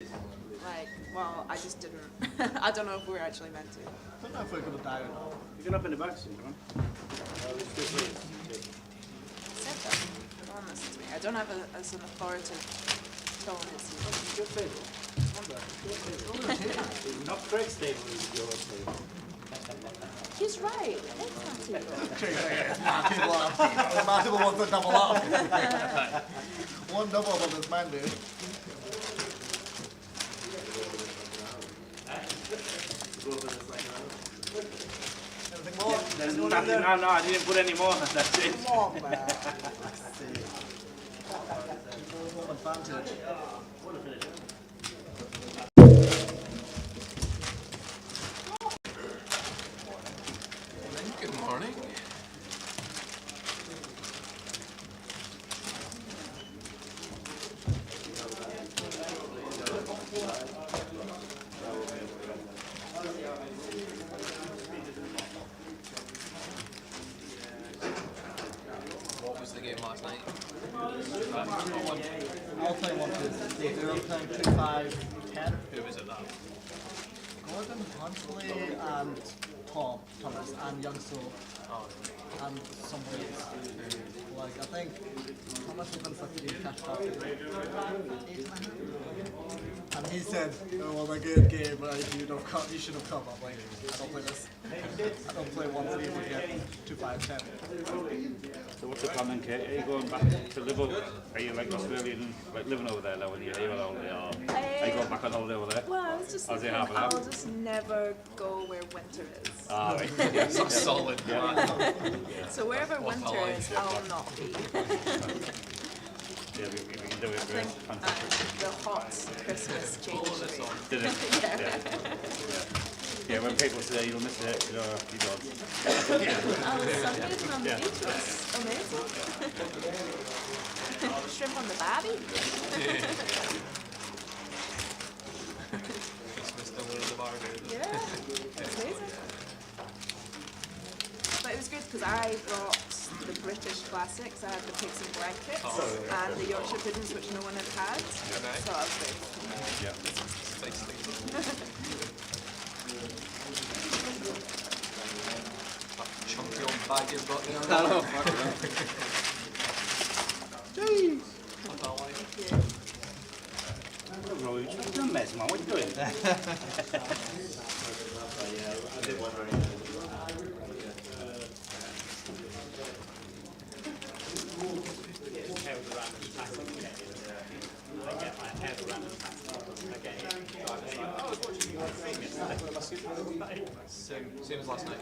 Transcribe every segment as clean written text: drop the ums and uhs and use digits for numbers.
Like, well, I just didn't. I don't know if we were actually meant to. I don't know if we're going to die or not. You can up in the back soon, come on. Said that. Don't listen to me. I don't have as an authoritative tone as you. Not Craig's table, it's your table. He's right. It's my table. My table wants to double up. One double up on this man, dude. Anything more? There's nothing, no, I didn't put any more, that's it. Come on, man. Advantage. Good morning. What was the game last night? I'll play one to they were playing 2-5-10. Who was it that? Gordon, Huntley, and Thomas, and Youngstow, and somebody else. Like, I think Thomas was going to be cashed out. And he said, oh, well, a good game, right? You should have come. I'm like, I don't play this. I don't play one team with you 2-5-10. So what's the plan then, Kate? Are you going back to live over? Are you like Australian, like living over there now? Are you on holiday, or are you going back on holiday over there? Well, I was just How's it thinking, happening? I'll just never go where winter is. Ah, right. That's a solid plan. So wherever winter is, I'll not be. Yeah, we can do it, great. Fantastic. The hot Christmas change. Did it? Yeah. Yeah, when people say you'll miss it, you don't. Sundays on the beach was amazing. Shrimp on the barbie. Christmas dinner at the bar. Yeah, it's amazing. But it was good because I brought the British classics. I had the pigs and blankets and the Yorkshire puddings, which no one had had. Okay. So I was grateful. Yeah. Tasty. That chunky old bag you've got there. Jeez. I don't like it. Rory, you're a mess, man. What are you doing? Same as last night.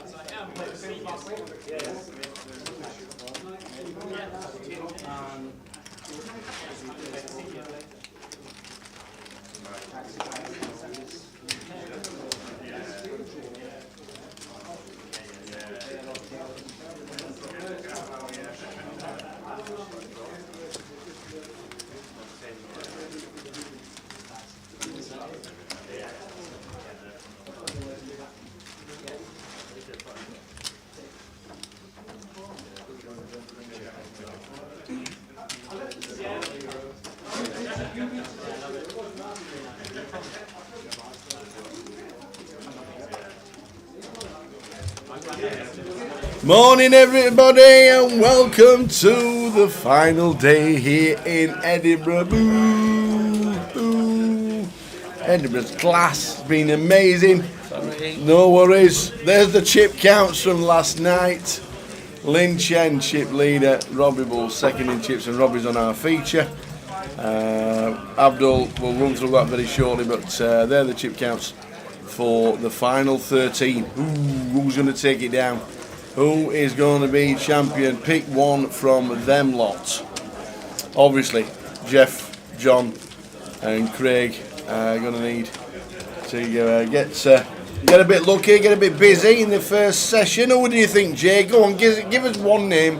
Morning everybody and welcome to the final day here in Edinburgh. Boo, boo. Edinburgh's class has been amazing. No worries. There's the chip counts from last night. Lynn Chen, chip leader. Robbie Bull second in chips, and Robbie's on our feature. Abdul will run through that very shortly, but they're the chip counts for the final 13. Who's going to take it down? Who is going to be champion? Pick one from them lot. Obviously, Jeff, John, and Craig are going to need to get a bit lucky, get a bit busy in the first session. Who do you think, Jay? Go on, give us one name.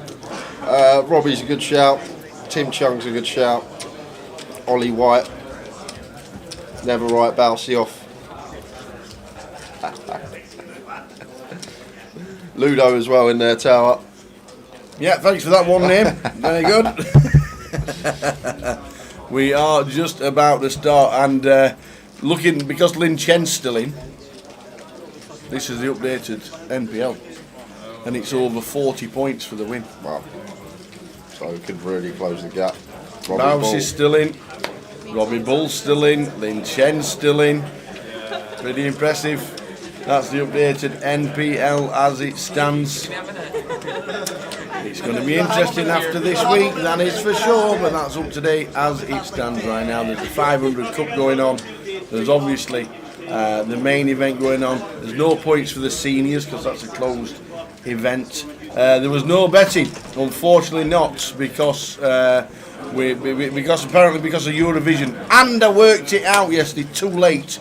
Robbie's a good shout. Tim Chung's a good shout. Ollie White. Never right, Bousey off. Ludo as well in there, tower. Yeah, thanks for that one name. Very good. We are just about to start, and looking, because Lin Chen's still in, this is the updated NPL, and it's over 40 points for the win. Wow. So we could really close the gap. Bounce is still in, Robbie Bull's still in, Lin Chen's still in. Pretty impressive. That's the updated NPL as it stands. It's going to be interesting after this week, that is for sure, but that's up to date as it stands right now. There's the 500 Cup going on. There's obviously the main event going on. There's no points for the seniors because that's a closed event. There was no betting, unfortunately not, because because of Eurovision, and I worked it out yesterday too late.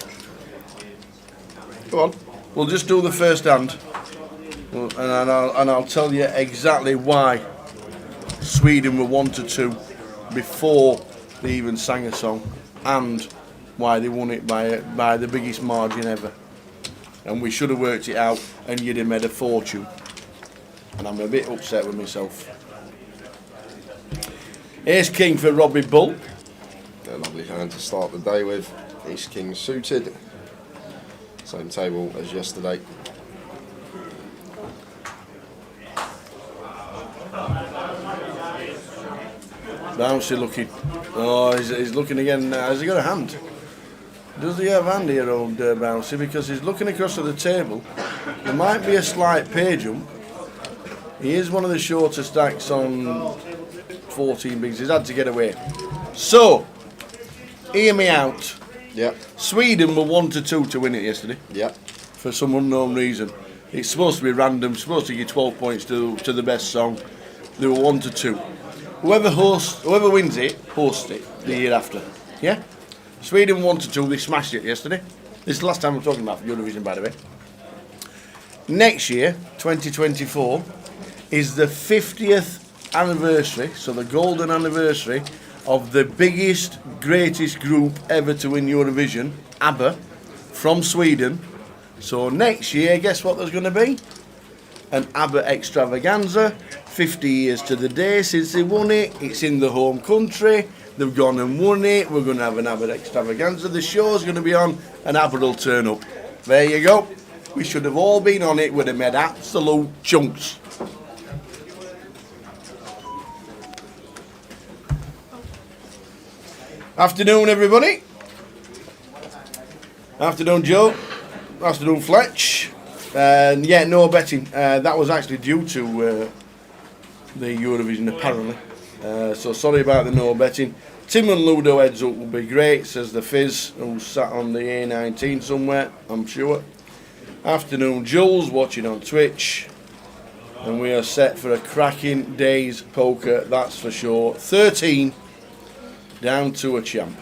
Go on. We'll just do the first hand, and I'll tell you exactly why Sweden were 1-2 before they even sang a song, and why they won it by the biggest margin ever. And we should have worked it out, and you'd have made a fortune. And I'm a bit upset with myself. Ace King for Robbie Bull. A lovely hand to start the day with. Ace King suited. Same table as yesterday. Bouncy looking. Oh, he's looking again. Has he got a hand? Does he have a hand here, old Bouncy? Because he's looking across at the table. There might be a slight pay jump. He is one of the shorter stacks on 14 bigs. He's had to get away. So, hear me out. Yep. Sweden were 1-2 to win it yesterday. Yep. For some unknown reason. It's supposed to be random, supposed to give 12 points to the best song. They were 1-2. Whoever wins it, hosts it the year after. Yeah? Sweden 1-2, they smashed it yesterday. This is the last time I'm talking about Eurovision, by the way. Next year, 2024, is the 50th anniversary, so the golden anniversary of the biggest, greatest group ever to win Eurovision, ABBA, from Sweden. So next year, guess what there's going to be? An ABBA extravaganza, 50 years to the day since they won it. It's in the home country. They've gone and won it. We're going to have an ABBA extravaganza. The show's going to be on, and ABBA will turn up. There you go. We should have all been on it. Would have made absolute chunks. Afternoon, everybody. Afternoon, Joe. Afternoon, Fletch. And yeah, no betting. That was actually due to the Eurovision, apparently. So sorry about the no betting. Tim and Ludo heads up will be great, says the Fizz, who sat on the A19 somewhere, I'm sure. Afternoon, Jules, watching on Twitch. And we are set for a cracking day's poker, that's for sure. 13 down to a champ.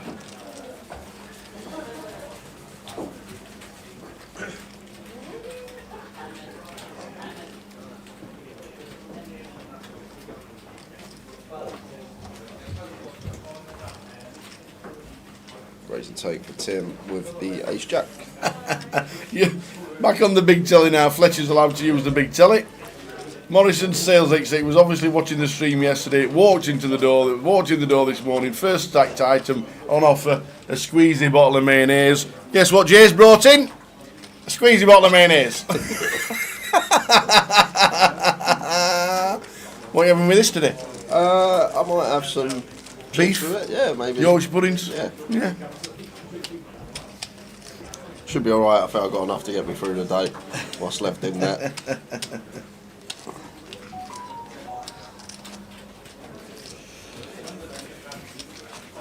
Raise and take for Tim with the ace jack. Yeah, back on the big telly now. Fletcher's allowed to use the big telly. Morrison's sales exec was obviously watching the stream yesterday. Walked in the door this morning. First stacked item on offer: a squeezy bottle of mayonnaise. Guess what Jay's brought in? A squeezy bottle of mayonnaise. What are you having with this today? I might have some Beef? with it. Yeah, maybe. Yorkshire puddings? Yeah. Should be alright. I think I've got enough to get me through the day. What's left in there?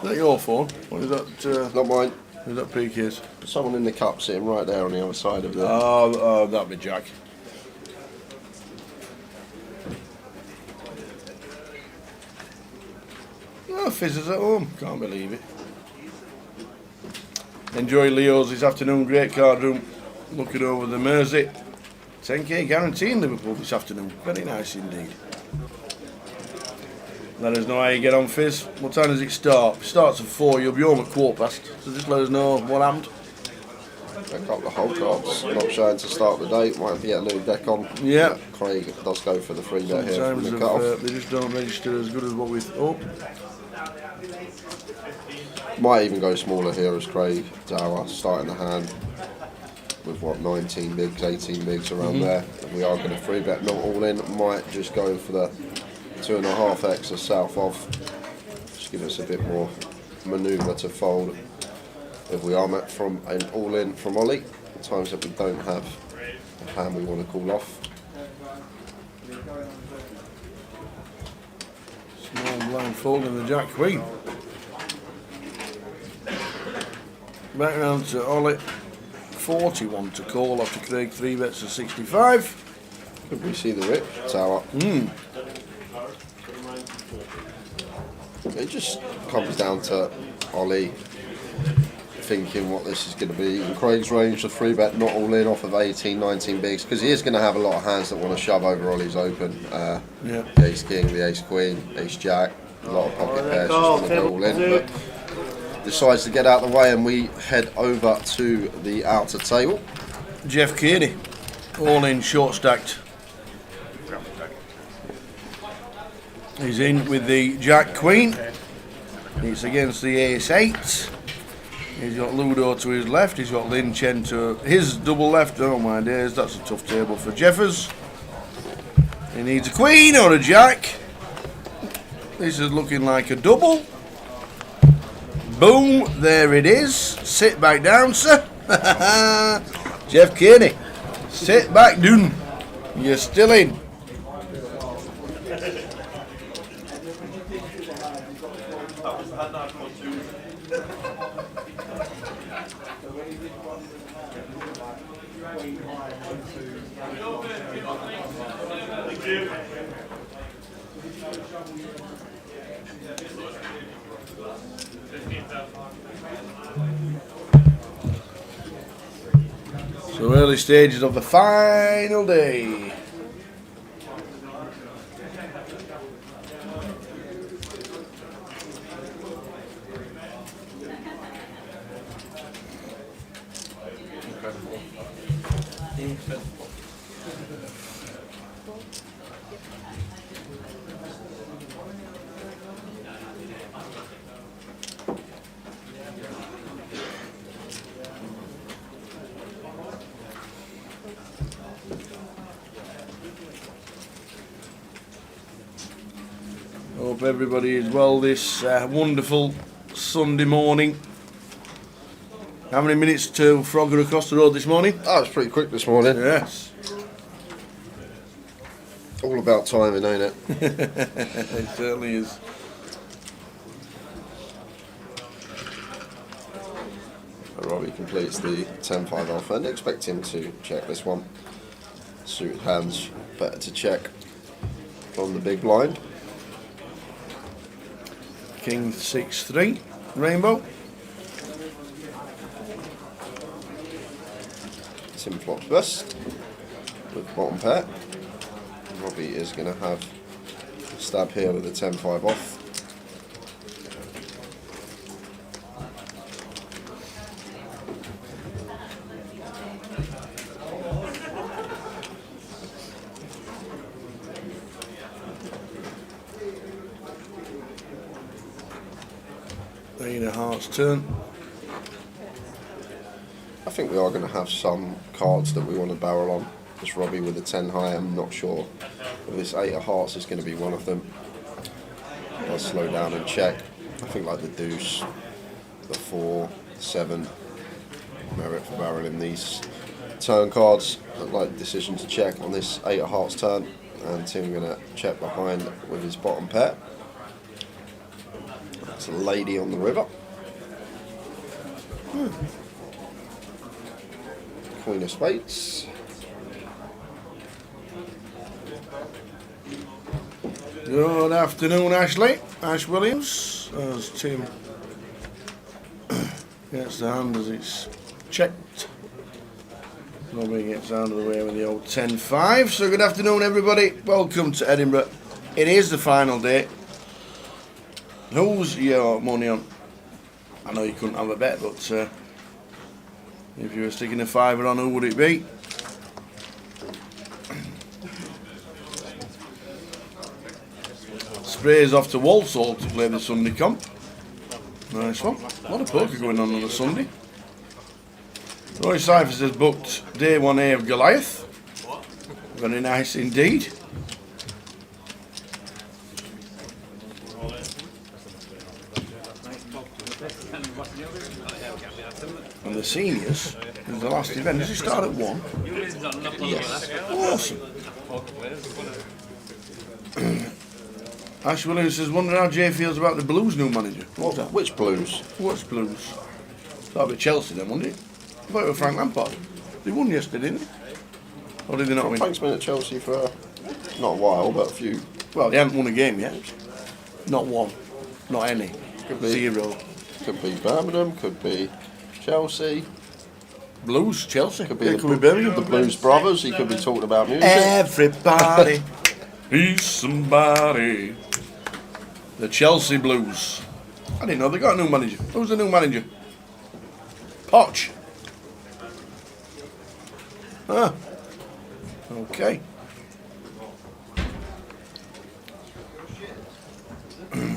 Is that your phone? Or is that Not mine. is that PK's? Someone in the cup sitting right there on the other side of the. Oh, that'd be Jack. Oh, Fizz is at home. Can't believe it. Enjoy Leo's this afternoon. Great card room. Looking over the Mersey. 10k guarantee in Liverpool this afternoon. Very nice indeed. Let us know how you get on, Fizz. What time does it start? It starts at 4. You'll be home at 1:15. So just let us know what happened. A couple of whole cards not showing to start the day. Might have to get a new deck on. Yeah. Craig does go for the 3 bet here from Sometimes the cut-off. they just don't register as good as what we hope. Might even go smaller here as Craig Dower starting the hand with what, 19 bigs, 18 bigs around there. And we are going to 3-bet not all in. Might just go for the 2.5x or south off. Just give us a bit more manoeuvre to fold if we are met from an all in from Ollie. At times that we don't have a hand we want to call off. Small blind folding the Jack Queen. Back round to Ollie. 41 to call after Craig 3-bets to 65. Could we see the rip tower? It just comes down to Ollie thinking what this is going to be. In Craig's range, the 3-bet not all in off of 18, 19 bigs, because he is going to have a lot of hands that want to shove over Ollie's open. The Ace King, the Ace Queen, Ace Jack, a lot of pocket pairs just want to go all in. But decides to get out of the way, and we head over to the outer table. Jeff Kearney, all in short stacked. He's in with the Jack Queen. It's against the Ace 8. He's got Ludo to his left. He's got Lin Chen to his double left. Oh my days, that's a tough table for Jeffers. He needs a Queen or a Jack. This is looking like a double. Boom, there it is. Sit back down, sir. Jeff Kearney, sit back down. You're still in. So early stages of the final day. Hope everybody is well this wonderful Sunday morning. How many minutes to Frogger across the road this morning? Oh, it was pretty quick this morning. Yes. All about timing, ain't it? It certainly is. Robbie completes the 10-5 off and expect him to check this one. Suited hands, better to check on the big blind. King 6-3, rainbow. Tim flops best with bottom pair. Robbie is going to have a stab here with a 10-5 off. Hearts turn. I think we are going to have some cards that we want to barrel on. Just Robbie with a 10 high, I'm not sure if this 8 of hearts is going to be one of them. I'll slow down and check. I think like the deuce, the 4, 7, merit for barreling these turn cards. I'd like decision to check on this 8 of hearts turn, and Tim going to check behind with his bottom pair. That's a lady on the river. Queen of Spades. Good afternoon, Ashley. Ash Williams. As Tim gets the hand as it's checked. Nobody gets out of the way with the old 10-5. So good afternoon, everybody. Welcome to Edinburgh. It is the final day. Who's your money on? I know you couldn't have a bet, but if you were sticking a fiver on, who would it be? Sprays off to Walsall to play the Sunday comp. Nice one. A lot of poker going on a Sunday. Roy Cyphers has booked day 1A of Goliath. Very nice indeed. And the seniors is the last event. Does it start at 1? Yes. Awesome. Ash Williams says, wonder how Jay feels about the Blues new manager. What's that? Which Blues? What's Blues? That'll be Chelsea then, wouldn't it? I thought it was Frank Lampard. They won yesterday, didn't they? Or did they not win? Frank's been at Chelsea for not a while, but a few. Well, they haven't won a game yet. Not one. Not any. Could be. 0. Could be Birmingham, could be Chelsea, Blues, Chelsea. could be, Yeah, the, could be Birmingham. the Blues Brothers. He could be talking about music. Everybody. He's somebody. The Chelsea Blues. I didn't know they got a new manager. Who's the new manager? Poch. Ah. Okay.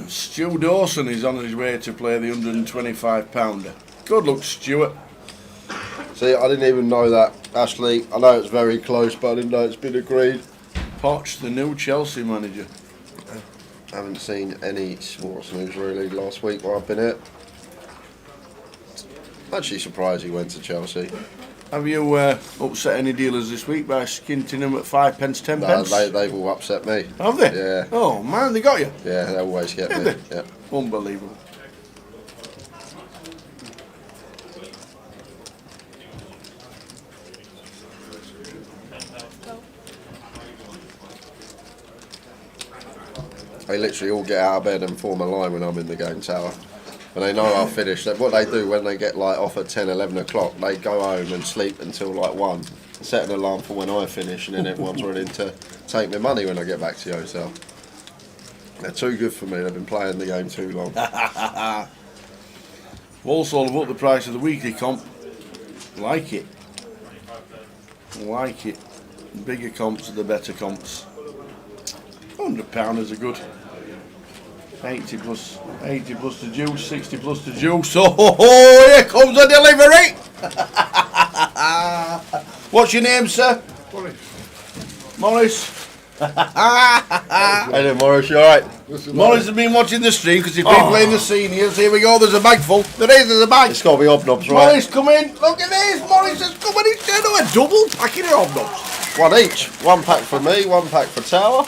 Stu Dawson is on his way to play the 125 pounder. Good luck, Stuart. See, I didn't even know that, Ashley. I know it's very close, but I didn't know it's been agreed. Poch, the new Chelsea manager. I haven't seen any sports news really last week while I've been here. Actually surprised he went to Chelsea. Have you upset any dealers this week by skinting them at 5 pence, 10 No, pence? they've all upset me. Have they? Yeah. Oh man, they got you. Yeah, they always get Did me. they? Yeah. Unbelievable. They literally all get out of bed and form a line when I'm in the game tower. And they know I'll finish. What they do when they get like off at 10, 11 o'clock, they go home and sleep until like 1. Set an alarm for when I finish, and then everyone's ready to take their money when I get back to the hotel. They're too good for me. They've been playing the game too long. Also, have upped the price of the weekly comp. Like it. Like it. Bigger comps are the better comps. £100 are good. 80 plus the juice, 60 plus the juice. Oh, here comes the delivery! What's your name, sir? Morris. Hey there, Morris, you alright? Morris has been watching the stream because he's been playing the seniors. Here we go, there's a bag full. There's a bag. It's got to be hobnobs, right? Morris, come in. Look at this. Morris has come in. He's doing a double packing of hobnobs. One each. 1 pack for me, 1 pack for Tower.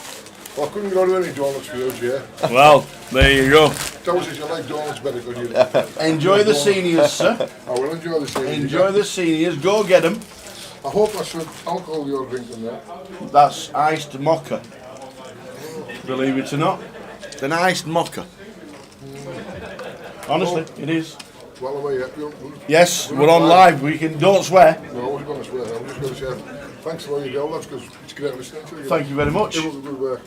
Well, I couldn't go to any donuts for you, Jay. Well, there you go. Tell us if you like donuts better, could you? Enjoy the seniors, sir. I will enjoy the seniors. Enjoy the seniors. Go get them. I hope that's the alcohol you're drinking there. That's iced mocha. Believe it or not. It's an iced mocha. Honestly, it is. Well, away, yeah. Yes, we're on live. We can. Don't swear. No, I wasn't going to swear. I was just going to say thanks for all you do, lads, because it's great listening to you. Thank you very much. Keep up the good work.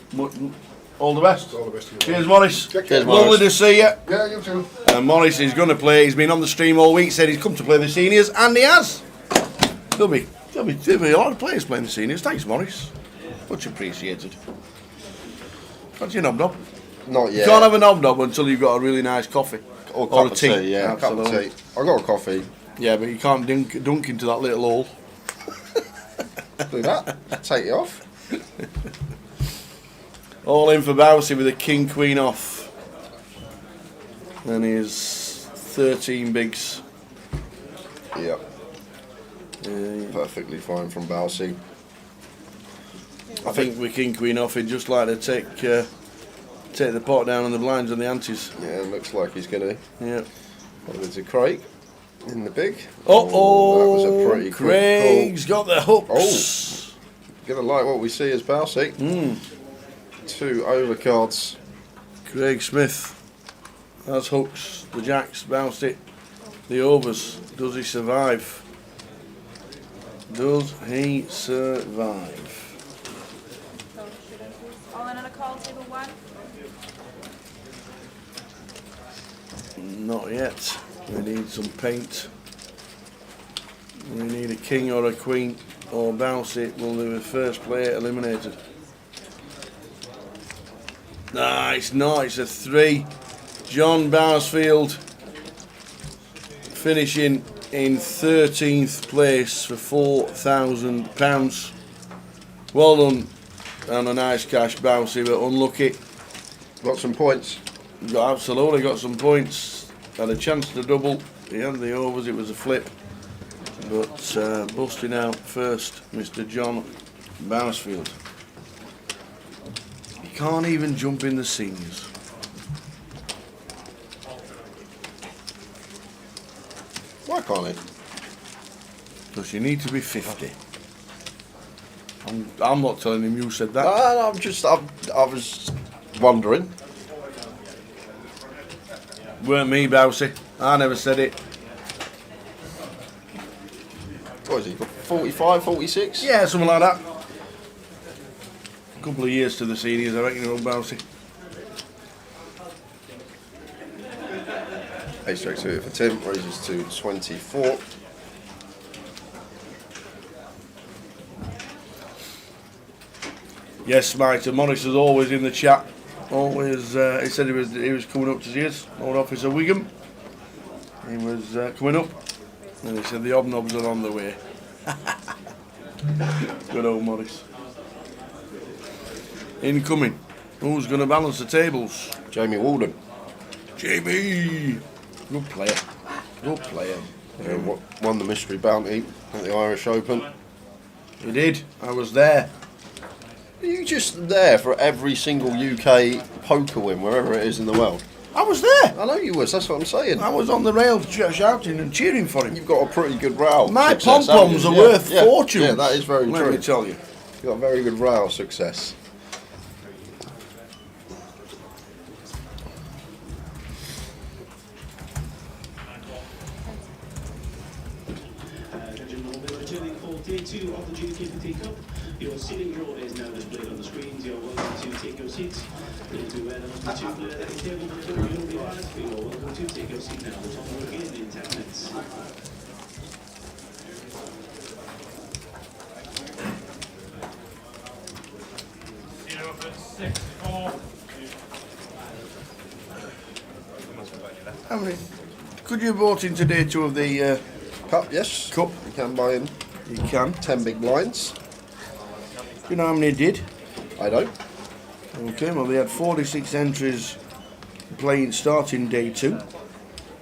All the best. All the best to you. Cheers, Morris. Take care. Cheers, Lovely Morris. to see you. Yeah, you too. Morris is going to play. He's been on the stream all week. Said he's come to play the seniors, and he has. There'll be a lot of players playing the seniors. Thanks, Morris. Much appreciated. Fancy a knob-knob? Not You yet. can't have a knob-knob until you've got a really nice coffee. Or a or cup a of tea. tea, yeah. A cup of Absolutely. tea. I got a coffee. Yeah, but you can't dunk into that little hole. Do that. Take it off. All in for Bousey with a king queen off. And his 13 bigs. Yep. Perfectly fine from Balsey. I think with king queen off, he'd just like to take the pot down on the blinds and the antes. Yeah, looks like he's going to. Yeah. There's a Craig in the big. Oh, that was a pretty quick Craig's got the hooks. Oh. Gonna like what we see as Balsey. 2 overcards. Craig Smith has hooks. The jacks bounced it. The overs. Does he survive? Does he survive? All in on a call, table 1. Not yet. We need some paint. We need a king or a queen or bounce it. We'll do the first player eliminated. Nice, it's a 3. John Bowersfield finishing in 13th place for £4,000. Well done, and a nice cash bouncy, but unlucky. Got some points. Absolutely got some points. Had a chance to double. He had the overs, it was a flip. But busting out first, Mr. John Bousfield. He can't even jump in the seniors. Why can't he? Because you need to be 50. I'm not telling him you said that. I was wondering. Weren't me, Bousy. I never said it. What is he, 45, 46? Yeah, something like that. A couple of years to the seniors, I reckon, old Bousy. Ace straight to it for Tim, raises to 24. Yes, mate. And Morris is always in the chat. Always. He said he was coming up to see us. Old Officer Wiggum. He was coming up, and he said the hobnobs are on the way. Good old Morris. Incoming. Who's going to balance the tables? Jamie Walden. Jamie. Good player. Good player. Won the mystery bounty at the Irish Open. He did. I was there. Are you just there for every single UK poker win, wherever it is in the world? I was there. I know you was, that's what I'm saying. I was on the rails shouting and cheering for him. You've got a pretty good rail. My success, pom-poms haven't are you? worth fortunes. Yeah, that is very Let true. me tell you. You've got a very good rail success. Returning for day 2 of the GUKPT Cup. Your seating draw is now displayed on the screens. You're welcome to take your seats. Please beware there must be 2 players at the table. The door will be honest, but you're welcome to take your seat now. The time will begin in 10 minutes. How many? Could you have bought in today 2 of the Cup, yes. cup? You can buy in You can. 10 big blinds. Do you know how many did? I don't. Okay, well they had 46 entries playing starting day 2.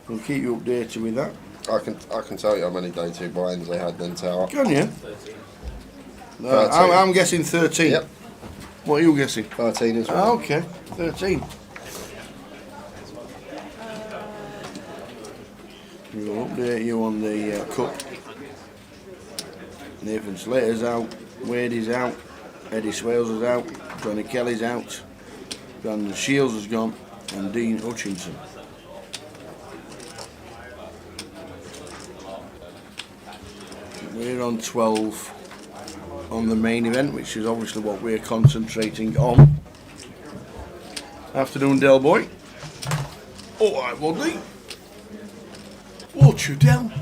We'll keep you updated with that. I can tell you how many day 2 blinds they had then, Tower. Can you? 13. I'm guessing 13. Yep. What are you guessing? 13 as well. Ah, okay, 13. We'll update you on the cup. Nathan Slater's out, Wade is out, Eddie Swales is out, Johnny Kelly's out, Brandon Shields has gone, and Dean Hutchinson. We're on 12 on the main event, which is obviously what we're concentrating on. Afternoon, Del Boy. All right, Wadley. Watch you down.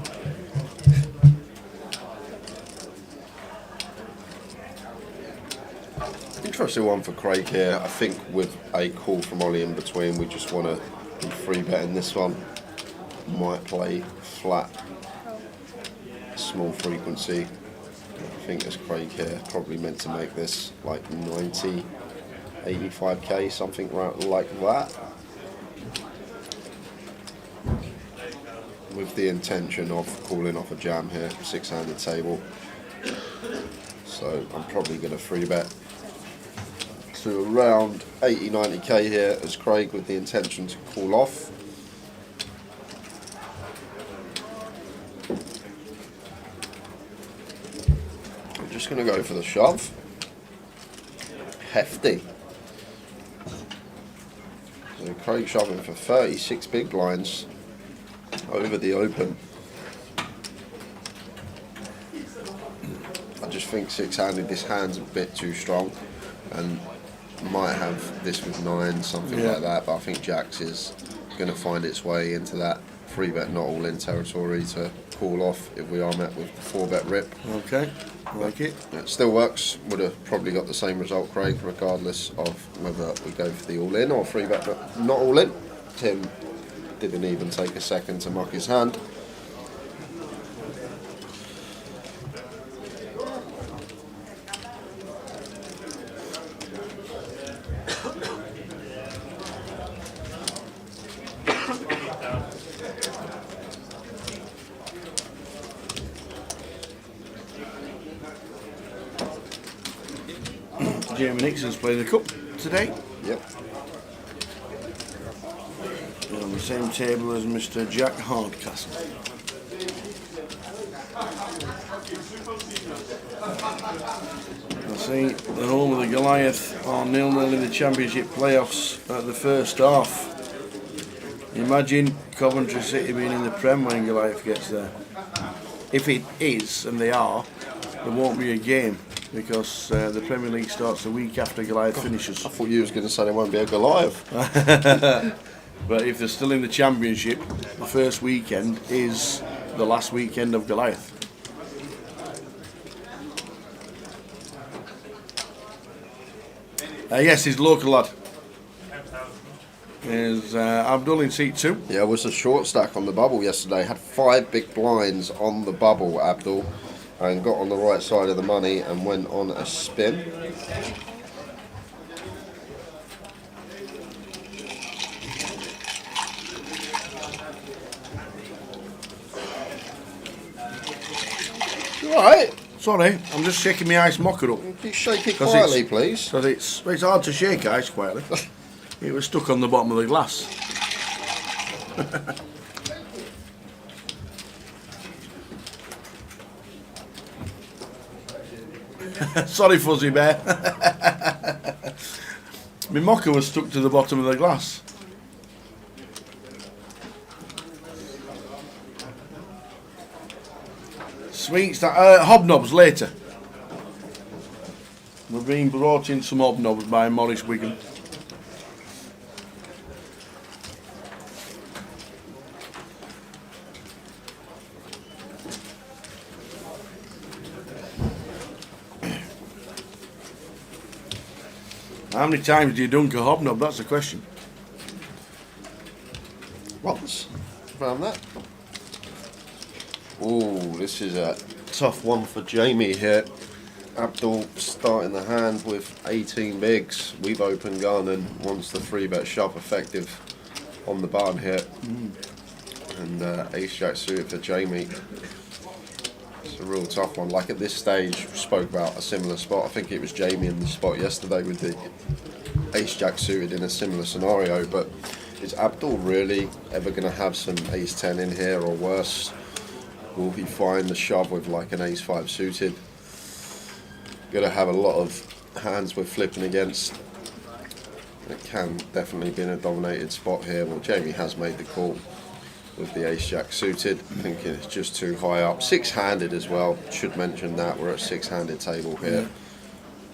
Interesting one for Craig here. I think with a call from Ollie in between, we just want to be free betting this one. Might play flat, small frequency. I think as Craig here, probably meant to make this like 90, 85k, something like that. With the intention of calling off a jam here, 6-handed table. So I'm probably going to free bet to around 80, 90k here as Craig with the intention to call off. I'm just going to go for the shove. Hefty. So Craig shoving for 36 big blinds over the open. I just think 6-handed, this hand's a bit too strong and might have this with 9, something like that, but I think Jacks is going to find its way into that free bet not all in territory to call off if we are met with the 4-bet rip. Okay, I like it. It still works, would have probably got the same result, Craig, regardless of whether we go for the all in or free bet but not all in. Tim didn't even take a second to muck his hand. Jamie Nixon's playing the cup today. Yep. On the same table as Mr. Jack Hardcastle. I see the home of the Goliath are 0-0 in the Championship playoffs at the first half. Imagine Coventry City being in the Prem when Goliath gets there. If it is, and they are, there won't be a game because the Premier League starts a week after Goliath finishes. I thought you was going to say there won't be a Goliath. But if they're still in the Championship, the first weekend is the last weekend of Goliath. Yes, he's local lad. Is Abdul in seat 2. Yeah, it was a short stack on the bubble yesterday. Had 5 big blinds on the bubble, Abdul, and got on the right side of the money and went on a spin. You alright? Sorry, I'm just shaking my ice mocker up. Can you shake it quietly, please? Because it's hard to shake ice quietly. It was stuck on the bottom of the glass. Sorry, Fuzzy Bear. My mocker was stuck to the bottom of the glass. Sweets, hobnobs later. We're being brought in some hobnobs by Maurice Wigan. How many times do you dunk a hobnob? That's the question. Once. Found that. Oh, this is a tough one for Jamie here. Abdul starting the hand with 18 bigs. We've opened gun and wants the 3-bet shove effective on the button here. And ace jack suited for Jamie. It's a real tough one. Like at this stage, we spoke about a similar spot. I think it was Jamie in the spot yesterday with the ace jack suited in a similar scenario. But is Abdul really ever going to have some ace 10 in here or worse? Will he find the shove with like an ace 5 suited? Got to have a lot of hands we're flipping against. It can definitely be in a dominated spot here. Well, Jamie has made the call with the ace jack suited, thinking it's just too high up. 6-handed as well. Should mention that we're at 6-handed table here.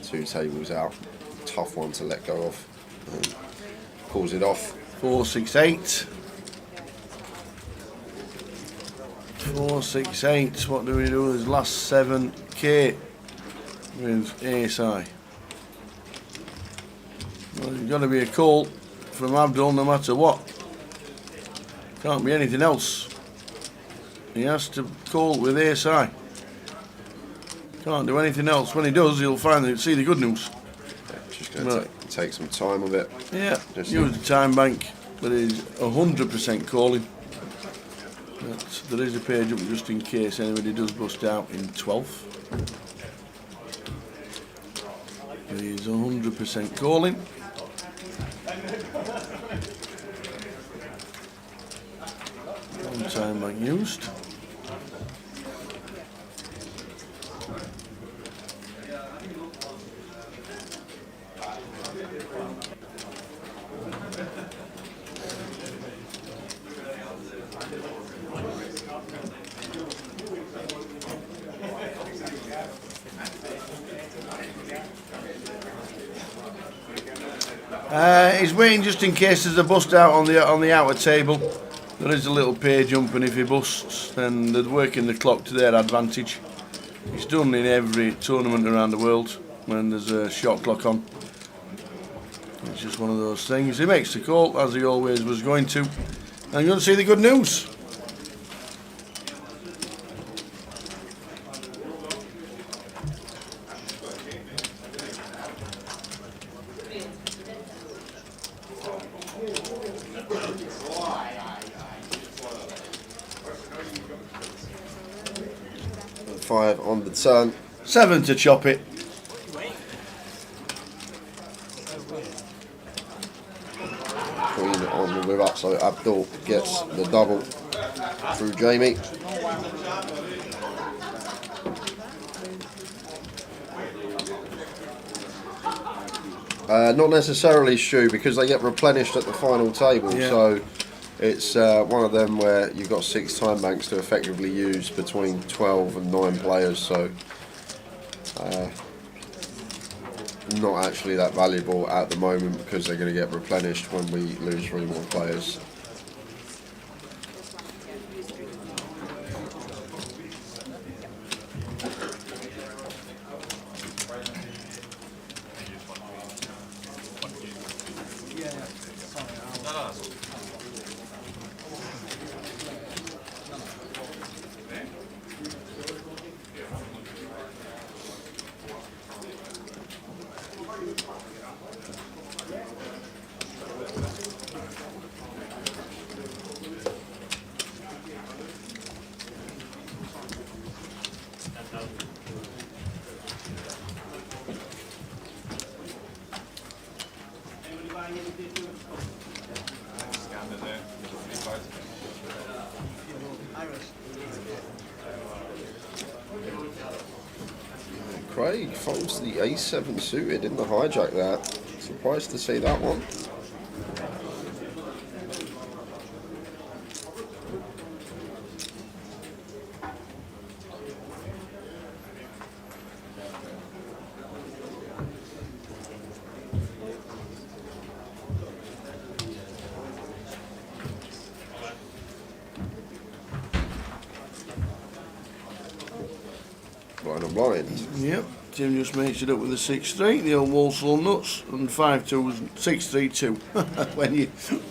2 tables out. Tough one to let go of. Calls it off. 4, 6, 8. 4, 6, 8. What do we do with his last 7k with ace high? Well, there's got to be a call from Abdul no matter what. Can't be anything else. He has to call with ace high. Can't do anything else. When he does, he'll see the good news. Yeah, just going to take some time with it. Yeah, use the time bank, but he's 100% calling. But there is a page up just in case anybody does bust out in 12th. But he's 100% calling. One time bank used. He's waiting just in case there's a bust out on the outer table. There is a little pay jump, and if he busts, then they're working the clock to their advantage. It's done in every tournament around the world when there's a shot clock on. It's just one of those things. He makes the call, as he always was going to. And you're going to see the good news. Five on the turn. 7 to chop it. So Abdul gets the double through Jamie. Not necessarily Stu, because they get replenished at the final table, so it's one of them where you've got 6 time banks to effectively use between 12 and 9 players, so not actually that valuable at the moment because they're going to get replenished when we lose 3 more players. Craig folds the A7 suited in the hijack there. Surprised to see that one. Blind. Yep, Tim just makes it up with a 6-3, the old Walsall nuts, and 5-2 was 6-3-2.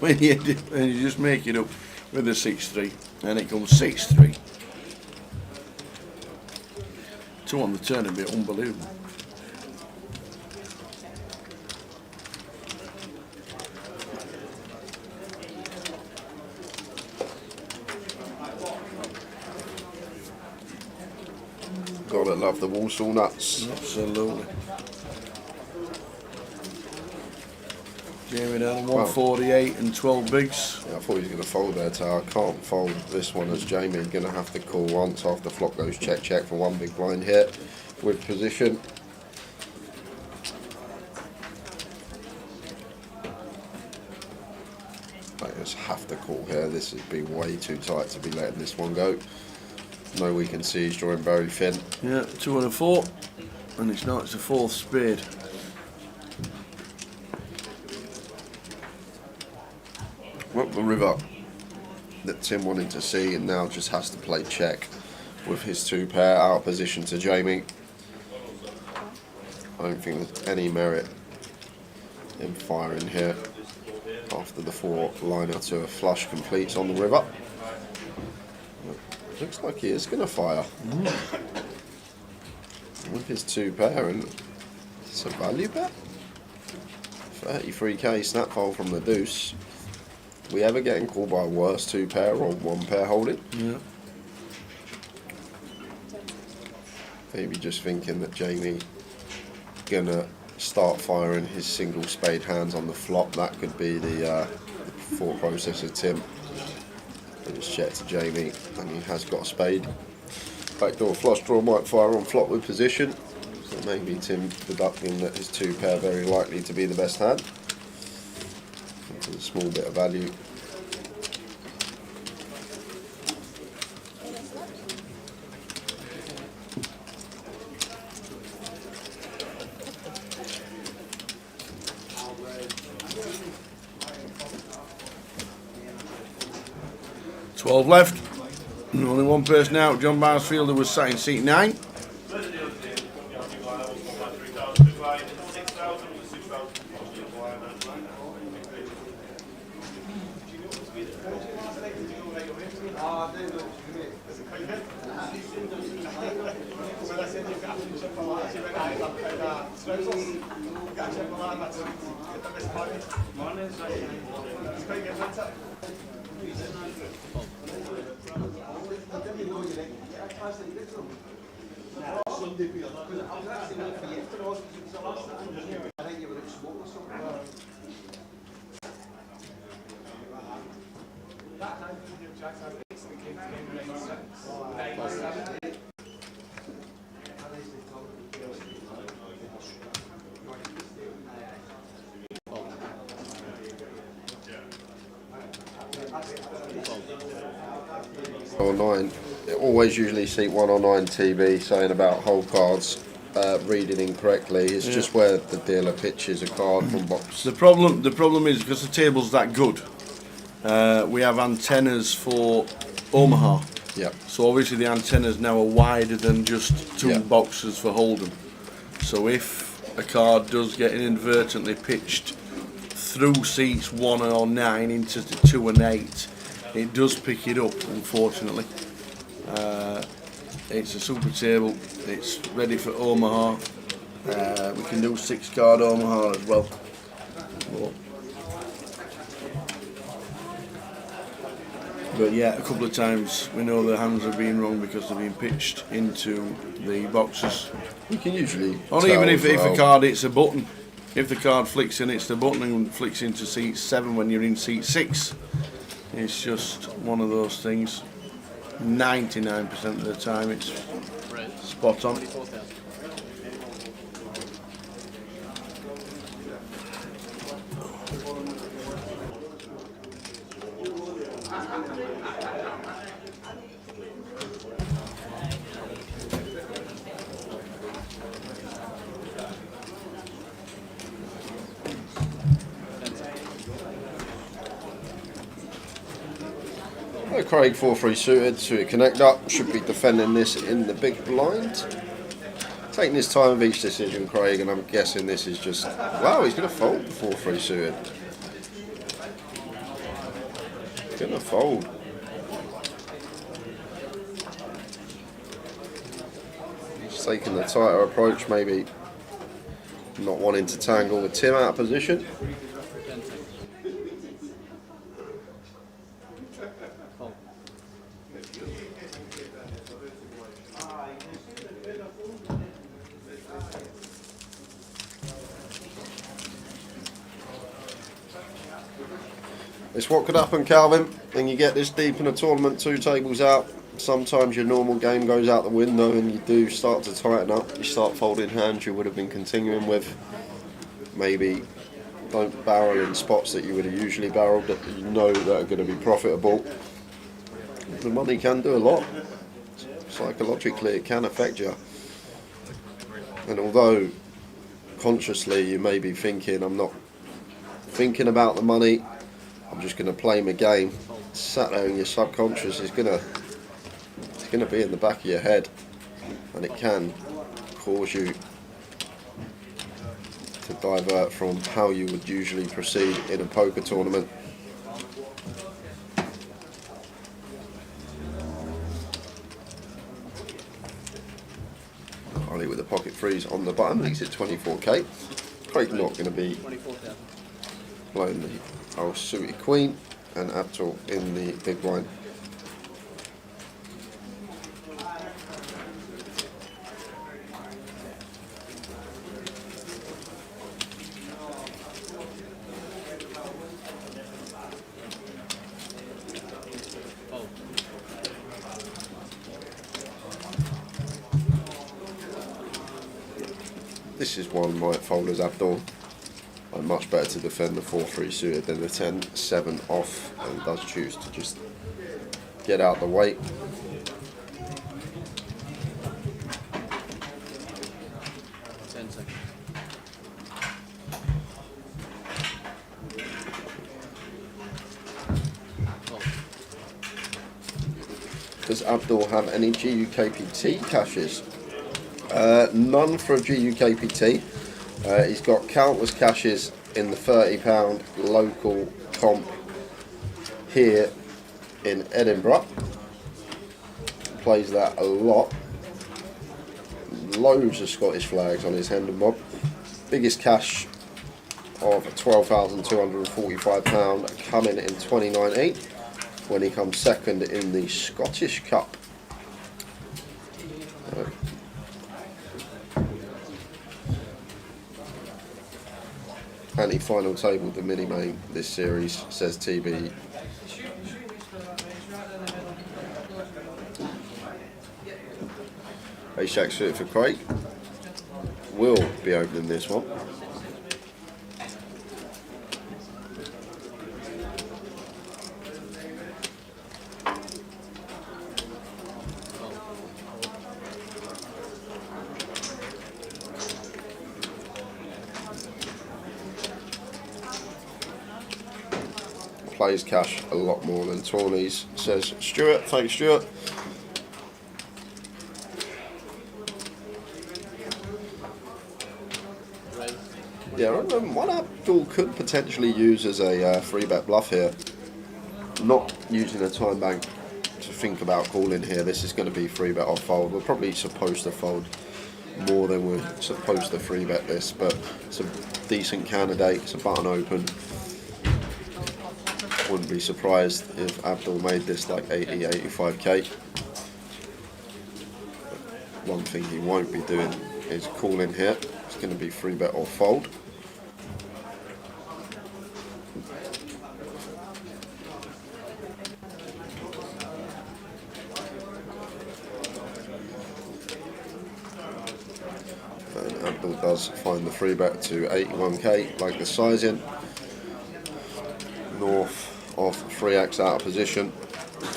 when you just make it up with a 6-3, and it comes 6-3. 2 on the turn, a bit unbelievable. Gotta love the Walsall nuts. Absolutely. Jamie down 148 and 12 bigs. Yeah, I thought he was going to fold there, so I can't fold this one as Jamie. Going to have to call once after flop goes check for 1 big blind hit with position. I just have to call here. This would be way too tight to be letting this one go. No, we can see he's drawing very thin. Yeah, 2 and a 4, and it's the 4th spade. Well, the river that Tim wanted to see, and now just has to play check with his 2 pair out of position to Jamie. I don't think there's any merit in firing here after the 4 liner to a flush completes on the river. Looks like he is going to fire with his 2 pair, and it's a value bet. 33k snap fold from the deuce. We ever getting called by a worse 2 pair or 1 pair holding? Yeah. Maybe just thinking that Jamie gonna start firing his single spade hands on the flop. That could be the thought process of Tim. I just check to Jamie, and he has got a spade. Backdoor flush draw might fire on flop with position. So maybe Tim deducting that his 2 pair very likely to be the best hand. It's a small bit of value. $12 left. Only 1 person out. John Barsfielder was sat in seat 9. or 9. It always usually see 1 or 9 TB saying about whole cards reading incorrectly. It's just where the dealer pitches a card from box. The problem is because the table's that good. We have antennas for Omaha. Yep. So obviously the antennas now are wider than just 2 boxes for Hold'em. So if a card does get inadvertently pitched through seats 1 or 9 into the 2 and 8, it does pick it up, unfortunately. It's a super table, it's ready for Omaha. We can do 6 card Omaha as well. But yeah, a couple of times we know the hands have been wrong because they've been pitched into the boxes. You can usually Or even if a card hits a button, if the card flicks and hits the button and flicks into seat 7 when you're in seat 6, it's just one of those things. 99% of the time it's spot on. Craig 4-3 suited connect up, should be defending this in the big blind. Taking his time with each decision, Craig, and I'm guessing this is just, wow, he's going to fold the 4-3 suited. Going to fold. He's taking the tighter approach, maybe not wanting to tangle with Tim out of position. It's what could happen, Calvin, when you get this deep in a tournament, 2 tables out. Sometimes your normal game goes out the window and you do start to tighten up. You start folding hands you would have been continuing with. Maybe don't barrel in spots that you would have usually barreled that you know that are going to be profitable. The money can do a lot. Psychologically it can affect you. And although consciously you may be thinking, I'm not thinking about the money, I'm just going to play my game, sat there in your subconscious is going to be in the back of your head, and it can cause you to divert from how you would usually proceed in a poker tournament. Harley with the pocket freeze on the button, makes it 24k. Craig not going to be blowing the old suited queen, and Abdul in the big blind. This is one might fold as Abdul. I'm much better to defend the 4-3 suited than the 10-7 off, and does choose to just get out the way. Does Abdul have any GUKPT cashes? None for a GUKPT. He's got countless cashes in the £30 local comp here in Edinburgh. Plays that a lot. Loads of Scottish flags on his hand and mob. Biggest cash of £12,245 coming in 2019 when he comes second in the Scottish Cup. And he final tabled the mini main this series, says TB. Ace Jack suited for Craig. Will be opening this one. plays cash a lot more than Tawneys, says Stuart. Thanks, Stuart. Yeah, what Abdul could potentially use as a 3-bet bluff here. Not using a time bank to think about calling here. This is going to be 3-bet off fold. We're probably supposed to fold more than we're supposed to 3-bet this, but it's a decent candidate. It's a button open. Wouldn't be surprised if Abdul made this like 80, 85k. One thing he won't be doing is calling here. It's going to be 3-bet or fold. And Abdul does find the 3-bet to 81k, like the sizing. North of 3x out of position.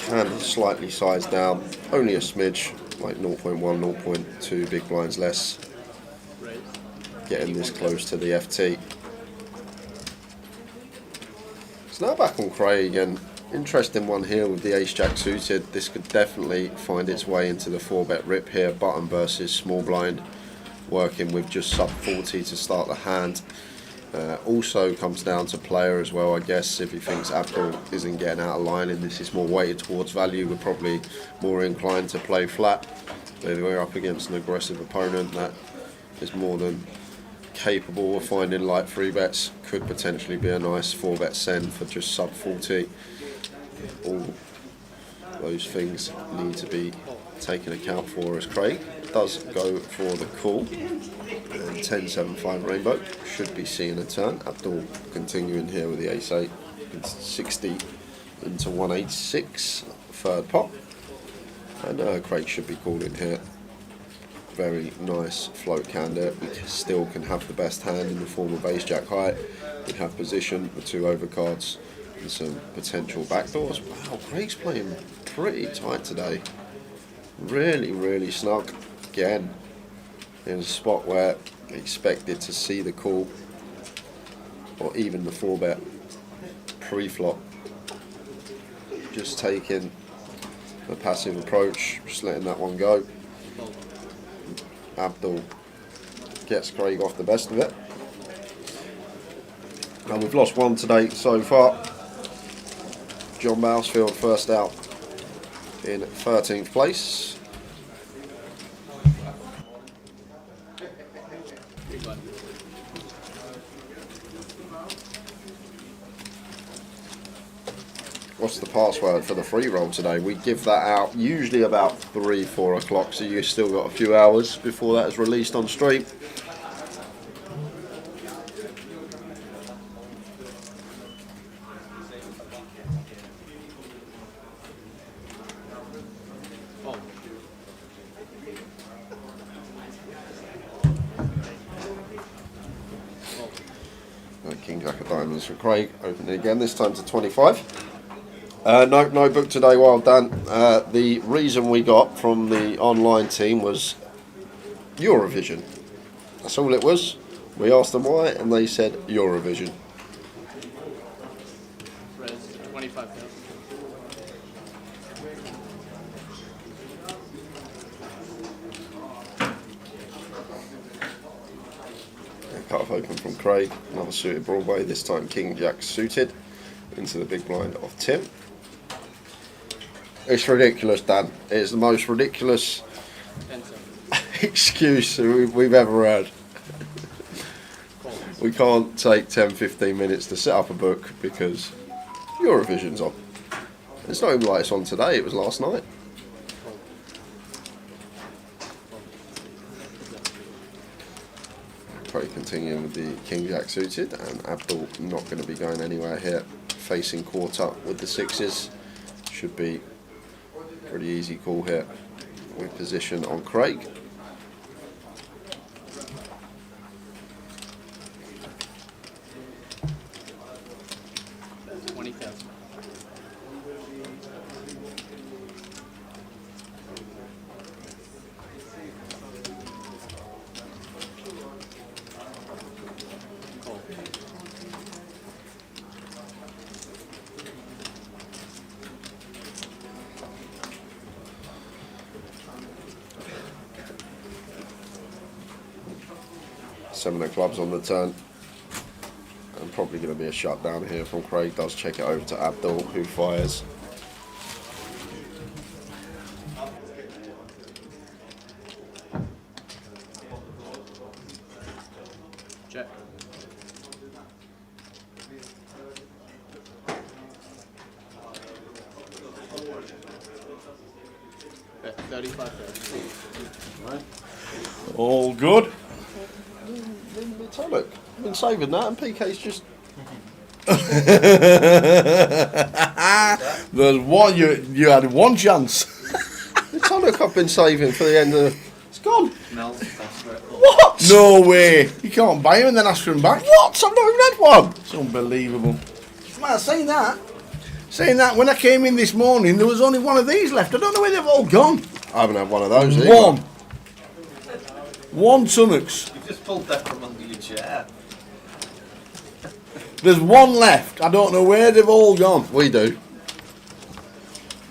Can slightly size down, only a smidge, like 0.1, 0.2 big blinds less. Getting this close to the FT. So now back on Craig, and interesting one here with the ace-jack suited. This could definitely find its way into the 4-bet rip here. Button versus small blind, working with just sub 40 to start the hand. Also comes down to player as well, I guess. If he thinks Abdul isn't getting out of line and this is more weighted towards value, we're probably more inclined to play flat. But we're up against an aggressive opponent that is more than capable of finding light 3-bets. Could potentially be a nice 4-bet send for just sub 40. All those things need to be taken account for as Craig does go for the call. And 10-7-5 rainbow should be seeing a turn. Abdul continuing here with the ace-8. It's 60 into 186, third pot. And Craig should be calling here. Very nice float candidate. We still can have the best hand in the form of ace-jack high. We have position, the 2 overcards, and some potential backdoors. Wow, Craig's playing pretty tight today. Really, really snug. Again, in a spot where expected to see the call or even the 4-bet pre-flop. Just taking a passive approach, just letting that one go. Abdul gets Craig off the best of it. And we've lost one today so far. John Bousfield first out in 13th place. What's the password for the free roll today? We give that out usually about 3-4 o'clock, so you've still got a few hours before that is released on stream. King Jack of Diamonds for Craig, opening again, this time to 25. No book today, well done. The reason we got from the online team was Eurovision. That's all it was. We asked them why, and they said Eurovision. Res, 25,000. Cut off open from Craig, another suited Broadway, this time King Jack suited, into the big blind of Tim. It's ridiculous, Dan. It's the most ridiculous excuse we've ever heard. We can't take 10-15 minutes to set up a book because Eurovision's on. It's not even like it's on today, it was last night. Probably continuing with the King Jack suited, and Abdul not going to be going anywhere here. Facing quarter with the 6s. Should be pretty easy call here with position on Craig. 7 of clubs on the turn. And probably going to be a shutdown here from Craig. Does check it over to Abdul, who fires. Check. Okay, 35 30. All good. Look, I've been saving that, and PK's just. There's one. You had one chance. Look, I've been saving for the end of. It's gone. Mel's desperate. What? No way. You can't buy him and then ask for him back. What? I've not even had one. It's unbelievable. Well, saying that, when I came in this morning, there was only one of these left. I don't know where they've all gone. I haven't had one of those either. One Tunnocks. You've just pulled that from under your chair. There's one left. I don't know where they've all gone. We do.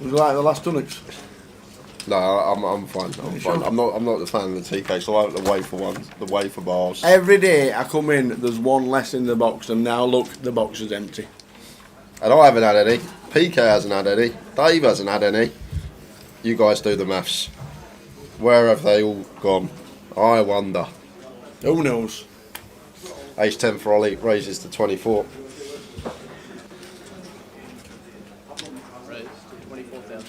It was like the last Tunnocks. No, I'm fine. I'm fine. I'm not the fan of the TK, so I like the wafer ones, the wafer bars. Every day I come in, there's one less in the box, and now look, the box is empty. And I haven't had any. PK hasn't had any. Dave hasn't had any. You guys do the maths. Where have they all gone? I wonder. Who knows? Ace 10 for Ollie, raises to 24. Raise to 24,000.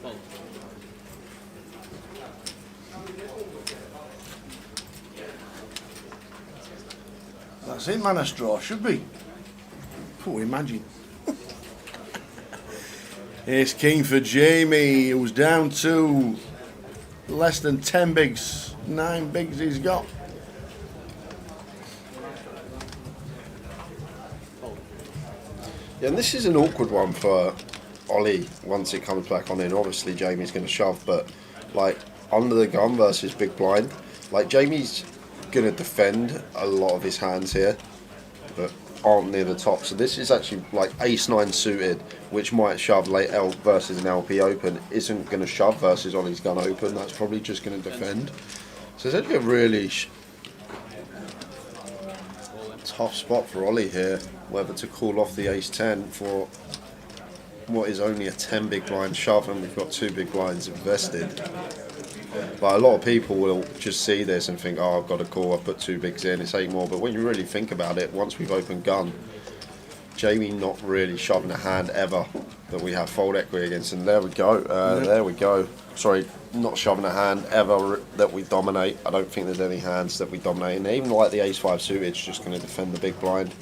Fold. That's it, man, a straw, should be. Oh, imagine. Ace King for Jamie, who's down to less than 10 bigs. 9 bigs he's got. Yeah, and this is an awkward one for Ollie once it comes back on in. Obviously, Jamie's going to shove, but like under the gun versus big blind, like Jamie's going to defend a lot of his hands here, but aren't near the top. So this is actually like ace 9 suited, which might shove late L versus an LP open, isn't going to shove versus Ollie's gun open. That's probably just going to defend. So it's actually a really tough spot for Ollie here, whether to call off the ace 10 for what is only a 10 big blind shove, and we've got 2 big blinds invested. But a lot of people will just see this and think, oh, I've got a call, I've put 2 bigs in, it's 8 more. But when you really think about it, once we've opened gun, Jamie not really shoving a hand ever that we have fold equity against. And there we go, there we go. Sorry, not shoving a hand ever that we dominate. I don't think there's any hands that we dominate. And even like the ace 5 suited, it's just going to defend the big blind.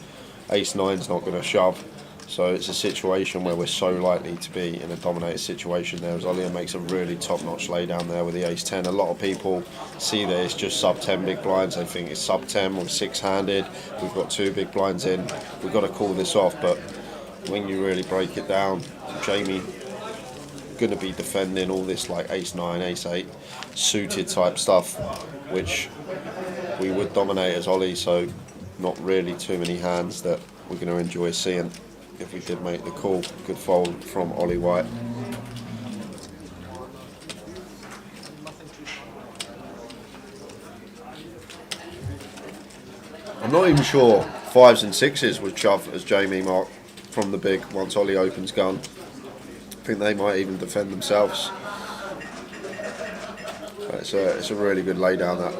Ace 9's not going to shove. So it's a situation where we're so likely to be in a dominated situation there, as Ollie makes a really top-notch lay down there with the ace 10. A lot of people see that it's just sub 10 big blinds. They think it's sub 10 or 6-handed. We've got 2 big blinds in. We've got to call this off. But when you really break it down, Jamie going to be defending all this like ace 9, ace 8 suited type stuff, which we would dominate as Ollie. So not really too many hands that we're going to enjoy seeing. If we did make the call, good fold from Ollie White. I'm not even sure 5s and 6s would shove as Jamie marked from the big once Ollie opens gun. I think they might even defend themselves. But it's a really good lay down that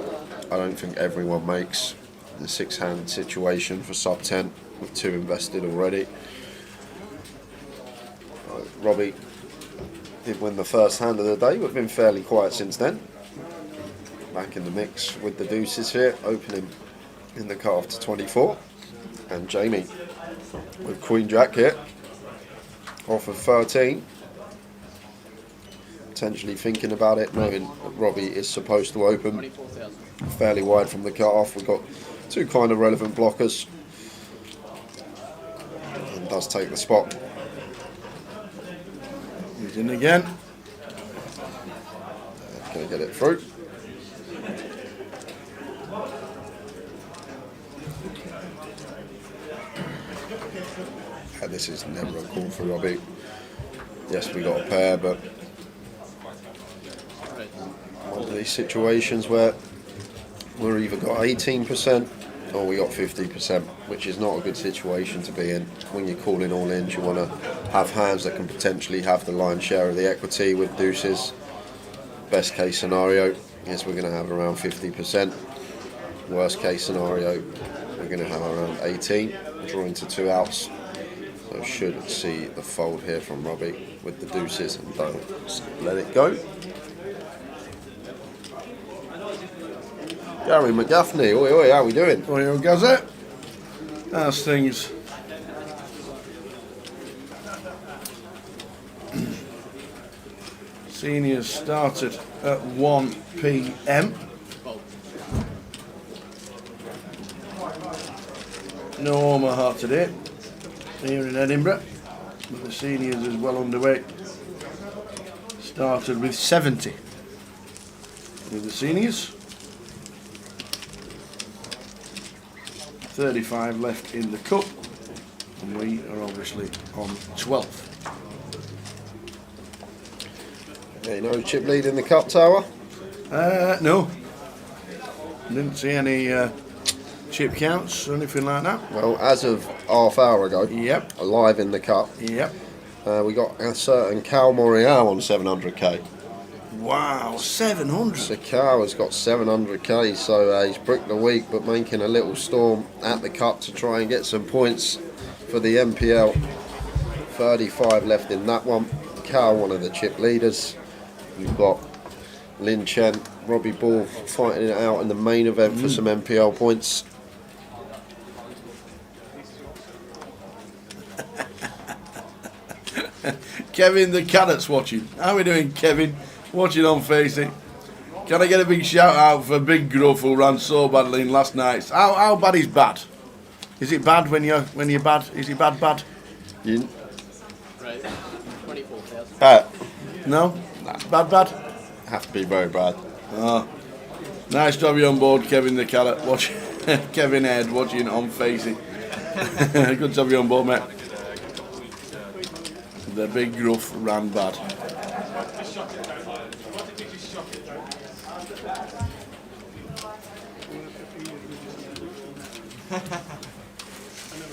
I don't think everyone makes. The 6-hand situation for sub 10 with 2 invested already. Robbie did win the first hand of the day, but been fairly quiet since then. Back in the mix with the deuces here, opening in the cutoff to 24. And Jamie with Queen Jack here, off of 13. Potentially thinking about it, knowing that Robbie is supposed to open 24,000. fairly wide from the cutoff. We've got 2 kind of relevant blockers. And does take the spot. He's in again. Gonna get it through. And this is never a call for Robbie. Yes, we got a pair, but one of these situations where we're either got 18% or we got 50%, which is not a good situation to be in. When you're calling all in, you want to have hands that can potentially have the lion's share of the equity with deuces. Best case scenario is we're going to have around 50%. Worst case scenario, we're going to have around 18, drawing to 2 outs. So should see the fold here from Robbie with the deuces and don't let it go. Gary McGaffney, oi oi, how we doing? Oi oi, Gazette. How's things? Seniors started at 1 p.m. No Omaha today, here in Edinburgh, but the seniors is well underway. Started with 70 with the seniors. 35 left in the cup, and we are obviously on 12th. Yeah, no chip lead in the cup tower? No. Didn't see any chip counts or anything like that. Well, as of half hour ago, Yep. alive in the cup, Yep. we got a certain Cal Morial on 700k. Wow, 700. So Cal has got 700k, so he's bricked the week, but making a little storm at the cup to try and get some points for the MPL. 35 left in that one. Cal, one of the chip leaders. You've got Lin Chen, Robbie Ball fighting it out in the main event for some MPL points. Kevin the Carrot's watching. How are we doing, Kevin? Watching on Facey. Can I get a big shout out for Big Gruff who ran so badly in last night? How bad is bad? Is it bad when you're bad? Is it bad? You, Right. 24,000. No? Bad? have to be very bad. Oh. Nice to have you on board, Kevin the Carrot. Watch Kevin Ed watching on Facey. Good to have you on board, mate. The Big Gruff ran bad.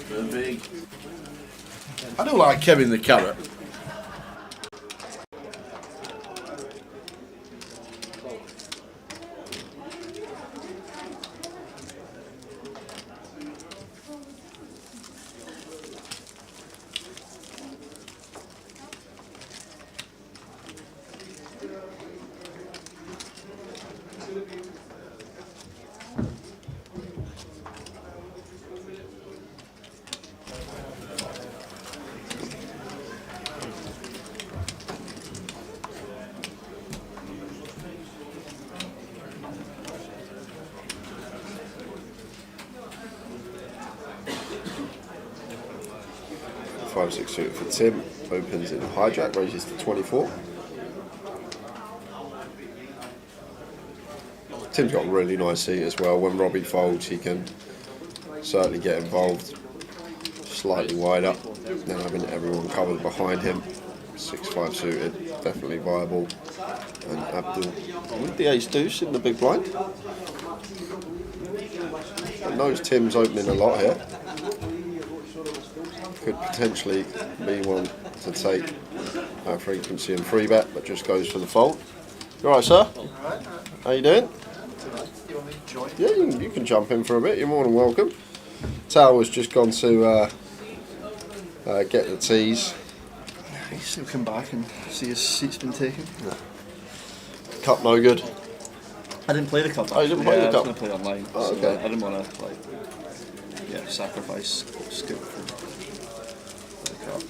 The big. I do like Kevin the Carrot. Five, 6 suited for Tim, opens in hijack, raises to 24. Tim's got a really nice seat as well. When Robbie folds, he can certainly get involved. Slightly wider, then having everyone covered behind him. 6-5 suited, definitely viable. And Abdul with the ace deuce in the big blind. And knows Tim's opening a lot here. Could potentially be one to take our frequency and free bet, but just goes for the fold. You alright, sir? How you doing? Yeah, you can jump in for a bit. You're more than welcome. Tower's just gone to get the tees. He'll come back and see his seat's been taken. No. Cup no good. I didn't play the cup. Oh, you didn't play the cup? I was going to play online. Oh, so okay. I didn't want to sacrifice scoop for the cup.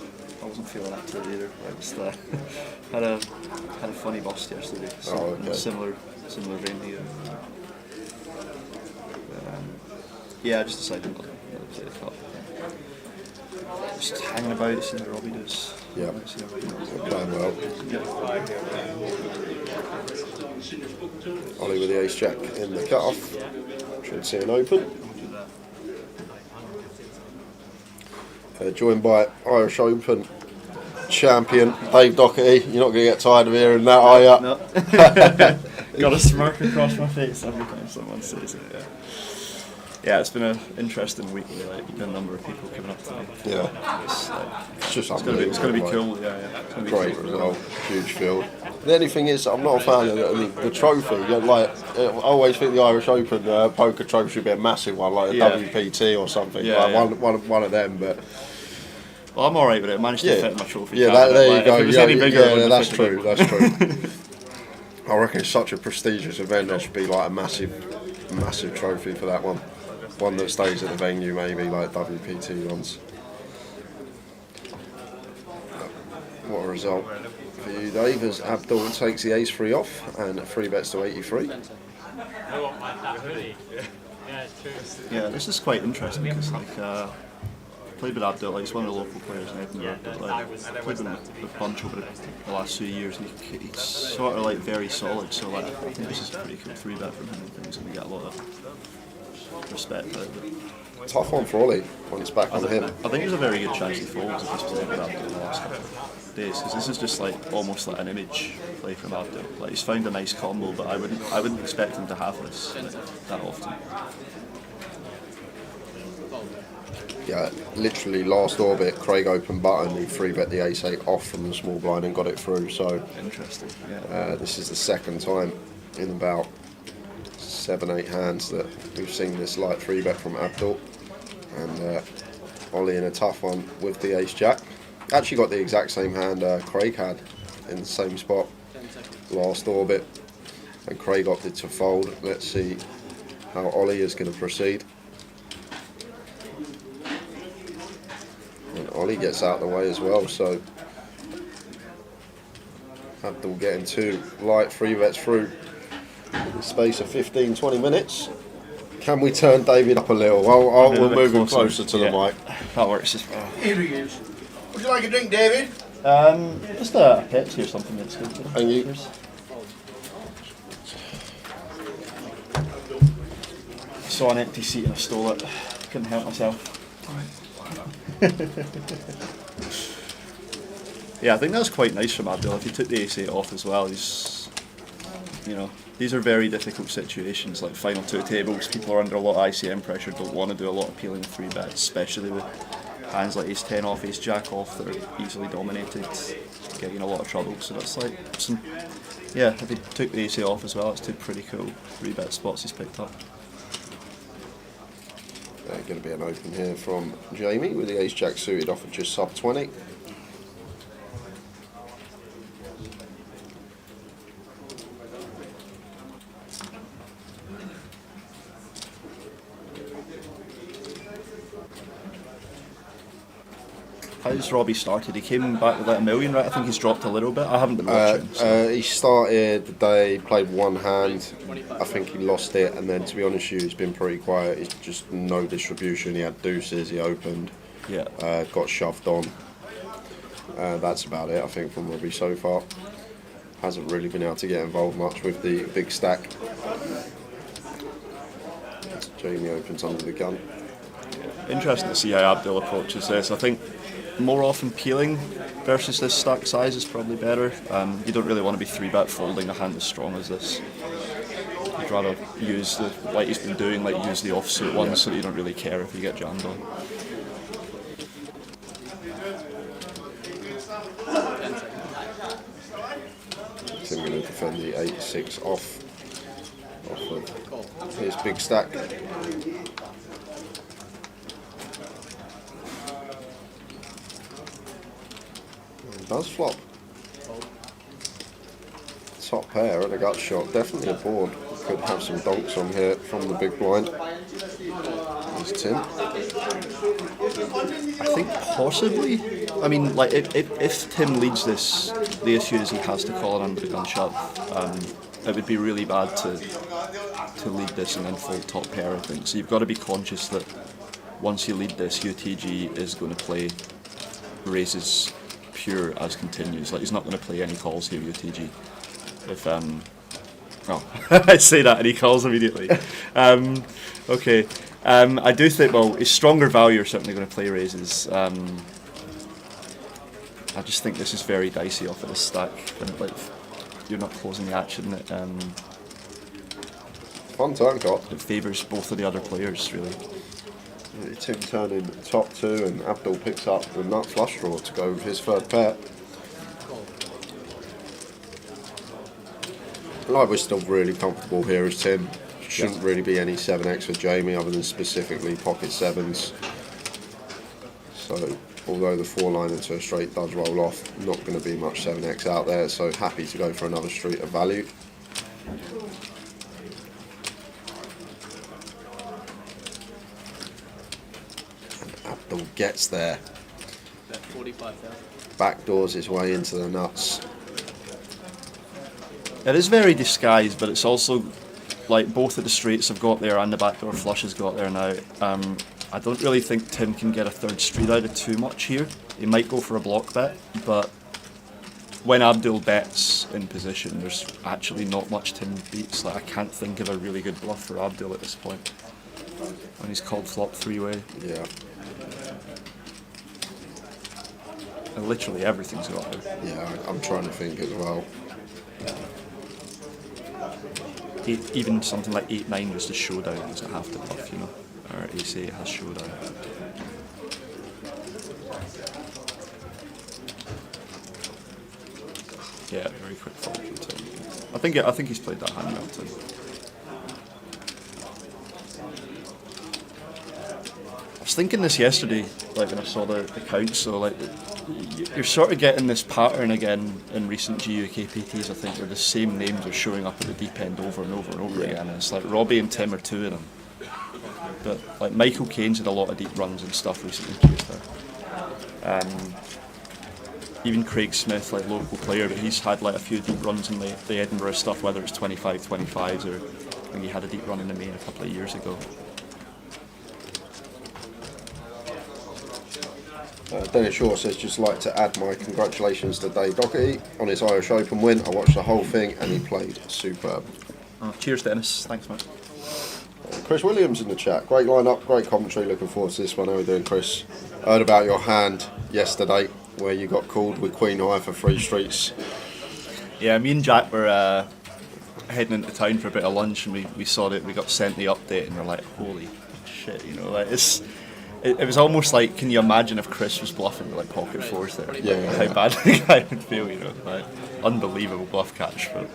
I wasn't feeling up to it either. I was had a funny bust yesterday. So Oh, okay. similar vein here. Yeah, I just decided not to play the cup. Just hanging about, seeing how Robbie does. Yeah, See how Robbie does. we're playing well. Yeah. Ollie with the ace jack in the cut-off. Should see an open. joined by Irish Open champion Dave Doherty. You're not going to get tired of hearing that, are you? No. Got a smirk across my face every time someone says it. Yeah, it's been an interesting week. Like, a number of people coming up to me. Yeah, it's going to be cool. Yeah. It's gonna be great cool. result, huge field. The only thing is, I'm not a fan of the trophy. You know, like, I always think the Irish Open poker trophy should be a massive one, like a WPT or something. Yeah, like One of them, but. Well, I'm alright with it. I managed to fit in my trophy. Yeah, there you go. If it was any bigger, that's true. That's true. I reckon it's such a prestigious event. There should be like a massive trophy for that one. One that stays at the venue, maybe like WPT ones. What a result for you, Dave, as Abdul takes the ace-3 off and 3 bets to 83. Yeah, this is quite interesting because played with Abdul, he's one of the local players in Edinburgh, but played with him a bunch over the last few years. He's sort of like very solid, so like, I think this is a pretty cool 3-bet from him. I think he's going to get a lot of respect out of it. Tough one for Ollie when it's back on him. I think there's a very good chance he folds if he's played with Abdul the last couple of days, because this is just like almost like an image play from Abdul. Like, he's found a nice combo, but I wouldn't expect him to have this that often. Yeah, literally last orbit, Craig opened button, he 3-bet the ace-8 off from the small blind and got it through. So interesting. Yeah. This is the second time in about 7-8 hands that we've seen this light 3-bet from Abdul, and Ollie in a tough one with the ace-jack. Actually got the exact same hand Craig had in the same spot last orbit, and Craig opted to fold. Let's see how Ollie is going to proceed. And Ollie gets out of the way as well, so Abdul getting 2 light 3-bets through in the space of 15-20 minutes. Can we turn David up a little? We'll move him closer to the mic. That works as well. Here he is. Would you like a drink, David? Just a Pepsi or something that's good. Thank you. Saw an empty seat and I stole it. Couldn't help myself. Yeah, I think that's quite nice from Abdul. If he took the ace-8 off as well, he's, these are very difficult situations, like final 2 tables. People are under a lot of ICM pressure, don't want to do a lot of peeling 3-bets, especially with hands like ace-10 off, ace-jack off that are easily dominated, get you in a lot of trouble. So that's like if he took the ace-8 off as well, it's 2 pretty cool 3-bet spots he's picked up. Going to be an open here from Jamie with the ace-jack suited off at just sub 20. How's Robbie started? He came back with like $1 million, right? I think he's dropped a little bit. I haven't been watching. He started the day, played 1 hand. I think he lost it, and then to be honest with you, he's been pretty quiet. He's just no distribution. He had deuces, he opened, got shoved on. That's about it, I think, from Robbie so far. Hasn't really been able to get involved much with the big stack. Jamie opens under the gun. Interesting to see how Abdul approaches this. I think more often peeling versus this stack size is probably better. You don't really want to be 3-bet folding a hand as strong as this. You'd rather use like he's been doing, like use the offsuit ones so that you don't really care if you get jammed on. Tim going to defend the 8-6 off of his big stack. Does flop. Top pair and a gut shot. Definitely a board. Could have some donks on here from the big blind. There's Tim. I think possibly. I mean, like if Tim leads this, the issue is he has to call an under the gun shove. It would be really bad to lead this and then fold top pair, I think. So you've got to be conscious that once you lead this, UTG is going to play raises pure as continues. Like, he's not going to play any calls here, UTG. If I say that and he calls immediately. Okay. I do think, well, his stronger value are certainly going to play raises. I just think this is very dicey off of the stack. And, like, you're not closing the action. Fun turn card. It favours both of the other players, really. Tim turning top 2 and Abdul picks up the nut flush draw to go with his third pair. Like, we're still really comfortable here as Tim. Shouldn't really be any 7x for Jamie other than specifically pocket 7s. So although the 4-line into a straight does roll off, not going to be much 7x out there, so happy to go for another street of value. And Abdul gets there. About 45,000. Backdoors his way into the nuts. It is very disguised, but it's also like both of the straights have got there and the backdoor flush has got there now. I don't really think Tim can get a third street out of too much here. He might go for a block bet, but when Abdul bets in position, there's actually not much Tim beats. Like, I can't think of a really good bluff for Abdul at this point when he's called flop 3-way. Yeah. And literally everything's got there. Yeah, I'm trying to think as well. Even something like 8-9 just a showdown doesn't have to bluff, you know, or ace-8 has showdown. Yeah, very quick fold from Tim. I think he's played that hand well too. I was thinking this yesterday, like when I saw the count. So like, you're sort of getting this pattern again in recent GUKPTs. I think where the same names are showing up at the deep end over and over and over again. And it's like Robbie and Tim are two of them. But like Michael Caine's had a lot of deep runs and stuff recently too. Even Craig Smith, like local player, but he's had like a few deep runs in the Edinburgh stuff, whether it's 25-25s or I think he had a deep run in the main a couple of years ago. Dennis Shaw says, just like to add my congratulations to Dave Doherty on his Irish Open win. I watched the whole thing and he played superb. Oh, cheers, Dennis. Thanks, mate. Chris Williams in the chat. Great lineup, great commentary. Looking forward to this one. How are we doing, Chris? Heard about your hand yesterday where you got called with Queen High for 3 streets. Yeah, me and Jack were heading into town for a bit of lunch and we saw it. We got sent the update and we're like, holy shit, you know, like it was almost like, can you imagine if Chris was bluffing with like pocket 4s there? Yeah. How bad the guy would feel, you know, like unbelievable bluff catch, but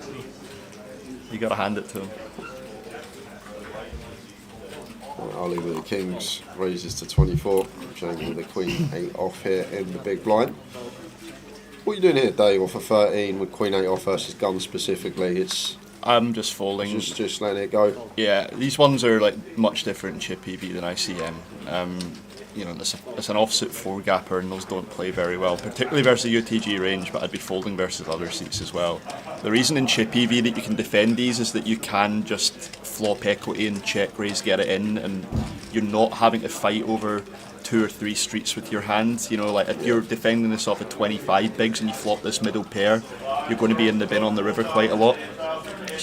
you got to hand it to him. Ali with the Kings raises to 24. Jamie with the Queen 8 off here in the big blind. What are you doing here, Dave? Off a 13 with Queen 8 off versus gun specifically. I'm just folding. Just letting it go. Yeah, these ones are like much different in chip EV than ICM. You know, it's an offsuit 4-gapper and those don't play very well, particularly versus UTG range, but I'd be folding versus other seats as well. The reason in chip EV that you can defend these is that you can just flop equity and check raise, get it in, and you're not having to fight over 2 or 3 streets with your hand. You know, like if you're defending this off of 25 bigs and you flop this middle pair, you're going to be in the bin on the river quite a lot. So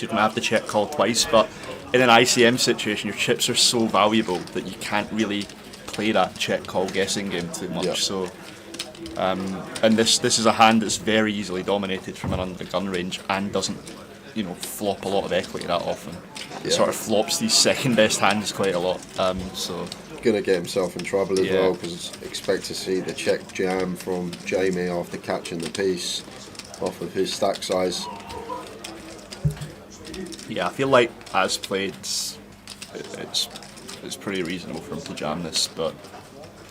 you're going to have to check call twice, but in an ICM situation, your chips are so valuable that you can't really play that check call guessing game too much. Yeah. So, and this is a hand that's very easily dominated from an under the gun range and doesn't, you know, flop a lot of equity that often. It sort of flops these second best hands quite a lot. So gonna get himself in trouble as Yeah. well, because expect to see the check jam from Jamie after catching the piece off of his stack size. yeah, I feel like as played, it's pretty reasonable for him to jam this, but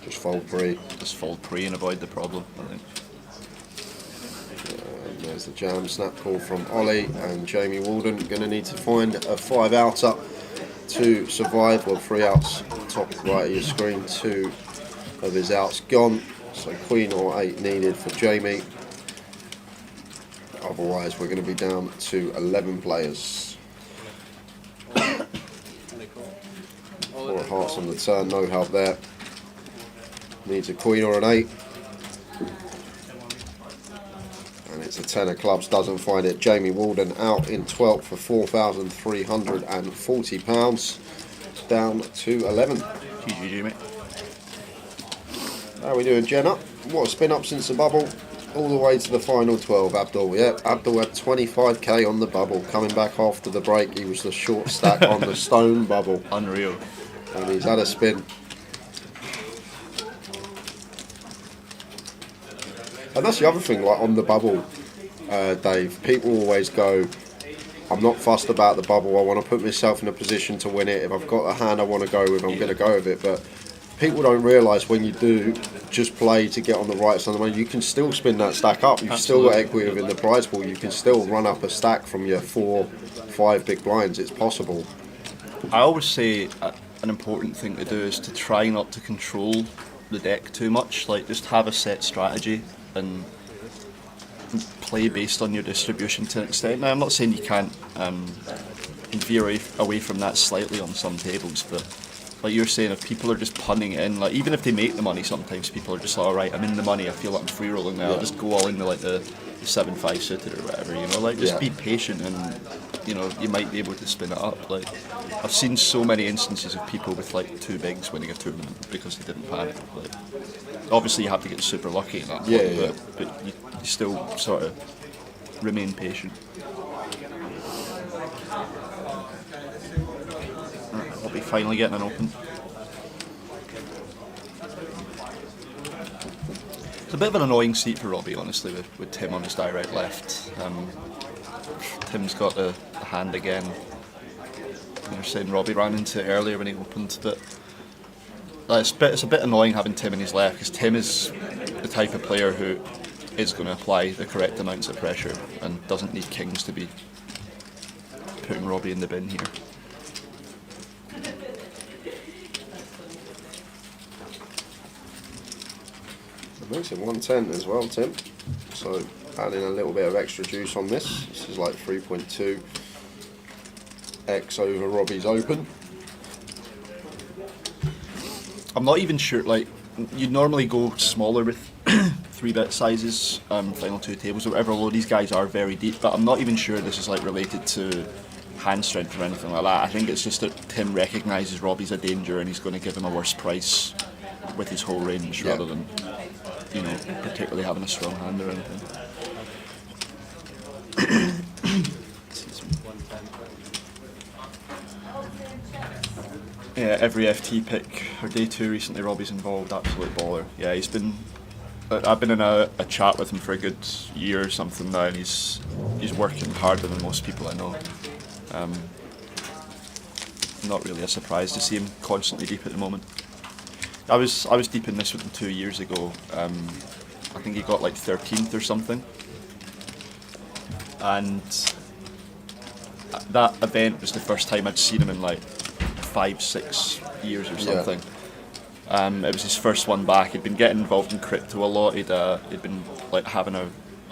Just fold pre. just fold pre and avoid the problem, I think. And there's the jam snap call from Ollie, and Jamie Walden gonna need to find a 5-outer to survive. Well, 3 outs top right of your screen, 2 of his outs gone, so Queen or 8 needed for Jamie. Otherwise we're going to be down to 11 players. 4 of hearts on the turn, no help there. Needs a Queen or an 8. And it's a 10 of clubs, doesn't find it. Jamie Walden out in 12th for £4,340. down to 11. GG, mate. How are we doing, Jenna? What a spin up since the bubble. All the way to the final 12, Abdul. Yeah, Abdul had 25k on the bubble. Coming back after the break, he was the short stack on the stone bubble. Unreal. And he's had a spin. And that's the other thing, like on the bubble, Dave, people always go, I'm not fussed about the bubble, I want to put myself in a position to win it. If I've got a hand I want to go with, I'm going to go with it. But people don't realise when you do just play to get on the right side of the money, you can still spin that stack up. You've still got equity within the prize pool. You can still run up a stack from your 4-5 big blinds. It's possible. I always say an important thing to do is to try not to control the deck too much. Like, just have a set strategy and play based on your distribution to an extent. Now, I'm not saying you can't veer away from that slightly on some tables, but like you're saying, if people are just punning it in, like even if they make the money, sometimes people are just like, alright, I'm in the money, I feel like I'm free rolling now, I'll just go all in with like the 7-5 suited or whatever, you know, like just be patient and, you know, you might be able to spin it up. Like, I've seen so many instances of people with like 2 bigs winning a tournament because they didn't panic. Like, obviously you have to get super lucky in that point, but you still sort of remain patient. I'll be finally getting an open. It's a bit of an annoying seat for Robbie, honestly, with Tim on his direct left. Tim's got the hand again. You were saying Robbie ran into it earlier when he opened, but it's a bit annoying having Tim in his left, because Tim is the type of player who is going to apply the correct amounts of pressure and doesn't need kings to be putting Robbie in the bin here. Makes it 110 as well, Tim. So adding a little bit of extra juice on this. This is like 3.2 X over Robbie's open. I'm not even sure, like, you'd normally go smaller with 3-bet sizes, final 2 tables or whatever, although these guys are very deep, but I'm not even sure this is like related to hand strength or anything like that. I think it's just that Tim recognises Robbie's a danger and he's going to give him a worse price with his whole range rather than, you know, particularly having a strong hand or anything. Yeah, every FT pick or day 2 recently, Robbie's involved, absolute baller. Yeah, he's been. I've been in a chat with him for a good year or something now, and he's working harder than most people I know. Not really a surprise to see him constantly deep at the moment. I was deep in this with him 2 years ago. I think he got like 13th or something, and that event was the first time I'd seen him in like 5-6 years or something. It was his first one back. He'd been getting involved in crypto a lot. He'd been like having a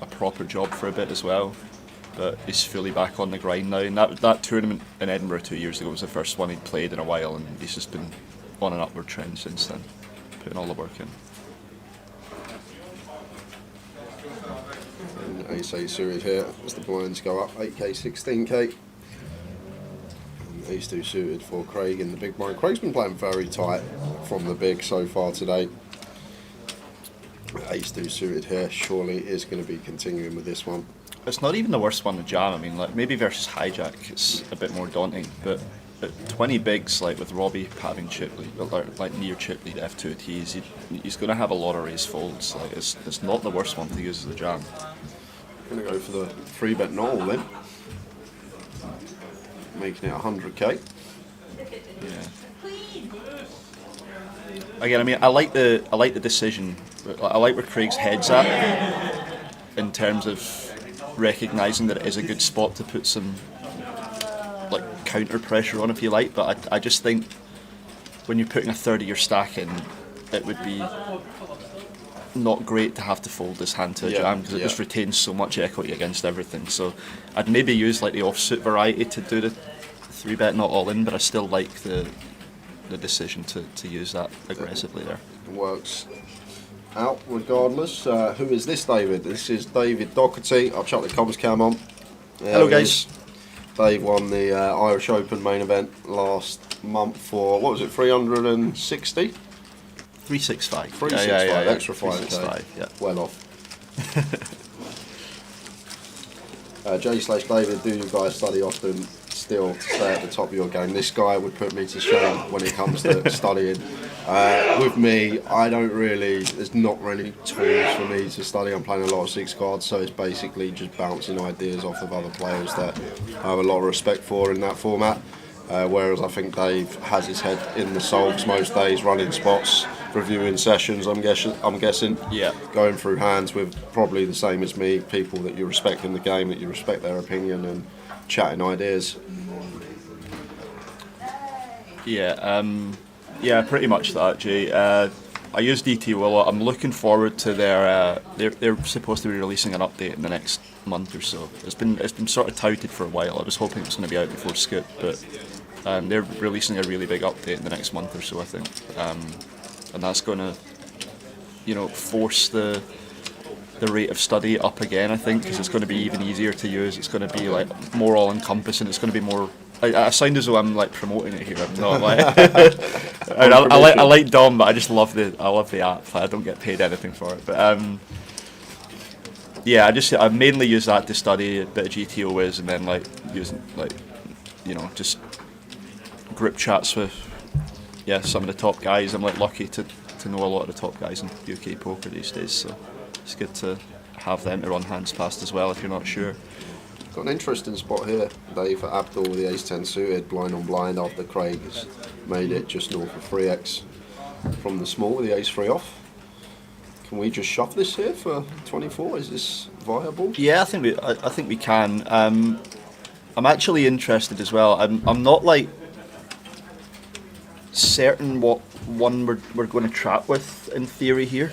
proper job for a bit as well, but he's fully back on the grind now. And that tournament in Edinburgh 2 years ago was the first one he'd played in a while, and he's just been on an upward trend since then, putting all the work in. And ace-8 suited here as the blinds go up, 8k, 16k. Ace-2 suited for Craig in the big blind. Craig's been playing very tight from the big so far today. Ace-2 suited here surely is going to be continuing with this one. It's not even the worst one to jam. I mean, like maybe versus hijack, it's a bit more daunting. But at 20 bigs, like with Robbie having chip lead, like near chip lead F2 tees, he's going to have a lot of raise folds. Like it's not the worst one to use as a jam. Going to go for the 3-bet normal then. Making it 100k. Yeah. Again, I mean, I like the decision. I like where Craig's head's at in terms of recognising that it is a good spot to put some like counter pressure on, if you like. But I just think when you're putting a 30-year stack in, it would be not great to have to fold this hand to a jam, because it just retains so much equity against everything. So I'd maybe use like the offsuit variety to do the 3-bet not all in, but I still like the decision to use that aggressively there. It works out regardless. Who is this, David? This is David Doherty. I'll chuck the comms cam on. There Hello guys. Dave won the Irish Open main event last month for, what was it, 360? 365. 365, extra 5k. 365, yeah. Well off. J/David, do you guys study often still to stay at the top of your game? This guy would put me to shame when it comes to studying. With me, I don't really, there's not really tools for me to study. I'm playing a lot of 6 cards, so it's basically just bouncing ideas off of other players that I have a lot of respect for in that format. Whereas I think Dave has his head in the solves most days, running spots, reviewing sessions, I'm guessing, yeah, going through hands with probably the same as me, people that you respect in the game, that you respect their opinion, and chatting ideas. Yeah, pretty much that, Jay. I use DTO a lot. I'm looking forward to their. They're supposed to be releasing an update in the next month or so. It's been sort of touted for a while. I was hoping it was going to be out before Scoop, but they're releasing a really big update in the next month or so, I think, and that's going to, force the rate of study up again, I think, because it's going to be even easier to use. It's going to be like more all-encompassing. It's going to be more. I sound as though I'm like promoting it here. I'm not like. I like Dom, but I just love the app. I don't get paid anything for it, but yeah, I mainly use that to study a bit of GTO Wiz, and then like using just group chats with some of the top guys. I'm like lucky to know a lot of the top guys in UK poker these days, so it's good to have them to run hands past as well if you're not sure. Got an interesting spot here, Dave, for Abdul with the ace-10 suited, blind on blind after Craig has made it just north of 3x from the small with the ace-3 off. Can we just shove this here for 24? Is this viable? Yeah, I think we can. I'm actually interested as well. I'm not like certain what one we're going to trap with in theory here.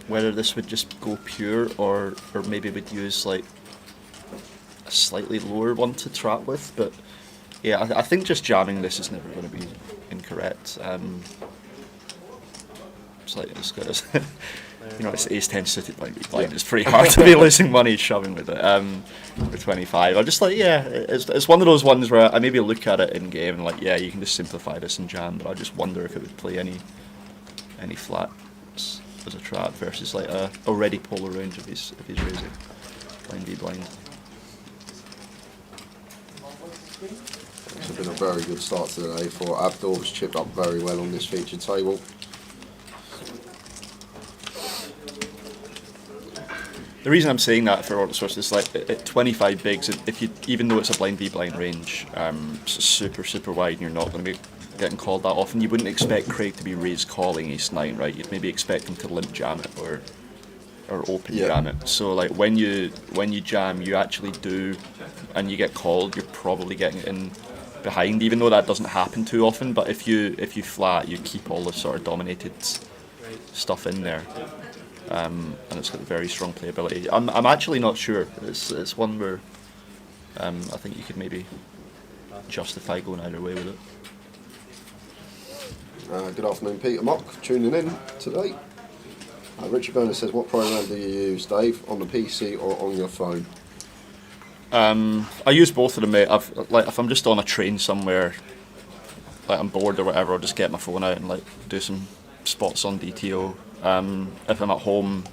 Whether this would just go pure or maybe we'd use like a slightly lower one to trap with, but yeah, I think just jamming this is never going to be incorrect. It's like it's good as it's ace-10 suited blind. It's pretty hard to be losing money shoving with it for 25. I'm just like, it's one of those ones where I maybe look at it in game and like, yeah, you can just simplify this and jam, but I just wonder if it would play any flats as a trap versus like a already polar range if he's raising blind v blind. It's been a very good start to the day for Abdul. Has chipped up very well on this featured table. The reason I'm saying that for all the sources is like at 25 bigs, even though it's a blind v blind range, it's super wide and you're not going to be getting called that often, you wouldn't expect Craig to be raised calling ace-9, right? You'd maybe expect him to limp jam it or open jam it. So like when you jam, you actually do, and you get called, you're probably getting it in behind, even though that doesn't happen too often. But if you flat, you keep all the sort of dominated stuff in there. And it's got very strong playability. I'm actually not sure. It's one where I think you could maybe justify going either way with it. Good afternoon, Peter Mock, tuning in today. Richard Burner says, what program do you use, Dave, on the PC or on your phone? I use both of them, mate. If I'm just on a train somewhere, like I'm bored or whatever, I'll just get my phone out and like do some spots on DTO. If I'm at home,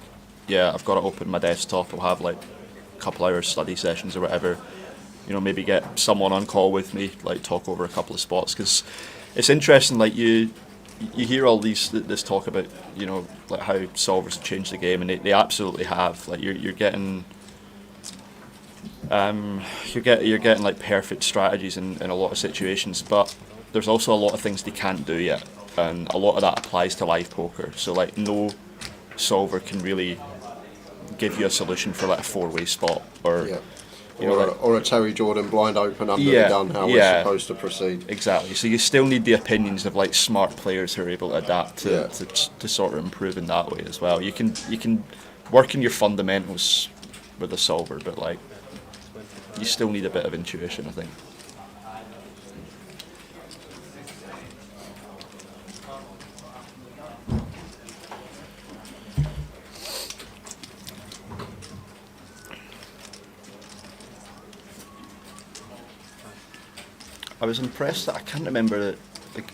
I've got to open my desktop. I'll have like a couple hours study sessions or whatever. Maybe get someone on call with me, like talk over a couple of spots, because it's interesting. Like you hear all this talk about like how solvers have changed the game, and they absolutely have. Like you're getting like perfect strategies in a lot of situations, but there's also a lot of things they can't do yet. And a lot of that applies to live poker. So like no solver can really give you a solution for like a 4-way spot or or a Terry Jordan blind open under the gun, how we're supposed to proceed. Exactly. So you still need the opinions of like smart players who are able to adapt to sort of improve in that way as well. You can work in your fundamentals with a solver, but like you still need a bit of intuition, I think. was impressed that I can't remember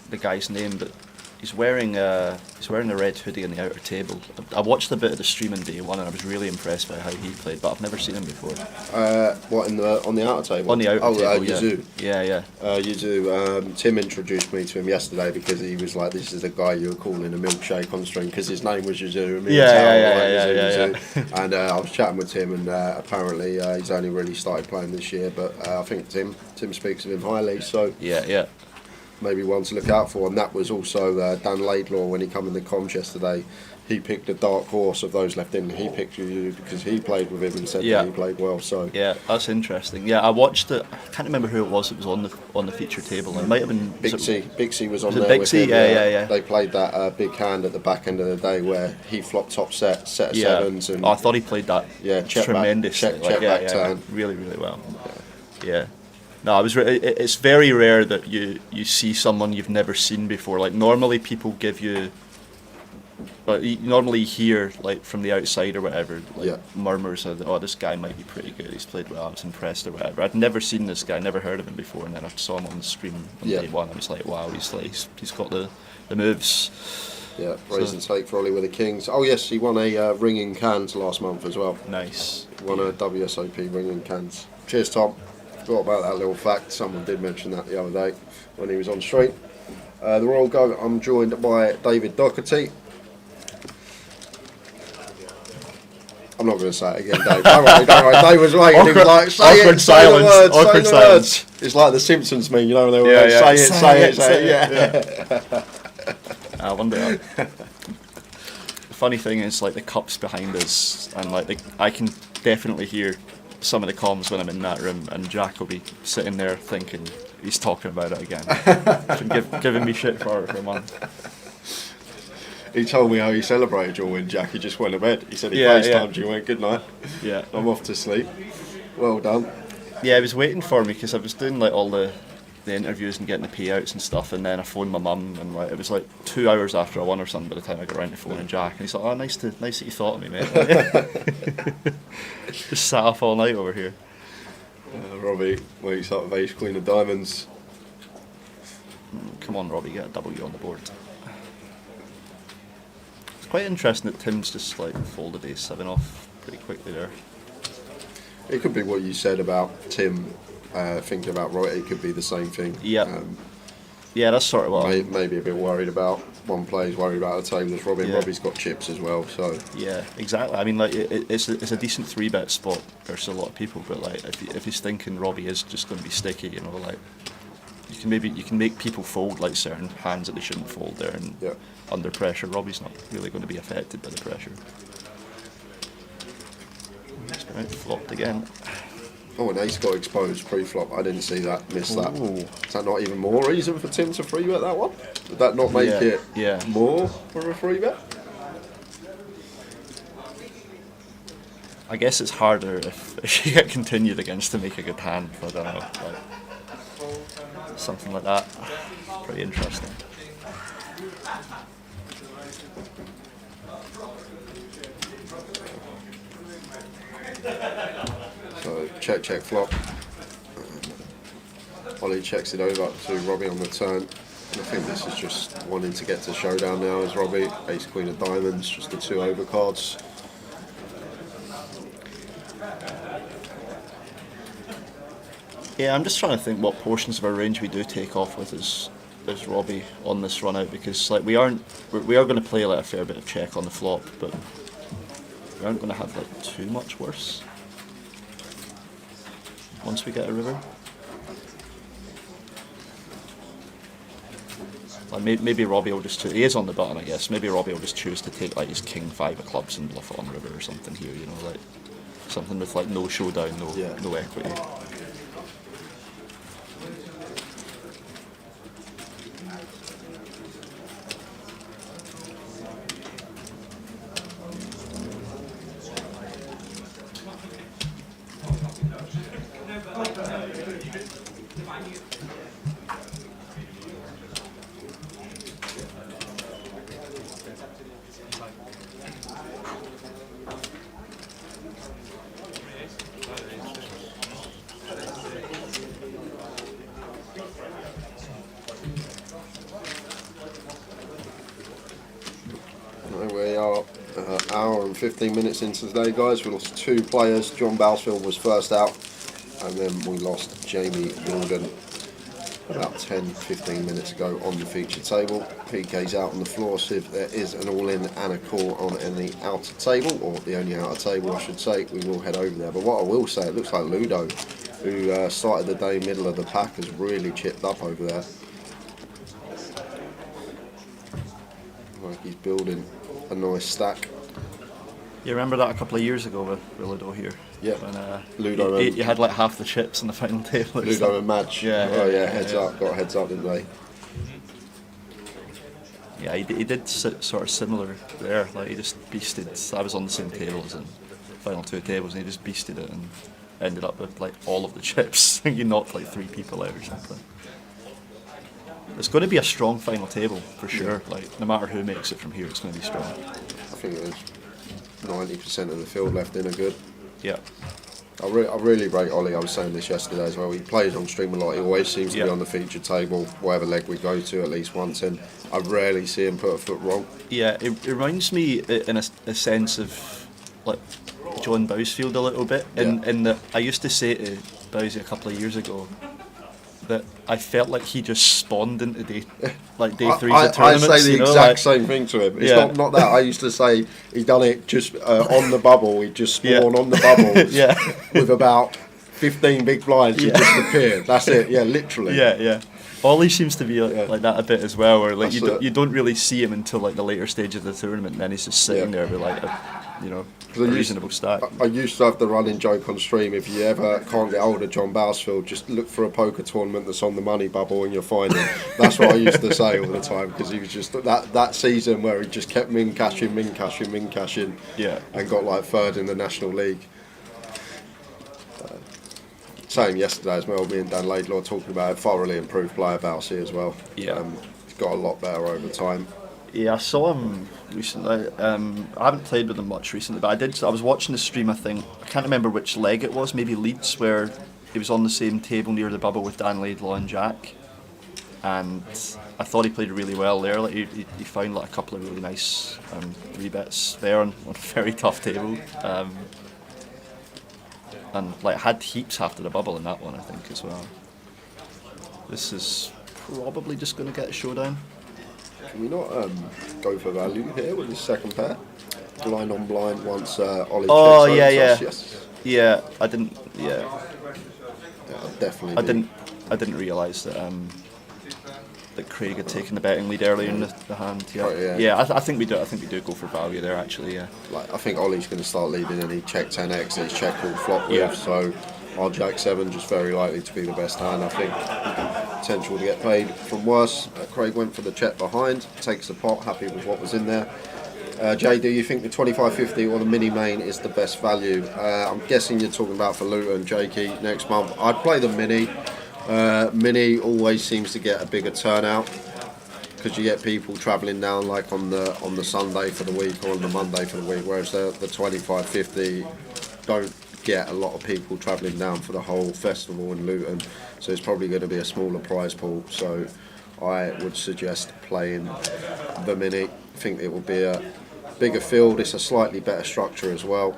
the guy's name, but he's wearing a red hoodie on the outer table. I watched a bit of the stream on day one, and I was really impressed by how he played, but I've never seen him before. What on the outer table? On the outer table, yeah. Yuzu. Yeah. Yuzu. Tim introduced me to him yesterday because he was like, "This is the guy you were calling a milkshake on stream," because his name was Yuzu. And Yuzu. And I was chatting with Tim, and apparently he's only really started playing this year, but I think Tim speaks of him highly. So yeah. Maybe one to look out for, and that was also Dan Laidlaw when he come in the comms yesterday. He picked a dark horse of those left in. He picked you because he played with him and said that he played well. So yeah, that's interesting. Yeah, I watched it. I can't remember who it was. It was on the feature table. It might have been Bixie was on there. Bixie? With him. Yeah. They played that big hand at the back end of the day where he flopped top set of sevens. And I thought he played that tremendously. Check back turn. Really well. Yeah. No, it's very rare that you see someone you've never seen before. Like normally people give you, but you normally hear like from the outside or whatever, murmurs of, "Oh, this guy might be pretty good. He's played well. I was impressed," or whatever. I'd never seen this guy, never heard of him before, and then I saw him on the stream on day one. I was like, "Wow, he's got the moves." Yeah, raise and take for Ollie with the Kings. Oh yes, he won a ring in Cairns last month as well. Nice. Won a WSOP ring in Cairns. Cheers, Tom. Forgot about that little fact. Someone did mention that the other day when he was on stream. The Royal Go. I'm joined by David Doherty. I'm not going to say it again, Dave. Don't worry. Dave was waiting. He was like, say the words. It's like the Simpsons meme, you know, when they were like, say it. I wonder. The funny thing is, like the cup's behind us, and like I can definitely hear some of the comms when I'm in that room, and Jack will be sitting there thinking he's talking about it again, giving me shit for a month. He told me how he celebrated your win, Jack. He just went to bed. He said he FaceTimed you, went, "Good night. Yeah, I'm off to sleep." Well done. Yeah, he was waiting for me because I was doing like all the interviews and getting the payouts and stuff, and then I phoned my mum, and like it was like 2 hours after I won or something by the time I got around to phoning Jack, and he's like, "Oh, nice that you thought of me, mate." Just sat up all night over here. Robbie wakes up with ace queen of diamonds. Come on, Robbie, get a W on the board. It's quite interesting that Tim's just like folded ace7 off pretty quickly there. It could be what you said about Tim thinking about Roy. It could be the same thing. Yeah. Yeah, that's sort of what. Maybe a bit worried about one player's worried about the table as Robbie. Yeah. Robbie's got chips as well, so. Yeah, exactly. I mean, like it's a decent 3-bet spot versus a lot of people, but like if he's thinking Robbie is just going to be sticky, you know, like you can make people fold like certain hands that they shouldn't fold there, and under pressure, Robbie's not really going to be affected by the pressure. Just been out flopped again. Oh, and ace got exposed pre-flop. I didn't see that. Missed that. Ooh. Is that not even more reason for Tim to 3-bet that one? Would that not make it more for a 3-bet? I guess it's harder if you get continued against to make a good hand. I don't know. Like, something like that. Pretty interesting. So check flop. Ollie checks it over to Robbie on the turn. And I think this is just wanting to get to showdown now as Robbie. Ace queen of diamonds, just the 2 overcards. Yeah, I'm just trying to think what portions of our range we do take off with as Robbie on this run out, because like we are going to play like a fair bit of check on the flop, but we aren't going to have like too much worse once we get a river. Like maybe Robbie will just he is on the button, I guess. Maybe Robbie will just choose to take like his king 5 of clubs and bluff it on river or something here, you know, like something with like no showdown, no equity. hour and 15 minutes into today, guys. We lost 2 players. John Bousfield was first out, and then we lost Jamie Gordon about 10-15 minutes ago on the feature table. PK's out on the floor, so if there is an all-in and a call on any outer table, or the only outer table I should say, we will head over there. But what I will say, it looks like Ludo, who started the day middle of the pack, has really chipped up over there. Like he's building a nice stack. You remember that a couple of years ago with Ludo here? Yeah. When Ludo you had like half the chips in the final table. Ludo and Madge. Heads up. Got heads up, didn't they? Yeah, he did sort of similar there. Like he just beasted. I was on the same tables and final 2 tables, and he just beasted it and ended up with like all of the chips. I think he knocked like 3 people out or something. It's going to be a strong final table for sure. Like no matter who makes it from here, it's going to be strong. I think there's 90% of the field left in are good. Yeah. I really rate Ollie. I was saying this yesterday as well. He plays on stream a lot. He always seems to be on the featured table, whatever leg we go to, at least once. And I rarely see him put a foot wrong. Yeah, it reminds me in a sense of like John Bousfield a little bit. In that I used to say to Bousy a couple of years ago that I felt like he just spawned into day 3 of tournaments. I say the exact same thing to him. It's not that. I used to say he's done it just on the bubble. He just spawned on the bubble with about 15 big blinds. He just appeared. That's it. Yeah, literally. Yeah. Ollie seems to be like that a bit as well, where like you don't really see him until like the later stage of the tournament, and then he's just sitting there with like a reasonable stack. I used to have the running joke on stream: if you ever can't get hold of John Bousfield, just look for a poker tournament that's on the money bubble and you'll find him. That's what I used to say all the time, because he was just that season where he just kept min cashing, and got like 3rd in the National League. Same yesterday as well. Me and Dan Laidlaw talking about it. Thoroughly improved player Bousy as well. Yeah, he's got a lot better over time. Yeah, I saw him recently. I haven't played with him much recently, but I was watching the stream. I can't remember which leg it was. Maybe Leeds, where he was on the same table near the bubble with Dan Laidlaw and Jack. And I thought he played really well there. Like he found like a couple of really nice rebets there on a very tough table. And like had heaps after the bubble in that one, I think, as well. This is probably just going to get a showdown. Can we not go for value here with his second pair? Blind on blind once Ollie checks us. Yeah, I didn't. Yeah, definitely. I didn't realise that that Craig had taken the betting lead earlier in the hand. Yeah, right, I think we do. I think we do go for value there. Actually, yeah. Like I think Ollie's going to start leading, and he checked 10x. He's checked all flop with, so our Jack 7 just very likely to be the best hand. I think potential to get paid from worse. Craig went for the check behind, takes the pot, happy with what was in there. Jay, do you think the 25.50 or the mini main is the best value? I'm guessing you're talking about for Luton, Jakey, next month. I'd play the mini. Mini always seems to get a bigger turnout because you get people travelling down like on the Sunday for the week or on the Monday for the week, whereas the 25.50 don't get a lot of people travelling down for the whole festival in Luton, so it's probably going to be a smaller prize pool. So I would suggest playing the mini. I think it will be a bigger field. It's a slightly better structure as well.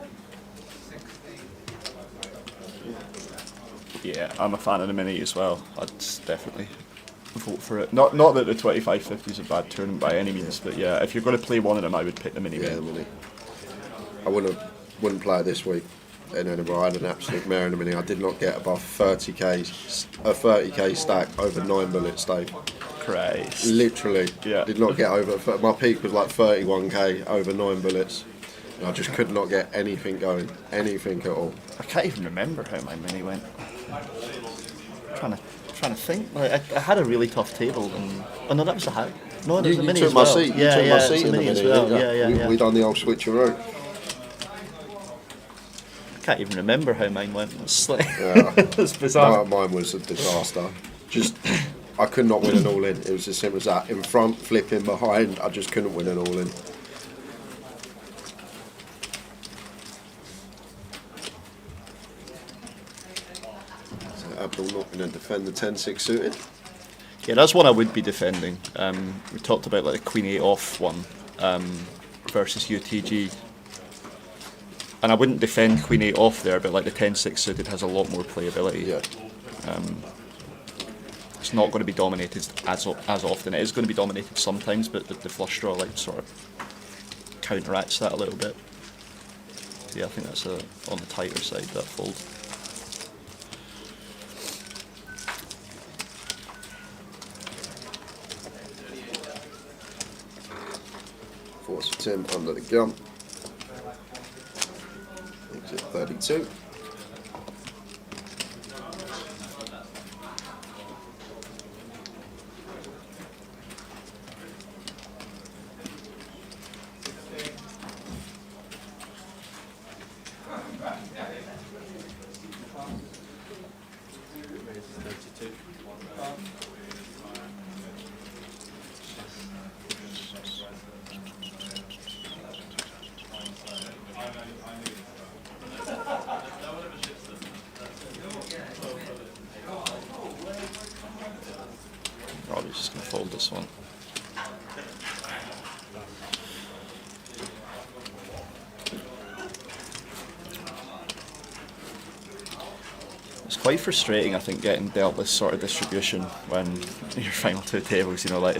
Yeah, I'm a fan of the mini as well. I'd definitely vote for it. Not that the 25.50 is a bad tournament by any means, but yeah, if you're going to play one of them, I would pick the mini. Yeah, the mini. I wouldn't play it this week in Edinburgh. I had an absolute mare in the mini. I did not get above 30k stack over 9 bullets, Dave. Christ. Literally, did not get over. My peak was like 31k over 9 bullets. And I just could not get anything going, anything at all. I can't even remember how my mini went. Trying to think. Like, I had a really tough table, and no, that was the hat. No, there was a mini as well. You took my seat in the mini. Yeah. We done the old switcheroo. I can't even remember how mine went. It's like it's bizarre. Mine was a disaster. Just I could not win an all in. It was as simple as that. In front, flipping behind. I just couldn't win an all in. Abdul not going to defend the 10-6 suited. Yeah, that's one I would be defending. We talked about like the Queen 8 off one versus UTG. and I wouldn't defend Queen 8 off there, but like the 10-6 suited has a lot more playability. Yeah. It's not going to be dominated as often. It is going to be dominated sometimes, but the flush draw like sort of counteracts that a little bit. So yeah, I think that's on the tighter side, that fold. Force for Tim under the gun. Exit 32. Robbie's just going to fold this one. It's quite frustrating, I think, getting dealt this sort of distribution when your final two tables. You know, like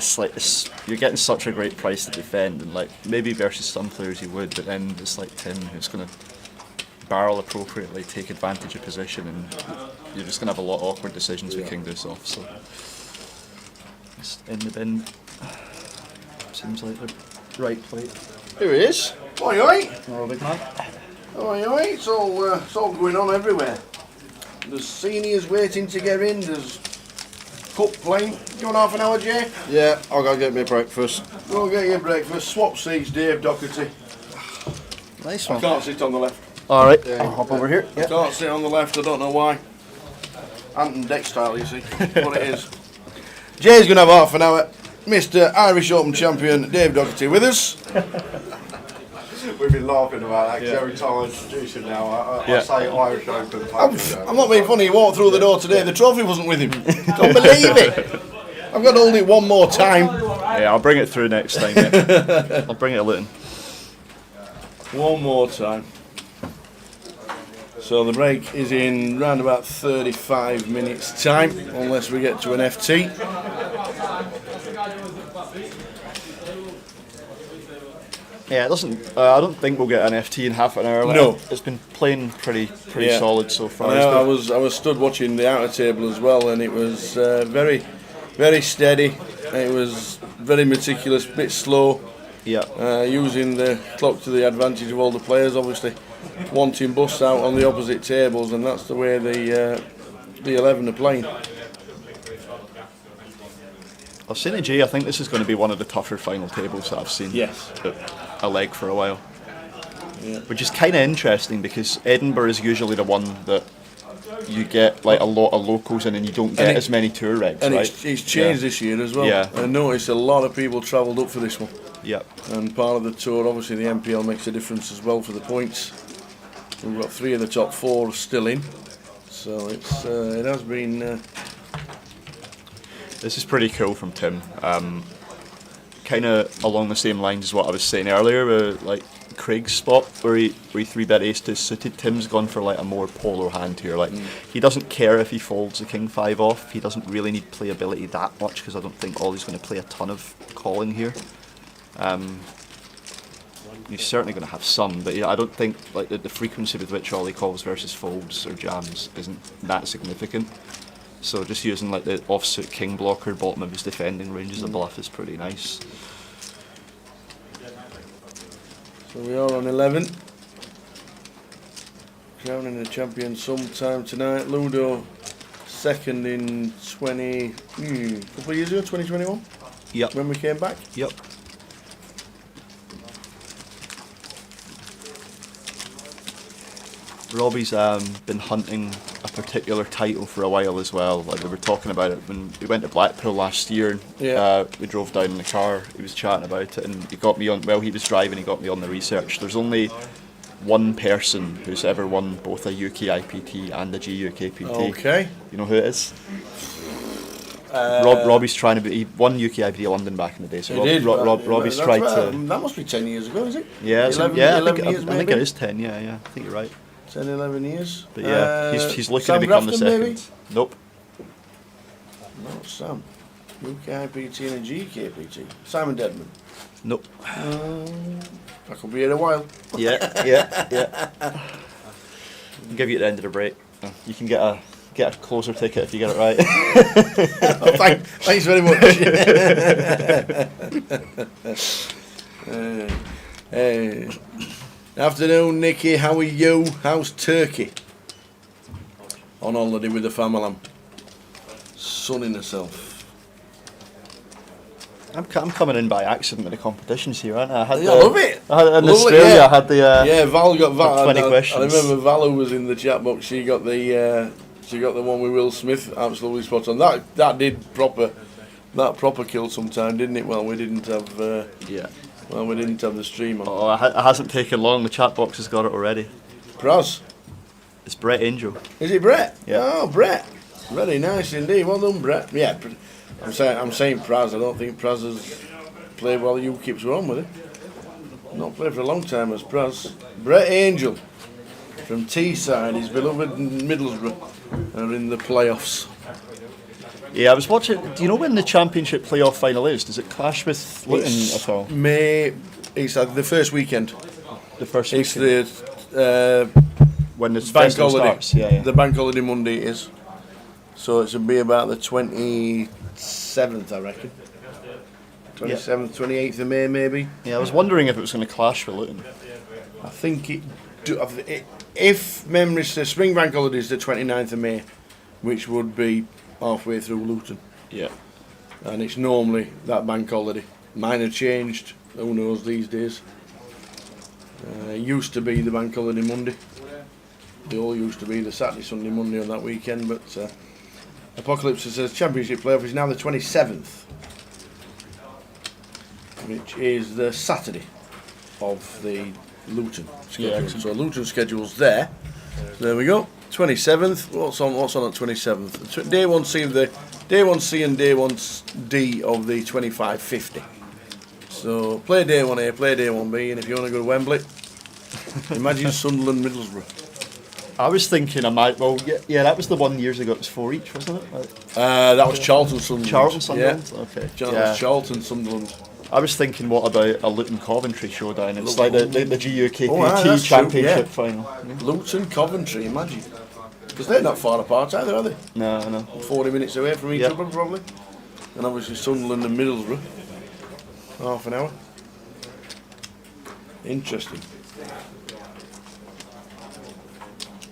you're getting such a great price to defend, and like maybe versus some players you would, but then it's like Tim who's going to barrel appropriately, take advantage of position, and you're just going to have a lot of awkward decisions with King Deuce off. So it's in the bin. Seems like the right plate. Here he is. Oi, oi. Oh, big man. Oi, oi. It's all going on everywhere. There's seniors waiting to get in. There's cup playing. You want half an hour, Jay? Yeah, I'll go get me breakfast. Go get your breakfast. Swap seats, Dave Doherty. Nice I one. can't sit on the left. Alright, Yeah, I'll hop over here. I can't sit on the left. I don't know why. Anton Deck style, you see. What it is. Jay's going to have half an hour. Mr. Irish Open champion Dave Doherty with us. We've been laughing about that because every time I introduce him now, I say Irish Open. I'm not being funny. He walked through the door today. The trophy wasn't with him. Don't believe it. I've got to hold it one more time. Yeah, I'll bring it through next time. Yeah. I'll bring it a Luton. One more time. So the break is in round about 35 minutes time, unless we get to an FT. Yeah, it doesn't. I don't think we'll get an FT in half an hour. No. It's been playing pretty Yeah. solid so far. I was stood watching the outer table as well, and it was very, very steady. It was very meticulous, bit slow. Yeah. Using the clock to the advantage of all the players, obviously wanting busts out on the opposite tables, and that's the way the 11 are playing. I've seen it, Jay. I think this is going to be one of the tougher final tables that I've seen. Yes. A leg for a while. Yeah. Which is kind of interesting because Edinburgh is usually the one that you get like a lot of locals in, and you don't get as many tour regs, And right? it's changed this year as well. Yeah. I noticed a lot of people travelled up for this one. Yep. And part of the tour, obviously the MPL makes a difference as well for the points. We've got 3 of the top 4 still in, so it has been. This is pretty cool from Tim. Kind of along the same lines as what I was saying earlier, with like Craig's spot where he 3-bet ace to suited. Tim's gone for like a more polar hand here. Like he doesn't care if he folds the king 5 off. He doesn't really need playability that much because I don't think Ollie's going to play a ton of calling here. He's certainly going to have some, but yeah, I don't think like the frequency with which Ollie calls versus folds or jams isn't that significant. So just using like the offsuit king blocker bottom of his defending range as a bluff is pretty nice. So we are on 11. Crowning the champion sometime tonight. Ludo second in couple of years ago, 2021. Yep. When we came back. Yep. Robbie's been hunting a particular title for a while as well. Like we were talking about it when we went to Blackpool last year. Yeah. We drove down in the car. He was chatting about it, and he got me on. Well, he was driving. He got me on the research. There's only one person who's ever won both a UKIPT and a GUKPT. Okay. You know who it is? Robbie's trying to be. He won UKIPT London back in the day. So Robbie's tried to. That must be 10 years ago, is it? Yeah, 11 years, I think it is 10. Yeah, I think you're right. 10, 11 years. But yeah, he's looking Sam to become Grafton, the second. maybe? Nope. Not Sam. UKIPT and a GKPT. Simon Deadman. Nope. I could be here a while. Yeah. I'll give you at the end of the break. You can get a closer ticket if you get it right. Thanks very much. Afternoon, Nicky. How are you? How's Turkey? On holiday with the family. Sunning herself. I'm coming in by accident with the competitions here, aren't I? I love it. I had, in Lovely, Australia, yeah. I had the Val got 20 questions. I remember Val, who was in the chat box. She got the one with Will Smith. Absolutely spot on. That did proper kill some time, didn't it? Well, we didn't have. Well, we didn't have the stream on. Oh, it hasn't taken long. The chat box has got it already. Praz. It's Brett Angel. Is it Brett? Yeah. Oh, Brett. Very nice indeed. Well done, Brett. Yeah. I'm saying Praz. I don't think Praz has played while UKIP's were on with it. Not played for a long time as Praz. Brett Angel from Teesside, his beloved Middlesbrough, are in the playoffs. Yeah, I was watching. Do you know when the Championship playoff final is? Does it clash with Luton at all? It's the first weekend. The first It's weekend. When the bank festival holiday. starts. Yeah. The bank holiday Monday is. So it should be about the 27th, I reckon. 27th, 28th of May, maybe. Yeah, I was wondering if it was going to clash with Luton. I think if memory serves, spring bank holiday is the 29th of May, which would be halfway through Luton. Yeah. And it's normally that bank holiday. Mine have changed, who knows these days. It used to be the bank holiday Monday. They all used to be the Saturday, Sunday, Monday on that weekend, but Apocalypse says Championship playoff is now the 27th, which is the Saturday of the Luton schedule. Yeah, so Luton schedule's there. There we go. 27th. What's on at 27th? Day 1C of the Day 1C and Day 1D of the 25-50. So play Day 1A, play Day 1B, and if you want to go to Wembley, imagine Sunderland, Middlesbrough. I was thinking that was the one years ago. It was 4 each, wasn't it? That was Charlton, Sunderland. Charlton, Sunderland. Yeah. Okay. Charlton, Sunderland. I was thinking, what about a Luton Coventry showdown? It's like the GUKPT that's Championship true, final. Luton, Coventry, imagine. Because they're not far apart either, are they? No. 40 minutes away from each other, probably. And obviously Sunderland and Middlesbrough. Half an hour. Interesting.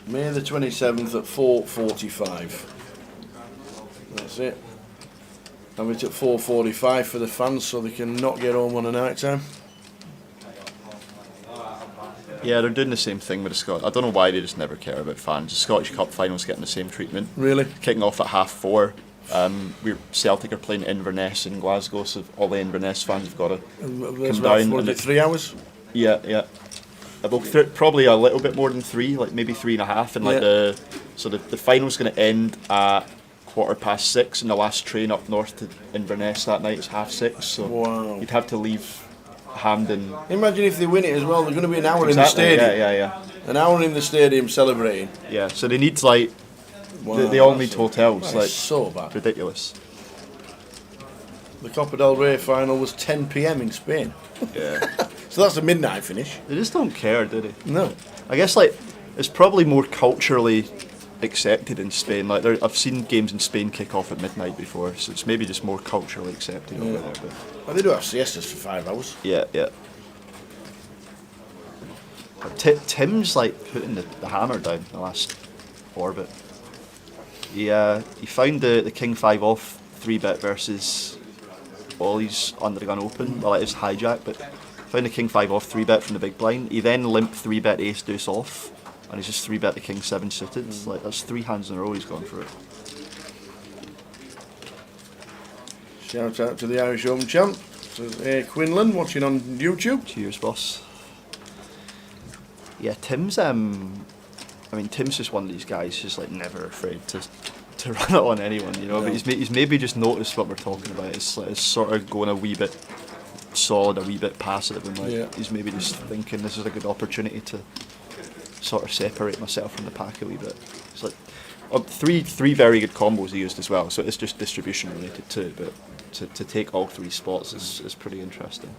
May the 27th at 4:45. That's it. Have it at 4:45 for the fans so they can not get home on a night time. Yeah, they're doing the same thing with the Scottish. I don't know why they just never care about fans. The Scottish Cup final's getting the same treatment. Really? Kicking off at 4:30. Celtic are playing Inverness in Glasgow, so all the Inverness fans have got to come down. What is it, 3 hours? Yeah. Well, probably a little bit more than 3, like maybe 3.5, and the final's going to end at 6:15, and the last train up north to Inverness that night is 6:30. So wow. You'd have to leave Hampden. Imagine if they win it as well. They're going to be an hour in the stadium. Yeah. An hour in the stadium celebrating. Yeah. So they need they all need hotels. That's so bad. Ridiculous. The Copa del Rey final was 10 p.m. in Spain. Yeah. So that's a midnight finish. They just don't care, do they? No. I guess it's probably more culturally accepted in Spain. I've seen games in Spain kick off at midnight before, so it's maybe just more culturally accepted over there. Well, they do have siestas for 5 hours. Yeah. But Tim's putting the hammer down the last orbit. He found the King 5 off 3-bet versus Ollie's Under the Gun Open. Well, it is hijack, but found the King 5 off 3-bet from the big blind. He then limp 3-bet Ace Deuce off, and he's just 3-bet the King 7 suited. That's 3 hands in a row he's gone for it. Shout out to the Irish Open champ. Quinlan watching on YouTube. Cheers, boss. Yeah, Tim's Tim's just one of these guys who's never afraid to to run it on anyone, you know. But he's maybe just noticed what we're talking about. It's like, it's sort of going a wee bit solid, a wee bit passive, and like he's maybe just thinking this is a good opportunity to sort of separate myself from the pack a wee bit. It's like three very good combos he used as well, so it's just distribution related too, but to take all 3 spots is pretty interesting.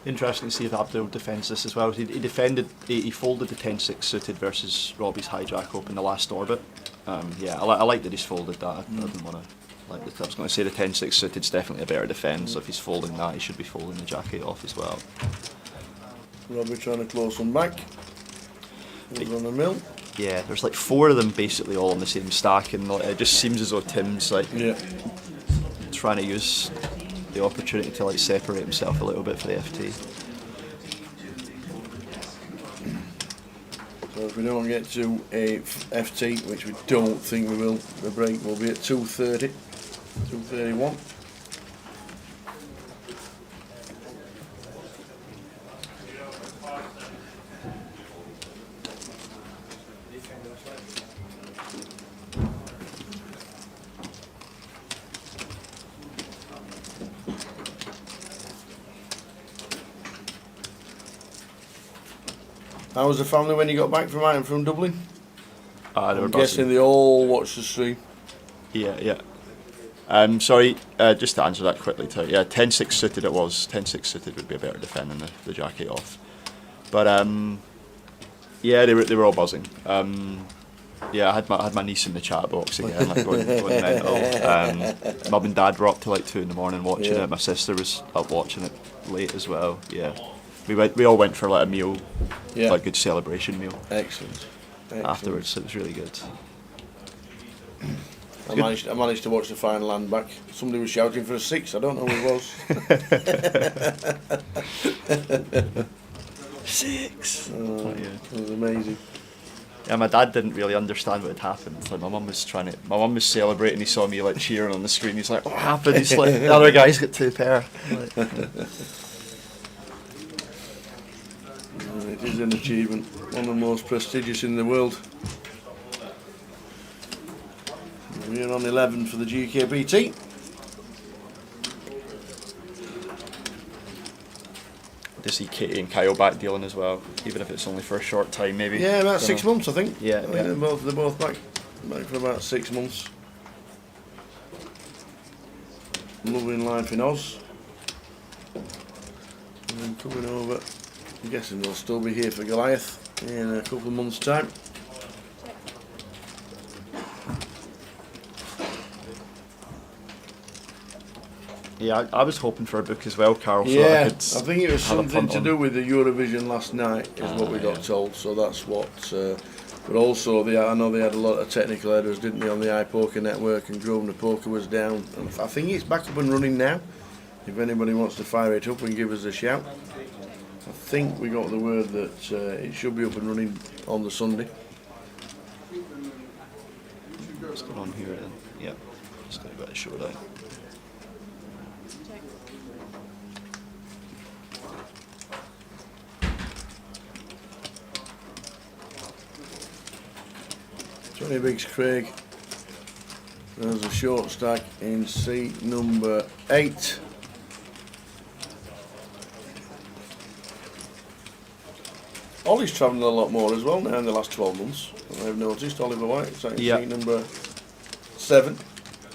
Interesting to see if Abdul defends this as well. He folded the 10-6 suited versus Robbie's hijack open the last orbit. Yeah, I like that he's folded that. I didn't want to. I was going to say the 10-6 suited's definitely a better defence. So if he's folding that, he should be folding the jack 8 off as well. Robbie trying to close one back. He's on the mill. Yeah, there's like 4 of them basically all on the same stack, and it just seems as though Tim's like trying to use the opportunity to like separate himself a little bit for the FT. So if we don't get to a FT, which we don't think we will, the break will be at 2:30, 2:31. How was the family when you got back from Dublin? They were I'm guessing they all watched the stream. Yeah. Sorry, just to answer that quickly too. Yeah, 10-6 suited it was. 10-6 suited would be a better defend than the jack 8 off. But yeah, they were all buzzing. Yeah, I had my niece in the chat box again, like going mental. Mum and Dad were up till like 2 in the morning watching it. My sister was up watching it late as well. Yeah, we all went for like a meal, like a good celebration meal. Excellent. Afterwards, it was really good. I managed to watch the final hand back. Somebody was shouting for a 6. I don't know who it was. 6. It was amazing. Yeah, my dad didn't really understand what had happened. Like my mum was celebrating. He saw me like cheering on the screen. He's like, "What happened?" He's like, "The other guy's got 2 pair." It is an achievement, one of the most prestigious in the world. We're on 11 for the GUKPT. To see Katie and Kyle back dealing as well, even if it's only for a short time, maybe. Yeah, about 6 months, I think. Yeah, they're both back for about 6 months. Loving life in Oz. And then coming over. I'm guessing they'll still be here for Goliath in a couple of months' time. Yeah, I was hoping for a book as well, Carl. Yeah, so I think it was something to do with the Eurovision last night, is what we got told. So that's what. But also, I know they had a lot of technical errors, didn't they, on the iPoker network, and Grosvenor Poker was down. And I think it's back up and running now. If anybody wants to fire it up and give us a shout. I think we got the word that it should be up and running on the Sunday. What's going on here then? Yeah, just going to get a showdown. Johnny Biggs Craig. There's a short stack in seat number 8. Ollie's travelling a lot more as well now in the last 12 months. I've noticed Oliver White, seat number 7.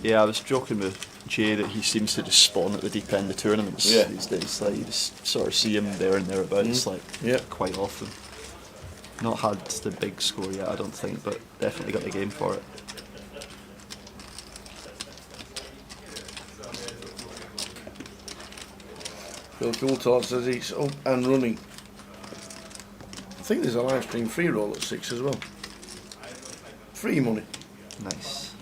Yeah, I was joking with Jay that he seems to just spawn at the deep end of tournaments these days. Like, you just sort of see him there and thereabouts, quite often. Not had the big score yet, I don't think, but definitely got the game for it. Phil Coulthard says he's up and running. I think there's a live stream free roll at 6 as well. Free money. Nice.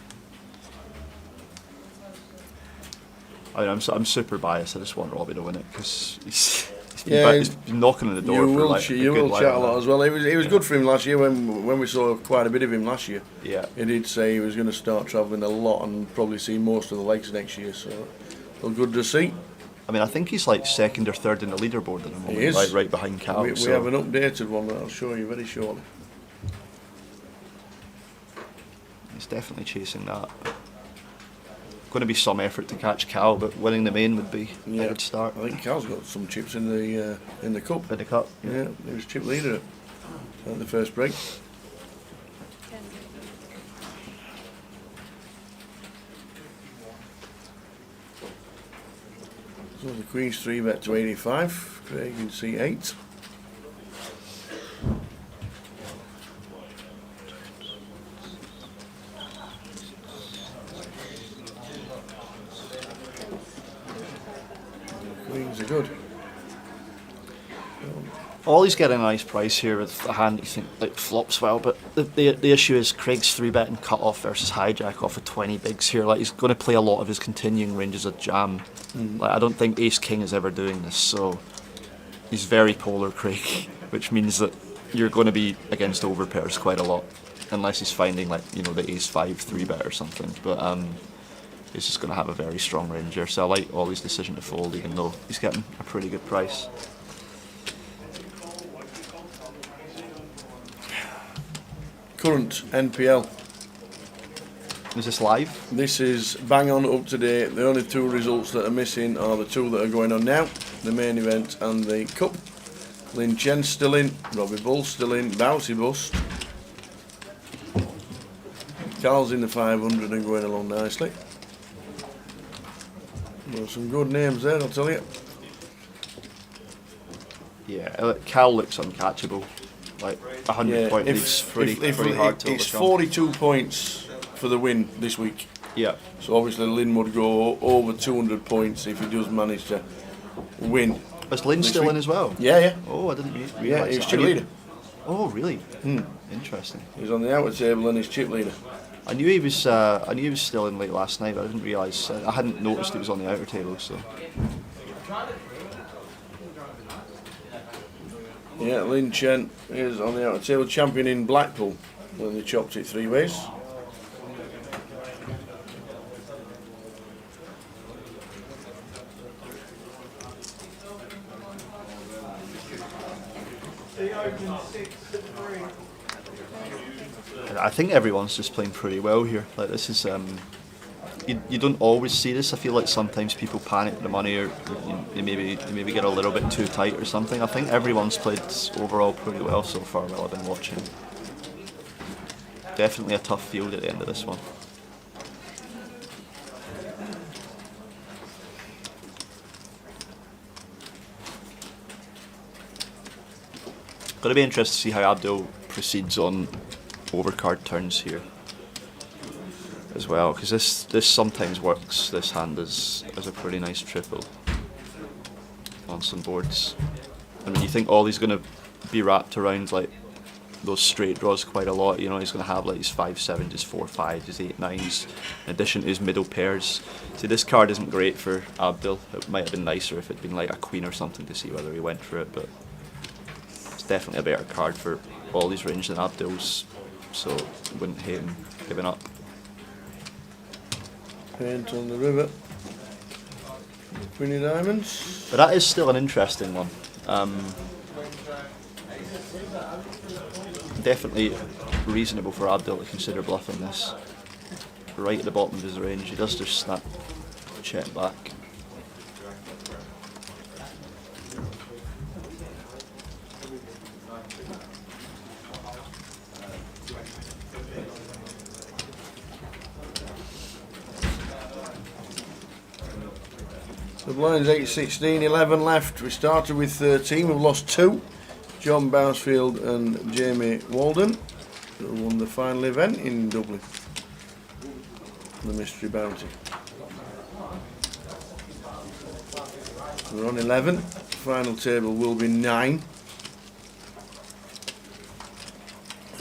I mean, I'm super biased. I just want Robbie to win it because he's he's been knocking on the door for like a you good will while chat a now. lot as well. It was good for him last year when we saw quite a bit of him last year. Yeah. He did say he was going to start travelling a lot and probably see most of the legs next year. So, well, good to see. I mean, I think he's like second or third in the leaderboard at the moment, He is. right behind Cal. We have an updated one that I'll show you very shortly. He's definitely chasing that. Going to be some effort to catch Cal, but winning the main would be a good start. I think Cal's got some chips in the cup. In the cup, yeah. He was chip leader at the first break. So the Queen's 3 bet to 85. Craig in C8. Queens are good. Ollie's getting a nice price here with a hand you think like flops well, but the issue is Craig's 3-betting cut off versus hijack off of 20 bigs here. Like, he's going to play a lot of his continuing ranges of jam. Like, I don't think Ace King is ever doing this, so he's very polar, Craig, which means that you're going to be against overpairs quite a lot, unless he's finding like the Ace 5 3-bet or something. But he's just going to have a very strong range here. So I like Ollie's decision to fold, even though he's getting a pretty good price. Current NPL. Is this live? This is bang on up to date. The only two results that are missing are the two that are going on now, the main event and the cup. Lin Chen's still in, Robbie Bull's still in, Bouncy Bust. Carl's in the 500 and going along nicely. Well, some good names there, I'll tell you. Yeah, Cal looks uncatchable. Like 100 point lead's pretty hard to It's overcome. 42 points for the win this week. Yeah. So obviously Lynn would go over 200 points if he does manage to win. Was Lynn still in as well? Yeah. Oh, I didn't realise. Yeah, he was that. chip leader. Oh, really? Interesting. He's on the outer table and he's chip leader. I knew he was still in late last night, but I didn't realise. I hadn't noticed he was on the outer table. So. Yeah, Lin Chen is on the outer table, champion in Blackpool when they chopped it 3 ways. I think everyone's just playing pretty well here. Like, this is you don't always see this. I feel like sometimes people panic with the money, or they maybe get a little bit too tight or something. I think everyone's played overall pretty well so far while I've been watching. Definitely a tough field at the end of this one. Going to be interested to see how Abdul proceeds on overcard turns here as well, because this sometimes works. This hand is a pretty nice triple on some boards. I mean, you think Ollie's going to be wrapped around like those straight draws quite a lot. You know, he's going to have like his 5-7s, his 4-5s, his 8-9s, in addition to his middle pairs. See, this card isn't great for Abdul. It might have been nicer if it'd been like a queen or something to see whether he went for it, but it's definitely a better card for Ollie's range than Abdul's, so wouldn't hate him giving up. Paint on the river. Queen of Diamonds. But that is still an interesting one. Definitely reasonable for Abdul to consider bluffing this. Right at the bottom of his range, he does just snap check back. The blind's 8-16, 11 left. We started with 13, we've lost 2. John Bousfield and Jamie Walden, who won the final event in Dublin, the Mystery Bounty. We're on 11, final table will be 9.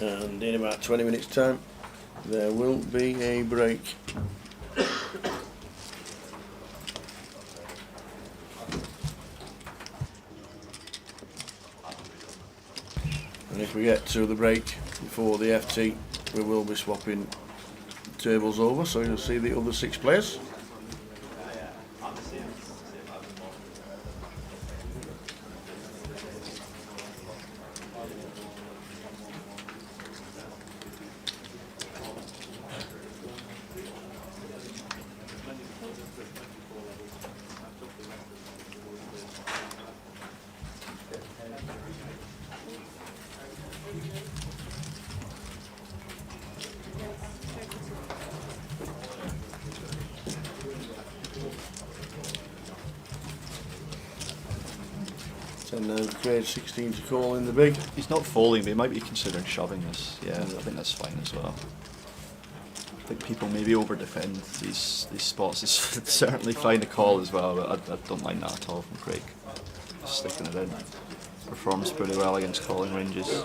And in about 20 minutes time, there will be a break. we get to the break before the FT, we will be swapping tables over, so you'll see the other 6 players. And grade 16 to call in the big. He's not folding, but he might be considering shoving this. Yeah, I think that's fine as well. I think people maybe over defend these spots. It's certainly fine to call as well, but I don't mind that at all from Craig. Just sticking it in. Performs pretty well against calling ranges.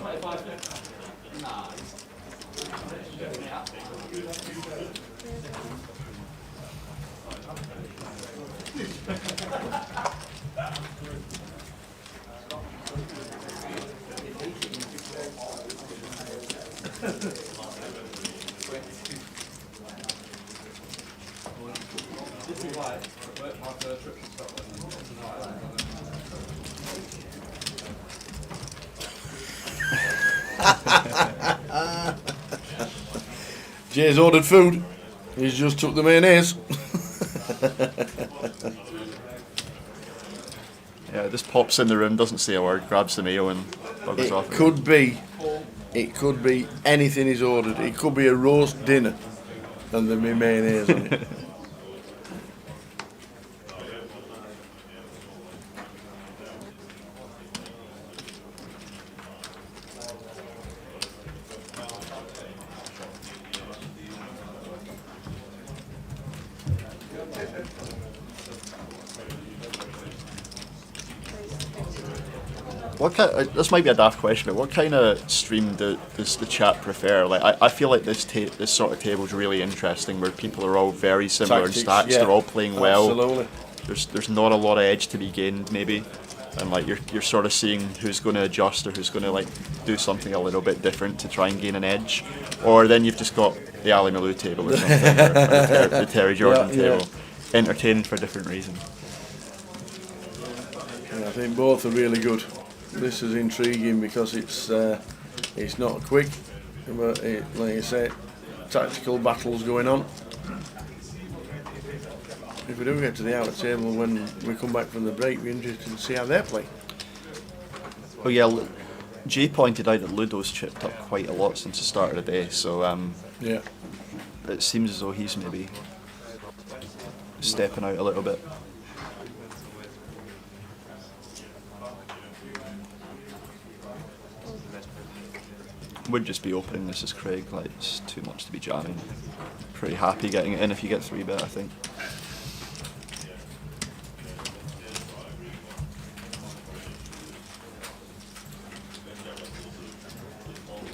Jay's ordered food. He's just took the mayonnaise. Yeah, just pops in the room, doesn't say a word, grabs the mayo and buggers off. It could be anything he's ordered. It could be a roast dinner and there'll be mayonnaise on it. What kind? This might be a daft question, but what kind of stream does the chat prefer? Like, I feel like this sort of table is really interesting, where people are all very similar in stats. They're all playing well. Absolutely. There's not a lot of edge to be gained, maybe, and like you're sort of seeing who's going to adjust or who's going to like do something a little bit different to try and gain an edge, or then you've just got the Ali Malou table or something, or the Terry Jordan table, entertaining for different reasons. Yeah, I think both are really good. This is intriguing because it's not quick, but like I say, tactical battles going on. If we do get to the outer table when we come back from the break, we're interested to see how they play. Oh yeah, Jay pointed out that Ludo's chipped up quite a lot since the start of the day, so yeah, it seems as though he's maybe stepping out a little bit. Would just be opening this as Craig, like it's too much to be jamming. Pretty happy getting it in if you get 3-bet, I think.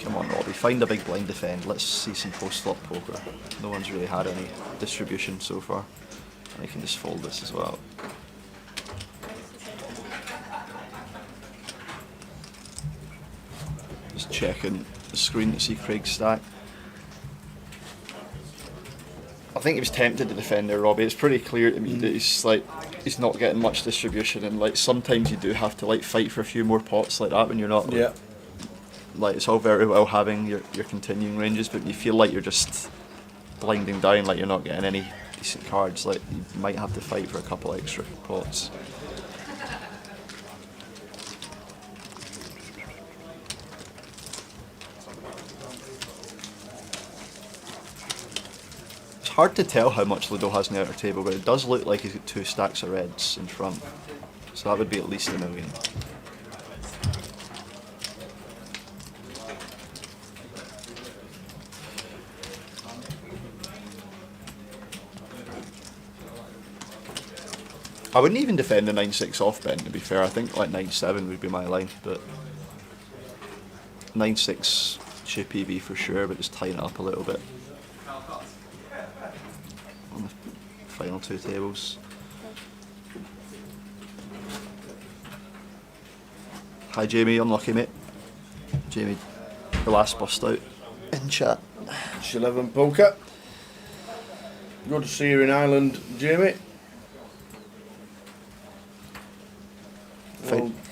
Come on, Robbie, find a big blind defend. Let's see some post-flop poker. No one's really had any distribution so far. And I can just fold this as well. Just checking the screen to see Craig's stack. I think he was tempted to defend there, Robbie. It's pretty clear to me that he's not getting much distribution, and like sometimes you do have to like fight for a few more pots like that when you're not. Yeah. Like it's all very well having your continuing ranges, but you feel like you're just blinding down, like you're not getting any decent cards. Like you might have to fight for a couple extra pots. It's hard to tell how much Ludo has in the outer table, but it does look like he's got 2 stacks of reds in front. So that would be at least $1 million. I wouldn't even defend the 9-6 off bend, to be fair. I think like 9-7 would be my line, but 9-6 chip EV for sure, but just tighten it up a little bit on the final 2 tables. Hi Jamie, unlucky mate. Jamie, the last bust out in chat. 11 poker. Good to see you in Ireland, Jamie.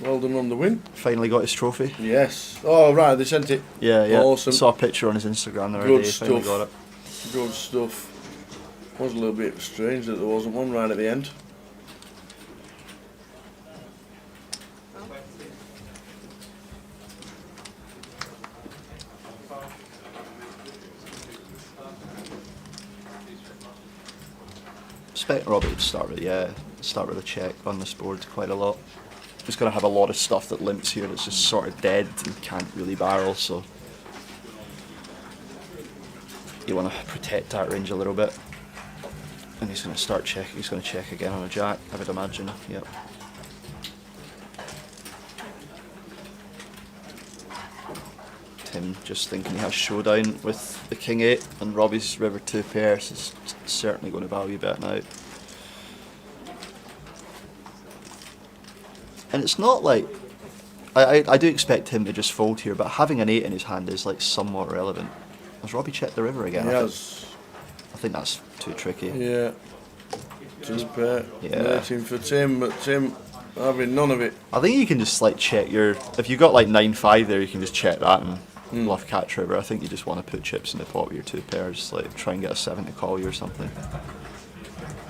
Well done on the win. Finally got his trophy. Yes. Oh right, they sent it. Yeah. Awesome. Saw a picture on his Instagram the other Good day. stuff. Finally got it. Good stuff. Was a little bit strange that there wasn't one right at the end. Expect Robbie to start with a check on this board quite a lot. He's going to have a lot of stuff that limps here that's just sort of dead and can't really barrel, so you want to protect that range a little bit. And he's going to start checking. He's going to check again on a jack, I would imagine. Yep. Tim just thinking he has showdown with the King 8 and Robbie's River 2 pair, so it's certainly going to value bet now. And it's not like I do expect him to just fold here, but having an 8 in his hand is like somewhat relevant. Has Robbie checked the river again? Yes. I think that's too tricky. Yeah. 2 pair. Yeah. Waiting for Tim, but Tim having none of it. I think you can just like check your. If you got like 9-5 there, you can just check that and bluff catch river. I think you just want to put chips in the pot with your 2 pairs, like try and get a 7 to call you or something.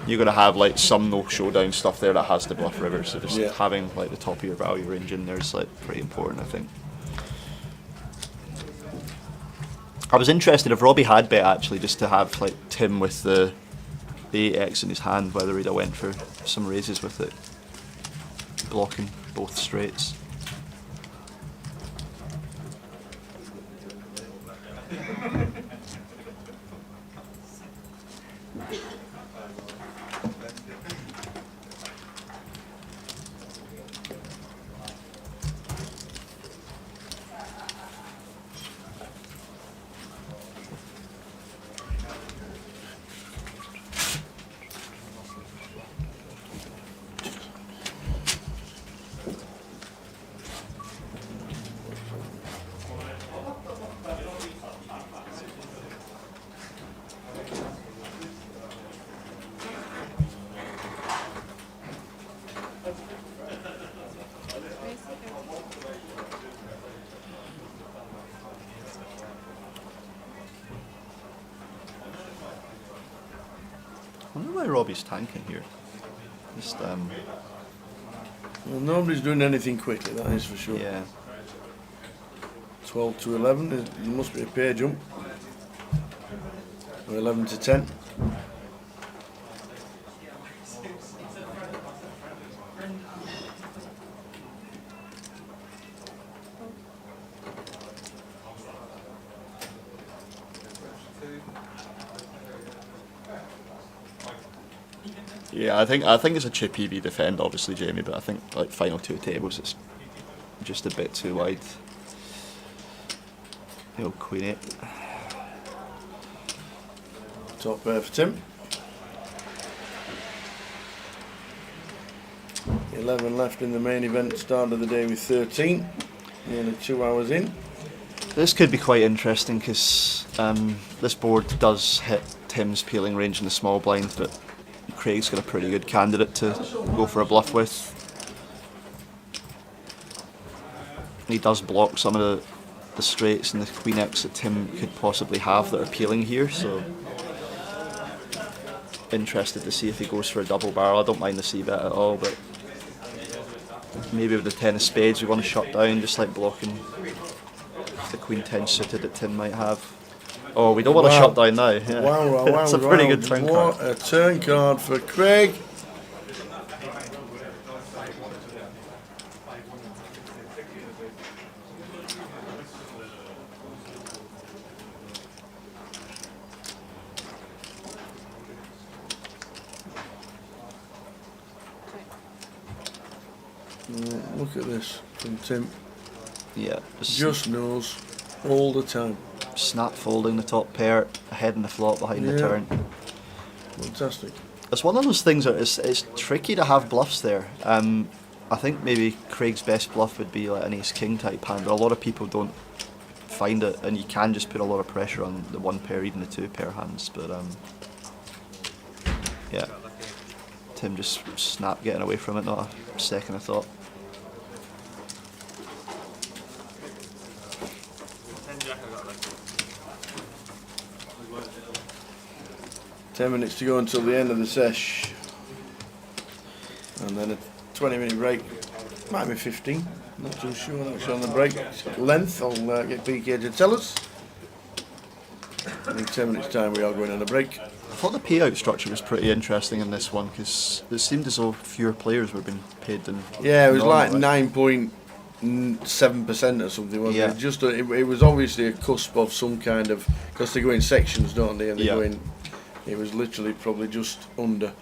You're going to have like some no showdown stuff there that has the bluff river, so just having like the top of your value range in there is like pretty important, I think. I was interested if Robbie had bet actually, just to have like Tim with the 8x in his hand, whether he'd have went for some raises with it, blocking both straights. I wonder why Robbie's tanking here. Just Well, nobody's doing anything quickly, that is for sure. yeah. 12 to 11, there must be a pair jump. Or 11 to 10. Yeah, I think it's a chip EV defend, obviously, Jamie, but I think like final 2 tables it's just a bit too wide. The old Queen 8. Top pair for Tim. 11 left in the main event, start of the day with 13. Nearly 2 hours in. This could be quite interesting because this board does hit Tim's peeling range in the small blind, but Craig's got a pretty good candidate to go for a bluff with. He does block some of the straights and the Queen X that Tim could possibly have that are peeling here, so interested to see if he goes for a double barrel. I don't mind the c-bet at all, but maybe with the 10 of spades we want to shut down, just like blocking the Queen 10 suited that Tim might have. Oh, we don't want to shut down now. Yeah. Wow, It's a pretty good turn card. What a turn card for Craig. Look at this from Tim. Yeah, Just knows all the time. Snap folding the top pair, ahead in the flop behind the turn. Fantastic. It's one of those things that it's tricky to have bluffs there. I think maybe Craig's best bluff would be like an ace-king type hand, but a lot of people don't find it, and you can just put a lot of pressure on the one pair, even the two pair hands. But yeah, Tim just snapped getting away from it, not a second of thought. Ten minutes to go until the end of the sesh, and then a 20-minute break. Might be 15. Not too sure. Actually, on the break length, I'll get PK to tell us. In 10 minutes' time, we are going on a break. I thought the payout structure was pretty interesting in this one because it seemed as though fewer players were being paid than. Yeah, it was like normally. 9.7% or something, wasn't Yeah. it? Just it was obviously a cusp of some kind of, because they go in sections, don't they? And they Yeah. go in. It was literally probably just under,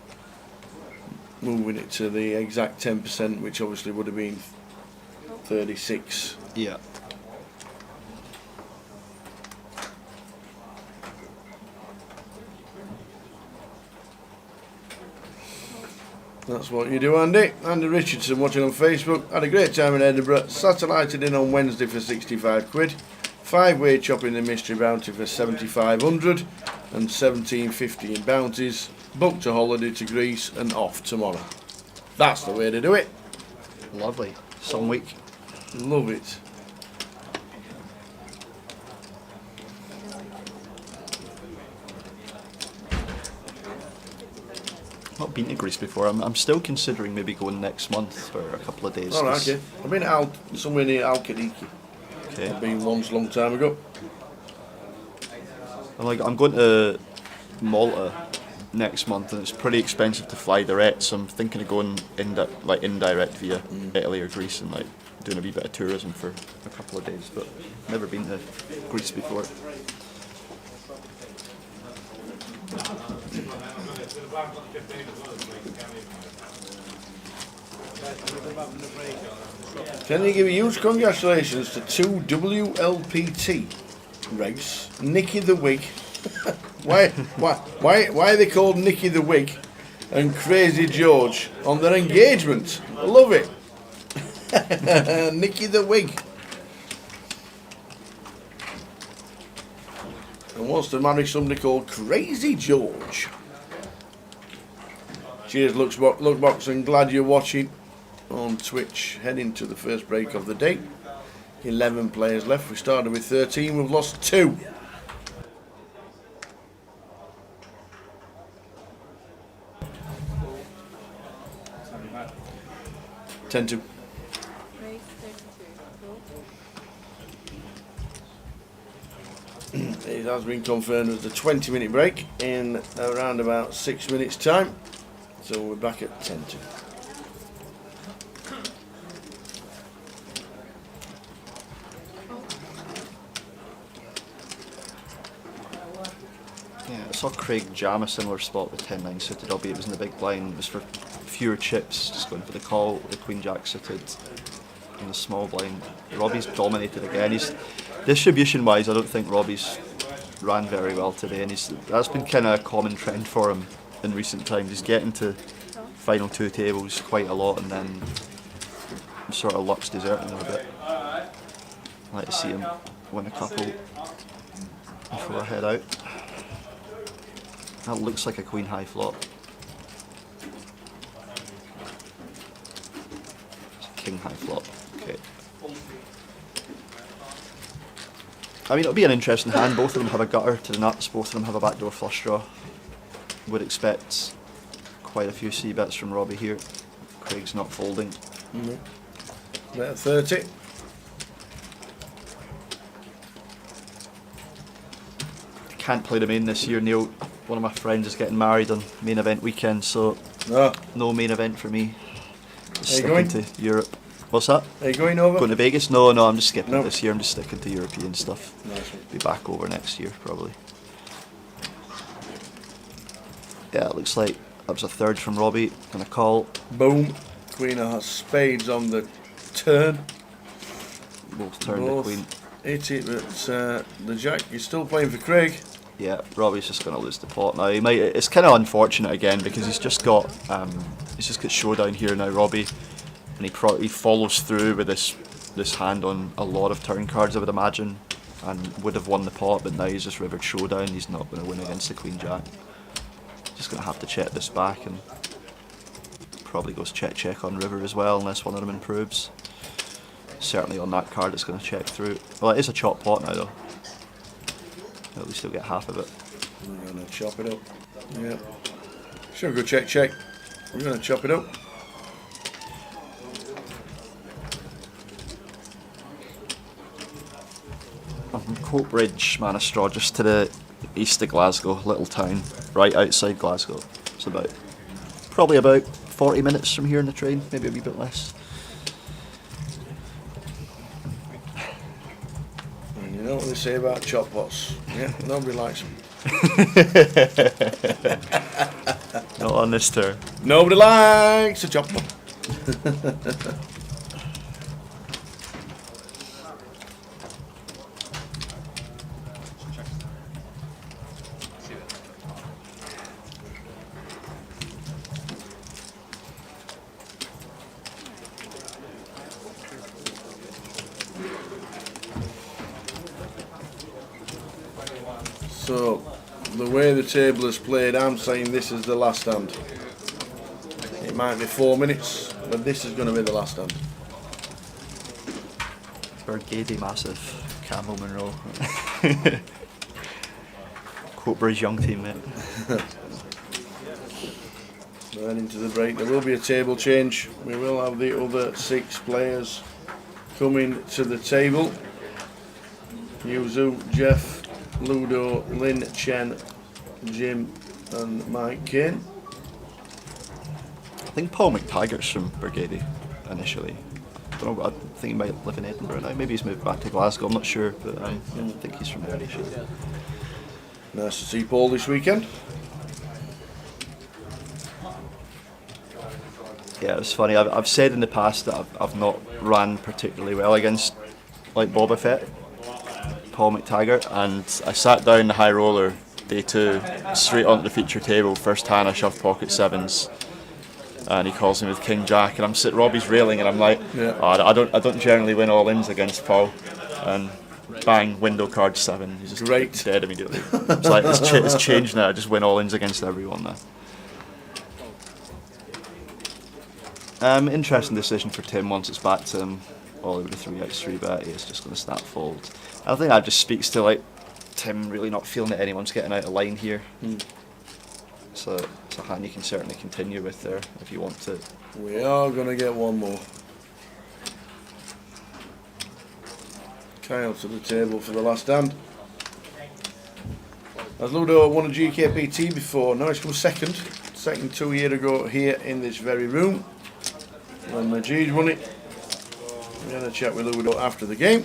moving it to the exact 10%, which obviously would have been 36. Yeah. That's what you do, Andy. Andy Richardson watching on Facebook. Had a great time in Edinburgh. Satellited in on Wednesday for 65 quid. 5-way chopping the mystery bounty for 7,500 and 17.50 in bounties. Booked a holiday to Greece and off tomorrow. That's the way to do it. Lovely. Some week. Love it. Not been to Greece before. I'm still considering maybe going next month for a couple of days. All right, okay. I've been somewhere near Al-Kadiki. Okay. I've been once a long time ago. I'm going to Malta next month, and it's pretty expensive to fly direct. So I'm thinking of going indirect via Italy or Greece and like doing a wee bit of tourism for a couple of days. But never been to Greece before. Can you give a huge congratulations to two WLPT race, Nicky the Wig. why are they called Nicky the Wig and Crazy George on their engagement? I love it. Nicky the Wig. And wants to marry somebody called Crazy George. Cheers, Lookbox, and glad you're watching on Twitch. Heading to the first break of the day. 11 players left. We started with 13. We've lost 2. (10-2). It has been confirmed as a 20-minute break in around about 6 minutes' time. So we're back at 10-2. Yeah, I saw Craig jam a similar spot with 10-9 suited, albeit it was in the big blind. It was for fewer chips, just going for the call, the Queen-Jack suited in the small blind. Robbie's dominated again. Distribution-wise, I don't think Robbie's ran very well today, and that's been kind of a common trend for him in recent times. He's getting to final 2 tables quite a lot, and then sort of luck's deserting him a bit. I'd like to see him win a couple before I head out. That looks like a queen high flop. It's a king high flop. Okay. I mean, it'll be an interesting hand. Both of them have a gutter to the nuts. Both of them have a backdoor flush draw. Would expect quite a few C-bets from Robbie here. Craig's not folding. About 30. Can't play the main this year, Neil. One of my friends is getting married on main event weekend, so no main event for me. Just Are you going to Europe. What's that? Are you going over? Going to Vegas? No, I'm just skipping it this year. I'm just sticking to European stuff. Nice one. Be back over next year, probably. Yeah, it looks like that was a third from Robbie and a call. Boom. Queen of spades on the turn. Both turned the queen. Hit it, but the jack is still playing for Craig. Yeah, Robbie's just going to lose the pot now. He might. It's kind of unfortunate again because he's just got showdown here now, Robbie. and he follows through with this hand on a lot of turn cards, I would imagine, and would have won the pot, but now he's just rivered showdown. He's not going to win against the Queen Jack. Just going to have to check this back, and probably goes check on river as well, unless one of them improves. Certainly on that card it's going to check through. Well, it is a chop pot now though. At least he'll get half of it. We're going to chop it up. Yeah. Sure, go check. We're going to chop it up. I'm from Coatbridge, Manastra, just to the east of Glasgow, little town, right outside Glasgow. It's probably about 40 minutes from here in the train, maybe a wee bit less. And you know what they say about chop pots? Yeah, nobody likes them. Not on this turn. Nobody likes a chop pot. So, the way the table is played, I'm saying this is the last hand. It might be 4 minutes, but this is going to be the last hand. Burgady massive, Campbell Monroe. Coatbridge young team, mate. Right into the break, there will be a table change. We will have the other 6 players coming to the table. Yuzu, Jeff, Ludo, Lynn, Chen, Jim and Mike Kane. I think Paul McTaggart's from Burgady initially. I don't know, I think he might live in Edinburgh now. Maybe he's moved back to Glasgow, I'm not sure, but I think he's from there initially. Nice to see Paul this weekend. Yeah, it was funny. I've said in the past that I've not ran particularly well against like Boba Fett, Paul McTaggart, and I sat down the high roller day 2, straight onto the feature table. First hand I shoved pocket 7s, and he calls me with King Jack, and I'm sitting. Robbie's railing, and I'm like, oh, I don't generally win all ins against Paul, and bang, window card 7. He's just dead immediately. It's like it's changed now. I just win all ins against everyone now. Interesting decision for Tim once it's back to him. All over the 3x 3-bet, he's just going to snap fold. I think that just speaks to like Tim really not feeling that anyone's getting out of line here. So it's a hand you can certainly continue with there if you want to. We are going to get one more. Kyle to the table for the last hand. As Ludo won a GUKPT before, now he's come second 2 years ago here in this very room. When Majid won it. We're going to chat with Ludo after the game.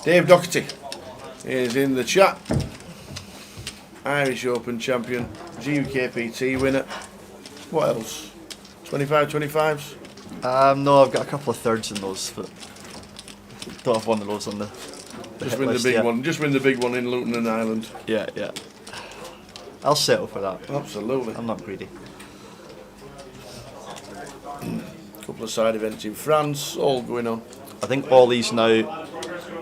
Dave Doherty is in the chat. Irish Open champion, GUKPT winner. What else? 25s? No, I've got a couple of thirds in those, but don't have one of those on the just win the big one. Just win the big one in Luton and Ireland. Yeah. I'll settle for that. Absolutely. I'm not greedy. Couple of side events in France, all going on. I think Ollie's now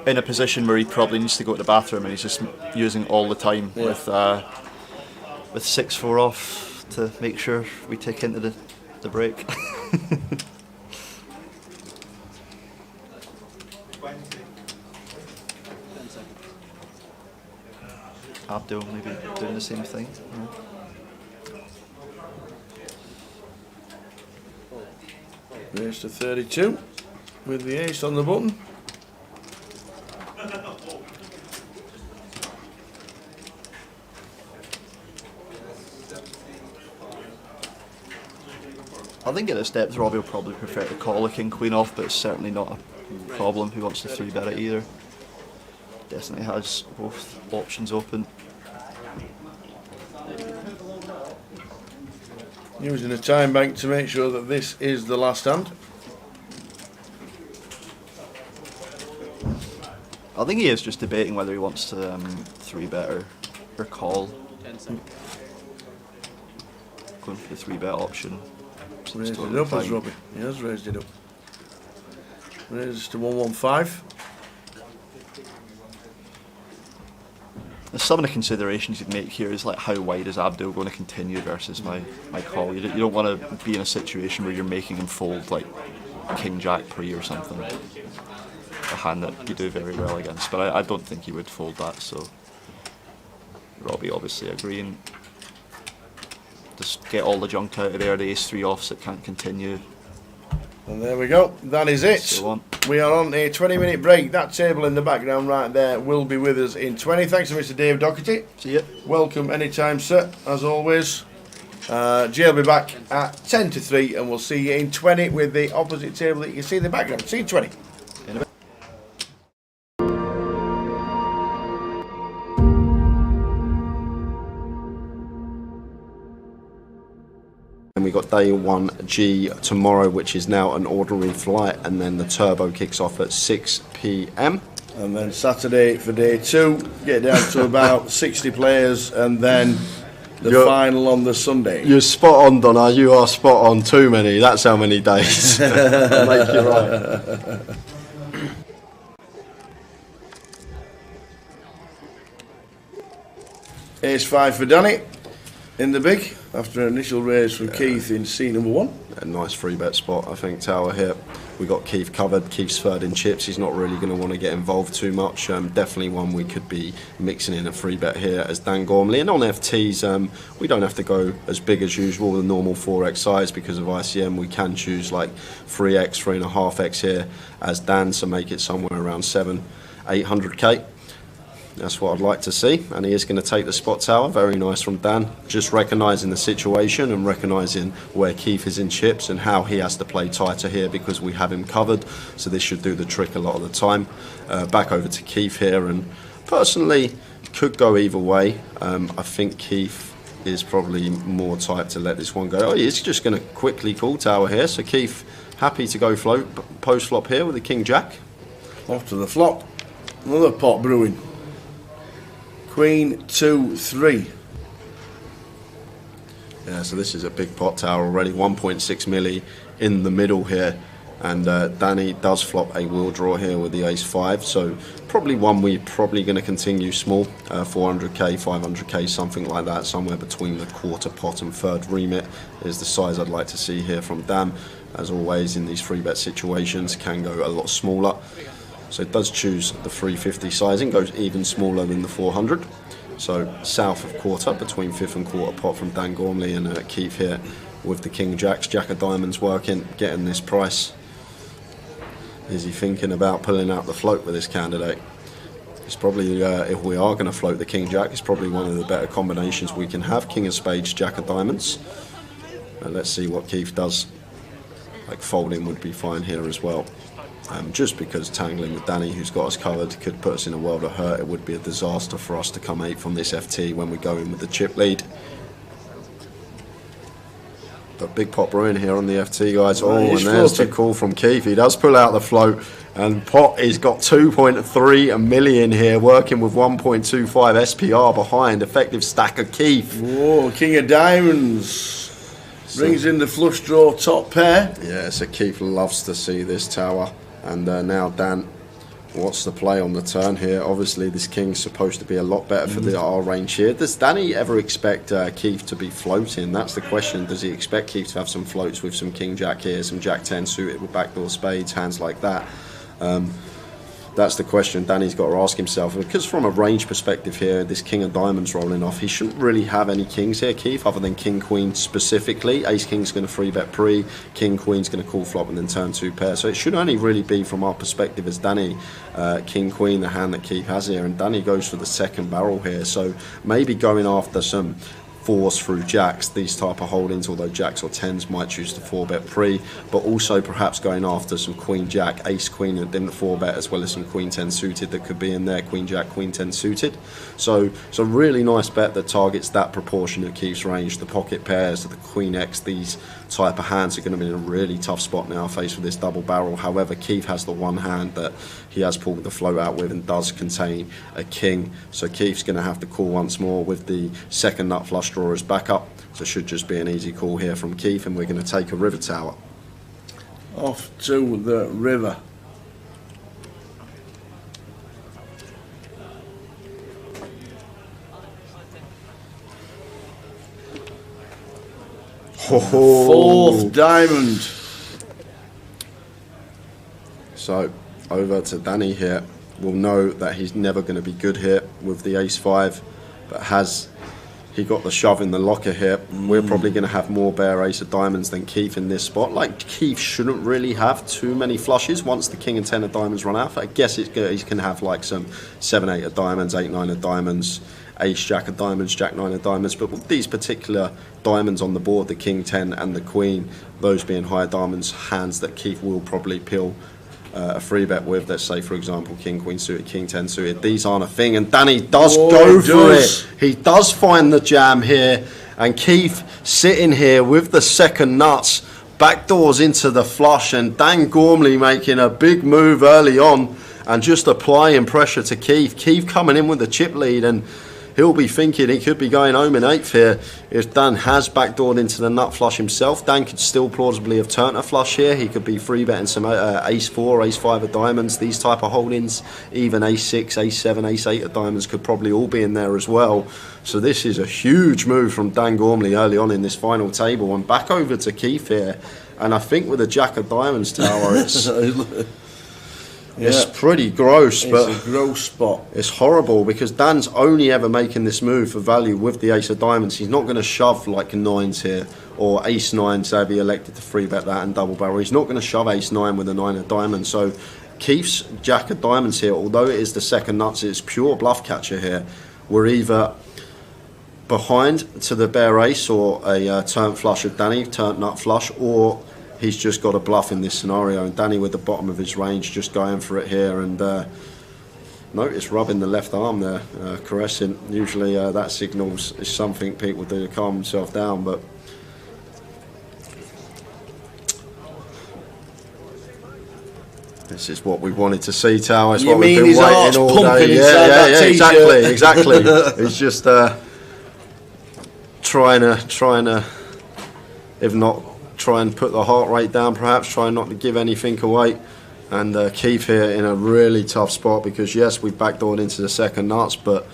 in a position where he probably needs to go to the bathroom, and he's just using all the time with 6-4 off to make sure we take into the break. Abdul maybe doing the same thing. Race to 32 with the ace on the button. I think at this depth Robbie will probably prefer to call a king-queen off, but it's certainly not a problem who wants to 3-bet it either. Definitely has both options open. Using a time bank to make sure that this is the last hand. I think he is just debating whether he wants to 3-bet or call. Going for the 3-bet option. seems Raised it totally up, has fine. Robbie. He has raised it up. Raised to 115. Some of the considerations you'd make here is like how wide is Abdul going to continue versus my call. You don't want to be in a situation where you're making him fold like King Jack pre or something, a hand that you do very well against. But I don't think he would fold that. So Robbie obviously agreeing. Just get all the junk out of there. The ace-3 offs that can't continue. And there we go. That is it. So on. We are on a 20-minute break. That table in the background right there will be with us in 20. Thanks to Mr. Dave Doherty. See you. Welcome anytime, sir, as always. Jay will be back at 10 to 3, and we'll see you in 20 with the opposite table that you can see in the background. See you in 20. In a bit. And we got day 1G tomorrow, which is now an ordinary flight, and then the turbo kicks off at 6 p.m. And then Saturday for day 2, get down to about 60 players, and then the final on the Sunday. You're spot on, Donna. You are spot on. Too many. That's how many days. I'll make you right. Ace 5 for Danny in the big after an initial raise from Keith in C number 1. A nice 3-bet spot, I think, Tower here. We got Keith covered. Keith's third in chips. He's not really going to want to get involved too much. Definitely one we could be mixing in a 3-bet here as Dan Gormley. And on FTs, we don't have to go as big as usual, the normal 4x size because of ICM. We can choose like 3x, 3.5x here as Dan, so make it somewhere around 700-800k. That's what I'd like to see, and he is going to take the spot tower. Very nice from Dan, just recognising the situation and recognising where Keith is in chips and how he has to play tighter here because we have him covered, so this should do the trick a lot of the time. Back over to Keith here, and personally could go either way. I think Keith is probably more tight to let this one go. Oh, he's just going to quickly call tower here, so Keith happy to go float post flop here with the King Jack. Off to the flop, another pot brewing. Queen 2 3. Yeah, so this is a big pot tower already, 1.6 milli in the middle here, and Danny does flop a wheel draw here with the ace 5, so probably one we're probably going to continue small, 400k, 500k, something like that, somewhere between the quarter pot and third remit is the size I'd like to see here from Dan. As always in these 3-bet situations, can go a lot smaller. So it does choose the 350 sizing, goes even smaller than the 400. So south of quarter, between fifth and quarter pot from Dan Gormley and Keith here with the King Jacks. Jack of diamonds working, getting this price. Is he thinking about pulling out the float with this candidate? It's probably, if we are going to float the King Jack, it's probably one of the better combinations we can have. King of spades, Jack of diamonds. Let's see what Keith does. Like folding would be fine here as well. Just because tangling with Danny, who's got us covered, could put us in a world of hurt. It would be a disaster for us to come 8 from this FT when we go in with the chip lead. But big pot brewing here on the FT, guys. Oh, and there's the call from Keith. He does pull out the float, and pot has got 2.3 million here, working with 1.25 SPR behind. Effective stack of Keith. Whoa, King of diamonds. Brings in the flush draw top pair. Yeah, so Keith loves to see this tower. And now Dan, what's the play on the turn here? Obviously this King's supposed to be a lot better for our range here. Does Danny ever expect Keith to be floating? That's the question. Does he expect Keith to have some floats with some King Jack here, some Jack 10 suited with backdoor spades, hands like that? That's the question Danny's got to ask himself. Because from a range perspective here, this King of diamonds rolling off, he shouldn't really have any kings here, Keith, other than King Queen specifically. Ace King's going to 3-bet pre, King Queen's going to call flop and then turn 2 pair. So it should only really be from our perspective as Danny, King Queen, the hand that Keith has here, and Danny goes for the second barrel here. So maybe going after some force through jacks, these type of holdings, although jacks or 10s might choose to 4-bet pre, but also perhaps going after some queen jack, ace queen and then the 4-bet, as well as some queen 10 suited that could be in there, queen jack, queen 10 suited. So it's a really nice bet that targets that proportion that Keith's range. The pocket pairs, the queen x, these type of hands are going to be in a really tough spot now faced with this double barrel. However, Keith has the one hand that he has pulled the float out with and does contain a king, so Keith's going to have to call once more with the second nut flush draw us back up. So it should just be an easy call here from Keith, and we're going to take a river tower. Off to the river. Fourth diamond. So over to Danny here. We'll know that he's never going to be good here with the ace-5, but has he got the shove in the locker here? We're probably going to have more bare ace of diamonds than Keith in this spot. Like, Keith shouldn't really have too many flushes once the king and 10 of diamonds run out. I guess he's going to have like some 7, 8 of diamonds, 8, 9 of diamonds, ace, jack of diamonds, jack 9 of diamonds. But with these particular diamonds on the board, the king 10 and the queen, those being higher diamonds, hands that Keith will probably peel a free bet with, let's say for example king queen suited, king 10 suited, these aren't a thing, and Danny does go for it. He does find the jam here, and Keith sitting here with the second nuts, backdoors into the flush, and Dan Gormley making a big move early on and just applying pressure to Keith. Keith coming in with the chip lead, and he'll be thinking he could be going home in 8th here if Dan has backdoored into the nut flush himself. Dan could still plausibly have turned a flush here. He could be free betting some ace-4, ace-5 of diamonds, these type of holdings. Even ace-6, ace-7, ace-8 of diamonds could probably all be in there as well. So this is a huge move from Dan Gormley early on in this final table. And back over to Keith here. And I think with a jack of diamonds tower, it's pretty gross, but it's a gross spot. It's horrible because Dan's only ever making this move for value with the ace of diamonds. He's not going to shove like 9s here, or ace-9, say if he elected to free bet that and double barrel. He's not going to shove ace-9 with a 9 of diamonds. So Keith's jack of diamonds here, although it is the second nuts, it's pure bluff catcher here. We're either behind to the bare ace or a turn flush of Danny, turn nut flush, or he's just got a bluff in this scenario, and Danny with the bottom of his range just going for it here, and notice rubbing the left arm there, caressing. Usually that signals is something people do to calm themselves down, but this is what we wanted to see, Tower. It's You what mean we've been his waiting heart's all pumping day. inside that t-shirt? Exactly. It's just trying to, if not try and put the heart rate down, perhaps try not to give anything away. And Keith here in a really tough spot because yes, we've backdoored into the second nuts, but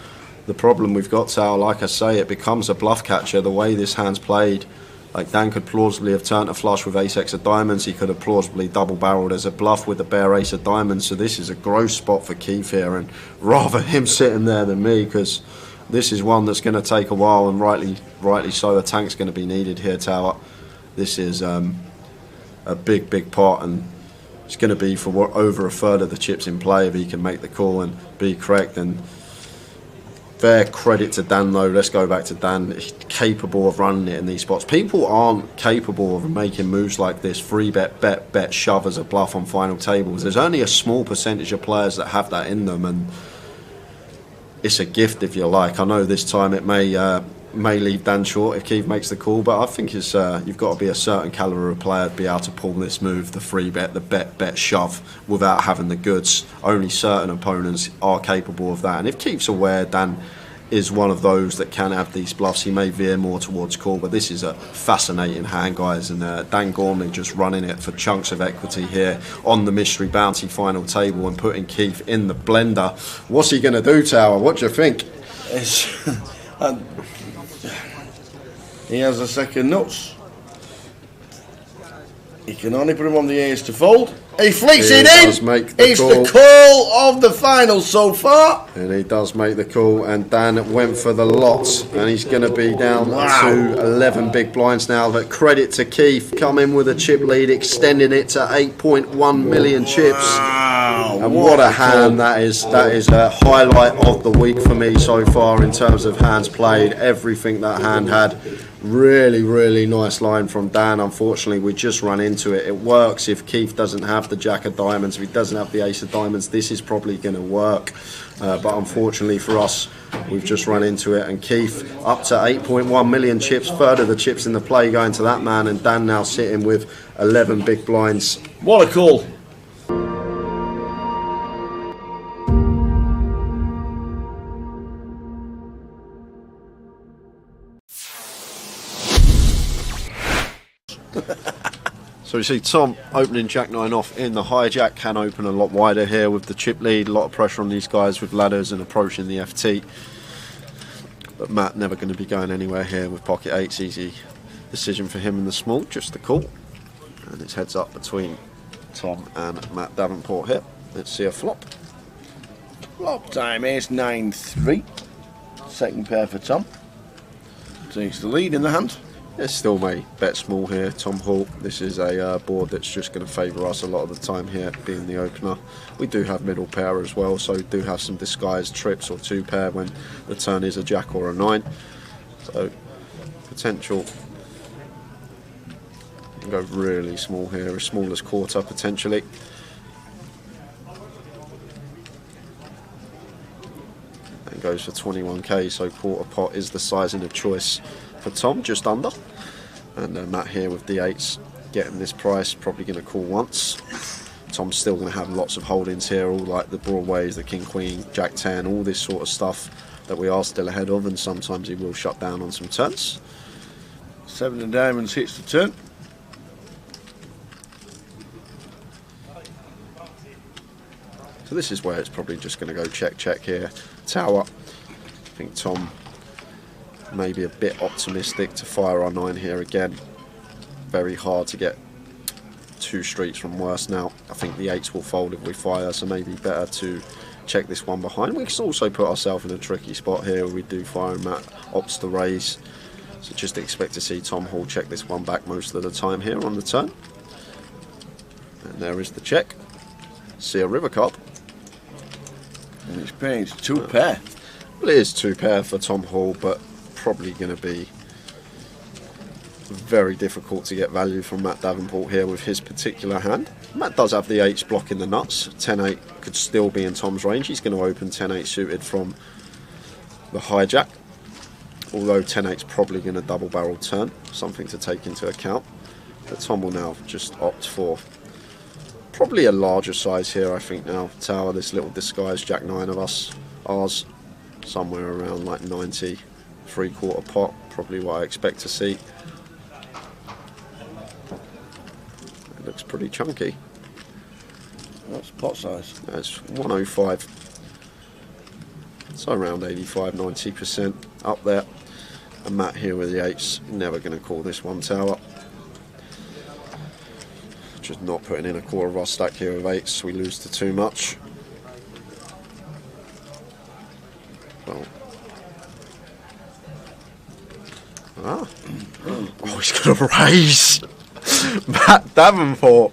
the problem we've got, Tower, like I say, it becomes a bluff catcher the way this hand's played. Like, Dan could plausibly have turned a flush with ace-x of diamonds. He could have plausibly double barreled as a bluff with a bare ace of diamonds. So this is a gross spot for Keith here, and rather him sitting there than me, because this is one that's going to take a while, and rightly so. A tank's going to be needed here, Tower. This is a big pot, and it's going to be for over a third of the chips in play if he can make the call and be correct. And fair credit to Dan, though. Let's go back to Dan. He's capable of running it in these spots. People aren't capable of making moves like this. Free bet, shove as a bluff on final tables. There's only a small percentage of players that have that in them, and it's a gift, if you like. I know this time it may leave Dan short if Keith makes the call, but I think it's you've got to be a certain calibre of player to be able to pull this move, the free bet, the bet shove, without having the goods. Only certain opponents are capable of that, and if Keith's aware Dan is one of those that can have these bluffs, he may veer more towards call. But this is a fascinating hand, guys, and Dan Gormley just running it for chunks of equity here on the mystery bounty final table and putting Keith in the blender. What's he going to do, Tower? What do you think? He has a second nuts. He can only put him on the ace to fold. He flicks it in. It's the call of the final so far. And he does make the call, and Dan went for the lot, and he's going to be down to 11 big blinds now. But credit to Keith, coming with a chip lead, extending it to 8.1 million chips. And what a hand that is. That is a highlight of the week for me so far in terms of hands played. Everything that hand had. Really nice line from Dan. Unfortunately, we just run into it. It works if Keith doesn't have the jack of diamonds, if he doesn't have the ace of diamonds. This is probably going to work, but unfortunately for us, we've just run into it. And Keith up to 8.1 million chips, third of the chips in the play going to that man, and Dan now sitting with 11 big blinds. What a call. So you see Tom opening Jack 9 off in the hijack, can open a lot wider here with the chip lead, a lot of pressure on these guys with ladders and approaching the FT. But Matt never going to be going anywhere here with pocket 8s, easy decision for him in the small, just the call. And it's heads up between Tom and Matt Davenport here. Let's see a flop. Flop time, ace 9-3. Second pair for Tom. Takes the lead in the hand. It's still may bet small here, Tom Hall. This is a board that's just going to favour us a lot of the time here, being the opener. We do have middle pair as well, so do have some disguised trips or 2 pair when the turn is a jack or a 9. So potential. You can go really small here, as small as quarter potentially. And goes for 21k, so quarter pot is the sizing of choice for Tom, just under. And Matt here with D8s getting this price, probably going to call once. Tom's still going to have lots of holdings here, all like the Broadways, the King Queen, Jack 10, all this sort of stuff that we are still ahead of, and sometimes he will shut down on some turns. 7 of diamonds hits the turn. So this is where it's probably just going to go check here. Tower. I think Tom maybe a bit optimistic to fire our 9 here again. Very hard to get 2 streets from worse now. I think the 8s will fold if we fire, so maybe better to check this one behind. We can also put ourselves in a tricky spot here where we do fire and Matt opts to raise. So just expect to see Tom Hall check this one back most of the time here on the turn. And there is the check. See a river card. And it's paying 2 pair. Well, it is 2 pair for Tom Hall, but probably going to be very difficult to get value from Matt Davenport here with his particular hand. Matt does have the 8s blocking the nuts. 10-8 could still be in Tom's range. He's going to open 10-8 suited from the hijack, although 10-8's probably going to double barrel turn, something to take into account. But Tom will now just opt for probably a larger size here, I think now. Tower, this little disguised Jack 9 of us, ours, somewhere around like 90, 3/4 pot, probably what I expect to see. It looks pretty chunky. That's pot size. That's 105. So around 85-90% up there. And Matt here with the 8s, never going to call this one Tower. Just not putting in a quarter of our stack here with 8s, we lose to too much. Well. Oh, he's going to raise. Matt Davenport.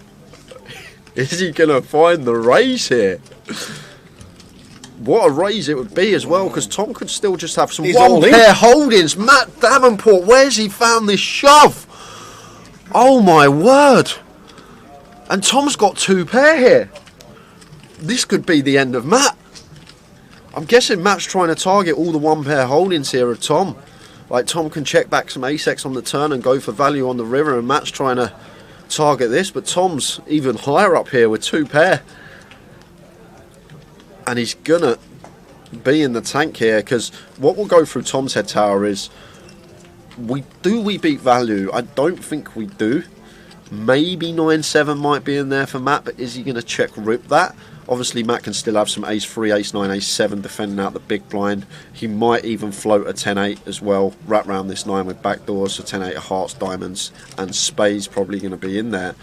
Is he going to find the raise here? What a raise it would be as well, because Tom could still just have some one pair holdings. Matt Davenport, where's he found this shove? Oh my word. And Tom's got 2 pair here. This could be the end of Matt. I'm guessing Matt's trying to target all the 1 pair holdings here of Tom. Like Tom can check back some ace-x on the turn and go for value on the river, and Matt's trying to target this, but Tom's even higher up here with 2 pair. And he's gonna be in the tank here, because what will go through Tom's head, Tower, is we beat value? I don't think we do. Maybe 9-7 might be in there for Matt, but is he going to check rip that? Obviously Matt can still have some ace-3, ace-9, ace-7 defending out the big blind. He might even float a 10-8 as well, wrap round this 9 with backdoors, so 10-8 of hearts, diamonds and spades probably going to be in there.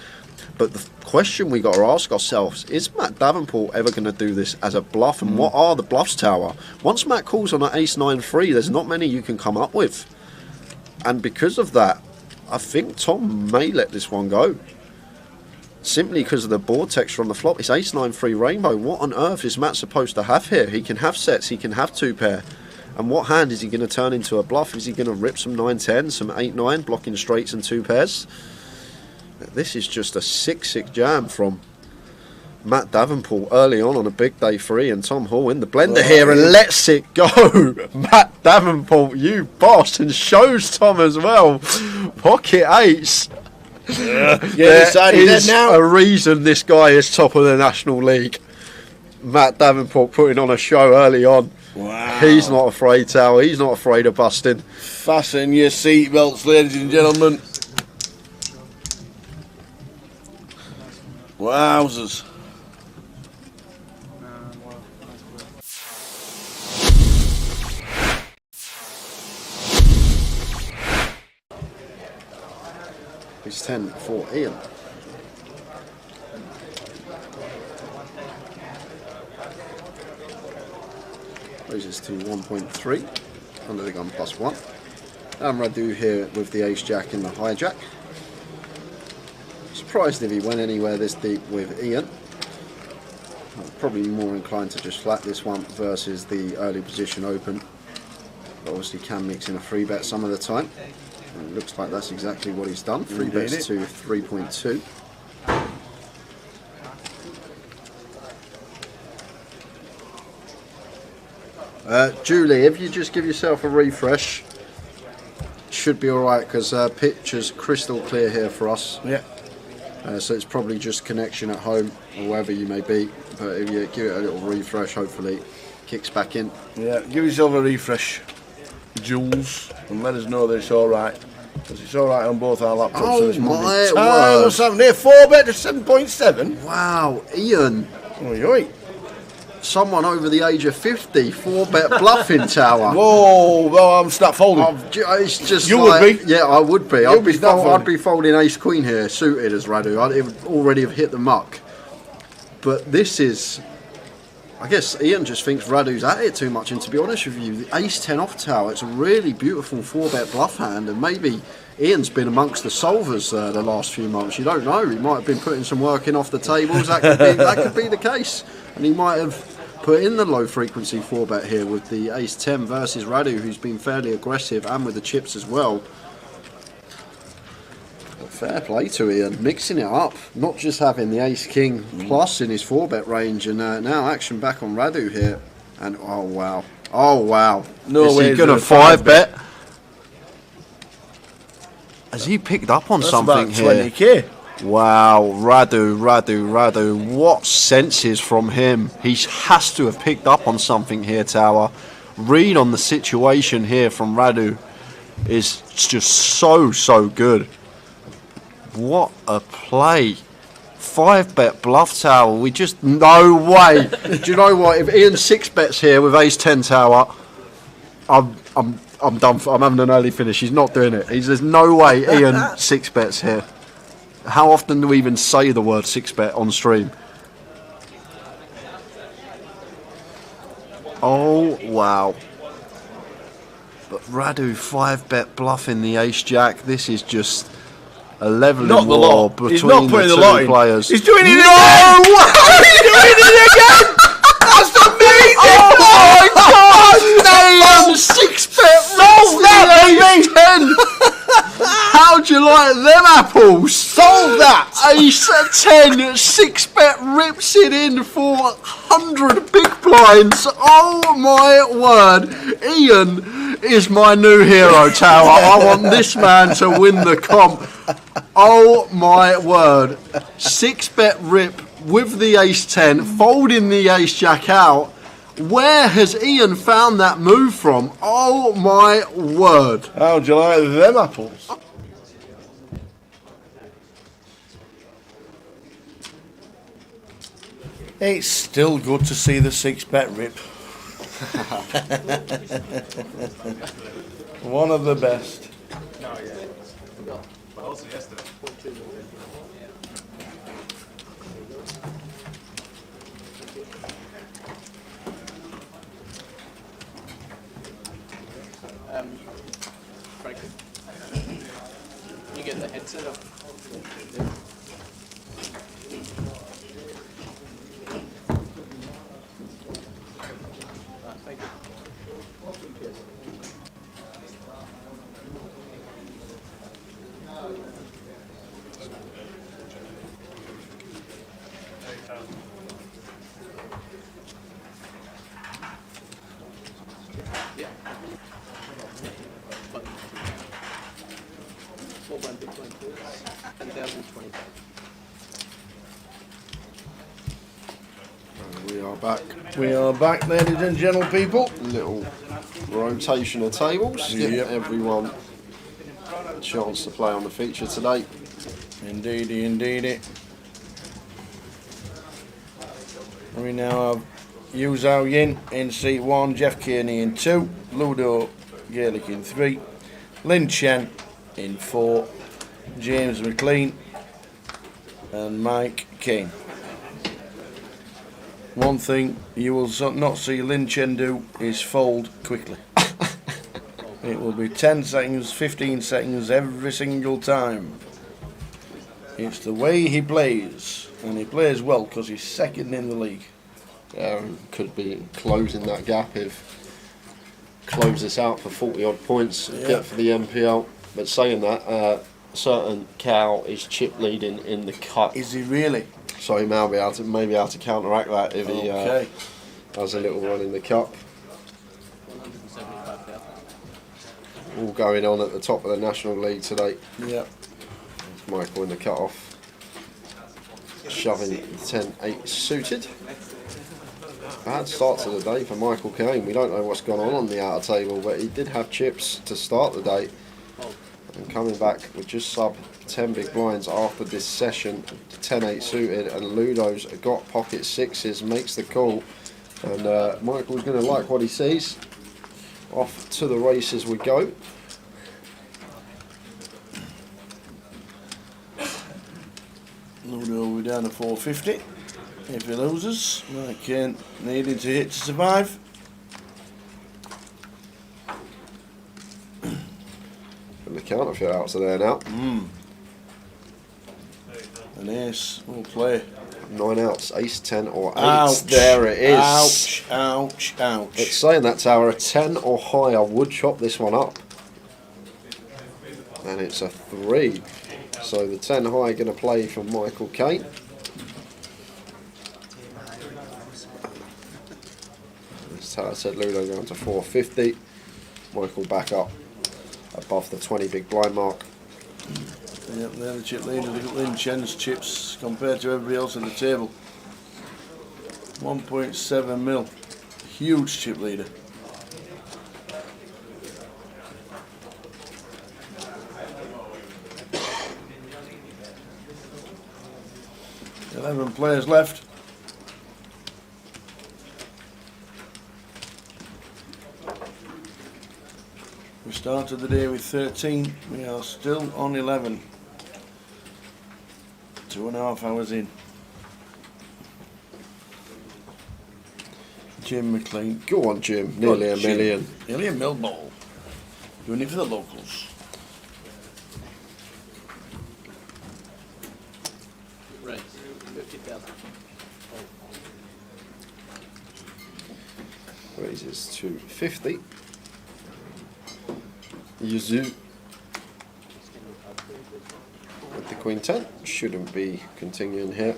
But the question we got to ask ourselves, is Matt Davenport ever going to do this as a bluff, and what are the bluffs, Tower? Once Matt calls on an ace-9-3, there's not many you can come up with. And because of that, I think Tom may let this one go. Simply because of the board texture on the flop. It's ace-9-3 rainbow. What on earth is Matt supposed to have here? He can have sets, he can have 2 pair. And what hand is he going to turn into a bluff? Is he going to rip some 9-10, some 8-9, blocking straights and 2 pairs? This is just a 6-6 jam from Matt Davenport early on a big day 3, and Tom Hall in the blender here and lets it go. Matt Davenport, you boss, and shows Tom as well. Pocket 8s. There is a reason this guy is top of the National League. Matt Davenport putting on a show early on. Wow. He's not afraid, Tower. He's not afraid of busting. Fasten your seatbelts, ladies and gentlemen. Wowzers. It's 10 for Ian. Raises to 1.3 under the gun +1. And Radu here with the ace jack and the hijack. Surprised if he went anywhere this deep with Ian. I'm probably more inclined to just flat this one versus the early position open. But obviously can mix in a 3-bet some of the time. And it looks like that's exactly what he's done. 3 bets to 3.2. Julie, if you just give yourself a refresh, should be alright because picture's crystal clear here for us. Yeah. So it's probably just connection at home or wherever you may be. But if you give it a little refresh, hopefully it kicks back in. Yeah, give yourself a refresh, Jules, and let us know that it's alright. Because it's alright on both our laptops. Oh so it's my Monday. word. What's happening here? 4-bet to 7.7. Wow, Ian. Oi, oi. Someone over the age of 50, 4-bet bluffing tower. Whoa, well, I'm snap folding. It's just You like, would be. Yeah, I would be. You'd be snap folding. I'd be folding ace queen here, suited as Radu. It would already have hit the muck. But this is, I guess Ian just thinks Radu's at it too much. And to be honest with you, the ace 10 off tower, it's a really beautiful 4-bet bluff hand. And maybe Ian's been amongst the solvers the last few months. You don't know. He might have been putting some work in off the tables. That could be the case. And he might have put in the low frequency 4-bet here with the ace 10 versus Radu, who's been fairly aggressive, and with the chips as well. But fair play to Ian, mixing it up, not just having the ace king plus in his 4-bet range, and now action back on Radu here. And oh wow, No way. Is he gonna 5-bet? Has he picked up on something That's here? about 20k. Wow, Radu, what senses from him. He has to have picked up on something here, Tower. Read on the situation here from Radu is just so good. What a play. 5-bet bluff Tower, we just, no way. Do you know what, if Ian 6-bets here with ace 10 Tower, I'm done for, I'm having an early finish. He's not doing it. There's no way Ian 6-bets here. How often do we even say the word 6-bet on stream? Oh, wow. But Radu 5-bet bluffing the ace jack. This is just a leveling Not the war lot. between He's not putting the the lot two in. players. He's doing it No again! way! He's doing it again! That's amazing! Oh my God! Ian 6-bet Solve that, baby! 10! How'd you like them apples? Solve that! Ace 10, 6-bet rips it in for 100 big blinds. Oh my word. Ian is my new hero, Tower. I want this man to win the comp. Oh my word. 6-bet rip with the ace 10, folding the ace jack out. Where has Ian found that move from? Oh my word. How'd you like them apples? It's still good to see the 6-bet rip. One of the best. Frankie, you get the headset up. Thank you. Yeah. 10,020. We are back. We are back, ladies and gentle people. Little rotation of tables. Give Yep. everyone a chance to play on the feature today. Indeedy, indeedy. We now have Yu Zhao Yin in seat 1, Jeff Kearney in 2, Ludo Gaelic in 3, Lin Chen in 4, James McLean and Mike Kane. One thing you will not see Lin Chen do is fold quickly. It will be 10 seconds, 15 seconds every single time. It's the way he plays, and he plays well because he's second in the league. Yeah, could be closing that gap if close this out for 40 odd points, get for the MPL. But saying that, certain Cow is chip leading in the cup. Is he really? So he may be able to counteract that if he has a little run in the cup. All going on at the top of the National League today. Yep. Michael in the cut-off, shoving 10-8 suited. Bad start to the day for Michael Kane. We don't know what's gone on the outer table, but he did have chips to start the day. And coming back with just sub 10 big blinds after this session, 10-8 suited, and Ludo's got pocket sixes, makes the call. And Michael's going to like what he sees. Off to the races we go. Ludo will be down to 450 if he loses. Mike Kane needing to hit to survive. And the counterfeit outs are there now. An ace will play. 9 outs, ace, 10 or 8. Ouch. There it is. Ouch, ouch, ouch. It's saying that tower, a 10 or higher would chop this one up. And it's a 3. So the 10 high going to play for Michael Kane. This tower said Ludo going to 450. Michael back up above the 20 big blind mark. Yep, they're the chip leader. Look at Lin Chen's chips compared to everybody else at the table. 1.7 mil. Huge chip leader. Eleven players left. We started the day with 13. We are still on 11. 2.5 hours in. Jim McLean. Go on, Jim. Nearly a million. Nearly a mil ball. Doing it for the locals. Right, 50,000. Raises to 50. Yuzu with the Queen 10. Shouldn't be continuing here.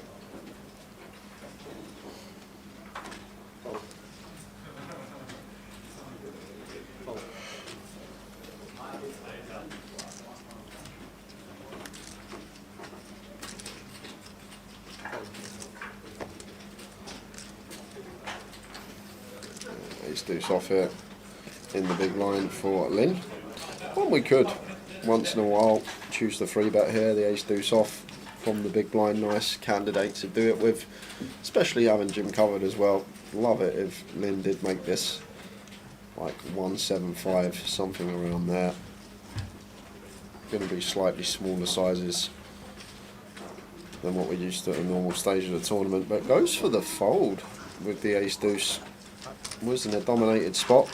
Ace deuce off here in the big line for Lynn. Well, we could once in a while choose the free bet here, the ace deuce off from the big blind. Nice candidate to do it with, especially having Jim covered as well. Love it if Lynn did make this like 175, something around there. Going to be slightly smaller sizes than what we're used to at a normal stage of the tournament, but goes for the fold with the ace deuce. Was in a dominated spot,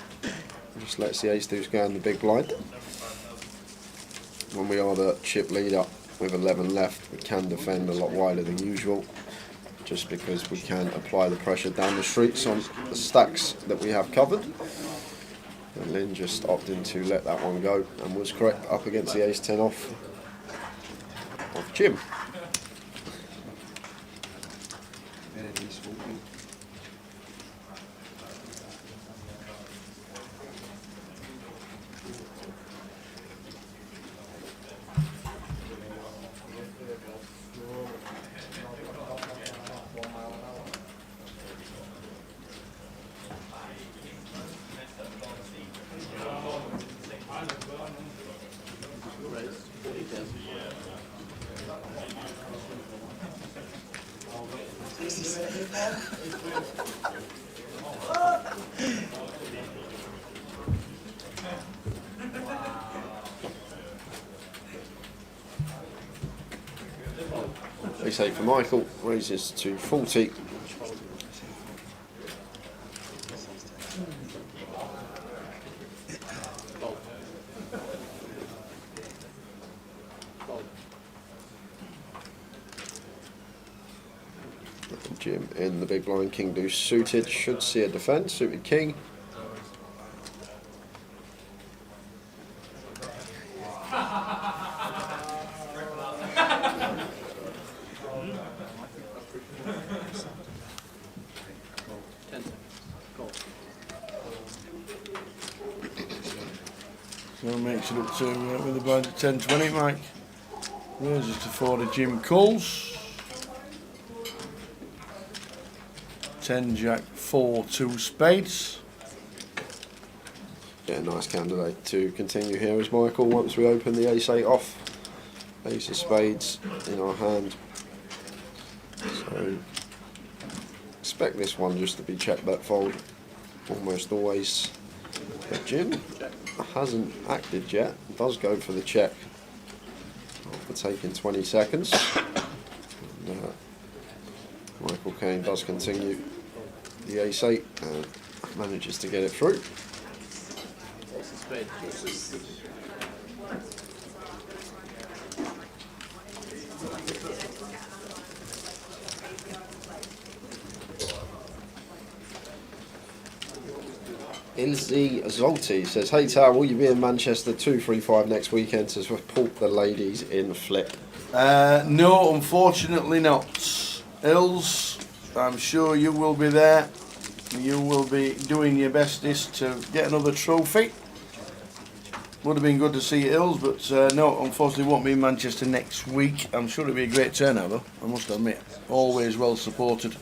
just lets the ace deuce go in the big blind. When we are the chip leader with 11 left, we can defend a lot wider than usual, just because we can apply the pressure down the streets on the stacks that we have covered. And Lynn just opted to let that one go and was correct up against the ace 10 off of Jim. Ace 8 for Michael, raises to 40. Jim in the big blind, king deuce suited, should see a defence, suited king. So makes it up to with the blind at 10-20, Mike. Raises to 40, Jim calls. 10 jack 4 2 spades. Yeah, nice candidate to continue here is Michael once we open the ace 8 off. Ace of spades in our hand. So expect this one just to be check bet fold almost always. But Jim hasn't acted yet, does go for the check after taking 20 seconds. And, Michael Caine does continue the ace 8 and manages to get it through. Ilzy Zolti says, "Hey Tara, will you be in Manchester 235 next weekend to support the ladies in flip?" No, unfortunately not. Ills, I'm sure you will be there. You will be doing your bestest to get another trophy. Would have been good to see Ills, but no, unfortunately won't be in Manchester next week. I'm sure it'll be a great turnout though, I must admit. Always well supported.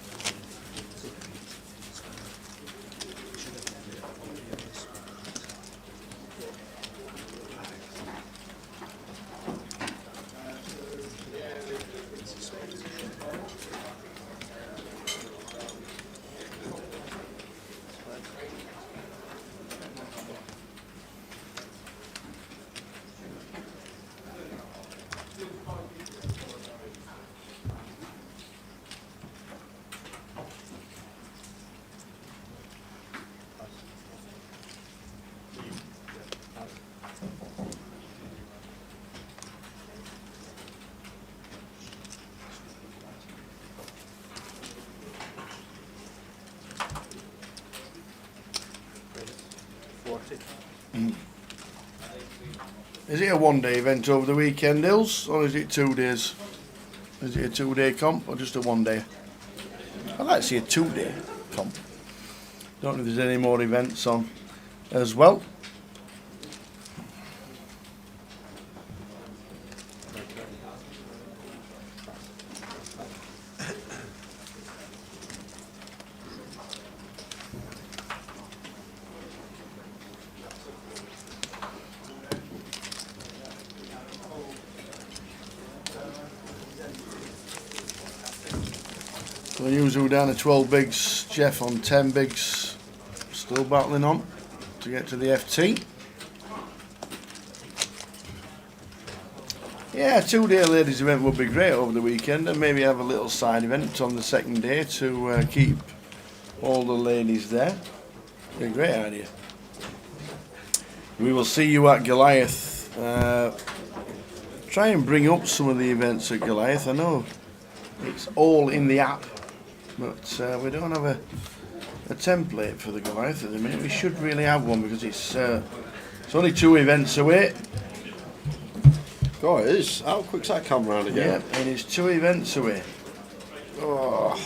Is it a one-day event over the weekend, Ills, or is it 2 days? Is it a 2-day comp or just a one-day? I'd like to see a 2-day comp. Don't know if there's any more events on as well. So Yuzu down to 12 bigs, Jeff on 10 bigs, still battling on to get to the FT. Yeah, a 2-day ladies event would be great over the weekend, and maybe have a little side event on the second day to keep all the ladies there. Be a great idea. We will see you at Goliath. Try and bring up some of the events at Goliath. I know it's all in the app, but we don't have a template for the Goliath at the minute. We should really have one because it's only 2 events away. Guys, how quick's that come round again? Yeah, and it's 2 events away. Oh.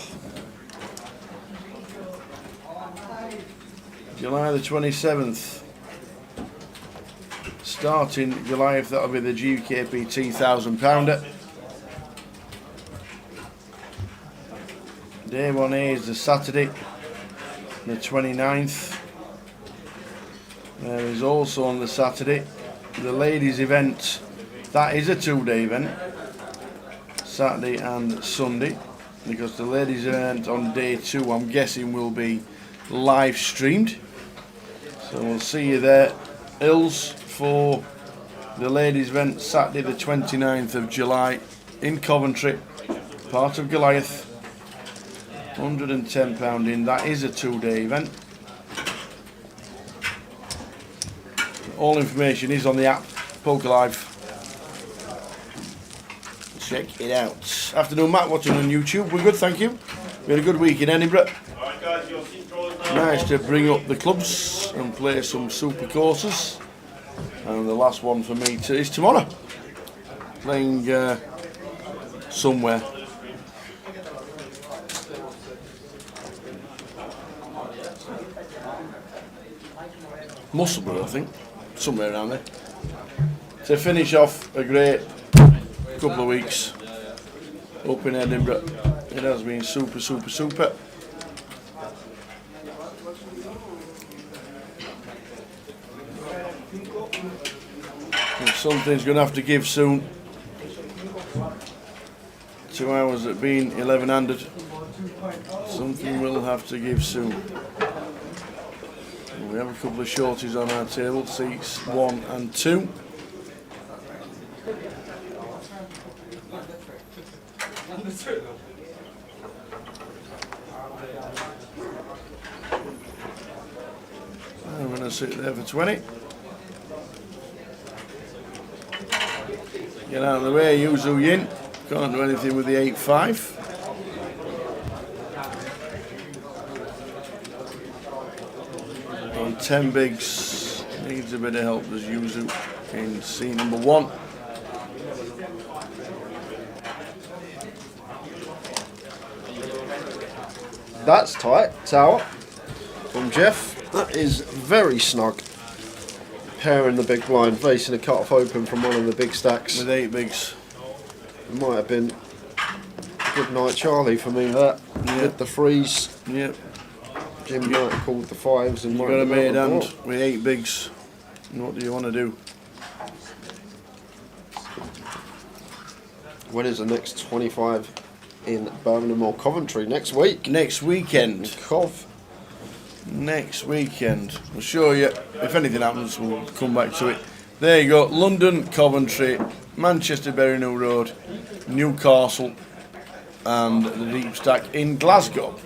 July the 27th. Starting Goliath, that'll be the GUKPT £1,000. Day 1A is the Saturday, the 29th. There is also on the Saturday the ladies event. That is a 2-day event, Saturday and Sunday. because the ladies' event on day 2, I'm guessing, will be live streamed. So we'll see you there, Ills, for the ladies' event Saturday the 29th of July in Coventry, part of Goliath. £110 in. That is a 2-day event. All information is on the app, Poker Live. Check it out. Afternoon, Matt, watching on YouTube. We're good, thank you. We had a good week in Edinburgh. Nice to bring up the clubs and play some super courses. And the last one for me is tomorrow. Playing somewhere. Musselburgh, I think. Somewhere around there. To finish off a great couple of weeks up in Edinburgh. It has been super. And something's going to have to give soon. 2 hours at being 1100. Something will have to give soon. We have a couple of shorties on our table, seats 1 and 2. I'm going to sit there for 20. Get out of the way, Yuzu Yin. Can't do anything with the 8-5. On 10 bigs, needs a bit of help as Yuzu in C number 1. That's tight, tower from Jeff. That is very snug. Pairing the big blind, facing a cut-off open from one of the big stacks. With 8 bigs. It might have been good night Charlie for me, that. Yep. With the threes. Yep. Jim might have called the 5s and You've might got a have made got the hand ball. with 8 bigs. And what do you want to do? When is the next 25 in Birmingham or Coventry? Next week. Next weekend. Cov. Next weekend. I'll show you. If anything happens, we'll come back to it. There you go. London, Coventry, Manchester, Bury New Road, Newcastle, and the Deep Stack in Glasgow.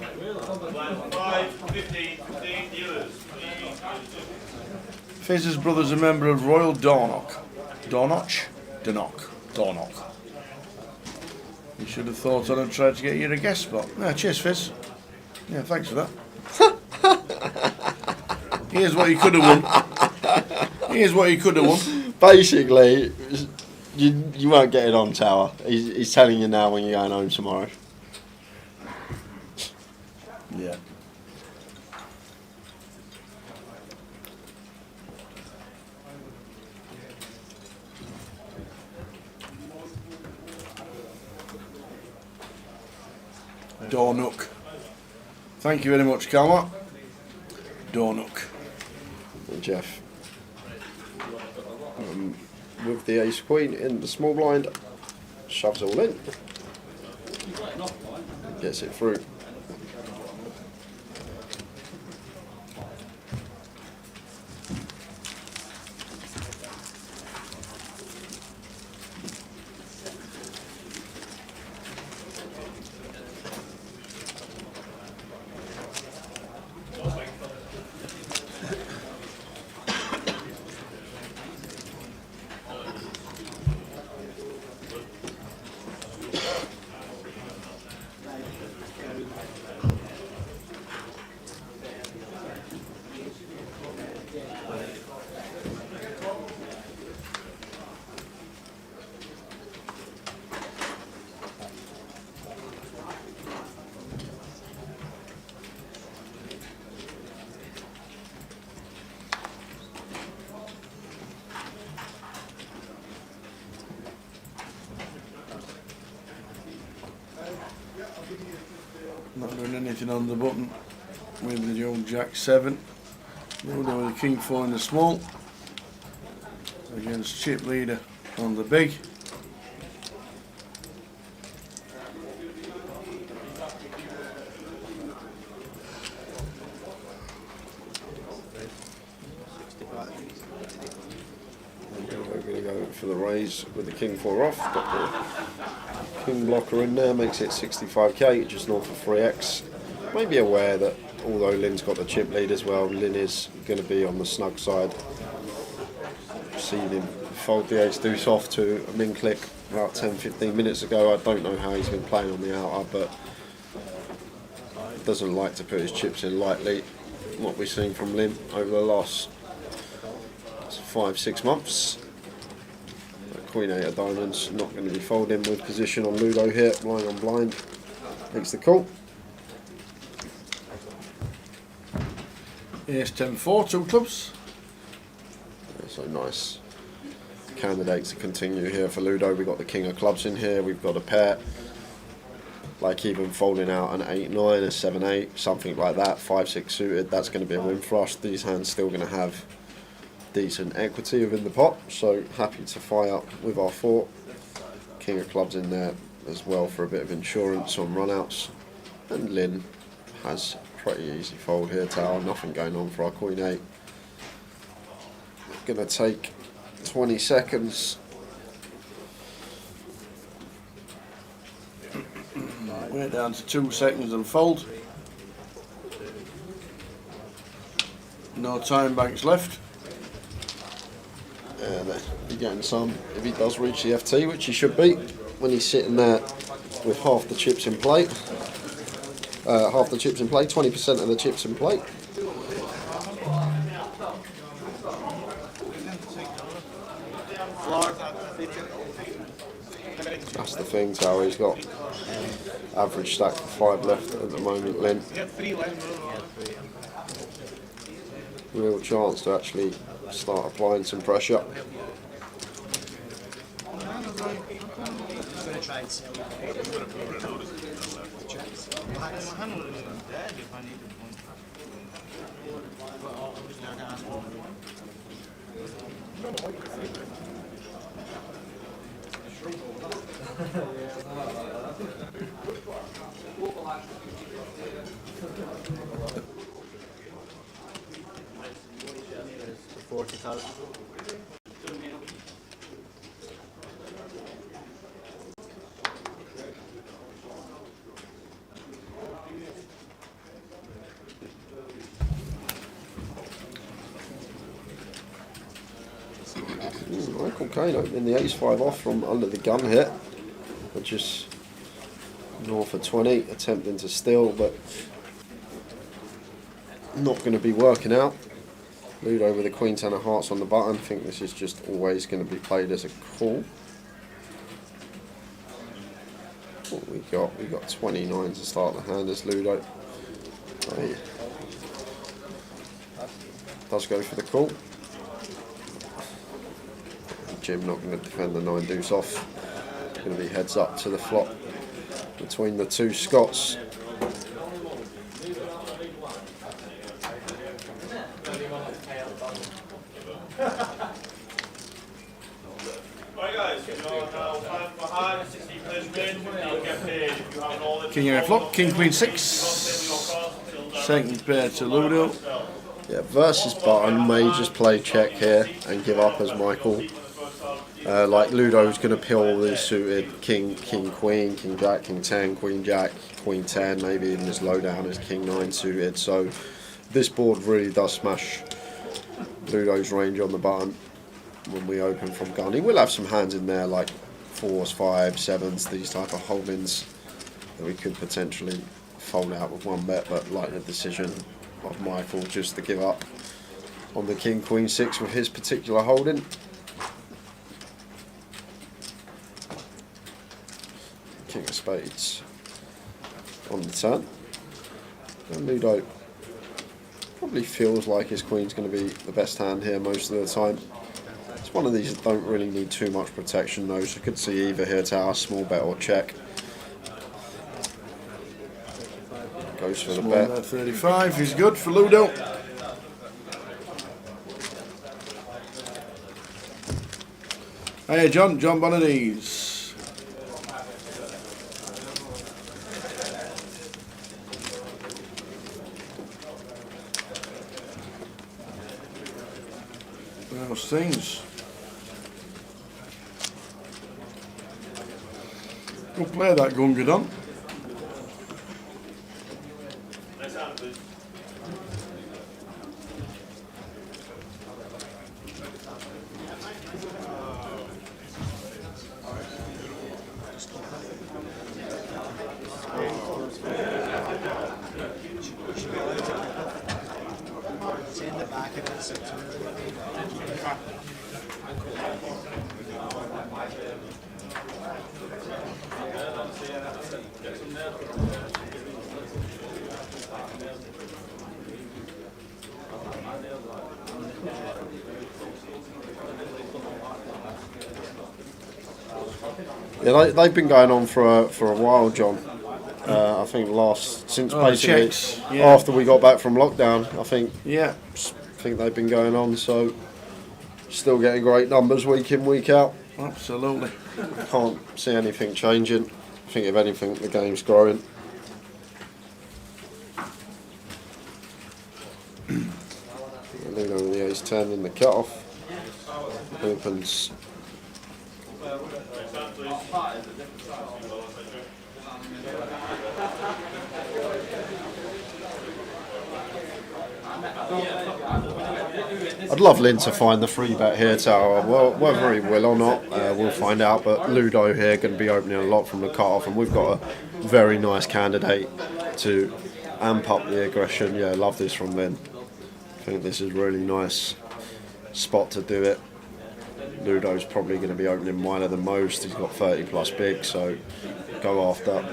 Fizz's brother's a member of Royal Dornoch. Dornoch? Dornoch. You should have thought I'd have tried to get you a guest spot. Yeah, cheers, Fizz. Yeah, thanks for that. Here's what you could have won. Here's what you could have won. Basically, you won't get it on, Tower. He's telling you now when you're going home tomorrow. Yeah. Dornoch. Thank you very much, Calma. Dornoch. And Jeff. With the ace queen in the small blind, shoves all in. Gets it through. Not doing anything on the button with the old Jack 7. We'll do with the King 4 in the small against chip leader on the big. for the raise with the king 4 off. Got the king blocker in there, makes it 65k, just north of 3x. May be aware that although Lynn's got the chip lead as well, Lynn is going to be on the snug side. Seen him fold the ace deuce off to a min click about 10-15 minutes ago. I don't know how he's been playing on the outer, but doesn't like to put his chips in lightly. What we've seen from Lynn over the last 5-6 months. Queen 8 of diamonds, not going to be folding with position on Ludo here, blind on blind. Makes the call. Ace 10-4, 2 clubs. Yeah, so nice candidates to continue here for Ludo. We've got the king of clubs in here, we've got a pair. Like even folding out an 8-9, a 7-8, something like that, 5-6 suited, that's going to be a win for us. These hands still going to have decent equity within the pot, so happy to fire up with our 4. King of clubs in there as well for a bit of insurance on runouts. And Lynn has pretty easy fold here, Tower, nothing going on for our Queen 8. Going to take 20 seconds. We're down to 2 seconds and fold. No time banks left. And he's getting some if he does reach the FT, which he should be when he's sitting there with half the chips in play. 20% of the chips in play. That's the thing, Tower. He's got average stack of 5 left at the moment, Lynn. Real chance to actually start applying some pressure. Michael Kane opening the ace-5 off from under the gun here, which is north of 20, attempting to steal, but not going to be working out. Ludo with a Queen 10 of hearts on the button. I think this is just always going to be played as a call. What we got? We got 29 to start the hand as Ludo. He does go for the call. Jim not going to defend the 9 deuce off. Going to be heads up to the flop between the 2 Scots. King 8 flop, King Queen 6. Second pair to Ludo. Yeah, versus button may just play check here and give up as Michael. Like Ludo's going to pill the suited King, King, Queen, King, Jack, King 10, Queen, Jack, Queen 10, maybe even as low down as King 9 suited. So this board really does smash Ludo's range on the button when we open from gun. He will have some hands in there like 4s, 5s, 7s, these type of holdings that we could potentially fold out with 1 bet, but like the decision of Michael just to give up on the King, Queen 6 with his particular holding. King of spades on the turn. And Ludo probably feels like his queen's going to be the best hand here most of the time. It's one of these that don't really need too much protection though, so you could see either here Tower, small bet or check. Goes for the Small bet. 35 is good for Ludo. Hey John Bonadese. Those things. Good play that Gungadon. Send it back if it's Yeah, they've been going on for a while, John. I think since basically Czechs, yeah. after we got back from lockdown, I think Yeah. they've been going on. So still getting great numbers week in, week out. Absolutely. Can't see anything changing. I think if anything, the game's growing. Ludo with the ace-10 in the cut-off. Opens. I'd love Lynn to find the free bet here, Tower. Well, whether he will or not, we'll find out. But Ludo here going to be opening a lot from the cut-off, and we've got a very nice candidate to amp up the aggression. Yeah, love this from Lynn. I think this is a really nice spot to do it. Ludo's probably going to be opening wider than most. He's got 30 plus big, so go after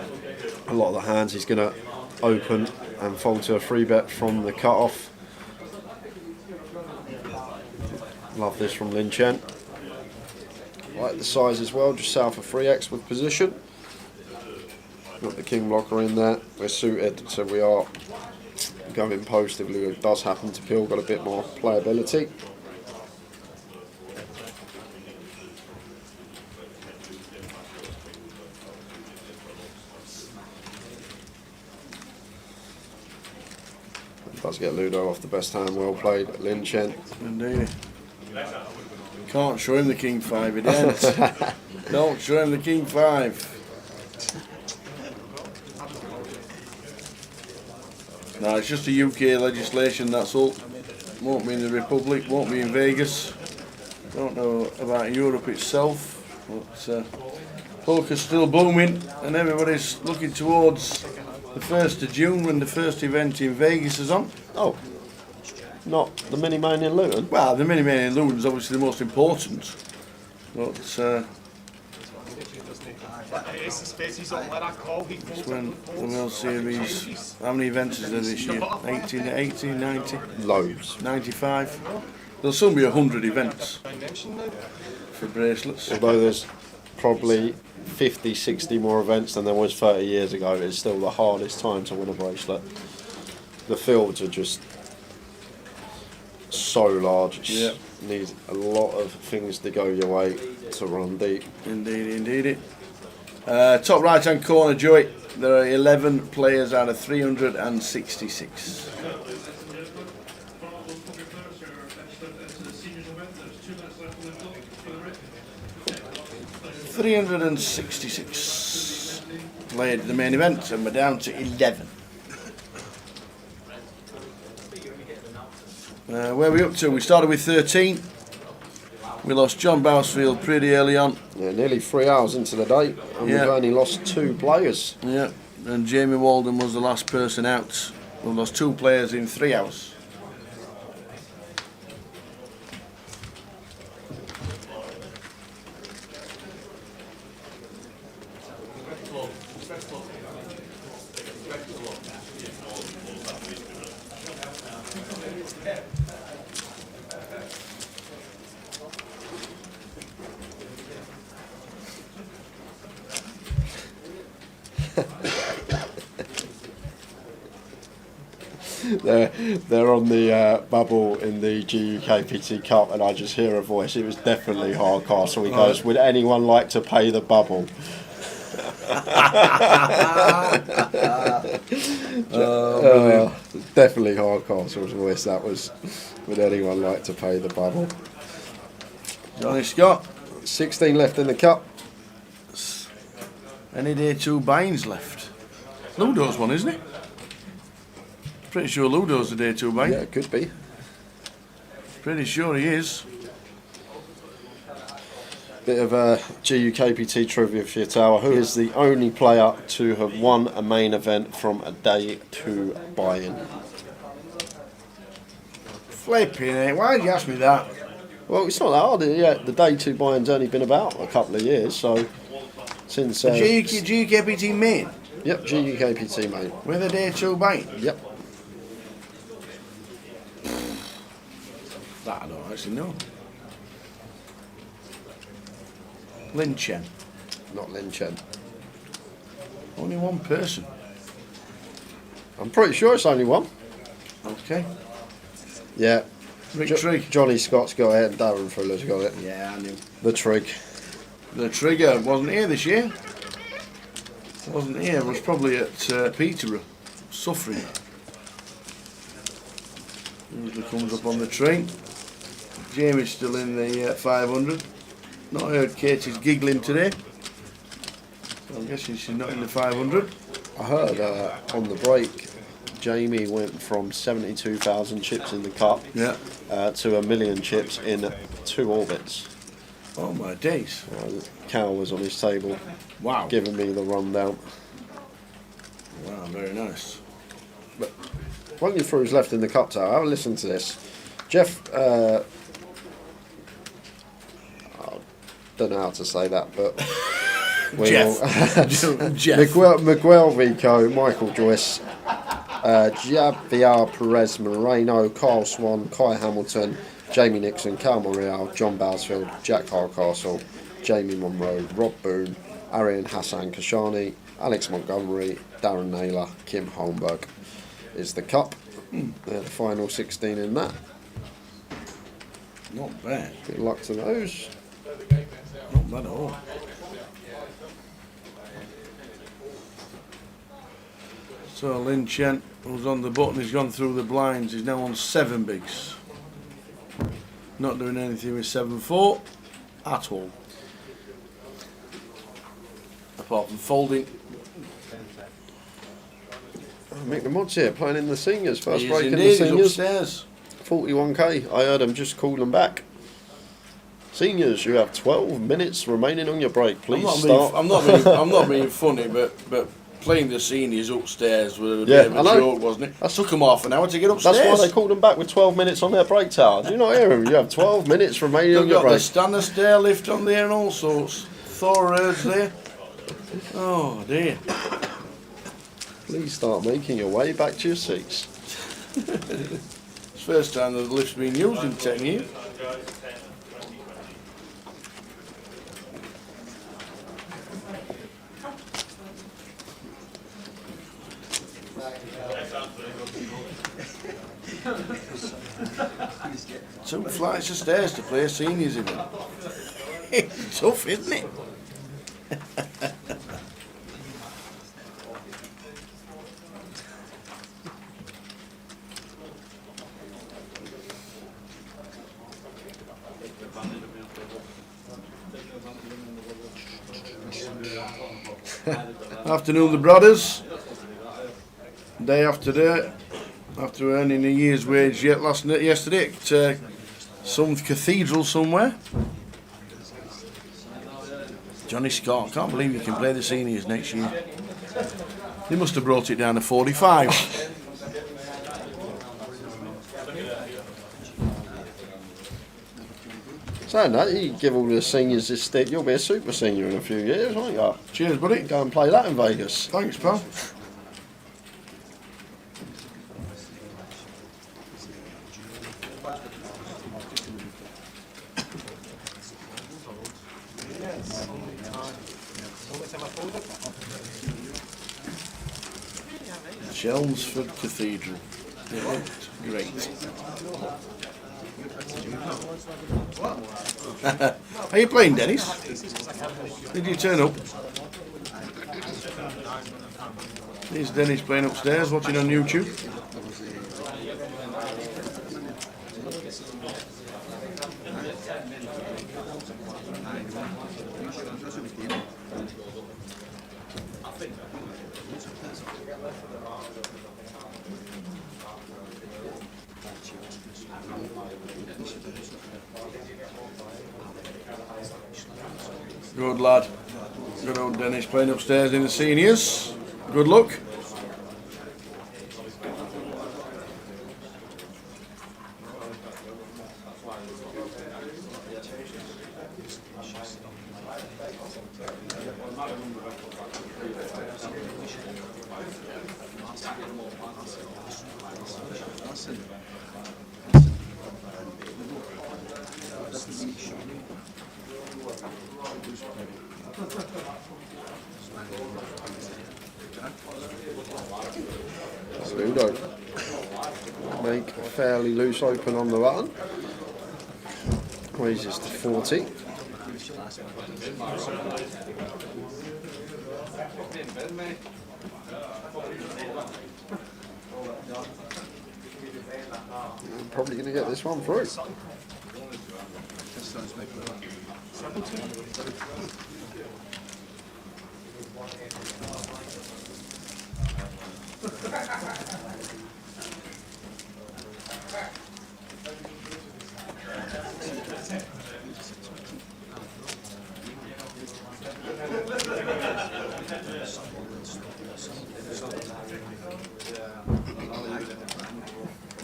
a lot of the hands. He's going to open and fold to a free bet from the cut-off. Love this from Lin Chen. Like the size as well, just south of 3x with position. Got the king blocker in there. We're suited, so we are going post if Ludo does happen to peel. Got a bit more playability. Does get Ludo off the best hand. Well played, Lin Chen. Indeed. Can't show him the king 5 at the end. Don't show him the king 5. No, it's just a UK legislation, that's all. Won't be in the Republic, won't be in Vegas. Don't know about Europe itself, but poker's still booming and everybody's looking towards the 1st of June when the first event in Vegas is on. Oh, not the mini main in Luton? Well, the mini main in Luton is obviously the most important, but it's when the World Series, how many events is there this year? 18, 90? Loads. 95? There'll soon be 100 events for bracelets. Although there's probably 50, 60 more events than there was 30 years ago, it's still the hardest time to win a bracelet. The fields are just so large. It needs a lot of things to go your way to run deep. Indeed. Top right hand corner, Joey. There are 11 players out of 366. .366 played the main event, and we're down to 11. Where are we up to? We started with 13. We lost John Bousfield pretty early on. Yeah, nearly 3 hours into the day, and we've only lost 2 players. Yeah, and Jamie Walden was the last person out. We've lost 2 players in 3 hours. They're on the bubble in the GUKPT Cup, and I just hear a voice. It was definitely Hardcastle. He goes, "Would anyone like to pay the bubble?" Definitely Hardcastle's voice. That was, "Would anyone like to pay the bubble?" Johnny Scott. 16 left in the cup. Any day 2 buy-ins left. Ludo's one, isn't it? Pretty sure Ludo's the day 2 buy-in. Yeah, it could be. Pretty sure he is. Bit of a GUKPT trivia for your tower. Who is the only player to have won a main event from a day 2 buy-in? Flipping it. Why did you ask me that? Well, it's not that hard. Yeah, the day 2 buy-in's only been about a couple of years, so since GUKPT main? Yep, GUKPT mate. With a day 2 buy-in? Yep. That I don't actually know. Lin Chen. Not Lin Chen. Only one person. I'm pretty sure it's only one. Okay. Yeah. Rick Trigg. Johnny Scott's got it and Darren Fuller's got it. Yeah, I knew. The Trigg. The Trigger wasn't here this year. Wasn't here. Was probably at Peterborough, suffering. Usually comes up on the train. Jamie's still in the 500. Not heard Katie's giggling today. So I'm guessing she's not in the 500. I heard on the break, Jamie went from 72,000 chips in the cup Yeah. to 1 million chips in 2 orbits. Oh my days. Cal was on his table, Wow. giving me the rundown. Wow, very nice. But running through who's left in the cup tower, have a listen to this. Jeff, I don't know how to say that, but Jeff. Miguel Vico, Michael Joyce, Javier Perez Moreno, Carl Swan, Kai Hamilton, Jamie Nixon, Cal Morreale, John Bousfield, Jack Hardcastle, Jamie Monroe, Rob Boone, Arian Hassan Kashani, Alex Montgomery, Darren Naylor, Kim Holmberg is the cup. They're the final 16 in that. Not bad. Good luck to those. Not bad at all. So Lin Chen, who's on the button, he's gone through the blinds. He's now on 7 bigs. Not doing anything with 7-4 at all. Apart from folding. Mick the Mods here, playing in the seniors. First He is break in the indeed, he's seniors. upstairs. 41k. I heard him just call them back. Seniors, you have 12 minutes remaining on your break. Please start. I'm not being funny, but playing the seniors upstairs was a bit of a joke, wasn't it? That took them half an hour to get upstairs. That's why they called them back with 12 minutes on their break tower. Do you not hear him? You have 12 minutes remaining on They've your got the break. standard stair lift on there and all sorts. Thor herds there. Oh dear. Please start making your way back to your seats. It's the first time that the lift's been used in 10 years. Two flights of stairs to play a seniors event. It's tough, isn't it? Afternoon, the brothers. Day after day, after earning a year's wage yesterday at some cathedral somewhere. Johnny Scott, can't believe you can play the seniors next year. They must have brought it down to 45. Saying that, you give all the seniors this stick, you'll be a super senior in a few years, won't you? Cheers, buddy. Go and play that in Vegas. Thanks, pal. Chelmsford Cathedral. It looked great. Are you playing, Dennis? Did you turn up? Here's Dennis playing upstairs, watching on YouTube. Good lad. Good old Dennis playing upstairs in the seniors. Good luck. Ludo. Make a fairly loose open on the button. Raises to 40. I'm probably going to get this one through.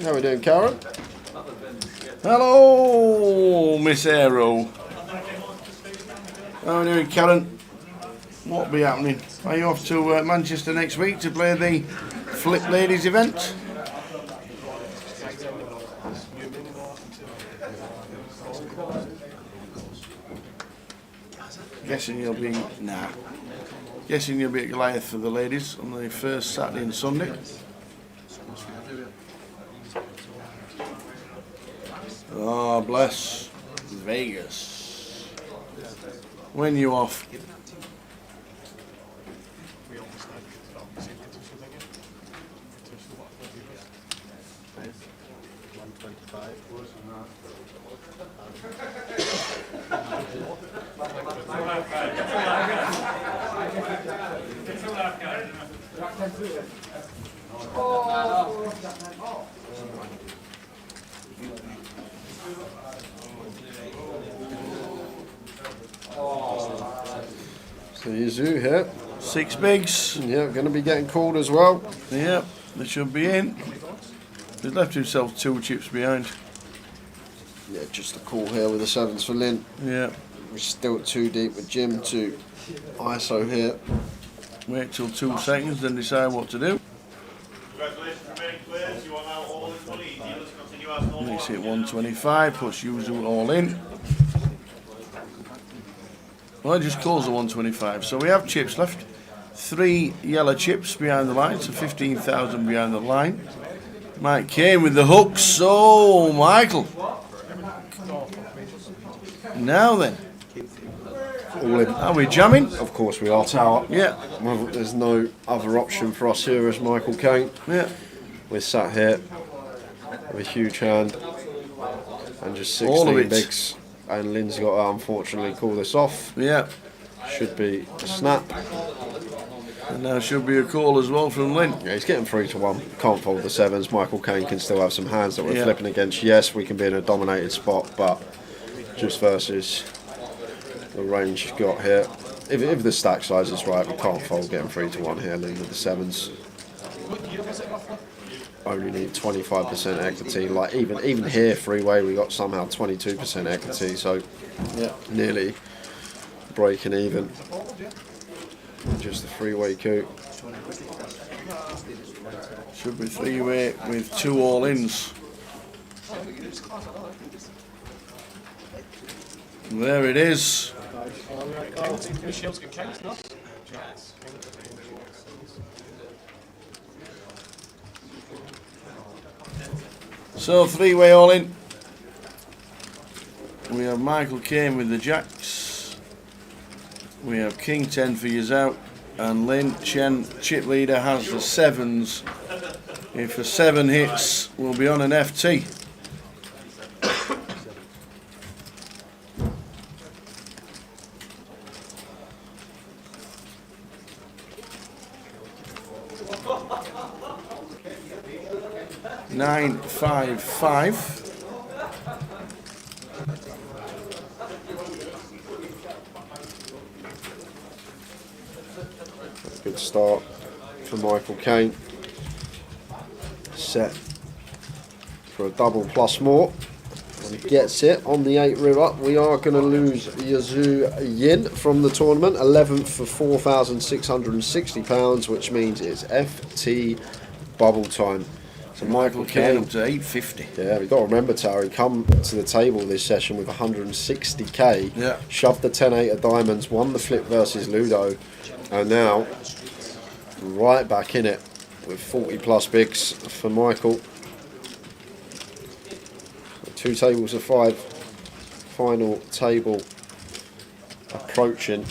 How are we doing, Karen? Hello, Miss Aero. How are we doing, Karen? What'll be happening? Are you off to Manchester next week to play the Flip Ladies event? Guessing you'll be Guessing you'll be at Goliath for the ladies on the first Saturday and Sunday. Oh, bless Vegas. When you off? So Yazoo here. 6 bigs. Yeah, going to be getting called as well. Yep, they should be in. He's left himself 2 chips behind. Yeah, just a call here with the 7s for Lynn. Yeah. We're still 2 deep with Jim to ISO here. Wait till 2 seconds, then decide what to do. Congratulations for remaining players. You are now all in the lead. Dealers continue as normal. Makes it 125, plus usual all in. Well, I just closed the 125. So we have chips left. 3 yellow chips behind the line, so 15,000 behind the line. Mike Kane with the hooks. So, Michael. Now then. All in. Are we jamming? Of course we are, Tower. Yeah. Well, there's no other option for us here as Michael Kane. Yeah. We're sat here with a huge hand and just All of 16 it. bigs. And Lynn's got to unfortunately call this off. Yeah. Should be a snap. And now should be a call as well from Lynn. Yeah, he's getting 3 to 1. Can't fold the 7s. Michael Kane can still have some hands that we're Yeah. flipping against. Yes, we can be in a dominated spot, but just versus the range he's got here. If the stack size is right, we can't fold getting 3 to 1 here. Lynn with the 7s. Only need 25% equity. Like even here, three-way, we got somehow 22% equity. So Yeah. nearly breaking even. Just a three-way coup. Should be 3-way with 2 all-ins. There it is. So 3-way all in. We have Michael Kane with the jacks. We have King 10 for yours out. And Lynn Chen, chip leader, has the 7s. If a 7 hits, we'll be on an FT. 955. Good start for Michael Caine. Set for a double plus more. And he gets it on the 8 river. We are going to lose Yazoo Yin from the tournament. 11th for £4,660, which means it's FT bubble time. So Michael Caine up to 850. Yeah, we've got to remember, Tara, he come to the table this session with 160k. Yeah. Shoved the 10-8 of diamonds, won the flip versus Ludo, and now right back in it with 40 plus bigs for Michael. 2 tables of 5. Final table approaching.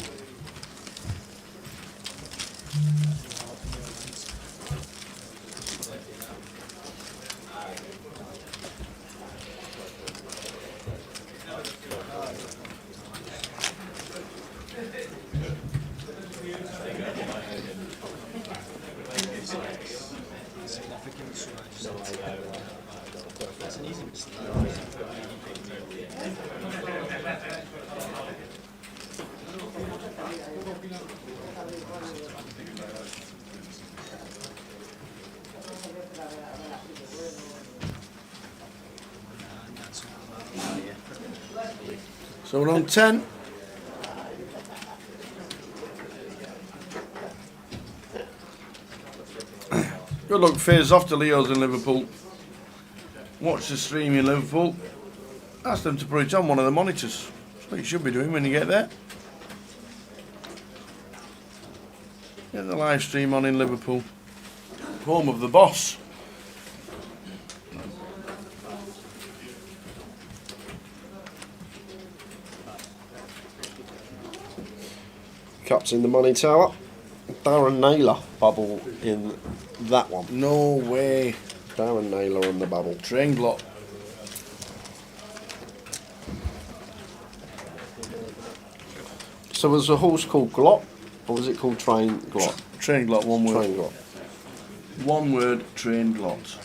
So we're on 10. Good luck, phase off to Leo's in Liverpool. Watch the stream in Liverpool. Ask them to put it on one of the monitors. That's what you should be doing when you get there. Get the live stream on in Liverpool. Home of the boss. Cups in the money tower. Darren Naylor bubble in that one. No way. Darren Naylor on the bubble. Train glot. So was the horse called Glot, or was it called Train Glot? Train glot, one word. Train Glot. One word, train glot.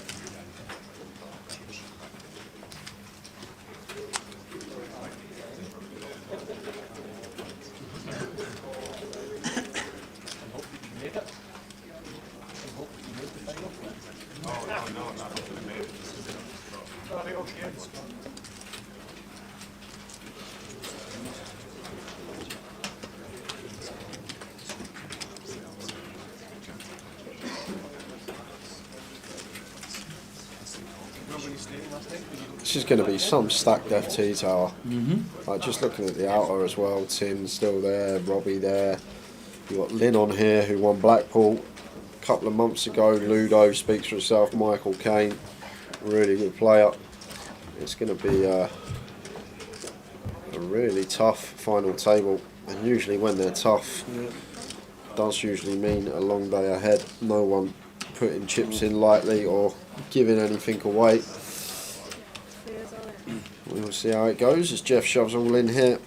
This is going to be some stacked FT tower. Like just looking at the outer as well. Tim still there, Robbie there. You got Lynn on here who won Blackpool a couple of months ago. Ludo speaks for itself. Michael Caine, really good player. It's going to be a really tough final table, and usually when they're tough, does usually mean a long day ahead. No one putting chips in lightly or giving anything away. We'll see how it goes as Jeff shoves all in here.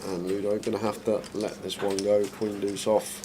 And Ludo going to have to let this one go. Queen deuce off.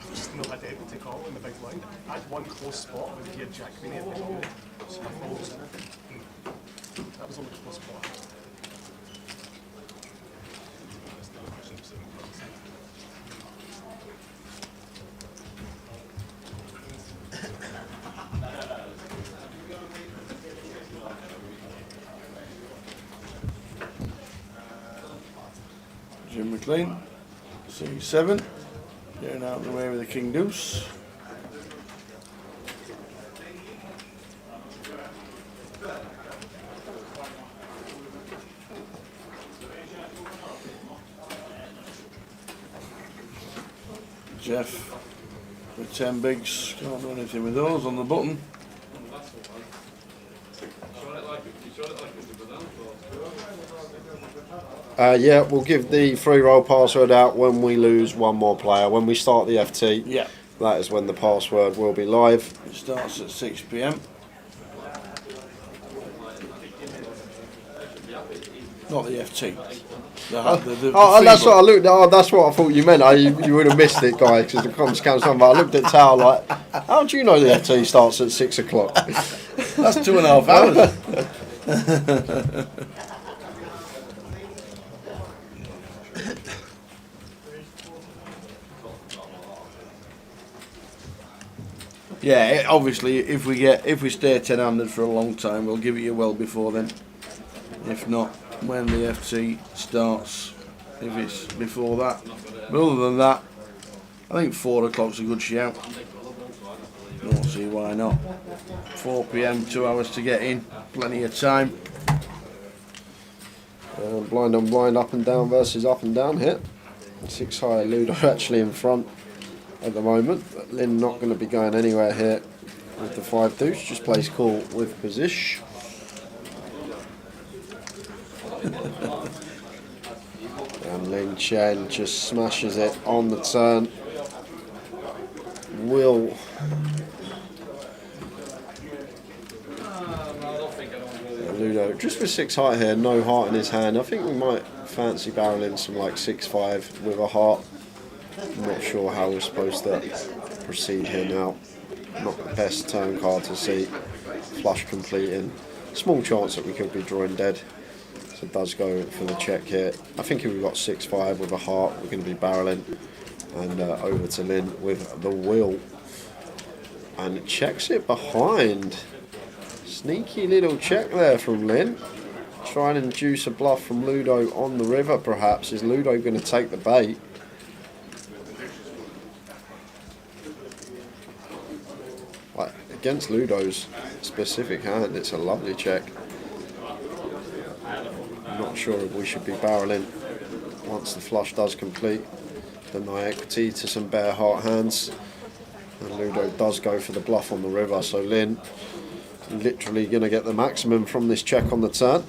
Just not had able to call in the big line. I had one close spot with Gear Jack Queen at the goal. So that was on the close spot. Jim McLean, C7, getting out of the way with the king deuce. Jeff with 10 bigs, can't do anything with those on the button. Yeah, we'll give the free roll password out when we lose one more player. When we start the FT, Yeah. that is when the password will be live. It starts at 6 p.m. Not the FT. That's what I looked. Oh, that's what I thought you meant. You would have missed it, guy, because the comms counts on. But I looked at Tao like, how do you know the FT starts at 6 o'clock? That's 2.5 hours. Yeah, obviously, if we stay 10-handed for a long time, we'll give it you well before then. If not, when the FT starts, if it's before that. But other than that, I think 4 o'clock's a good shout. Don't see why not. 4 p.m, 2 hours to get in, plenty of time. Blind on blind, up and down versus up and down here. 6 high, Ludo actually in front at the moment, but Lynn not going to be going anywhere here with the 5 deuce, just plays cool with position. And Lin Chen just smashes it on the turn. Will Ludo just with 6 heart here, no heart in his hand. I think we might fancy barreling some like 6-5 with a heart. I'm not sure how we're supposed to proceed here now. Not the best turn card to see. Flush completing. Small chance that we could be drawing dead. So it does go for the check here. I think if we've got 6-5 with a heart, we're going to be barreling. And over to Lynn with the wheel. And it checks it behind. Sneaky little check there from Lynn. Try and induce a bluff from Ludo on the river perhaps. Is Ludo going to take the bait? Like, against Ludo's specific hand, it's a lovely check. I'm not sure if we should be barreling once the flush does complete. Deny equity to some bare heart hands. And Ludo does go for the bluff on the river, so Lynn literally going to get the maximum from this check on the turn.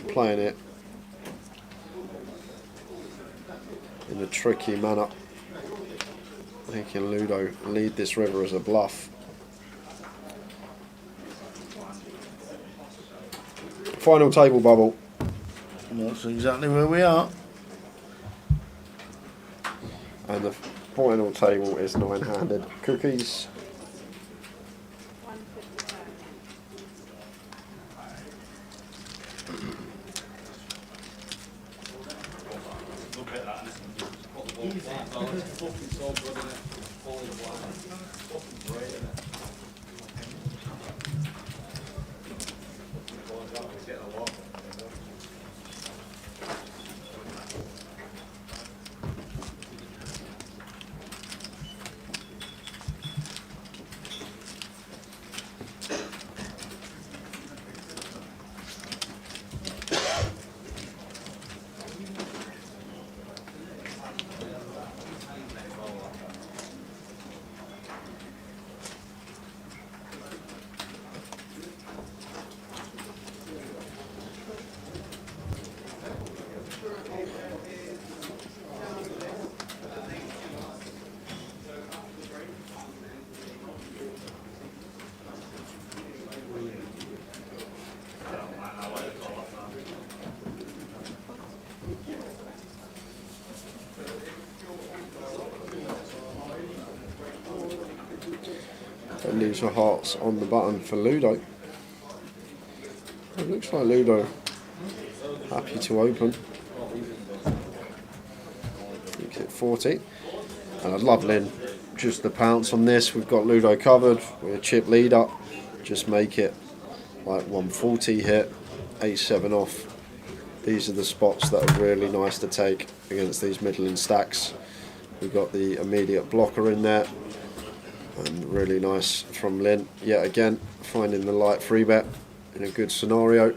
Playing it in a tricky manner. Making Ludo lead this river as a bluff. Final table bubble. That's exactly where we are. And the final table is 9-handed cookies. And leaves her hearts on the button for Ludo. It looks like Ludo happy to open. Makes it 40. And I'd love Lynn just to pounce on this. We've got Ludo covered. We're a chip lead up. Just make it like 140 hit. A7 off. These are the spots that are really nice to take against these middling stacks. We've got the immediate blocker in there. And really nice from Lynn. Yet again, finding the light free bet in a good scenario.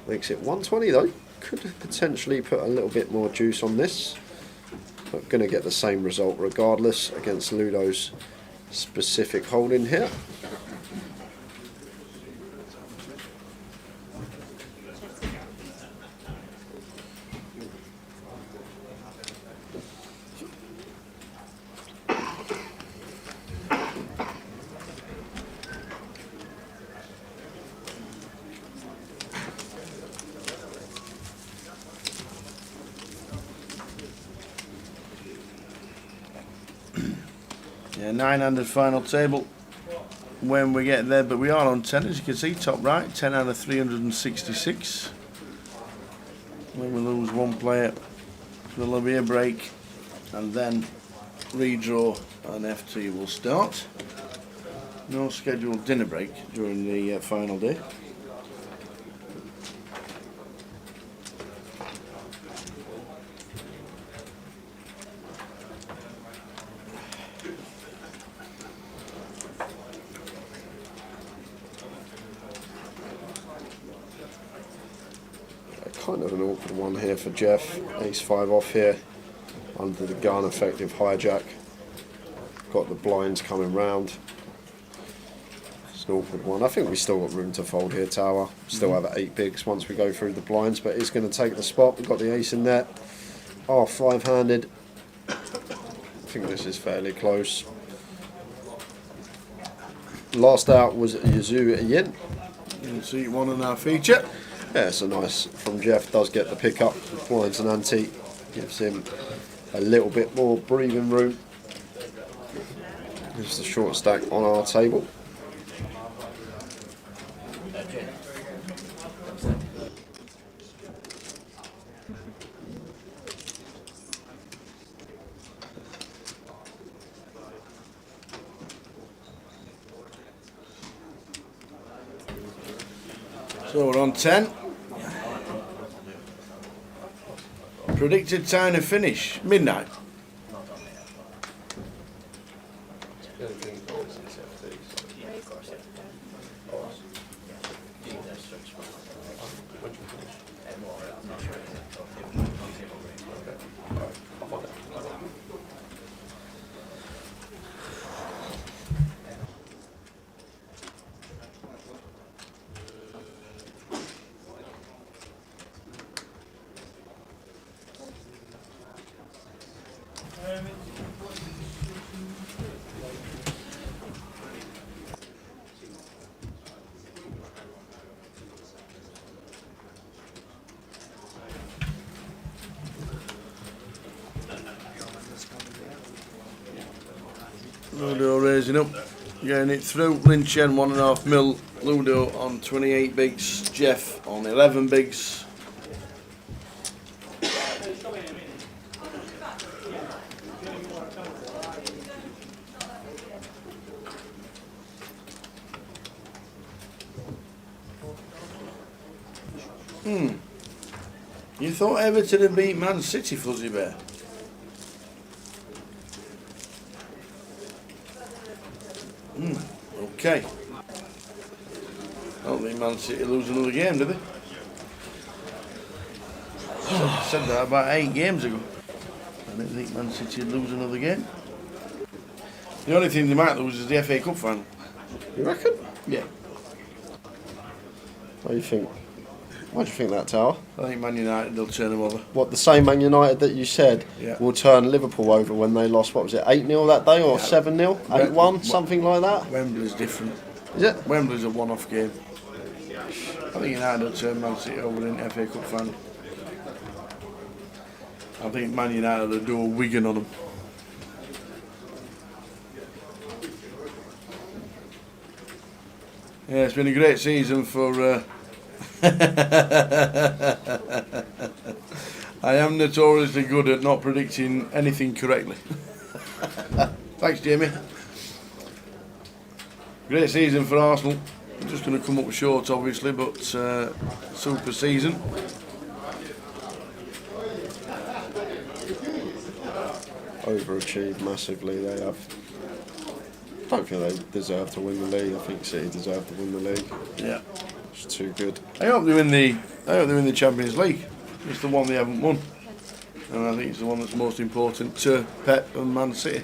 Makes it 120 though. Could potentially put a little bit more juice on this. But going to get the same result regardless against Ludo's specific holding here. Yeah, 9-handed final table when we get there, but we are on 10, as you can see, top right, 10 out of 366. When we lose one player, there'll be a break, and then redraw and FT will start. No scheduled dinner break during the final day. Kind of an awkward one here for Jeff. Ace-5 off here, under the gun, effective hijack. Got the blinds coming round. It's an awkward one. I think we still got room to fold here, Tower. Still have 8 bigs once we go through the blinds, but he's going to take the spot. We've got the ace in there. Oh, 5-handed. I think this is fairly close. Last out was Yazoo Yin. You can see one in our feature. Yeah, so nice from Jeff. Does get the pick up with blinds and ante. Gives him a little bit more breathing room. Here's the short stack on our table. So we're on 10. Predicted time to finish, midnight. Ludo raising up, getting it through. Lin Chen 1.5 mil. Ludo on 28 bigs. Jeff on 11 bigs. You thought Everton had beat Man City, Fuzzy Bear? Okay. I don't think Man City lose another game, do they? Said that about 8 games ago. I didn't think Man City would lose another game. The only thing they might lose is the FA Cup final. You reckon? Yeah. What do you think? Why do you think that, Tower? I think Man United will turn them over. What, the same Man United that you said will turn Liverpool over when they lost, what was it, 8-0 that day or 7-0? 8-1, something like that? Wembley's different. Is it? Wembley's a one-off game. I think United will turn Man City over in FA Cup final. I think Man United will do a Wigan on them. Yeah, it's been a great season for... I am notoriously good at not predicting anything correctly. Thanks, Jamie. Great season for Arsenal. We're just going to come up short, obviously, but super season. Overachieved massively, they have. I don't think they deserve to win the league. I think City deserve to win the league. Yeah. It's too good. I hope they win the Champions League. It's the one they haven't won, and I think it's the one that's most important to Pep and Man City.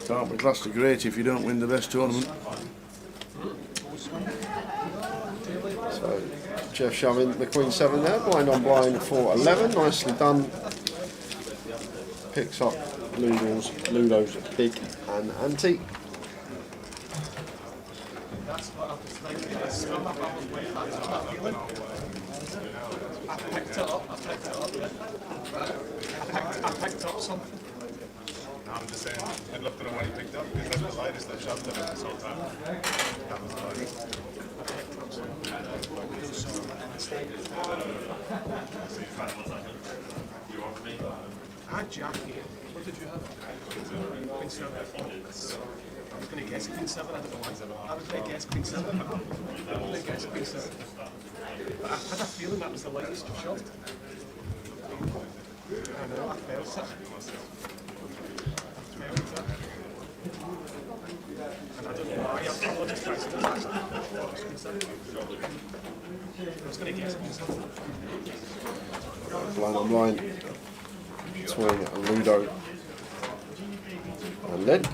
Can't be classed as great if you don't win the best tournament. So Jeff shoving the Queen 7 there, blind on blind for 11. Nicely done. Picks up Ludo's big and ante. I picked it up, I picked up something. I'm just saying, I'd love to know what he picked up, because that's the lightest I've shoved him in, so that was the lightest. I had Jack here. What did you have? Queen 7. I was going to guess Queen 7, I don't know why. I was going to guess Queen 7. I was going to guess Queen 7. But I had a feeling that was the lightest you shoved. I know, I felt it. And I don't know why, I just tried to I was going to guess Queen 7. Blind on blind between Ludo and Lynn.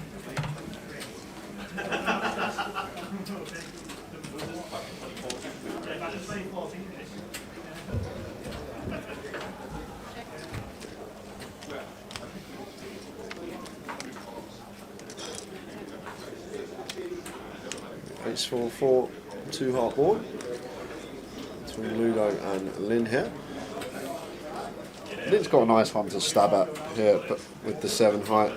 It's 4-4, 2-heart board between Ludo and Lynn here. Lynn's got a nice one to stab at here, but with the 7 height.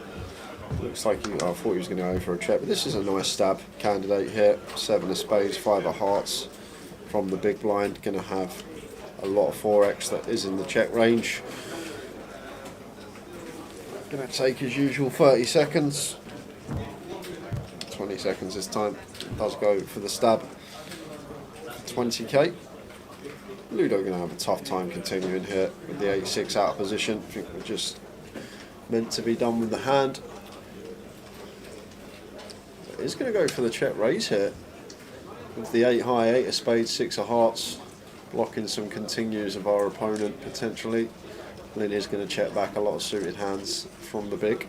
Looks like I thought he was going to go for a check, but this is a nice stab candidate here. 7 of spades, 5 of hearts from the big blind. Going to have a lot of 4x that is in the check range. Going to take his usual 30 seconds. 20 seconds this time. Does go for the stab. 20k. Ludo going to have a tough time continuing here with the 8-6 out of position. I think we're just meant to be done with the hand. So he's going to go for the check raise here with the 8 high, 8 of spades, 6 of hearts, blocking some continues of our opponent potentially. Lynn is going to check back a lot of suited hands from the big.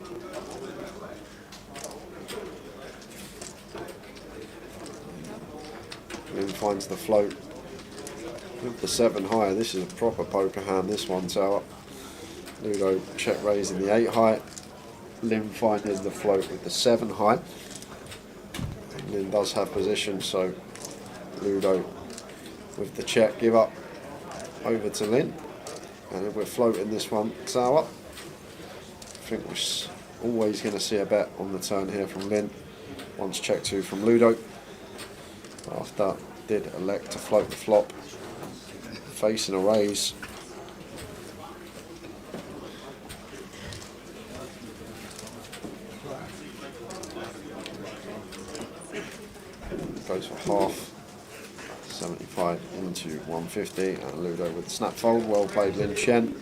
Lynn finds the float with the 7 high. This is a proper poker hand, this one, tower. Ludo check raising the 8 high. Lynn finding the float with the 7 high. Lynn does have position, so Ludo with the check give up over to Lynn. And if we're floating this one, tower, I think we're always going to see a bet on the turn here from Lynn. Once check 2 from Ludo. After did elect to float the flop, facing a raise. Goes for half, 75 into 150, and Ludo with the snap fold. Well played, Lin Chen.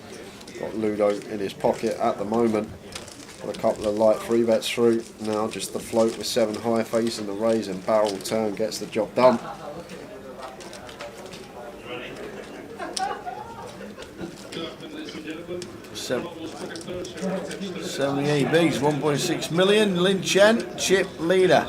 Got Ludo in his pocket at the moment. Got a couple of light 3 bets through. Now just the float with 7 high, facing the raise, and barrel turn gets the job done. $78 bigs, 1.6 million. Lin Chen, chip leader.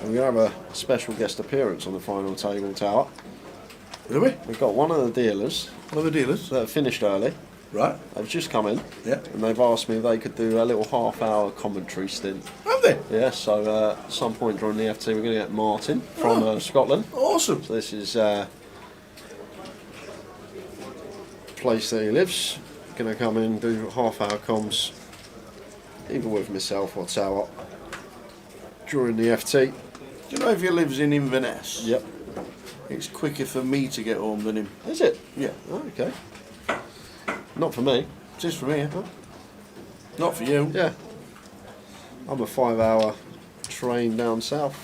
We're going to have a special guest appearance on the final table, tower. Do we? We've got one of the dealers. One of the dealers? That finished early. Right. They've just come in. Yeah. And they've asked me if they could do a little half-hour commentary stint. Have they? Yeah, so at some point during the FT we're going to get Martin from Scotland. Awesome. So this is place that he lives. Going to come in and do half-hour comms, either with myself or Tower, during the FT. Do you know if he lives in Inverness? Yep. It's quicker for me to get home than him. Is it? Yeah. Oh, okay. Not for me. Just for me, huh? Not for you. Yeah. I'm a 5-hour train down south.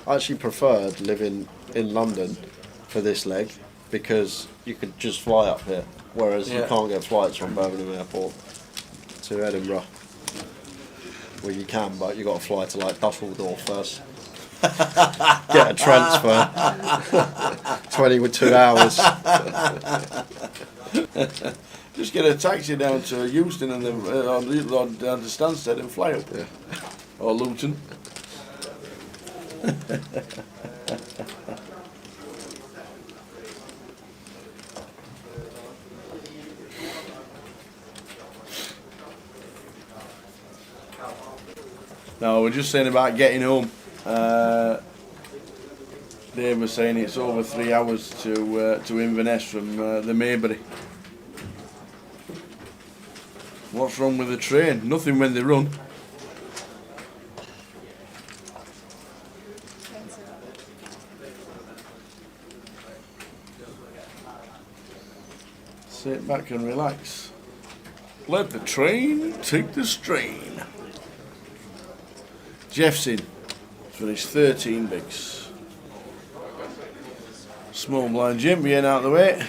I actually preferred living in London for this leg because you could just fly up here, whereas you can't get flights from Birmingham Airport to Edinburgh. Well, you can, but you got to fly to like Dusseldorf first. Get a transfer. 22 hours. Just get a taxi down to Euston and then down to Stansted and fly up. Yeah. Or Luton. No, we're just saying about getting home. Dave was saying it's over 3 hours to Inverness from the Maybury. What's wrong with the train? Nothing when they run. Sit back and relax. Let the train take the strain. Jeff's in for his 13 bigs. Small blind Jim being out of the way.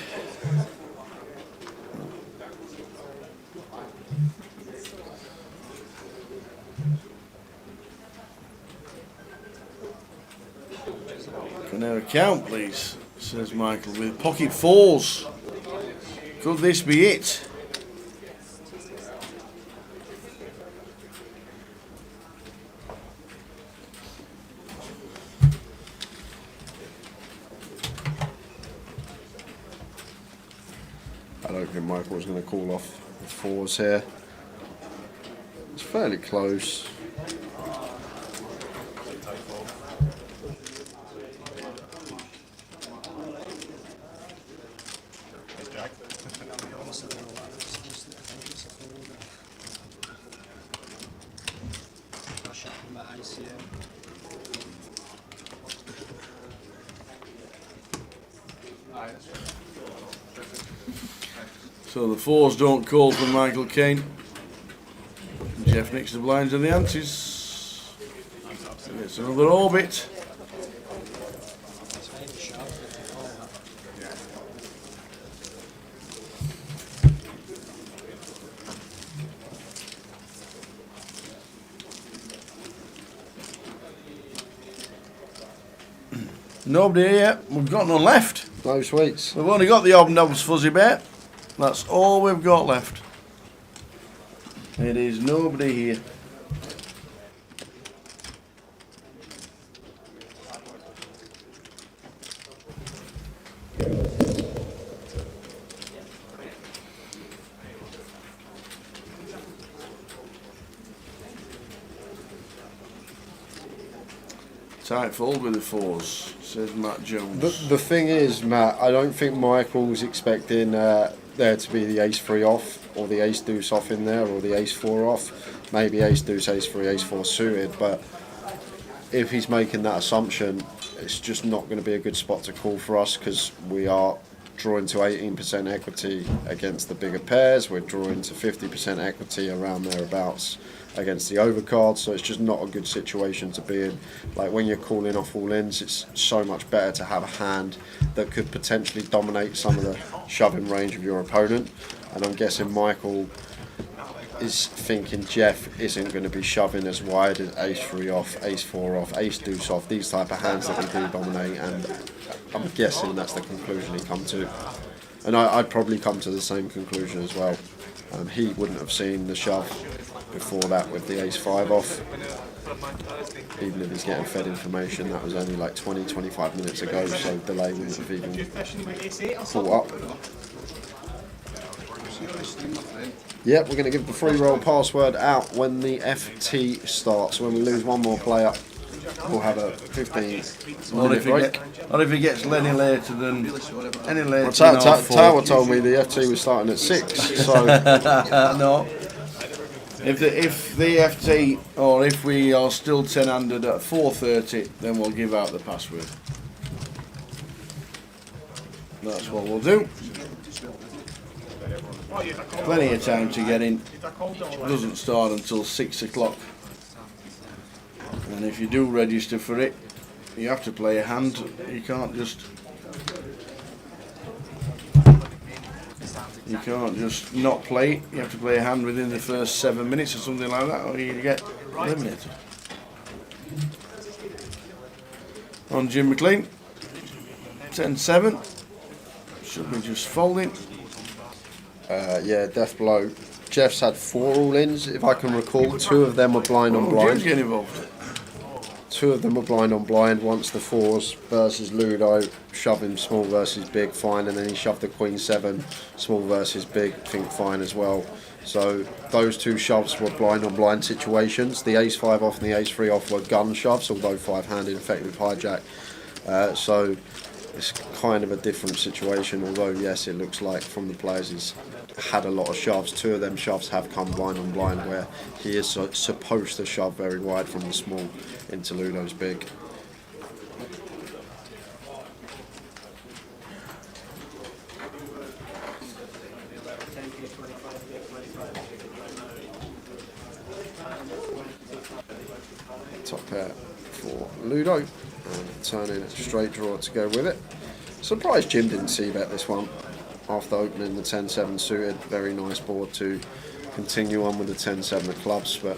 Can I count, please? Says Michael with pocket fours. Could this be it? I don't think Michael was going to call off the fours here. It's fairly close. So the fours don't call for Michael Caine. Jeff nicks the blinds and the antes. It's another orbit. Nobody here. We've got none left. No sweets. We've only got the Obnobs fuzzy bet. That's all we've got left. It is nobody here. Tight fold with the fours, says Matt Jones. The thing is, Matt, I don't think Michael's expecting there to be the ace-3 off, or the ace-deuce off in there, or the ace-4 off. Maybe ace-deuce, ace-3, ace-4 suited, but if he's making that assumption, it's just not going to be a good spot to call for us, because we are drawing to 18% equity against the bigger pairs. We're drawing to 50% equity around thereabouts against the overcard, so it's just not a good situation to be in. Like when you're calling off all ins, it's so much better to have a hand that could potentially dominate some of the shoving range of your opponent. And I'm guessing Michael is thinking Jeff isn't going to be shoving as wide as ace-3 off, ace-4 off, ace-deuce off, these type of hands that we do dominate, and I'm guessing that's the conclusion he come to. And I'd probably come to the same conclusion as well. He wouldn't have seen the shove before that with the ace-5 off. Even if he's getting fed information, that was only like 20-25 minutes ago, so delay wouldn't have even caught up. Yep, we're going to give the free roll password out when the FT starts. When we lose one more player, we'll have a 15-minute break. Or if he gets any later than any later. Tower told me the FT was starting at 6. So no. If the FT, or if we are still 10-handed at 4:30, then we'll give out the password. That's what we'll do. Plenty of time to get in. It doesn't start until 6 o'clock. And if you do register for it, you have to play a hand. You can't just not play it. You have to play a hand within the first 7 minutes or something like that, or you get eliminated. On Jim McLean, 10-7. Should be just folding. Yeah, death blow. Jeff's had 4 all-ins, if I can recall. 2 of them were blind on blind. Jim's getting involved. 2 of them were blind on blind. Once the 4s versus Ludo, shoving small versus big, fine, and then he shoved the Queen 7, small versus big, think fine as well. So those two shoves were blind on blind situations. The ace-5 off and the ace-3 off were gun shoves, although 5-handed effective hijack. So it's kind of a different situation, although yes, it looks like from the players he's had a lot of shoves. 2 of them shoves have come blind on blind, where he is supposed to shove very wide from the small into Ludo's big. Top pair for Ludo, and turning a straight draw to go with it. Surprised Jim didn't see bet this one after opening the 10-7 suited. Very nice board to continue on with the 10-7 of clubs, but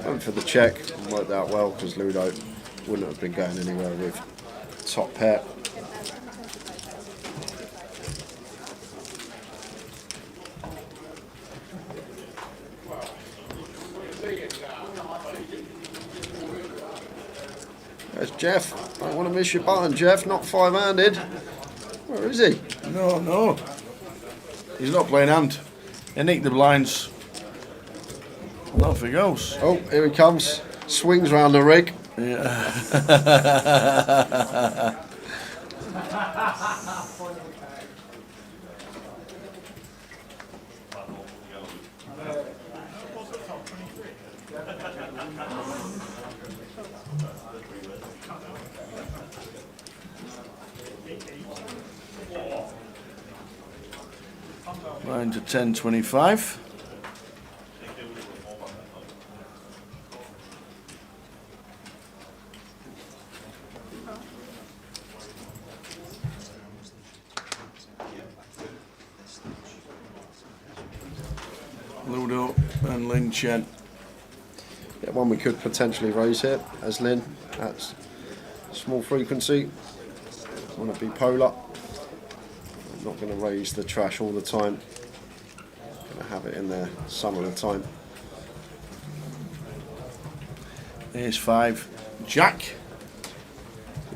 went for the check and worked out well because Ludo wouldn't have been going anywhere with top pair. There's Jeff. Don't want to miss your button, Jeff. Not 5-handed. Where is he? No. He's not playing hand. He nicked the blinds. And off he goes. Oh, here he comes. Swings round the rig. Yeah. Line to 10.25. Ludo and Lin Chen. Yeah, one we could potentially raise here as Lin at small frequency. Want to be polar. I'm not going to raise the trash all the time. Going to have it in there some of the time. Here's 5 Jack.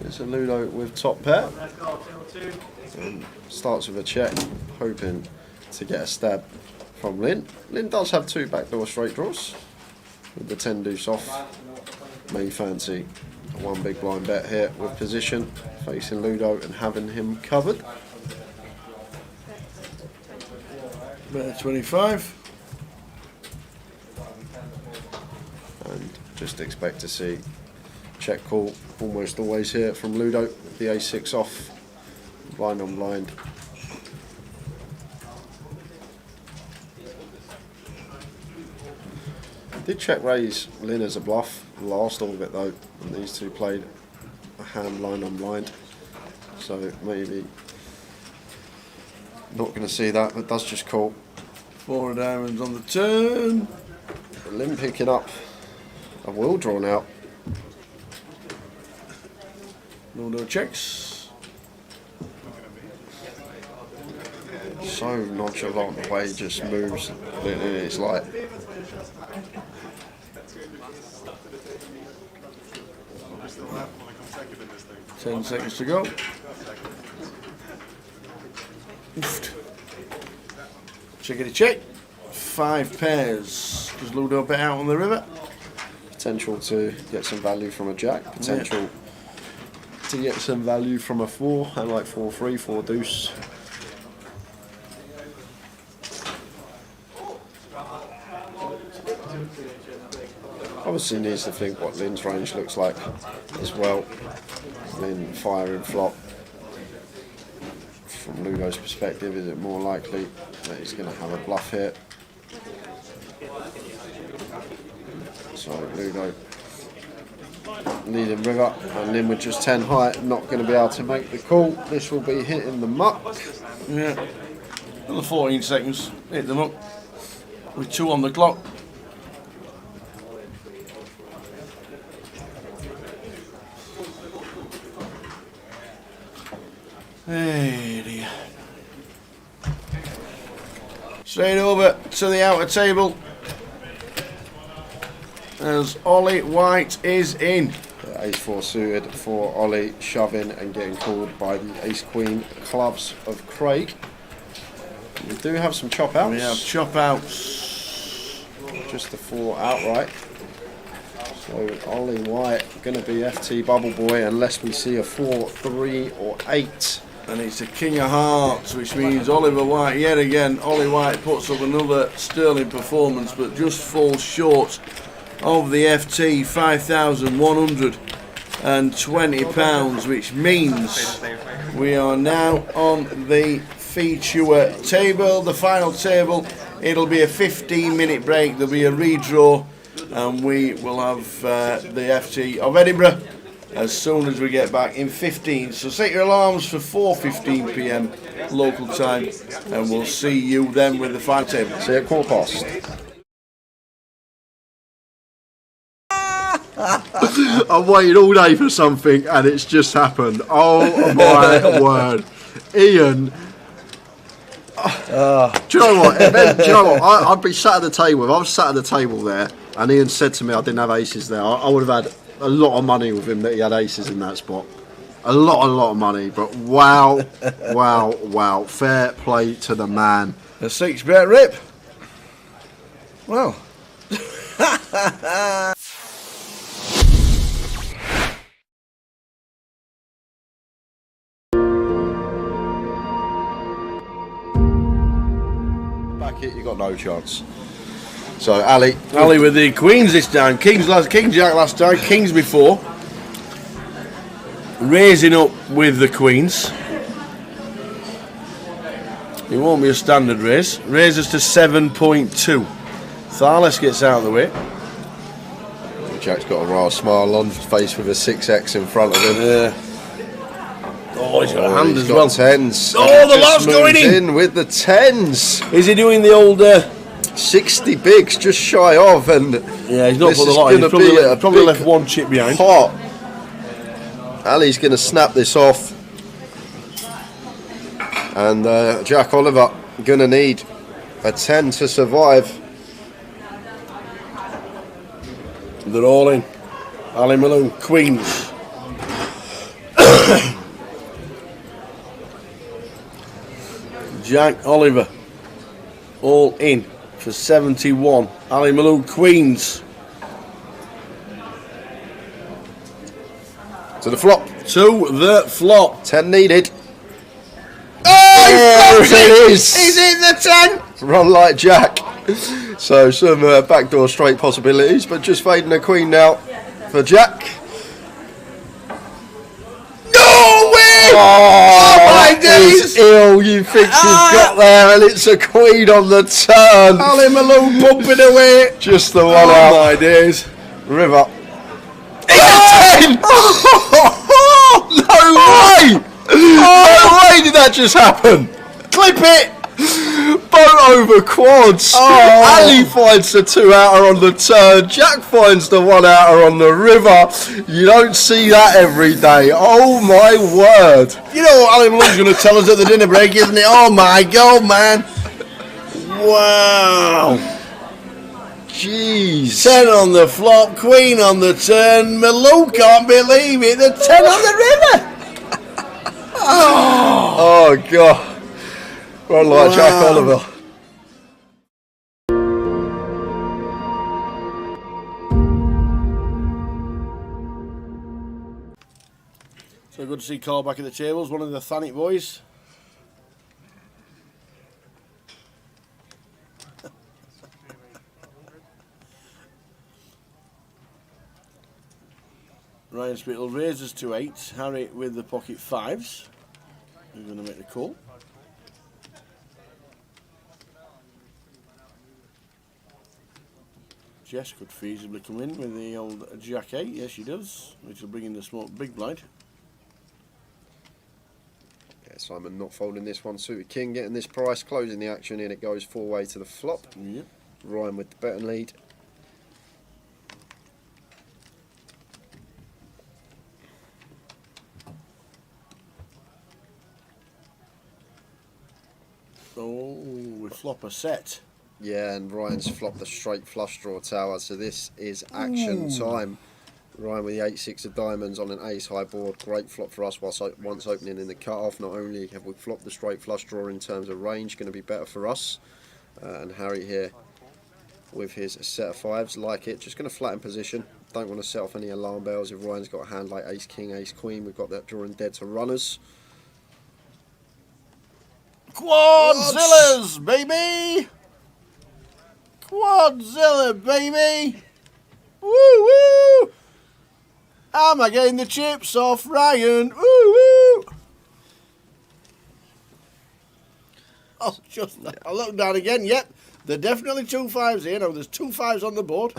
Here's a Ludo with top pair. And starts with a check, hoping to get a stab from Lin. Lin does have 2 backdoor straight draws with the 10 deuce off. May fancy one big blind bet here with position, facing Ludo and having him covered. Bet 25. And just expect to see check call almost always here from Ludo. The a6 off, blind on blind. Did check raise Lin as a bluff, lost all of it though, and these two played a hand blind on blind. So maybe not going to see that, but that's just cool. 4 of diamonds on the turn. Lin picking up a will drawn out. Ludo checks. So nonchalant the way he just moves. It's like 10 seconds to go. Checkity check. 5 pairs. Does Ludo bet out on the river? Potential to get some value from a jack. Potential to get some value from a 4. I like 4-3, 4 deuce. Obviously needs to think what Lin's range looks like as well. Lin firing flop. From Ludo's perspective, is it more likely that he's going to have a bluff here? So Ludo leading river, and Lin with just 10 high, not going to be able to make the call. This will be hitting the muck. Yeah. Another 14 seconds. Hit them up. With 2 on the clock. Hey dear. Straight over to the outer table as Ollie White is in. Ace-4 suited for Ollie, shoving and getting called by the Ace-Queen clubs of Craig. We do have some chop outs. We have chop outs. just the 4 outright. So Ollie White going to be FT Bubble Boy unless we see a 4, 3 or 8. And it's a king of hearts, which means Oliver White, yet again, Ollie White puts up another sterling performance, but just falls short of the FT, £5,120, which means we are now on the feature table, the final table. It'll be a 15-minute break, there'll be a redraw, and we will have the FT of Edinburgh as soon as we get back in 15. So set your alarms for 4:15 p.m. local time, and we'll see you then with the final table. See you at 4:15. I've waited all day for something and it's just happened. Oh my word. Ian. Do you know what? I'd be sat at the table. If I was sat at the table there and Ian said to me I didn't have aces there, I would have had a lot of money with him that he had aces in that spot. A lot of money. But wow, wow. Fair play to the man. A 6-bet rip. Well. Back it, you got no chance. So Ali with the queens this time. King Jack last time, kings before. Raising up with the queens. It won't be a standard raise. Raises to 7.2. Tharles gets out of the way. Jack's got a rather smile on his face with a 6x in front of him. Oh, he's got a hand as got well. Tens. Oh, the lot's going in with the tens. Is he doing the old 60 bigs, just shy of, and yeah, he's not put the lot in. He's probably left one chip behind. Pot. Ali's going to snap this off, and Jack Oliver going to need a 10 to survive. They're all in. Ali Malone, queens. Jack Oliver, all in for 71. Ali Malone, queens. To the flop. To the flop. 10 needed. Oh, it is. He's in the 10. Run like Jack. So some backdoor straight possibilities, but just fading a queen now for Jack. No way! Oh my days! Ill, you think you've got there, and it's a queen on the turn. Ali Malone pumping away. Just the one out. My days. River. Oh! No way! No way did that just happen? Clip it! Boat over quads. Ali finds the 2 outer on the turn. Jack finds the 1 outer on the river. You don't see that every day. Oh my word. You know what Ali Malone's going to tell us at the dinner break, isn't it? Oh my god, man. Wow. Jeez. 10 on the flop, queen on the turn. Malone can't believe it. The 10 on the river. Oh god. Run like Jack Oliver. So good to see Carl back at the tables, one of the Thanet boys. Ryan Spittle raises to 8. Harry with the pocket 5s. Who's going to make the call? Jess could feasibly come in with the old Jack 8. Yes, she does. Which will bring in the small big blind. Yeah, Simon not folding this one. Suited King getting this price, closing the action in. It goes 4-way to the flop. Yep. Ryan with the betting lead. Oh, we flop a set. Yeah, and Ryan's flopped the straight flush draw tower, so this is action time. Ryan with the 8-6 of diamonds on an ace high board. Great flop for us once opening in the cut-off. Not only have we flopped the straight flush draw in terms of range, going to be better for us. And Harry here with his set of fives. Like it, just going to flatten position. Don't want to set off any alarm bells. If Ryan's got a hand like ace king, ace queen, we've got that drawing dead to runners. Quadzillas, baby! Quadzilla, baby! Woo woo! Am I getting the chips off Ryan? Woo woo! Oh, I look down again. Yep, there are definitely 2 5s here. No, there's 2 5s on the board.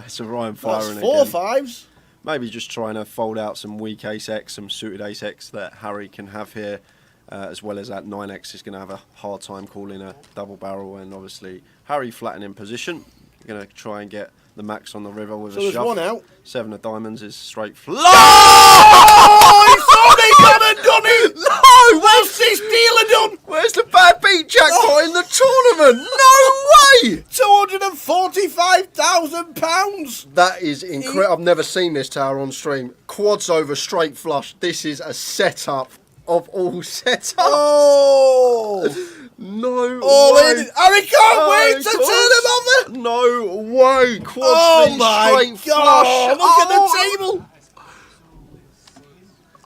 So Ryan firing That's 4 again. 5s. Maybe just trying to fold out some weak ace X, some suited ace X that Harry can have here, as well as that 9X is going to have a hard time calling a double barrel, and obviously Harry flattening in position. Going to try and get the max on the river with So a there's shove. 1 out. 7 of diamonds is straight flush. Oh, he thought he got it, done it! No! What's this dealer done? Where's the bad beat jackpot in the tournament? No way! £245,000! That is incredible. I've never seen this tower on stream. Quads over straight flush. This is a setup of all setups. Oh! No All way. in. Harry can't wait to turn him over! No way. Quads Oh V my straight God! flush. Look at the table!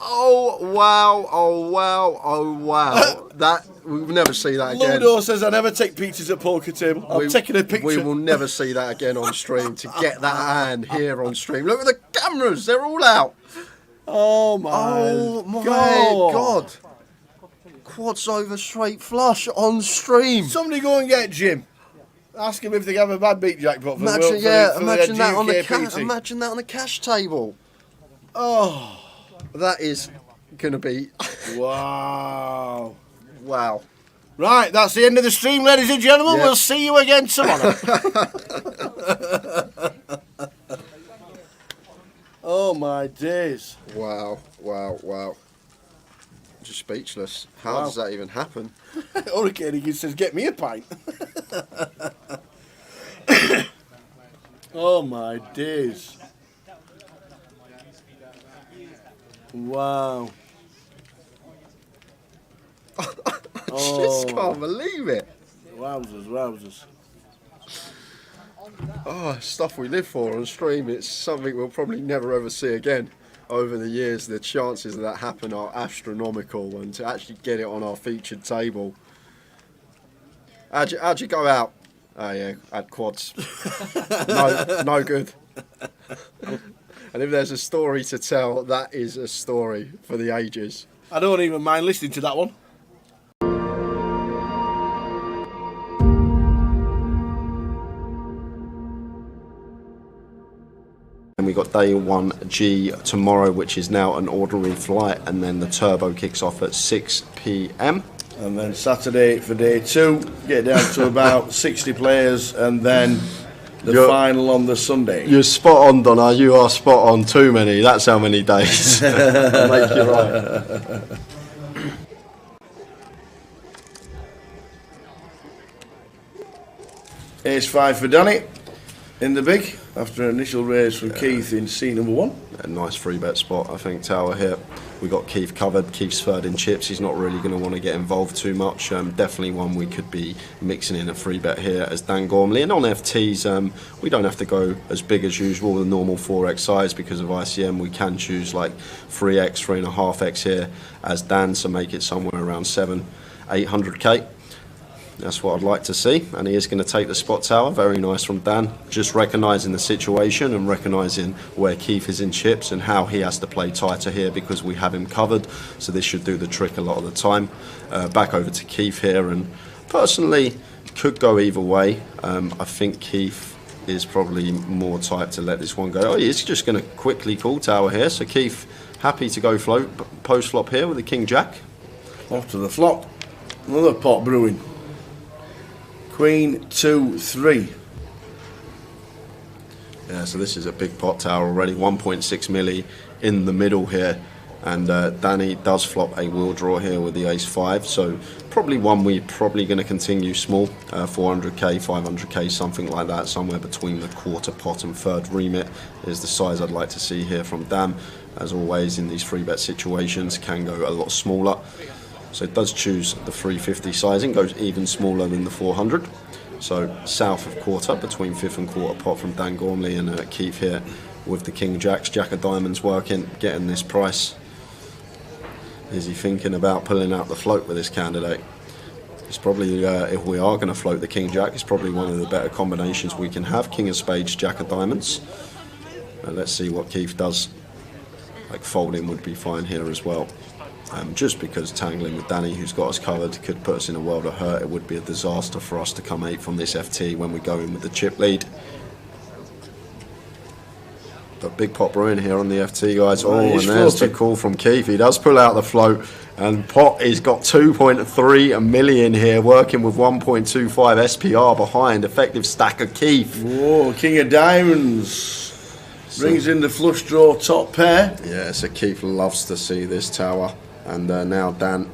Oh wow, oh wow, oh wow. That we'll never see that again. Ludo says I never take pictures at poker table. I'm taking a picture. We will never see that again on stream. To get that hand here on stream. Look at the cameras, they're all out. Oh my God. Quads over straight flush on stream. Somebody go and get Jim. Ask him if they have a bad beat jackpot for Imagine, imagine that on the GUKPT. imagine that on the cash table. Oh, that is gonna be wow. Wow. Right, that's the end of the stream, ladies and gentlemen. Yep. We'll see you again tomorrow. Oh my days. Wow, wow, wow. Just speechless. How does that even happen? Hurricane he says, get me a pint. Oh my days. Wow. I just can't believe it. Wowzers, wowzers. Oh, stuff we live for on stream. It's something we'll probably never ever see again. Over the years, the chances of that happen are astronomical, and to actually get it on our featured table. How'd you go out? Oh yeah, had quads. No good. And if there's a story to tell, that is a story for the ages. I don't even mind listening to that one. And we got day 1G tomorrow, which is now an ordinary flight, and then the turbo kicks off at 6 p.m. And then Saturday for day 2, get down to about 60 players, and then the final on the Sunday. You're spot on, Donna. You are spot on. Too many. That's how many days. I'll make you right. Ace 5 for Danny in the big after an initial raise from Keith in C number 1. A nice free bet spot, I think, tower here. We got Keith covered. Keith's third in chips. He's not really going to want to get involved too much. Definitely one we could be mixing in a free bet here as Dan Gormley. And on FTs, we don't have to go as big as usual, the normal 4x size, because of ICM. We can choose like 3x, 3.5x here as Dan, so make it somewhere around 800k. That's what I'd like to see, and he is going to take the spot tower. Very nice from Dan, just recognising the situation and recognising where Keith is in chips and how he has to play tighter here because we have him covered, so this should do the trick a lot of the time. Back over to Keith here, and personally could go either way. I think Keith is probably more type to let this one go. Oh, he's just going to quickly call tower here, so Keith happy to go post flop here with the King Jack. Off to the flop, another pot brewing. Queen 2 3. Yeah, so this is a big pot tower already. 1.6 milli in the middle here, and Danny does flop a wheel draw here with the ace 5. So probably one we're probably going to continue small, 400k, 500k, something like that. Somewhere between the quarter pot and third remit is the size I'd like to see here from Dan. As always in these free bet situations, can go a lot smaller. So it does choose the 350 sizing, goes even smaller than the 400. So south of quarter, between fifth and quarter pot from Dan Gormley and Keith here with the King Jacks. Jack of Diamonds working, getting this price. Is he thinking about pulling out the float with this candidate? It's probably, if we are going to float the King Jack, it's probably one of the better combinations we can have. King of Spades, Jack of Diamonds. Let's see what Keith does. Like folding would be fine here as well. Just because tangling with Danny, who's got us covered, could put us in a world of hurt. It would be a disaster for us to come 8 from this FT when we go in with the chip lead. But big pot brewing here on the FT, guys. Oh, and there's the call from Keith. He does pull out the float, and pot has got 2.3 million here, working with 1.25 SPR behind. Effective stack of Keith. Whoa, King of Diamonds. Brings in the flush draw top pair. Yeah, so Keith loves to see this tower. And now Dan,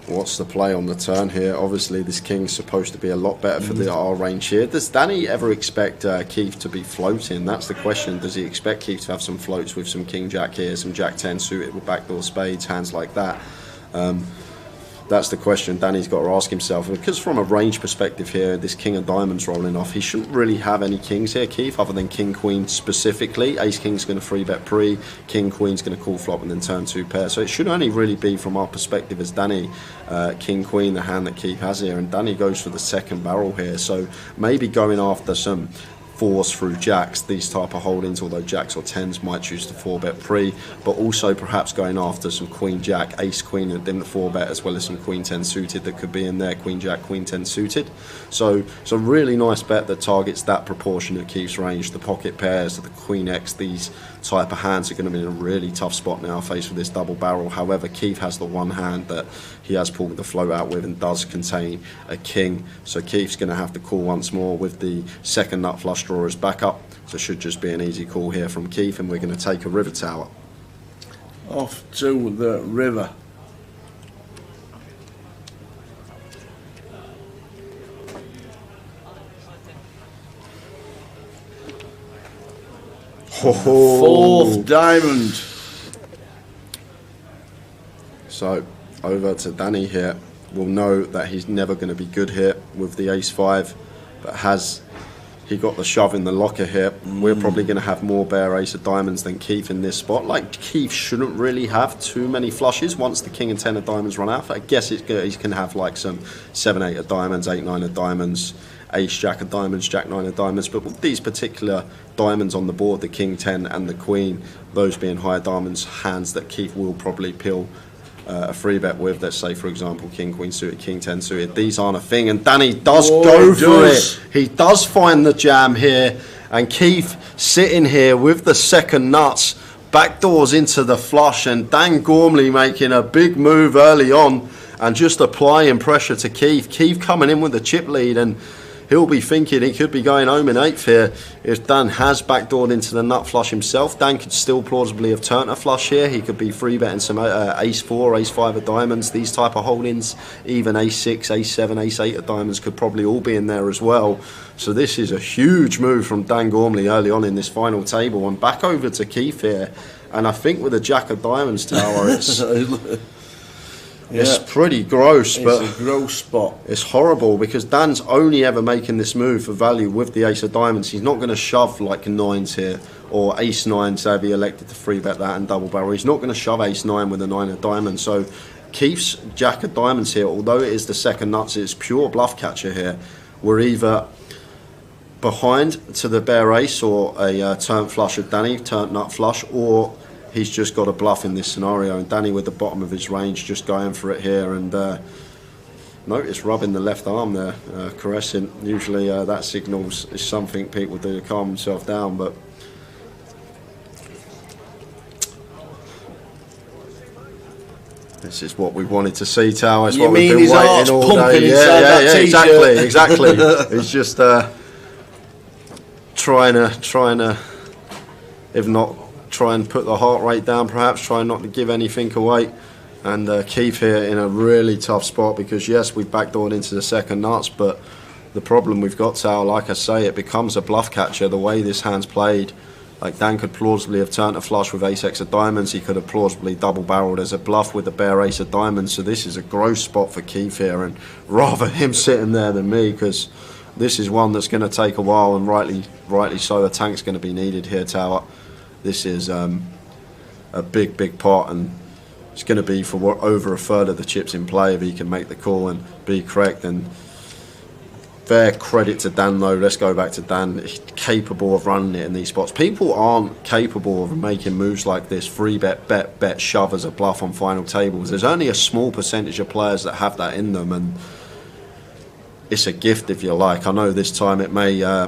what's the play on the turn here? Obviously this king's supposed to be a lot better for our range here. Does Danny ever expect Keith to be floating? That's the question. Does he expect Keith to have some floats with some King Jack here, some Jack 10 suited with backdoor spades, hands like that? That's the question Danny's got to ask himself. Because from a range perspective here, this King of Diamonds rolling off, he shouldn't really have any kings here, Keith, other than King Queen specifically. Ace King's going to 3-bet pre, King Queen's going to call flop and then turn 2 pair. So it should only really be from our perspective as Danny, King Queen, the hand that Keith has here. And Danny goes for the second barrel here. So maybe going after some 4s through jacks, these type of holdings, although jacks or 10s might choose to 4-bet pre, but also perhaps going after some Queen Jack, Ace Queen and then the 4-bet, as well as some Queen 10 suited that could be in there, Queen Jack, Queen 10 suited. So really nice bet that targets that proportion of Keith's range. The pocket pairs, the Queen X, these type of hands are going to be in a really tough spot now faced with this double barrel. However, Keith has the one hand that he has pulled the float out with and does contain a king. So Keith's going to have to call once more with the second nut flush draw as backup. So it should just be an easy call here from Keith, and we're going to take a river tower. Off to the river. Fourth diamond. So over to Danny here. We'll know that he's never going to be good here with the ace-5, but has he got the shove in the locker here? We're probably going to have more bare ace of diamonds than Keith in this spot. Like, Keith shouldn't really have too many flushes once the king and 10 of diamonds run out. I guess he can have like some 7-8 of diamonds, 8-9 of diamonds, ace jack of diamonds, jack 9 of diamonds. But with these particular diamonds on the board, the king 10 and the queen, those being higher diamonds, hands that Keith will probably peel a 3-bet with, let's say for example King Queen suited, King 10 suited, these aren't a thing, and Danny does go for it. He does find the jam here, and Keith sitting here with the second nuts, backdoors into the flush, and Dan Gormley making a big move early on and just applying pressure to Keith. Keith coming in with the chip lead, and he'll be thinking he could be going home in 8th here if Dan has backdoored into the nut flush himself. Dan could still plausibly have turned a flush here. He could be 3-betting some ace-4, ace-5 of diamonds, these type of holdings. Even ace-6, ace-7, ace-8 of diamonds could probably all be in there as well. So this is a huge move from Dan Gormley early on in this final table. And back over to Keith here. And I think with the jack of diamonds tower, it's... It's pretty gross, but it's a gross spot. It's horrible because Dan's only ever making this move for value with the ace of diamonds. He's not going to shove like 9s here or ace 9, so if he elected to 3-bet that and double barrel. He's not going to shove ace 9 with a 9 of diamonds. So Keith's jack of diamonds here, although it is the second nuts, it's pure bluff catcher here. We're either behind to the bare ace or a turn flush of Danny, turn nut flush, or he's just got a bluff in this scenario, and Danny with the bottom of his range just going for it here, and notice rubbing the left arm there, caressing. Usually that signals is something people do to calm themselves down, but this is what we wanted to see, Tao. It's what we've been waiting all day. Yeah, exactly. He's just trying to, if not, try and put the heart rate down, perhaps try not to give anything away. And Keith here in a really tough spot because yes, we've backdoored into the second nuts, but the problem we've got, Tao, like I say, it becomes a bluff catcher the way this hand's played. Like, Dan could plausibly have turned a flush with ace-x of diamonds. He could have plausibly double-barreled as a bluff with the bare ace of diamonds. So this is a gross spot for Keith here, and rather him sitting there than me, because This is one that's going to take a while, and rightly so. A tank's going to be needed here, Tower. This is a big part, and it's going to be for over a third of the chips in play if he can make the call and be correct. And fair credit to Dan, though. Let's go back to Dan. He's capable of running it in these spots. People aren't capable of making moves like this. Free bet, shove as a bluff on final tables. There's only a small percentage of players that have that in them, and it's a gift, if you like. I know this time it may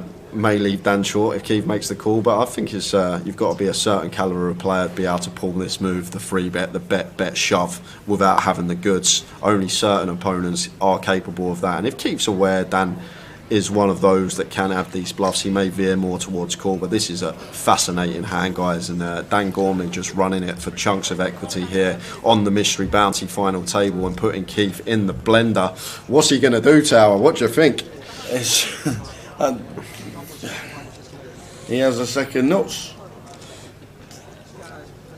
leave Dan short if Keith makes the call, but I think it's you've got to be a certain calibre of player to be able to pull this move, the free bet, the bet shove, without having the goods. Only certain opponents are capable of that, and if Keith's aware Dan is one of those that can have these bluffs, he may veer more towards call. But this is a fascinating hand, guys, and Dan Gormley just running it for chunks of equity here on the mystery bounty final table and putting Keith in the blender. What's he going to do, Tower? What do you think? He has a second nuts.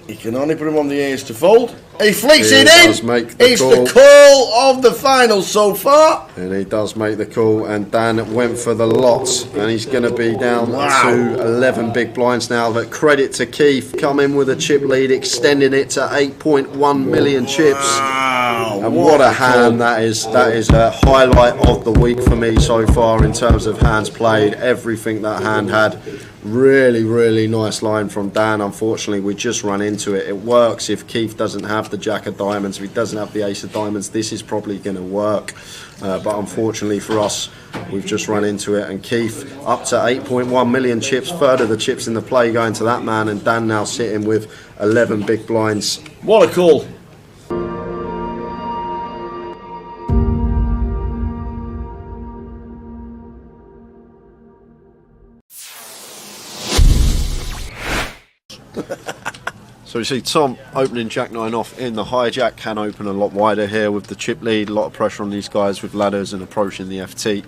He can only put him on the ace to fold. He flicks it in. It's the call of the final so far. And he does make the call, and Dan went for the lot, and he's going to be down to 11 big blinds now. But credit to Keith, come in with a chip lead, extending it to 8.1 million chips. And what a hand that is. That is a highlight of the week for me so far in terms of hands played. Everything that hand had. Really nice line from Dan. Unfortunately, we just run into it. It works if Keith doesn't have the jack of diamonds, if he doesn't have the ace of diamonds. This is probably going to work, but unfortunately for us, we've just run into it. And Keith up to 8.1 million chips, third of the chips in the play going to that man, and Dan now sitting with 11 big blinds. What a call. So we see Tom opening Jack 9 off in the hijack. Can open a lot wider here with the chip lead. A lot of pressure on these guys with ladders and approaching the FT.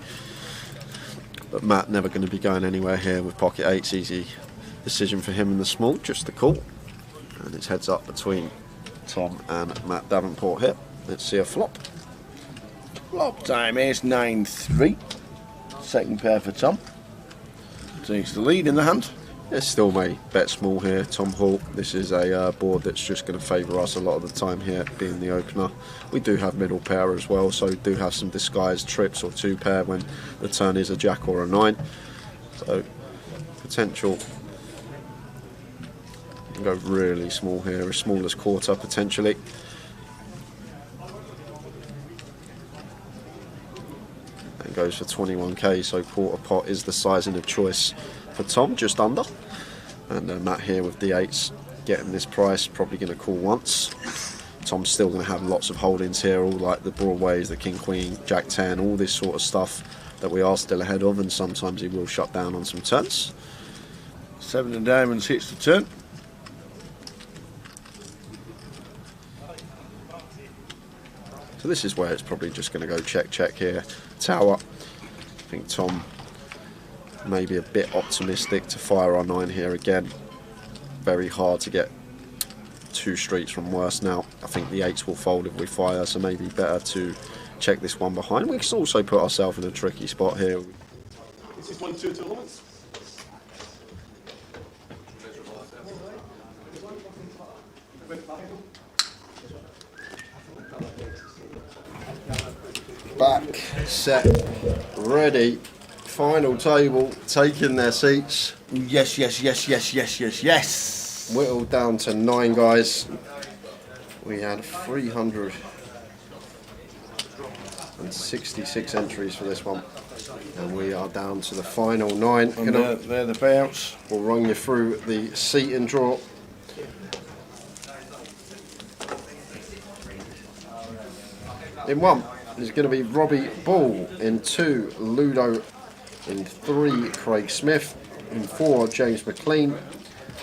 But Matt never going to be going anywhere here with pocket 8s. Easy decision for him in the small, just the call. And it's heads up between Tom and Matt Davenport here. Let's see a flop. Flop time, ace 9-3. Second pair for Tom. Takes the lead in the hand. It's still may bet small here, Tom Hall. This is a board that's just going to favour us a lot of the time here, being the opener. We do have middle pair as well, so do have some disguised trips or two pair when the turn is a jack or a 9. So potential. Go really small here, as small as quarter potentially. And goes for 21k, so quarter pot is the sizing of choice for Tom, just under. And Matt here with D8s getting this price, probably going to call once. Tom's still going to have lots of holdings here, all like the Broadways, the King Queen, Jack 10, all this sort of stuff that we are still ahead of, and sometimes he will shut down on some turns. 7 of diamonds hits the turn. So this is where it's probably just going to go check here. Tower. I think Tom maybe a bit optimistic to fire our 9 here again. Very hard to get 2 streets from worse now. I think the 8s will fold if we fire, so maybe better to check this one behind. We can also put ourselves in a tricky spot here. This is 1-2 elements. Back, set, ready. Final table, taking their seats. Yes. Whittled down to 9 guys. We had 366 entries for this one. And we are down to the final 9. And they're the payouts. We'll run you through the seat and draw. In 1 is going to be Robbie Ball. In 2, Ludo. In 3, Craig Smith. In 4, James McLean.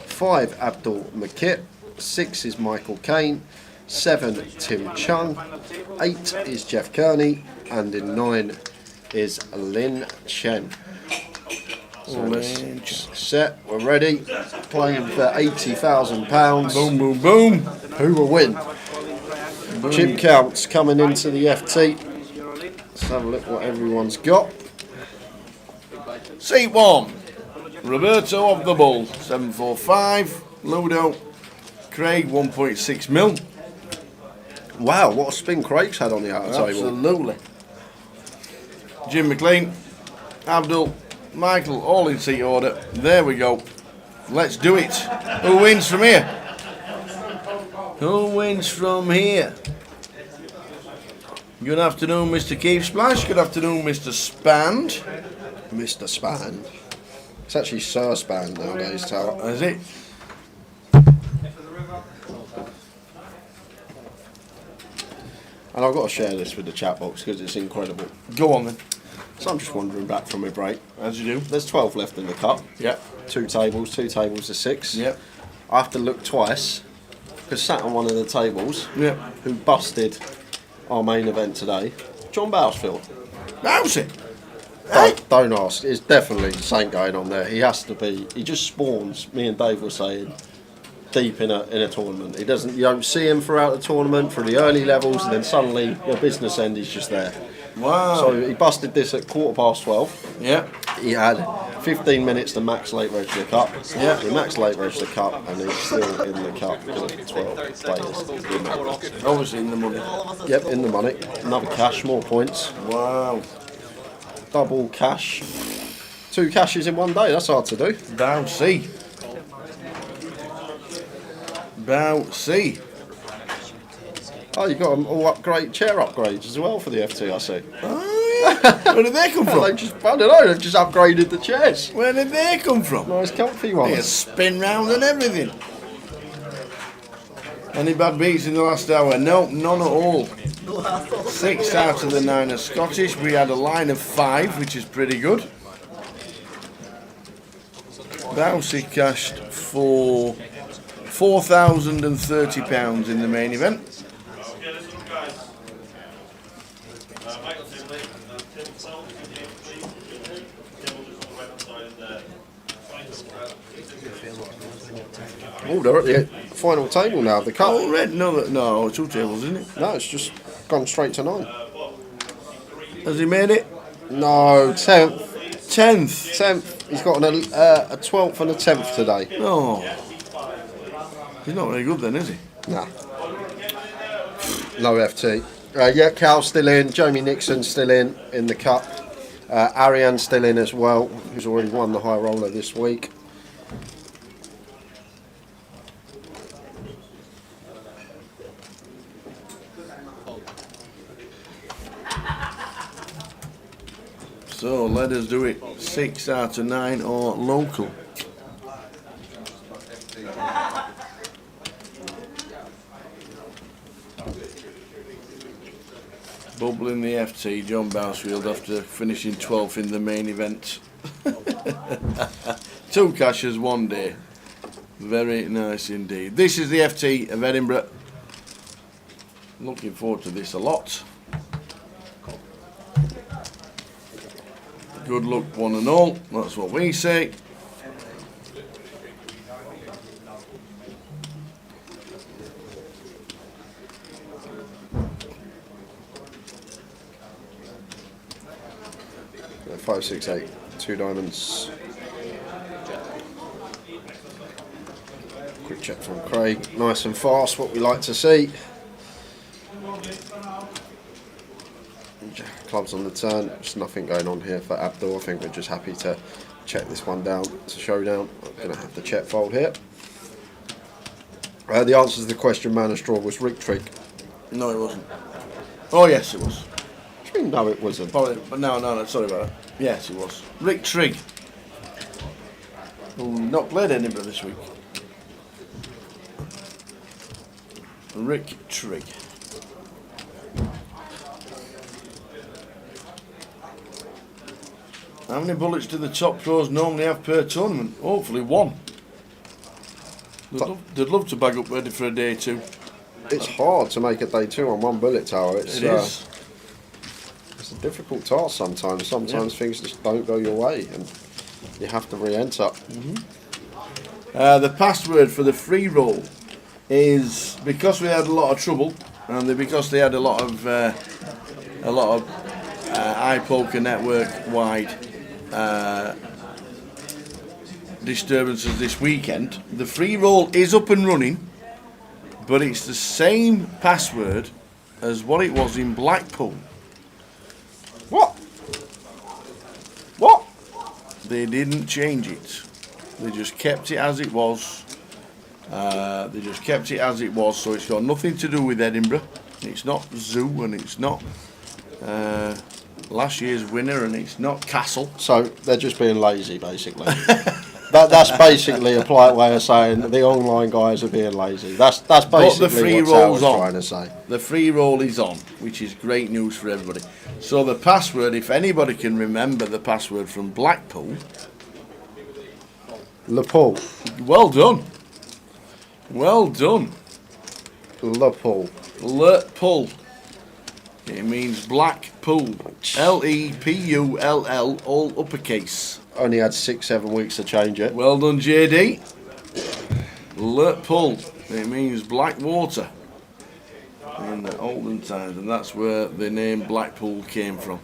5, Abdul McKitt. 6 is Michael Kane. 7, Tim Chung. 8 is Jeff Kearney. And in 9 is Lin Chen. So set, we're ready. Playing for £80,000. Boom, boom, boom. Who will win? Boom. Chip counts coming into the FT. Let's have a look what everyone's got. Seat 1, Roberto of the Bull, 745. Ludo, Craig, 1.6 mil. Wow, what a spin Craig's had on the outer table. Absolutely. Jim McLean, Abdul, Michael, all in seat order. There we go. Let's do it. Who wins from here? Who wins from here? Good afternoon, Mr. Keith Splash. Good afternoon, Mr. Spand. Mr. Spand. It's actually Sir Spand nowadays, Tower. Is it? And I've got to share this with the chat box because it's incredible. Go on then. So I'm just wandering back from my break. As you do. There's 12 left in the cup. Yep. Two tables to 6. Yep. I have to look twice because sat on one of the tables Yep. who busted our main event today, John Bousfield. How's it? Don't ask. It's definitely something going on there. He has to be. He just spawns. Me and Dave were saying deep in a tournament. He doesn't. You don't see him throughout the tournament through the early levels, and then suddenly your business end is just there. Wow. So he busted this at 12:15. Yeah. He had 15 minutes to max late reg the cup. Yeah. He maxed late reg the cup, and he's still in the cup with 12 players. Obviously in the money. Yep, in the money. Another cash, more points. Wow. Double cash. 2 cashes in one day. That's hard to do. Bouncy. Bouncy. Oh, you got them all chair upgrades as well for the FT, I see. Oh, yeah. Where did they come from? I don't know, they've just upgraded the chairs. Where did they come from? Nice comfy They ones. spin round and everything. Any bad beats in the last hour? No, none at all. 6 out of the 9 are Scottish. We had a line of 5, which is pretty good. Bouncy cashed for £4,030 in the main event. Oh, they're at the final table now of the cup. Oh, red? No, 2 tables, isn't it? No, it's just gone straight to 9. Has he made it? No, 10th. 10th? 10th. He's got a 12th and a 10th today. Oh. He's not very good then, is he? Nah. No FT. Yeah, Cal's still in. Jamie Nixon's still in the cup. Ariane's still in as well, who's already won the high roller this week. So let us do it. 6 out of 9 or local. Bubbling the FT, John Bousfield after finishing 12th in the main event. 2 cashes 1 day. Very nice indeed. This is the FT of Edinburgh. Looking forward to this a lot. Good luck one and all, that's what we say. Yeah, 5, 6, 8, 2 diamonds. Quick check from Craig, nice and fast, what we like to see. Clubs on the turn, there's nothing going on here for Abdul. I think we're just happy to check this one down to showdown. I'm going to have the check fold here. The answer to the question, man of straw, was Rick Trigg. No, it wasn't. Oh, yes, it was. What do you mean, no, it wasn't? Oh, but no, sorry about that. Yes, it was. Rick Trigg, who not played Edinburgh this week. Rick Trigg. How many bullets do the top pros normally have per tournament? Hopefully 1. They'd love to bag up ready for a day 2. It's hard to make a day 2 on 1 bullet tower. It is. It's a difficult task sometimes. Sometimes things just don't go your way and you have to re-enter. The password for the free roll is, because we had a lot of trouble and because they had a lot of iPoker network wide disturbances this weekend. The free roll is up and running, but it's the same password as what it was in Blackpool. What? What? They didn't change it. They just kept it as it was. So it's got nothing to do with Edinburgh. It's not Zoo, and it's not last year's winner, and it's not Castle. So they're just being lazy, basically. That's basically a polite way of saying that the online guys are being lazy. That's basically what I was trying to say. The free roll is on, which is great news for everybody. So the password, if anybody can remember the password from Blackpool, Liverpool. Well done. Well done. Liverpool. Liverpool. It means Blackpool. Lepull, all uppercase. Only had 6-7 weeks to change it. Well done, JD. Liverpool. It means black water in the olden times, and that's where the name Blackpool came from.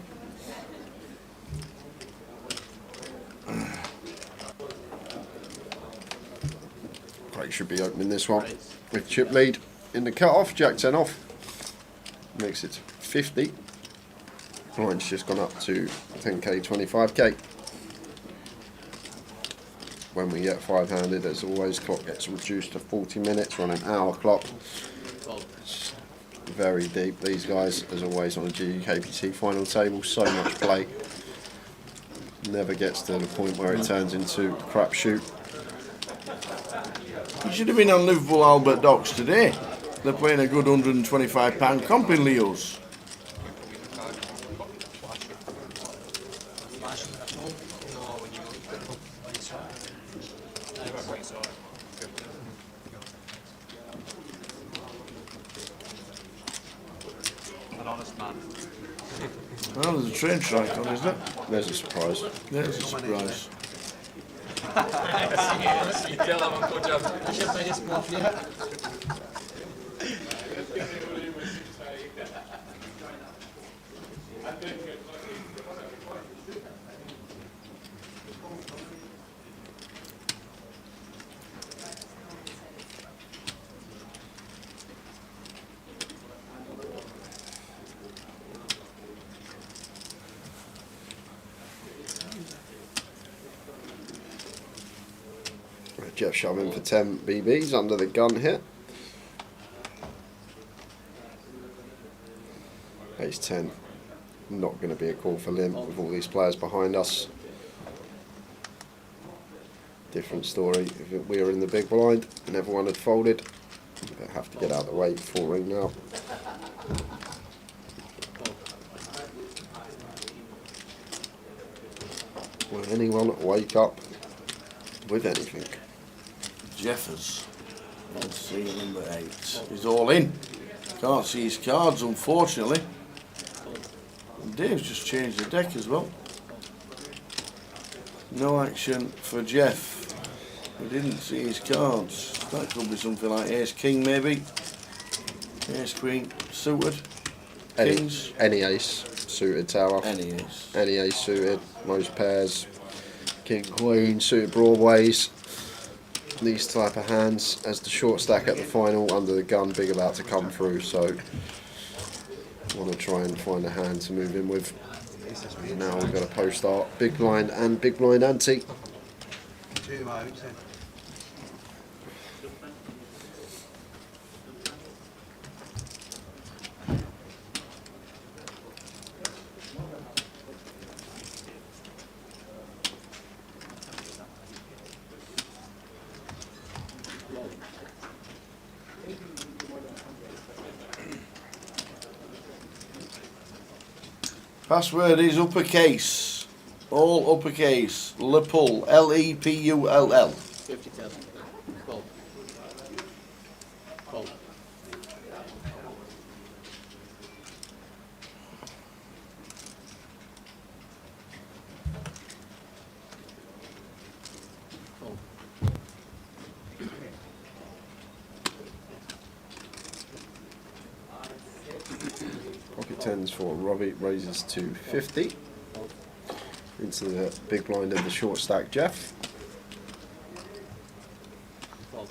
Craig should be opening this one with chip lead in the cut-off. Jack 10 off. Makes it 50. Line's just gone up to 10k, 25k. When we get five-handed, as always, clock gets reduced to 40 minutes. We're on an hour clock. It's very deep. These guys, as always, on a GUKPT final table, so much play. Never gets to the point where it turns into a crapshoot. You should have been on Liverpool Albert Docks today. They're playing a good £125 comp in Leo's. An honest man. Well, there's a train strike on, isn't there? There's a surprise. There's a surprise. You tell them I'm good job. I should play this bluff yet. Jeff shoving for 10 BBs under the gun here. Ace 10. Not going to be a call for limp with all these players behind us. Different story if we were in the big blind and everyone had folded. But have to get out of the way before ring now. Will anyone wake up with anything? Jeffers. Let's see, number 8. He's all in. Can't see his cards, unfortunately. And Dave's just changed the deck as well. No action for Jeff. We didn't see his cards. That could be something like Ace King, maybe. Ace Queen suited. Kings. Any ace suited tower. Any ace. Any ace suited. Most pairs. King Queen suited broadways. These type of hands as the short stack at the final under the gun, big about to come through, so want to try and find a hand to move in with. Now we've got a post art, big blind and big blind ante. Password is uppercase. All uppercase. Lepull. Lepull. 50,000. Fold. Fold. Fold. Pocket tens for Robbie, raises to 50. Into the big blind of the short stack Jeff. I've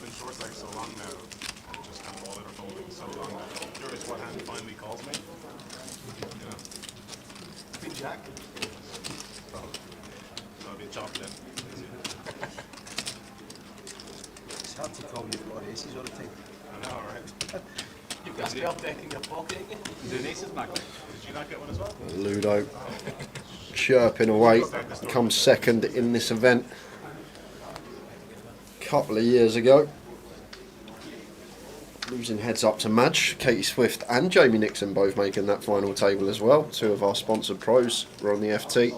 been short stack so long now, just can't ball it or folding so long. I'm curious what hand finally calls me. You know. Queen Jack. So I'll be chopped in. It's hard to call you've got aces all the time. I know, right? You've got a spare deck in your pocket, ain't you? Is it aces, Mac? Did you not get one as well? Ludo chirping away, comes second in this event a couple of years ago. Losing heads up to Madge, Katie Swift and Jamie Nixon both making that final table as well. Two of our sponsored pros were on the FT.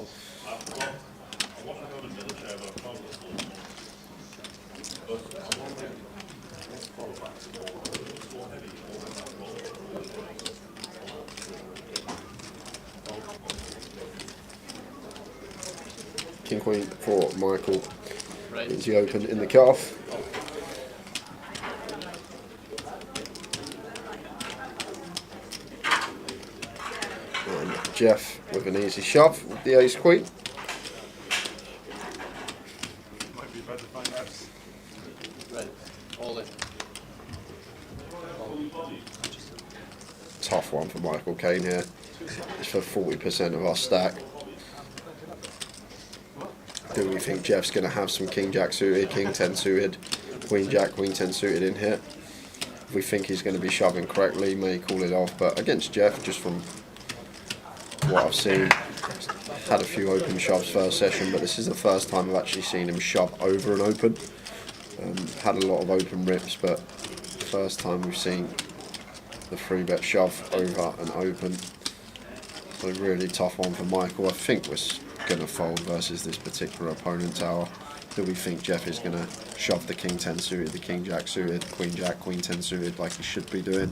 King Queen for Michael into the open in the kickoff. And Jeff with an easy shove with the ace queen. Might be better to find out. Right. All in. Tough one for Michael Caine here. It's for 40% of our stack. Do we think Jeff's going to have some King Jack suited, King 10 suited, Queen Jack, Queen 10 suited in here? If we think he's going to be shoving correctly, may call it off. But against Jeff, just from what I've seen, had a few open shoves first session, but this is the first time I've actually seen him shove over an open. Had a lot of open rips, but first time we've seen the 3-bet shove over an open. So really tough one for Michael. I think we're going to fold versus this particular opponent tower. Do we think Jeff is going to shove the King 10 suited, the King Jack suited, Queen Jack, Queen 10 suited like he should be doing?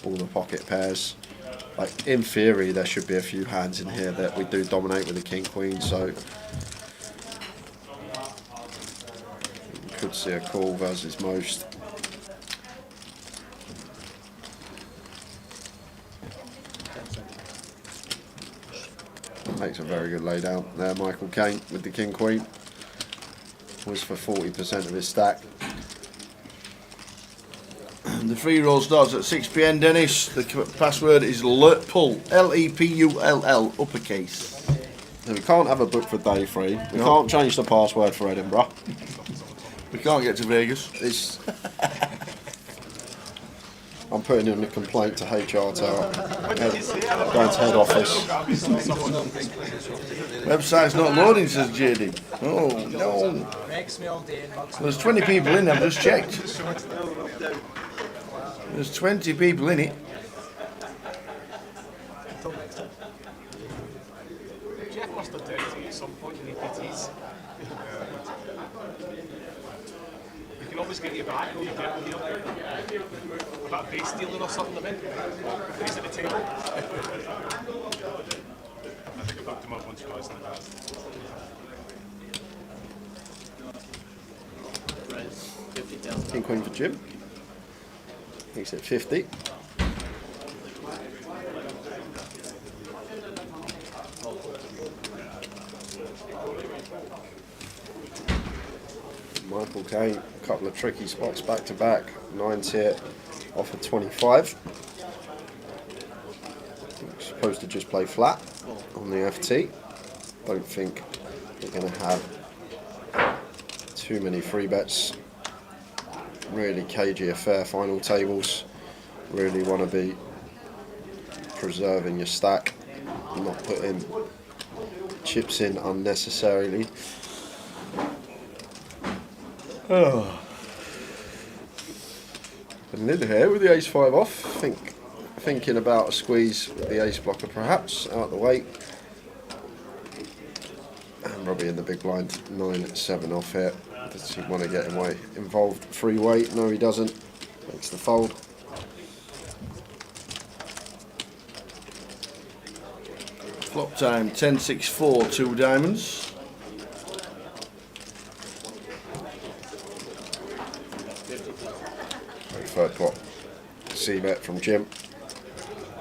All the pocket pairs. Like in theory there should be a few hands in here that we do dominate with the King Queen, so we could see a call versus most. Makes a very good laydown there, Michael Caine with the King Queen. Was for 40% of his stack. The free roll starts at 6 PM, Dennis. The password is LEPULL, LEPULL, uppercase. So we can't have a book for day 3. We can't change the password for Edinburgh. We can't get to Vegas. I'm putting in a complaint to HR Tower. Going to head office. Website's not loading, says JD. Oh, no. There's 20 people in, I've just checked. There's 20 people in it. Jeff must have done it at some point in EPTs. We can always get you back when you get here. About base dealing or something, I mean. Base at the table. I think I booked him up once or twice in the past. Right. 50,000. King Queen for Jim. He's at 50. Michael Caine, a couple of tricky spots back to back. 9 tier off of 25. Supposed to just play flat on the FT. Don't think we're going to have too many free bets. Really cagey affair, final tables. Really want to be preserving your stack, not putting chips in unnecessarily. Oh. And in here with the ace-5 off, thinking about a squeeze with the ace blocker perhaps, out the way. And Robbie in the big blind, 9-7 off here. Does he want to get involved? Free weight? No, he doesn't. Makes the fold. Flop time 10-6-4, 2 diamonds. Third pot. C-bet from Jim.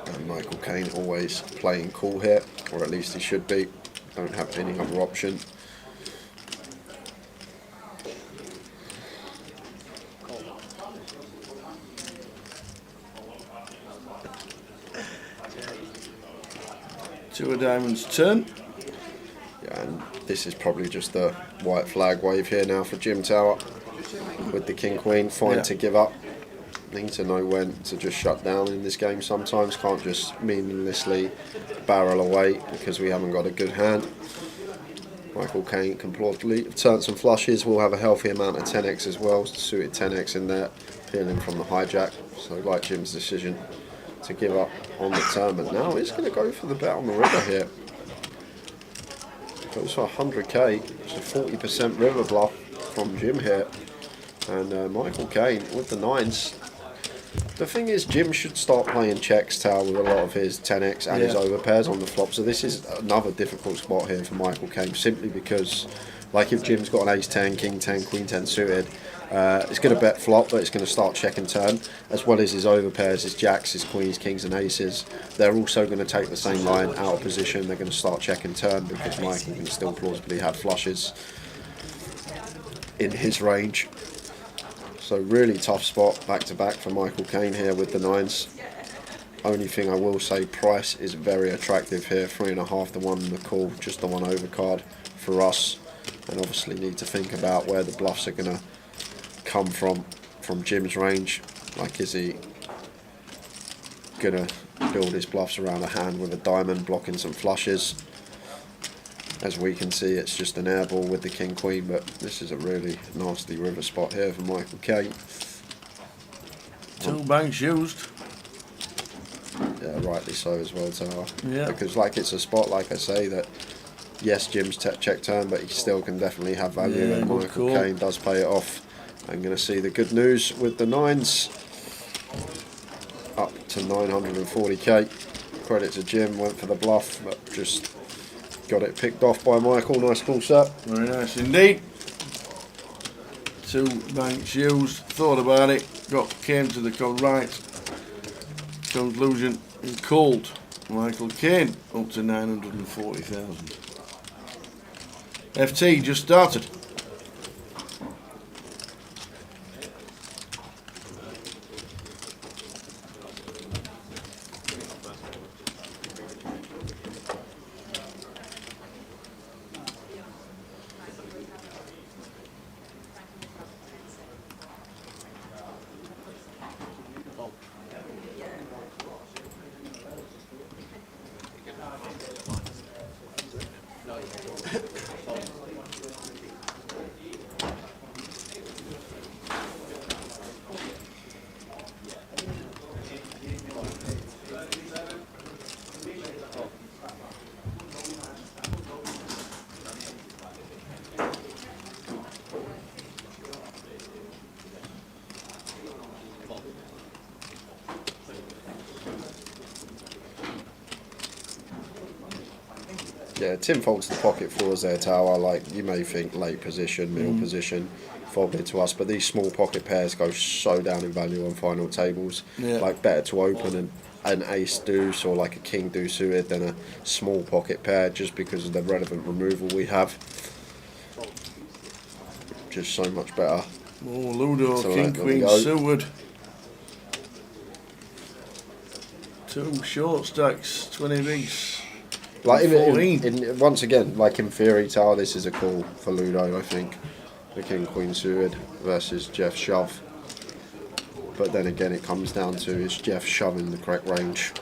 And Michael Caine always playing cool here, or at least he should be. don't have any other option. Two of diamonds turn. Yeah, and this is probably just a white flag wave here now for Jim Tower with the King Queen. Fine to give up. Need to know when to just shut down in this game sometimes. Can't just meaninglessly barrel away because we haven't got a good hand. Michael Caine can plausibly turn some flushes. We'll have a healthy amount of 10x as well. Suited 10x in there, peeling from the hijack. So like Jim's decision to give up on the turn, but now he's going to go for the bet on the river here. Goes for 100k. It's a 40% river bluff from Jim here, and Michael Caine with the 9s. The thing is, Jim should start playing checks Tower with a lot of his 10x and his overpairs on the flop. So this is another difficult spot here for Michael Caine, simply because, like, if Jim's got an ace 10, king 10, queen 10 suited, it's going to bet flop, but it's going to start check and turn, as well as his overpairs, his jacks, his queens, kings and aces. They're also going to take the same line out of position. They're going to start check and turn because Michael can still plausibly have flushes in his range. So really tough spot back to back for Michael Caine here with the 9s. Only thing I will say, price is very attractive here, 3.5 to 1 in the call, just the 1 overcard for us. And obviously need to think about where the bluffs are going to come from Jim's range. Like, is he gonna build his bluffs around a hand with a diamond blocking some flushes? As we can see, it's just an air ball with the king queen, but this is a really nasty river spot here for Michael Caine. 2 banks used. Yeah, rightly so as well, Tower. Yeah. Because, like, it's a spot, like I say, that yes, Jim's check turn, but he still can definitely have value, and Michael Caine does pay it off. I'm going to see the good news with the 9s, up to 940k. Credit to Jim, went for the bluff, but just got it picked off by Michael. Nice call, sir. Very nice indeed. 2 banks used, thought about it, came to the right conclusion and called. Michael Caine up to 940,000. FT just started. Yeah, Tim folds the pocket fours there, Tower. Like, you may think late position, middle position, folded to us, but these small pocket pairs go so down in value on final tables. Yeah. Like, better to open an ace deuce or like a king deuce suited than a small pocket pair, just because of the relevant removal we have. Just so much better. Oh, Ludo, So king, there we queen, go. suited. 2 short stacks, 20 bigs. Like, 14. once again, like in theory, Tower, this is a call for Ludo, I think. The king queen suited versus Jeff shove. But then again, it comes down to, is Jeff shoving the correct range?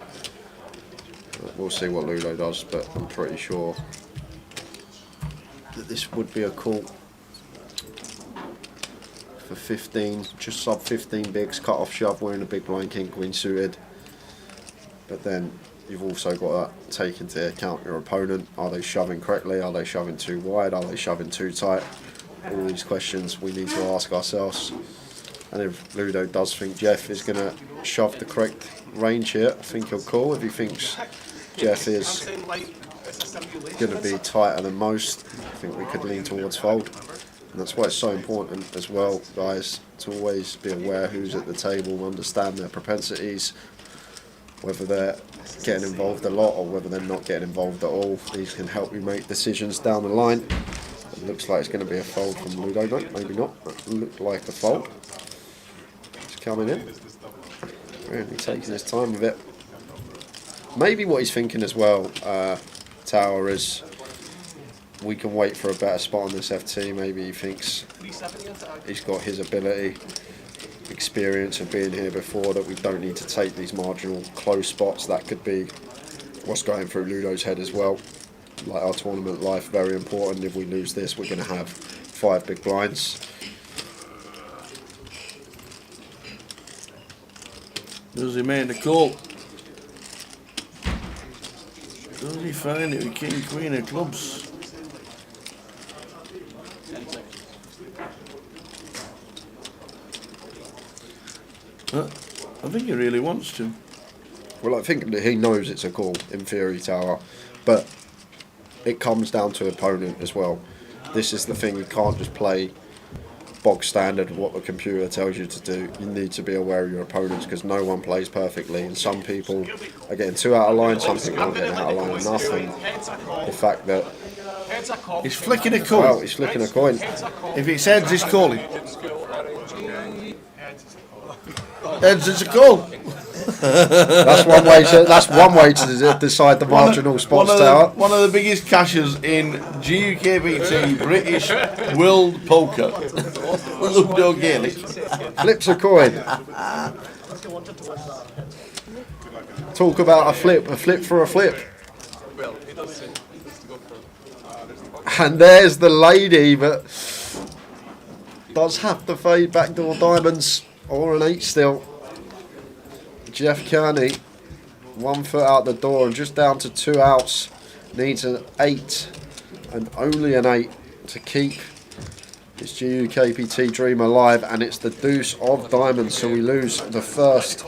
We'll see what Ludo does, but I'm pretty sure that this would be a call for 15, just sub 15 bigs, cut off shove, wearing a big blind king queen suited. But then you've also got to take into account your opponent. Are they shoving correctly? Are they shoving too wide? Are they shoving too tight? All these questions we need to ask ourselves. And if Ludo does think Jeff is going to shove the correct range here, I think he'll call. If he thinks Jeff is going to be tighter than most, I think we could lean towards fold. And that's why it's so important as well, guys, to always be aware who's at the table, understand their propensities, whether they're getting involved a lot or whether they're not getting involved at all. These can help you make decisions down the line. It looks like it's going to be a fold from Ludo. No, maybe not. That looked like a fold. It's coming in. Really taking his time with it. Maybe what he's thinking as well, Tower, is we can wait for a better spot on this FT. Maybe he thinks he's got his ability, experience of being here before, that we don't need to take these marginal close spots. That could be what's going through Ludo's head as well. Like our tournament life, very important. If we lose this, we're going to have 5 big blinds. Does he make the call? Does he find it with King, Queen of clubs? I think he really wants to. Well, I think that he knows it's a call, in theory, Tower, but it comes down to opponent as well. This is the thing, you can't just play bog standard what the computer tells you to do. You need to be aware of your opponents, because no one plays perfectly, and some people are getting 2 out of line, some people are getting out of line enough, and the fact that he's flicking a coin. Well, he's flicking a coin. If it's heads, he's calling. Heads, it's a call. That's one way to decide the marginal spots, Tower. One of the biggest cashers in GUKPT British World Poker. Ludo Gaelic. Flips a coin. Talk about a flip for a flip. And there's the lady, but does have to fade backdoor diamonds or an 8 still. Jeff Kearney, 1 foot out the door and just down to 2 outs. Needs an 8 and only an 8 to keep his GUKPT dream alive, and it's the deuce of diamonds, so we lose the first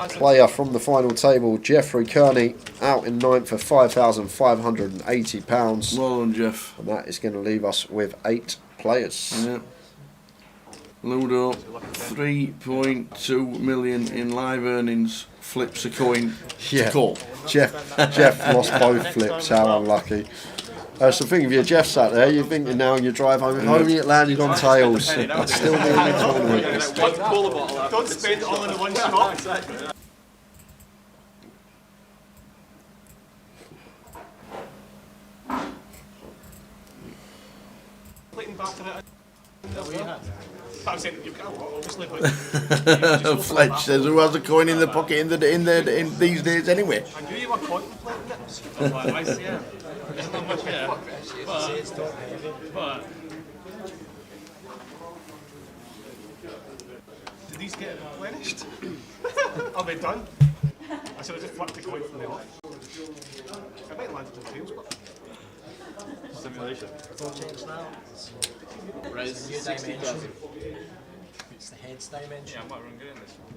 player from the final table. Jeffrey Kearney out in 9th for £5,580. Well done, Jeff. And that is going to leave us with 8 players. Yeah. Ludo, 3.2 million in live earnings, flips a coin to call. Jeff lost both flips, how unlucky. That's the thing, if you're Jeff sat there, you're thinking now on your drive home, if only it landed on tails, I'd still be in the tournament. Don't spend it all in one shot. Flicking back to it. I'm saying you can't, obviously, but Fletch says, who has a coin in the pocket in these days anyway? I knew you were contemplating it. Yeah. It's not much, yeah. But did these get replenished? Are they done? I should have just flipped the coin from the off. I might land it on tails, but Simulation. It's all changed now. Res New dimension. It's the heads dimension. Yeah, I'm not running good in this one.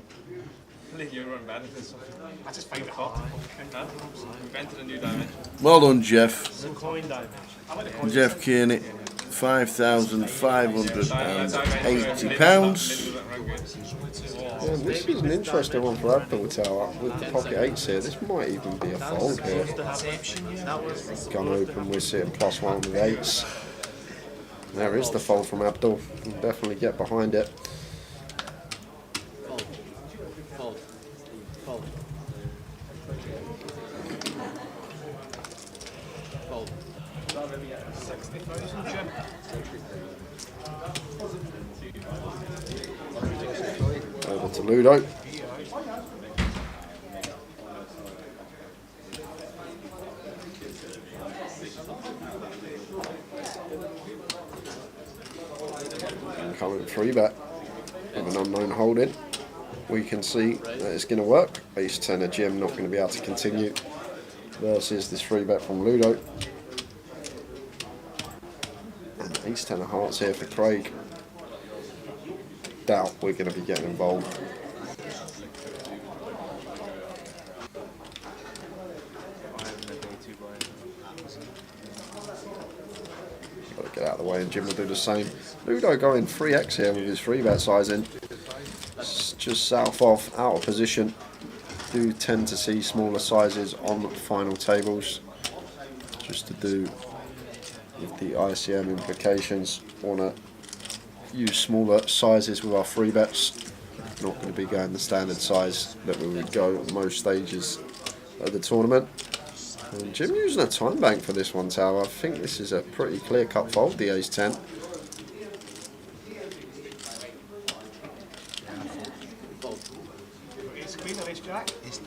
I think you're running bad in this one. I just find it hard. We've entered a new dimension. Well done, Jeff. it's a coin dimension. Jeff Kearney, £5,580. Yeah, this is an interesting one for Abdul Tower with the pocket 8s here. This might even be a fold here. Gun open, we're sitting +1 with 8s. There is the fold from Abdul. We'll definitely get behind it. Fold. Fold. Fold. 60,000, Jim. Over to Ludo. Coming 3-bet with an unknown holding. We can see that it's going to work. Ace 10 of Jim not going to be able to continue versus this 3-bet from Ludo. And Ace 10 of hearts here for Craig. Doubt we're going to be getting involved. Got to get out of the way, and Jim will do the same. Ludo going 3x here with his 3-bet sizing. It's just south of, out of position. do tend to see smaller sizes on final tables, just to do with the ICM implications. Want to use smaller sizes with our free bets. Not going to be going the standard size that we would go at most stages of the tournament. And Jim using a time bank for this one, Tower. I think this is a pretty clear-cut fold, the ace-10. Ace queen or ace jack? Ace 10.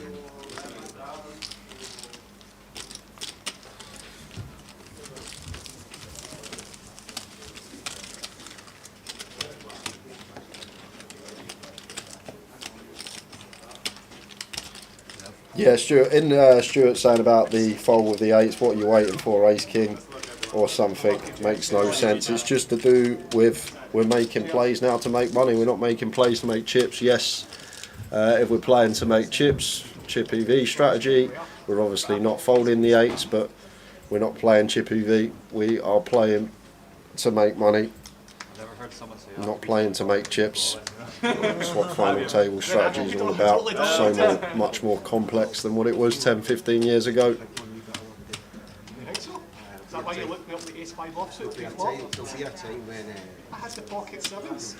Yeah, Stuart. In Stuart saying about the fold with the eights, what are you waiting for, ace king or something? Makes no sense. It's just to do with we're making plays now to make money. We're not making plays to make chips. Yes, if we're playing to make chips, chip EV strategy, we're obviously not folding the eights, but we're not playing chip EV. We are playing to make money. Not playing to make chips. That's what final table strategy is all about. So much more complex than what it was 10, 15 years ago. You think so? Is that why you're looking up the ace 5 offsuit? There'll be a time when I had the pocket sevens.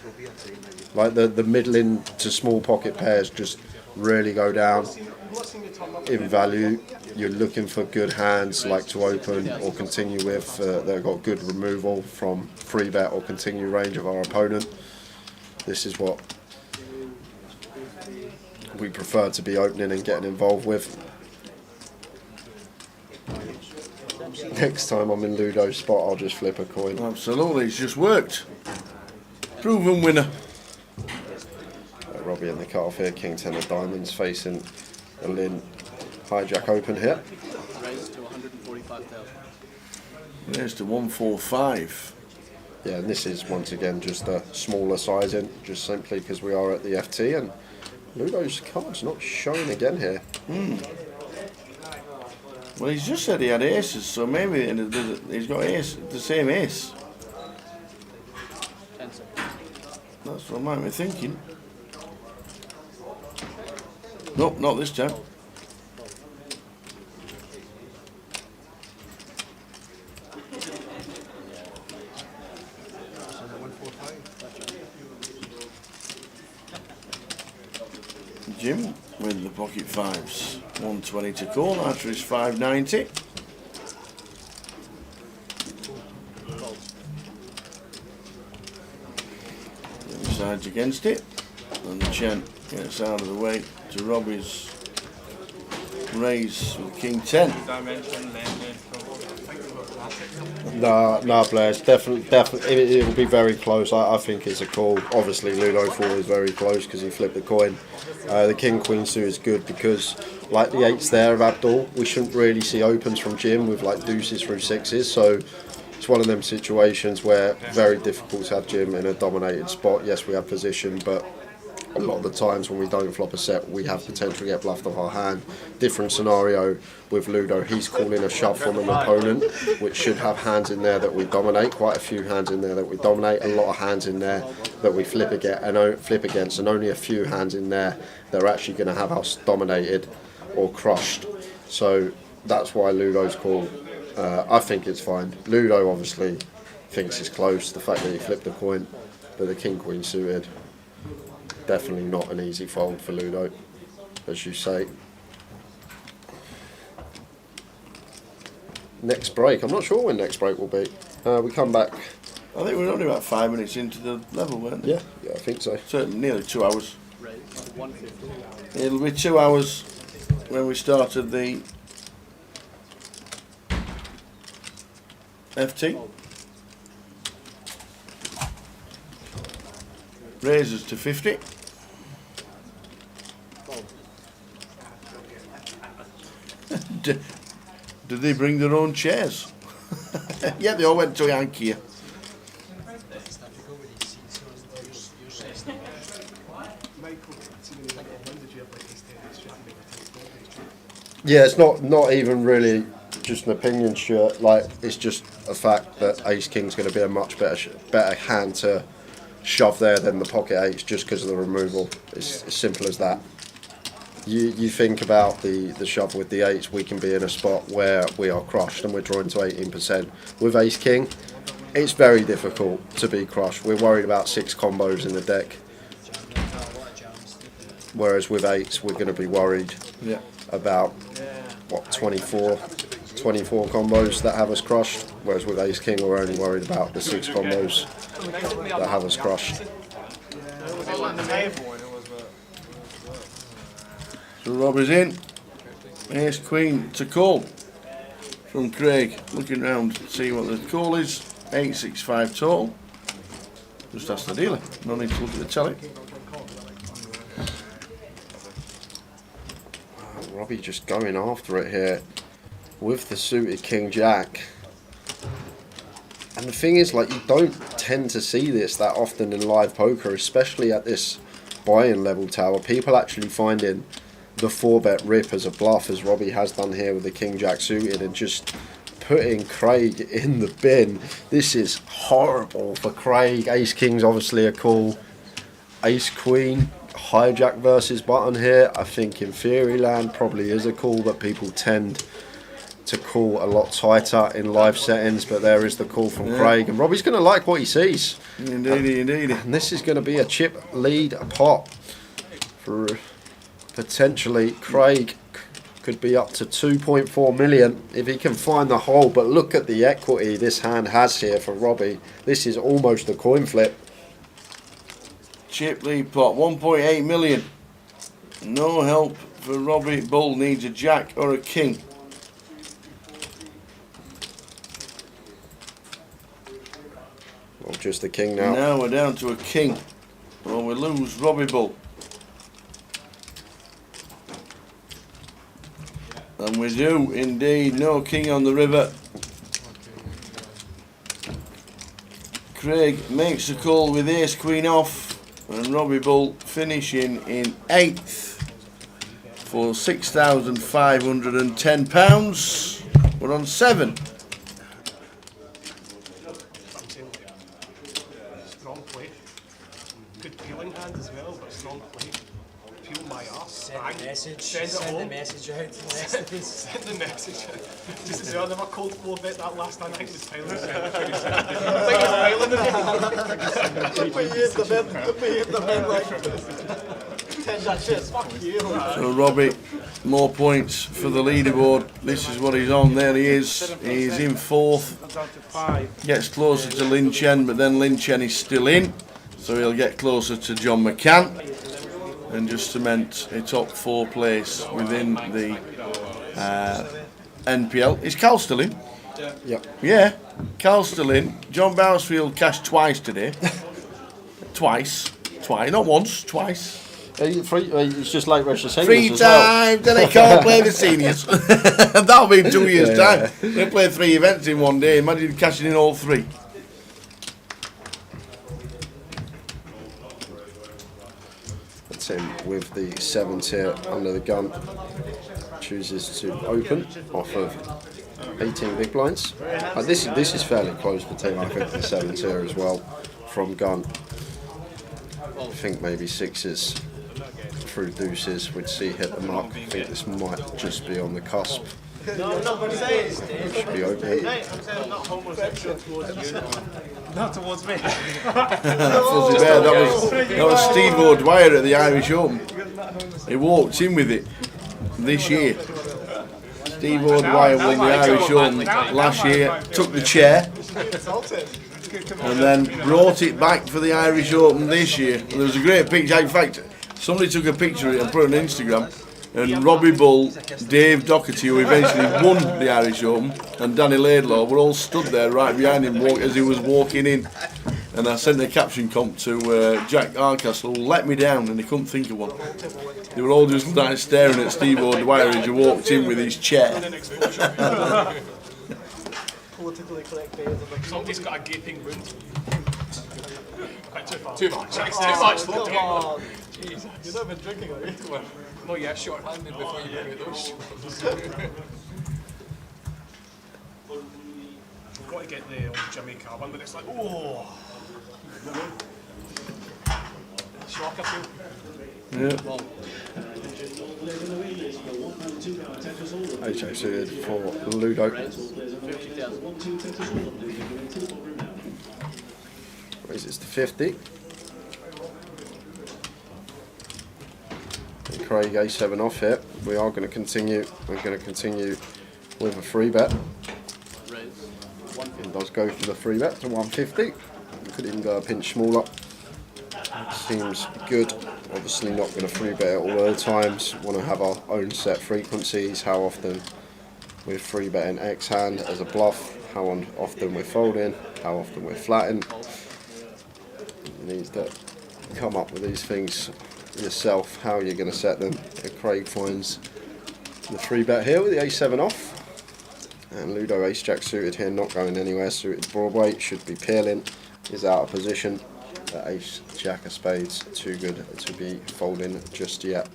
Like the middling to small pocket pairs just really go down in value. You're looking for good hands like to open or continue with that have got good removal from free bet or continue range of our opponent. This is what we prefer to be opening and getting involved with. Next time I'm in Ludo's spot, I'll just flip a coin. Absolutely, it's just worked. Proven winner. Robbie in the cut-off here, king 10 of diamonds facing a Lynn hijack open here. Raised to 145,000. Raised to 145. Yeah, and this is once again just a smaller sizing, just simply because we are at the FT, and Ludo's card's not showing again here. Well, he's just said he had aces, so maybe he's got ace, the same ace. That's what I might be thinking. Nope, not this time. Jim with the pocket fives. 120 to call after his 590. Decides against it. And the Chen gets out of the way to Robbie's raise with King 10. No, Blair, it's definitely, it'll be very close. I think it's a call. Obviously, Ludo 4 is very close because he flipped the coin. The King Queen suit is good because, like the eights there of Abdul, we shouldn't really see opens from Jim with like deuces through sixes. So it's one of them situations where very difficult to have Jim in a dominated spot. Yes, we have position, but a lot of the times when we don't flop a set, we have potential to get bluffed off our hand. Different scenario with Ludo. He's calling a shove from an opponent, which should have hands in there that we dominate. Quite a few hands in there that we dominate. A lot of hands in there that we flip against, and only a few hands in there that are actually going to have us dominated or crushed. So that's why Ludo's call. I think it's fine. Ludo obviously thinks it's close. The fact that he flipped the coin, but the King Queen suited. Definitely not an easy fold for Ludo, as you say. Next break. I'm not sure when next break will be. We come back. I think we're only about 5 minutes into the level, weren't we? Yeah, I think so. Certainly nearly 2 hours. It'll be 2 hours when we started the FT. Raises to 50. Did they bring their own chairs? Yeah, they all went to Yankee. Yeah, it's not even really just an opinion, Stuart. Like, it's just a fact that Ace King's going to be a much better hand to shove there than the pocket eights just because of the removal. It's as simple as that. You think about the shove with the 8s, we can be in a spot where we are crushed and we're drawing to 18%. With Ace King, it's very difficult to be crushed. We're worried about 6 combos in the deck. Whereas with 8s, we're going to be worried about, what, 24 combos that have us crushed. Whereas with Ace King, we're only worried about the 6 combos that have us crushed. So Robbie's in. Ace Queen to call from Craig. Looking round to see what the call is. 865 total. Just ask the dealer. No need to look at the telly. Robbie just going after it here with the suited King Jack. And the thing is, like, you don't tend to see this that often in live poker, especially at this buy-in level tower. People actually finding the 4-bet rip as a bluff, as Robbie has done here with the King Jack suited, and just putting Craig in the bin. This is horrible for Craig. Ace King's obviously a call. Ace Queen, hijack versus button here. I think in Fairyland probably is a call, but people tend to call a lot tighter in live settings, but there is the call from Craig, and Robbie's going to like what he sees. Indeed. And this is going to be a chip lead pot for potentially Craig. Could be up to 2.4 million if he can find the hole, but look at the equity this hand has here for Robbie. This is almost a coin flip. Chip lead pot, 1.8 million. No help for Robbie. Bull needs a jack or a king. Well, just the king now. Now we're down to a king. Well, we lose Robbie Bull. And we do indeed. No king on the river. Craig makes the call with Ace Queen off, and Robbie Bull finishing in 8th for £6,510. We're on 7. Strong play. Good peeling hand as well, but strong play. Peel my arse. Send the message. Send it Send home. the message out to the rest of us. Send the message. Just as well, I never called 4-bet that last time. I think it was Tyler. So Robbie, more points for the leaderboard. This is what he's on. There he is. He's in 4th. Gets closer to Lin Chen, but then Lin Chen is still in, so he'll get closer to John McCann and just cement a top 4 place within the NPL. Is Cal still in? Yep. Yeah, Cal's still in. John Bowersfield cashed twice today. Twice, not once, twice. It's just like Russia Seniors 3 as well. times, then they can't play the seniors. That'll be in 2 years' time. They play 3 events in one day. Imagine cashing in all 3. That's him with the 7 tier under the gun. Chooses to open off of 18 big blinds. This is fairly close between, I think, the 7 tier as well from gun. I think maybe 6s through deuces we'd see hit the mark. I think this might just be on the cusp. No, I'm not going to say it. Should be open. I'm saying I'm not homosexual towards you. Not towards me. Fuzzy Bear, that was Steve O'Dwyer at the Irish Open. He walked in with it this year. Steve O'Dwyer won the Irish Open last year, took the chair, and then brought it back for the Irish Open this year. And there was a great picture. In fact, somebody took a picture of it and put it on Instagram. And Robbie Bull, Dave Doherty, who eventually won the Irish Open, and Danny Laidlaw were all stood there right behind him as he was walking in. And I sent a caption comp to Jack Arcastle, let me down, and he couldn't think of one. They were all just like staring at Steve O'Dwyer as he walked in with his chair. Politically correct days. Somebody's got a gaping wound. Quite too far. Too much. Too much. Come on. You've not been drinking, have you? No, yeah, short-handed before you bring out those shorts. Got to get the old Jimmy Carr one, but it's like, oh. Shocker too. Yeah. HO suited for Ludo. 50,000. Raises to 50. And Craig A7 off here. We are going to continue. We're going to continue with a free bet. It does go for the free bet to 150. You could even go a pinch smaller. Seems good. Obviously not going to free bet it all the times. Want to have our own set frequencies. How often we're free betting X hand as a bluff. How often we're folding. How often we're flatting. You need to come up with these things yourself. How you're going to set them. And Craig finds the free bet here with the A7 off. And Ludo Ace Jack suited here, not going anywhere. Suited Broadway, should be peeling. Is out of position. The Ace Jack of Spades, too good to be folding just yet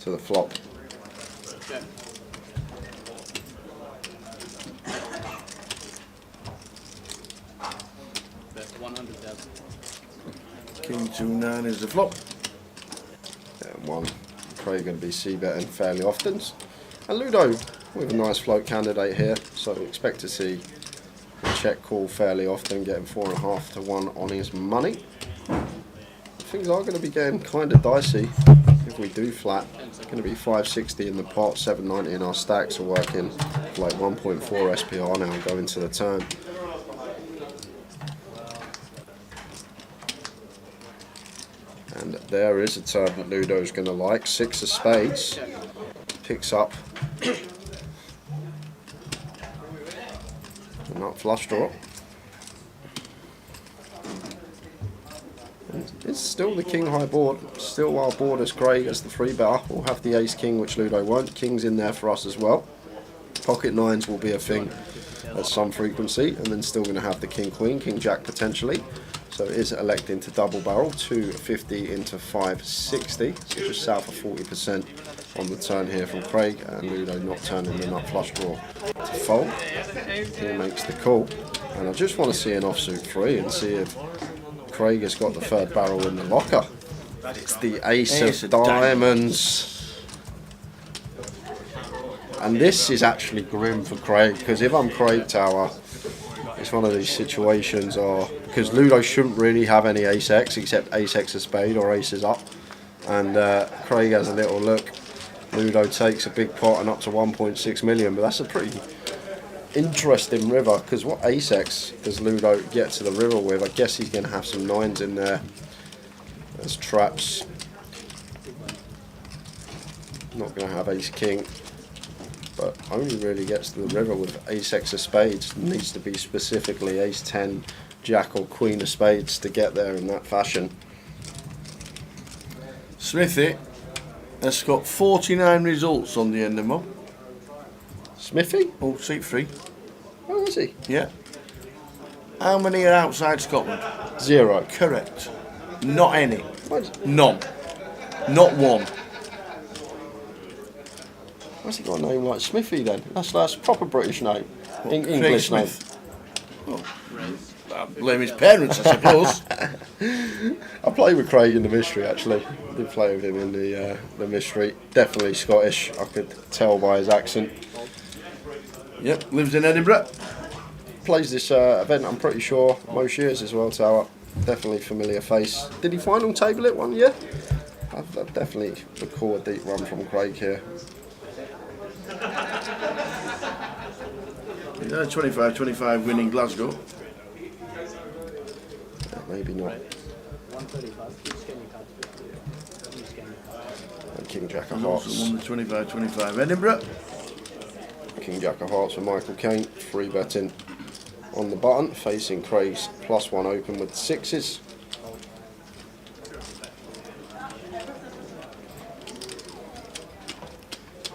to the flop. That's 100,000. King 2-9 is the flop. And one. Craig going to be c-betting fairly often. And Ludo with a nice float candidate here, so expect to see a check call fairly often, getting 4.5 to 1 on his money. Things are going to be getting kind of dicey if we do flat. It's going to be 560 in the pot, 790 in our stacks are working like 1.4 SPR now going to the turn. And there is a turn that Ludo's going to like. 6 of spades. Picks up. And not flush draw. It's still the king high board. Still our board as Craig as the free better. We'll have the ace king, which Ludo won't. King's in there for us as well. Pocket nines will be a thing at some frequency, and then still going to have the king queen, king jack potentially. So it is electing to double barrel 250 into 560, so just south of 40% on the turn here from Craig, and Ludo not turning the nut flush draw to fold. He makes the call, and I just want to see an offsuit free and see if Craig has got the third barrel in the locker. It's the ace of diamonds. And this is actually grim for Craig, because if I'm Craig Tower, it's one of these situations, because Ludo shouldn't really have any ace X except ace X of spade or aces up. And Craig has a little look. Ludo takes a big pot and up to 1.6 million, but that's a pretty interesting river, because what ace X does Ludo get to the river with? I guess he's going to have some nines in there as traps. Not going to have ace king, but only really gets to the river with ace X of spades. Needs to be specifically ace 10 jack or queen of spades to get there in that fashion. Smithy has got 49 results on the end of them. Smithy? Oh, seat 3. Oh, is he? Yeah. How many are outside Scotland? 0. Correct. Not any. What? None. Not one. Why's he got a name like Smithy then? That's a proper British name. English name. Oh, I blame his parents, I suppose. I played with Craig in the mystery actually. I did play with him in the mystery. Definitely Scottish, I could tell by his accent. Yep, lives in Edinburgh. Plays this event, I'm pretty sure, most years as well, Tower. Definitely familiar face. Did he final table it one year? I've definitely recall a deep run from Craig here. 25-25 winning Glasgow. Yeah, maybe not. And King Jack of Hearts. Won the 25-25 Edinburgh. King Jack of Hearts for Michael Caine. Free betting on the button, facing Craig's +1 open with 6s.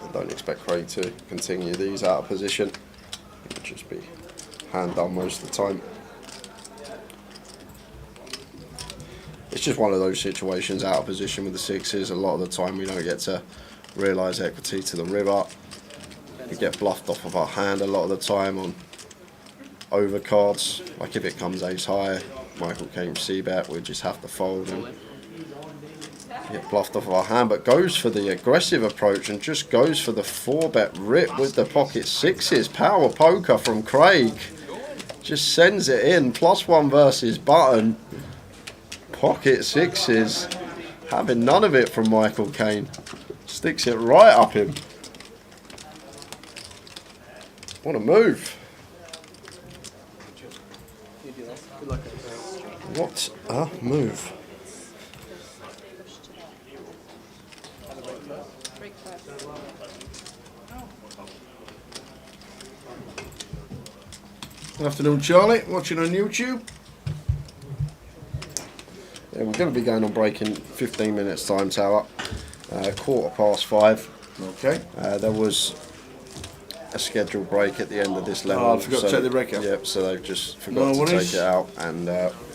I don't expect Craig to continue these out of position. It'll just be hand done most of the time. It's just one of those situations out of position with the 6s. A lot of the time we don't get to realise equity to the river. We get bluffed off of our hand a lot of the time on overcards. Like if it comes ace high, Michael Caine c-bet, we just have to fold and Get bluffed off our hand, but goes for the aggressive approach and just goes for the 4-bet rip with the pocket sixes. Power poker from Craig. Just sends it in. +1 versus button. Pocket sixes. Having none of it from Michael Caine. Sticks it right up him. What a move. What a move. Good afternoon, Charlie. Watching on YouTube. Yeah, we're going to be going on break in 15 minutes time, Tower. 5:15. Okay. There was a scheduled break at the end of this level. Oh, I forgot to take the break out. Yep, so they've just forgot to take it out. And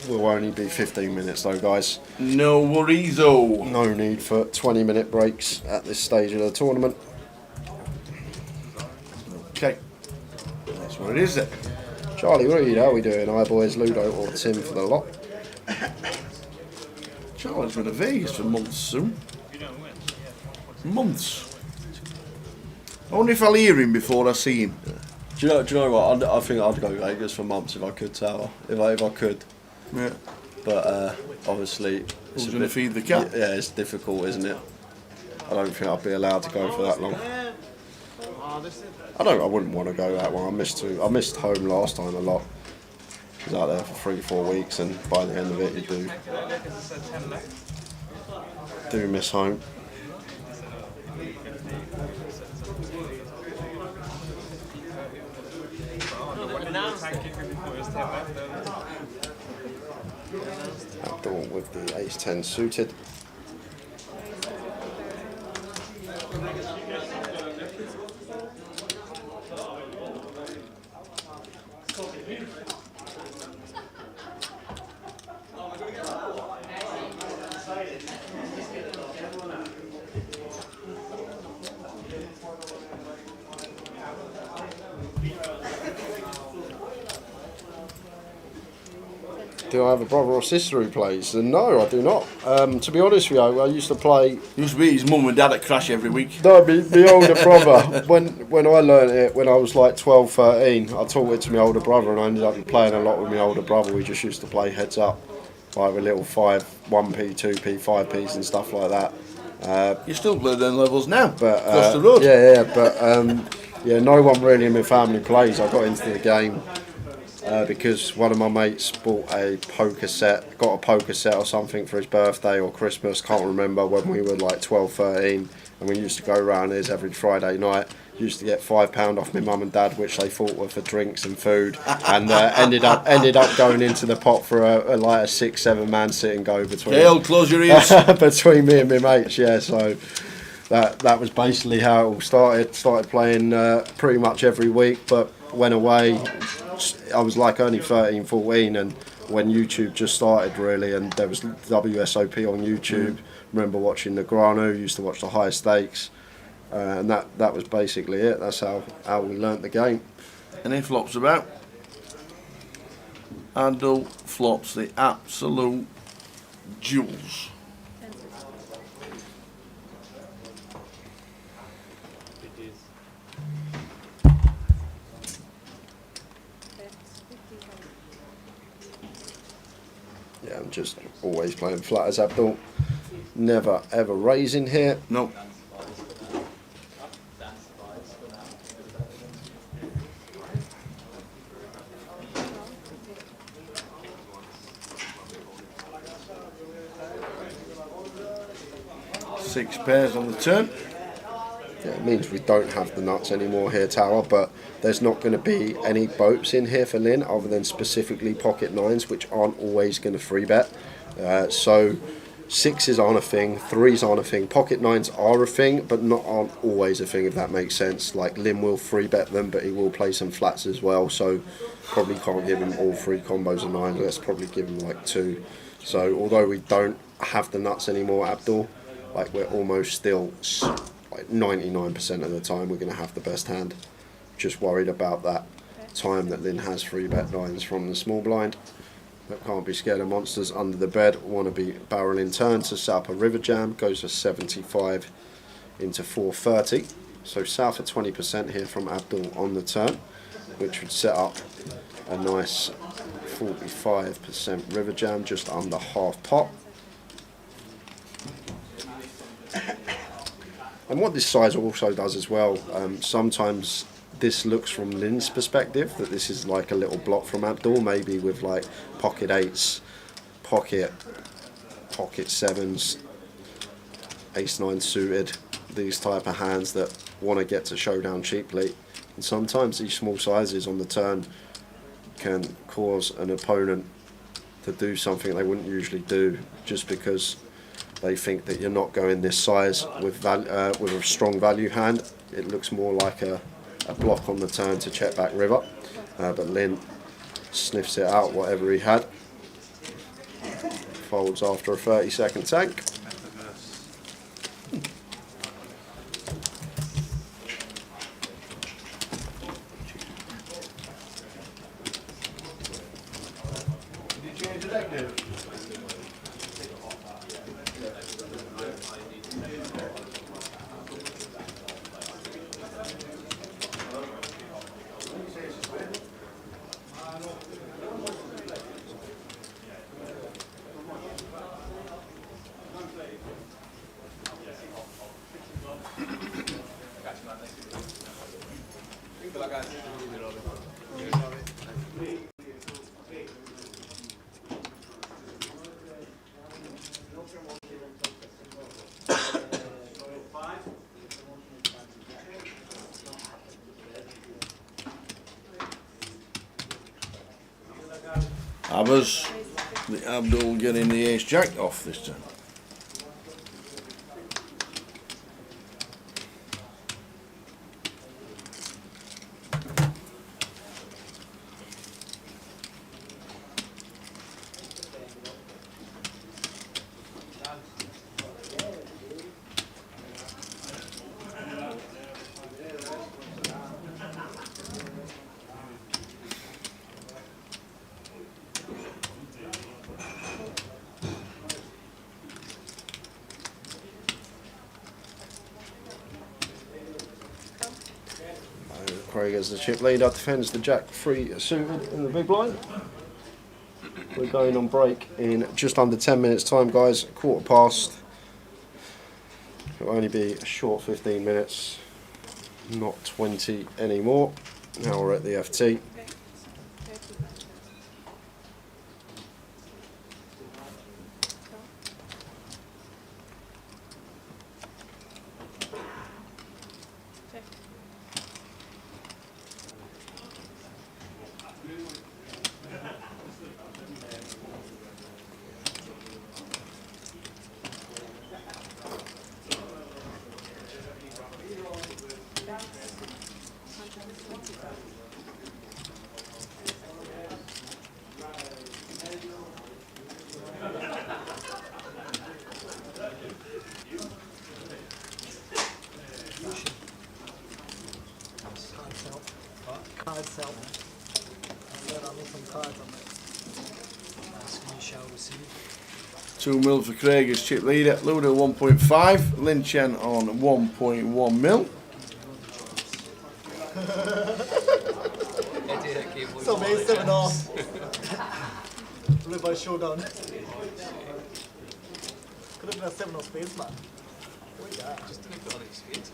we'll only be 15 minutes though, guys. No worries, though. No need for 20-minute breaks at this stage of the tournament. Okay. That's what it is then. Charlie, what are we doing? I boys, Ludo or Tim for the lot? Charlie's going to Vegas for months soon. Months. Only if I'll hear him before I see him. Do you know what? I think I'd go Vegas for months if I could, Tower. If I could. Yeah. But obviously, who's going to feed the cat? Yeah, it's difficult, isn't it? I don't think I'd be allowed to go for that long. I wouldn't want to go that long. I missed home last time a lot. I was out there for 3-4 weeks, and by the end of it, you do miss home. Abdul with the ace-10 suited. Do I have a brother or sister who plays? No, I do not. To be honest with you, I used to play... Used to be his mum and dad at Crash every week. No, my older brother. When I learnt it, when I was like 12, 13, I taught it to my older brother, and I ended up playing a lot with my older brother. We just used to play heads up, like with little 1p, 2p, 5p's and stuff like that. You still play them levels now, but across the road. Yeah, no one really in my family plays. I got into the game because one of my mates bought a poker set, got a poker set or something for his birthday or Christmas, can't remember, when we were like 12, 13, and we used to go around his every Friday night. Used to get £5 off my mum and dad, which they thought were for drinks and food, and ended up going into the pot for a 6-7 man sit and go between. Gail, close your ears. Between me and my mates, yeah. So that was basically how it all started. Started playing pretty much every week, but went away. I was like only 13, 14, and when YouTube just started really, and there was WSOP on YouTube. Remember watching the Granu, used to watch the high stakes. And that was basically it. That's how we learnt the game. And he flops about. Adult flops the absolute jewels. Yeah, I'm just always playing flat as Abdul. Never ever raising here. No. Six pairs on the turn. Yeah, it means we don't have the nuts anymore here, Tower, but there's not going to be any boats in here for Lynn other than specifically pocket nines, which aren't always going to free bet. So sixes aren't a thing, threes aren't a thing, pocket nines are a thing, but aren't always a thing, if that makes sense. Like Lynn will free bet them, but he will play some flats as well, so probably can't give him all three combos of nines. Let's probably give him like two. So although we don't have the nuts anymore, Abdul, like we're almost still, like 99% of the time we're going to have the best hand. Just worried about that time that Lynn has free bet nines from the small blind. But can't be scared of monsters under the bed. Want to be barreling turn to set up a river jam. Goes for 75 into 430. So south of 20% here from Abdul on the turn, which would set up a nice 45% river jam, just under half pot. And what this size also does as well, sometimes this looks from Lynn's perspective that this is like a little block from Abdul, maybe with like pocket 8s, pocket 7s, ace 9 suited, these type of hands that want to get to showdown cheaply. And sometimes these small sizes on the turn can cause an opponent to do something they wouldn't usually do just because they think that you're not going this size with a strong value hand. It looks more like a block on the turn to check back river, but Lynn sniffs it out, whatever he had. Folds after a 30-second tank. Abbas, the Abdul getting the ace jack off this time. Craig as the chip leader defends the jack 3 suited in the big blind. We're going on break in just under 10 minutes time, guys. 1/4 past. It'll only be a short 15 minutes, not 20 anymore. Now we're at the FT. Card sell. I'll need some cards on it. Nice, you shall receive. 2 mil for Craig as chip leader. Ludo 1.5. Lin Chen on 1.1 mil. So mate, 7-off. Ribeye showdown. Could have been a 7-off space, man. What is that? Just didn't put on his space.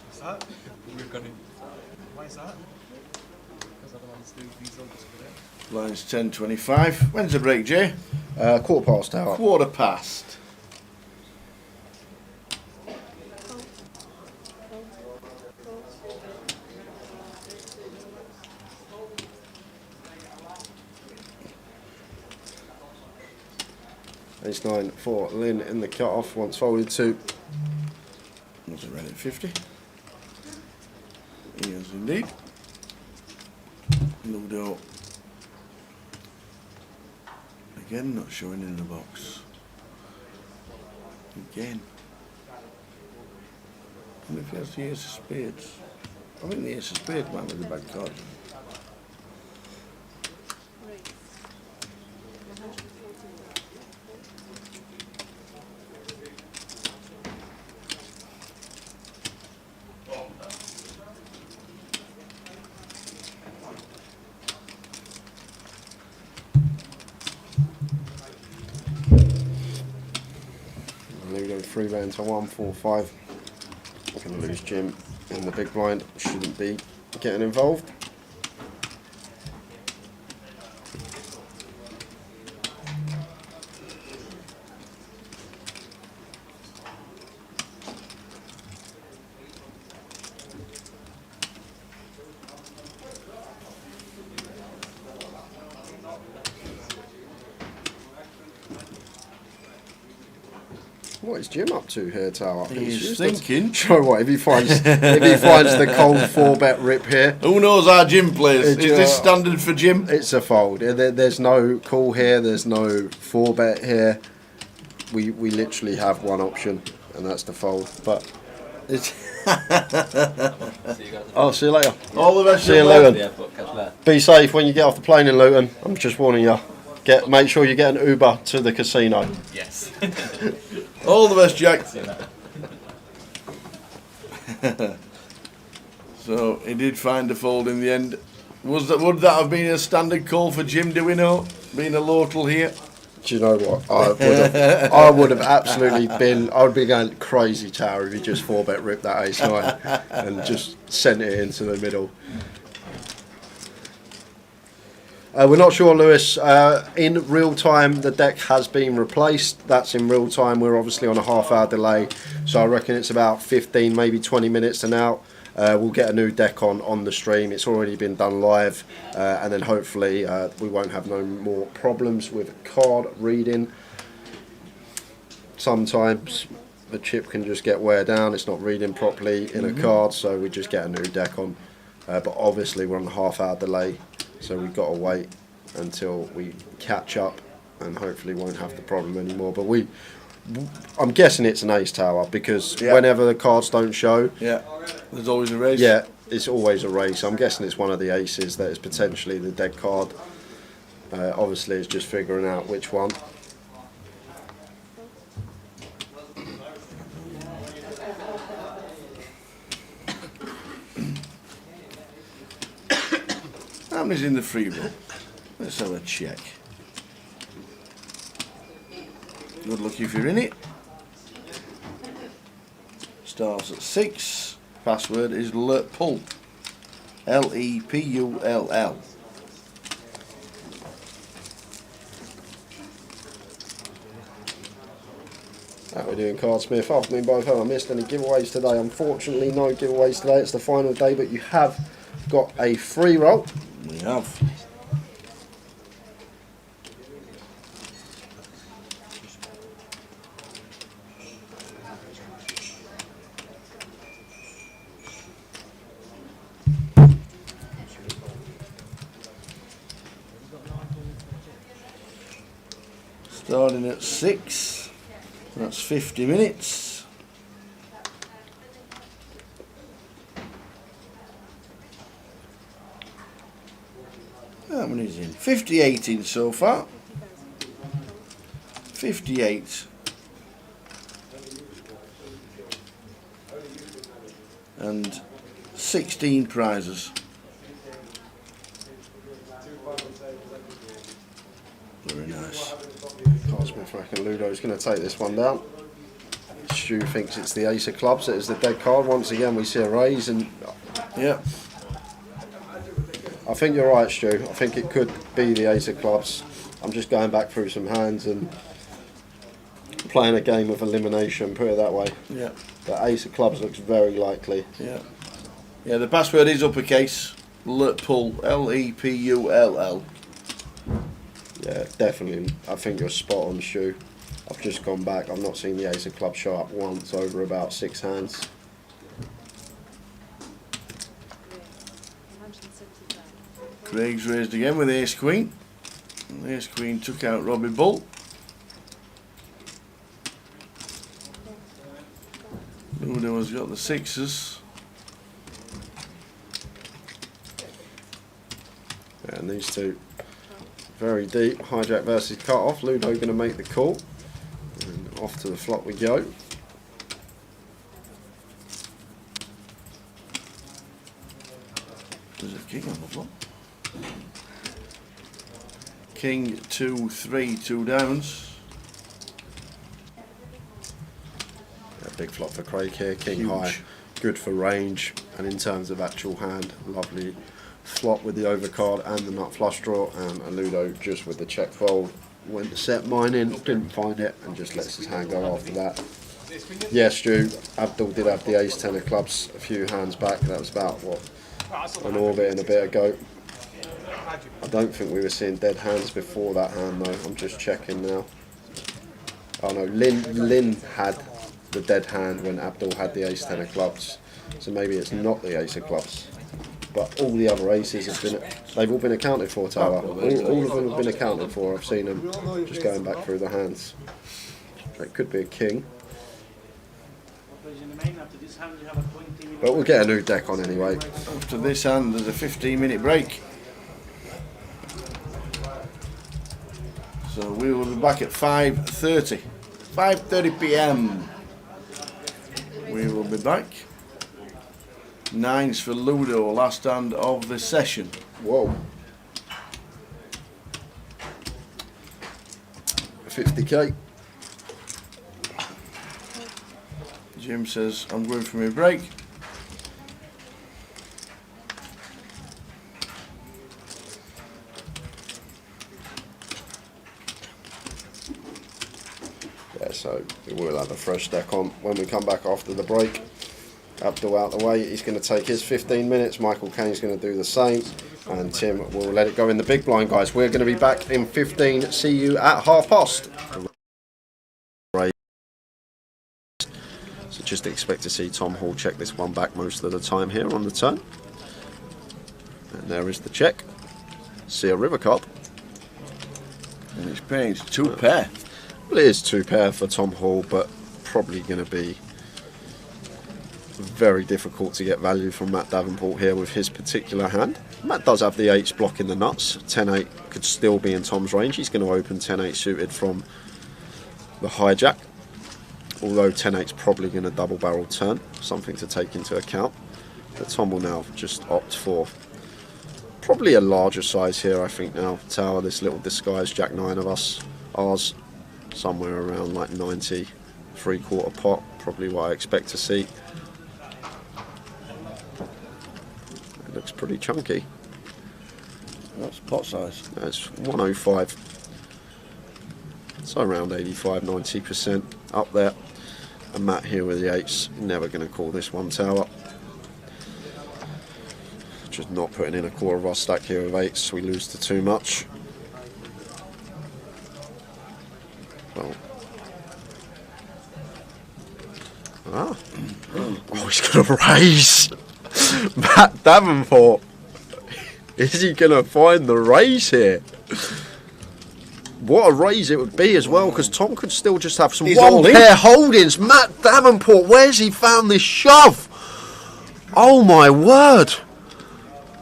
What's that? We're gonna. Why is that? Because otherwise these all just go there. Lines 10.25. When's the break, Jay? 1/4 past hour. 1/4 past. Ace 9 for Lynn in the cut-off, once folded 2. Was it read at 50? Yes, indeed. Ludo. Again, not showing in the box. Again. And if he has the ace of spades. I think the ace of spades might be the bad card. Ludo 3-bet to 1-4-5. Going to lose Jim in the big blind. Shouldn't be getting involved. What is Jim up to here, Tower? He's thinking. Sure, what if he finds the cold 4-bet rip here? Who knows how Jim plays? Is this standard for Jim? It's a fold. There's no call here. There's no 4-bet here. We literally have one option, and that's the fold. But it's. Oh, see you later. All the best. See you, Luton. Be safe when you get off the plane in Luton. I'm just warning you. Make sure you get an Uber to the casino. Yes. All the best, Jack. So he did find a fold in the end. Would that have been a standard call for Jim? Do we know? Being a local here. Do you know what? I would have absolutely been. I would be going crazy, Tower, if you just 4-bet ripped that ace-9 and just sent it into the middle. We're not sure, Lewis. In real time, the deck has been replaced. That's in real time. We're obviously on a half-hour delay, so I reckon it's about 15, maybe 20 minutes to now. We'll get a new deck on the stream. It's already been done live, and then hopefully we won't have no more problems with card reading. Sometimes the chip can just get wear down. It's not reading properly in a card, so we just get a new deck on. But obviously we're on a half-hour delay. So we've got to wait until we catch up and hopefully won't have the problem anymore. But I'm guessing it's an ace, Tower, because whenever the cards don't show, there's always a race. Yeah, it's always a race. I'm guessing it's one of the aces that is potentially the dead card. Obviously, it's just figuring out which one. How many's in the free roll? Let's have a check. Good luck if you're in it. Starts at 6. Password is LEPULL. LEPULL. How are we doing, Cardsmith? Afternoon, both. Have I missed any giveaways today? Unfortunately, no giveaways today. It's the final day, but you have got a free roll. We have. Starting at 6. That's 50 minutes. How many is in? 58 in so far. 58. And 16 prizes. Very nice. Cardsmith reckon Ludo's going to take this one down. Stu thinks it's the ace of clubs that is the dead card. Once again, we see a raise, and yeah. I think you're right, Stu. I think it could be the ace of clubs. I'm just going back through some hands and playing a game of elimination, put it that way. Yeah. The ace of clubs looks very likely. Yeah. Yeah, the password is uppercase. LEPULL. LEPULL. Yeah, definitely. I think you're spot on, Stu. I've just gone back. I've not seen the ace of clubs show up once over about 6 hands. Craig's raised again with ace queen. And ace queen took out Robbie Bull. Ludo has got the sixes. And these two very deep. Hijack versus cut off. Ludo going to make the call. And off to the flop we go. There's a king on the flop. King, 2, 3, 2 downs. A big flop for Craig here. King Huge. high. Good for range. And in terms of actual hand, lovely flop with the overcard and the nut flush draw. And a Ludo just with the check fold. Went to set mine in, didn't find it, and just lets his hand go after that. Yes, Stu, Abdul did have the ace-10 of clubs a few hands back. That was about, what, an orbit and a bit ago. I don't think we were seeing dead hands before that hand, though. I'm just checking now. Oh no, Lynn had the dead hand when Abdul had the ace-10 of clubs. So maybe it's not the ace of clubs. But all the other aces have been, they've all been accounted for, Tower. All of them have been accounted for. I've seen them just going back through the hands. It could be a king. But we'll get a new deck on anyway. After this hand, there's a 15-minute break. So we will be back at 5:30. 5:30 PM. We will be back. 9s for Ludo, last hand of the session. Whoa. 50k. Jim says, I'm going for my break. Yeah, so we will have a fresh deck on when we come back after the break. Abdul out the way, he's going to take his 15 minutes. Michael Caine's going to do the same. And Tim will let it go in the big blind, guys. We're going to be back in 15. See you at past. So just expect to see Tom Hall check this one back most of the time here on the turn. And there is the check. See a river card. And it's paying 2 pair. Well, it is 2 pair for Tom Hall, but probably going to be very difficult to get value from Matt Davenport here with his particular hand. Matt does have the 8s blocking the nuts. 10-8 could still be in Tom's range. He's going to open 10-8 suited from the hijack. Although 10-8's probably going to double barrel turn. Something to take into account. But Tom will now just opt for probably a larger size here, I think now. Tower, this little disguised Jack 9 of us. Ours, somewhere around like 90, 3/4 pot. Probably what I expect to see. It looks pretty chunky. That's pot size. That's 105. So around 85-90% up there. And Matt here with the 8s. Never going to call this one, Tower. Just not putting in a quarter of our stack here with 8s. We lose to too much. Well. Ah. Oh, he's going to raise. Matt Davenport. Is he going to find the raise here? What a raise it would be as well, because Tom could still just have some one pair holdings. Matt Davenport, where's he found this shove? Oh my word.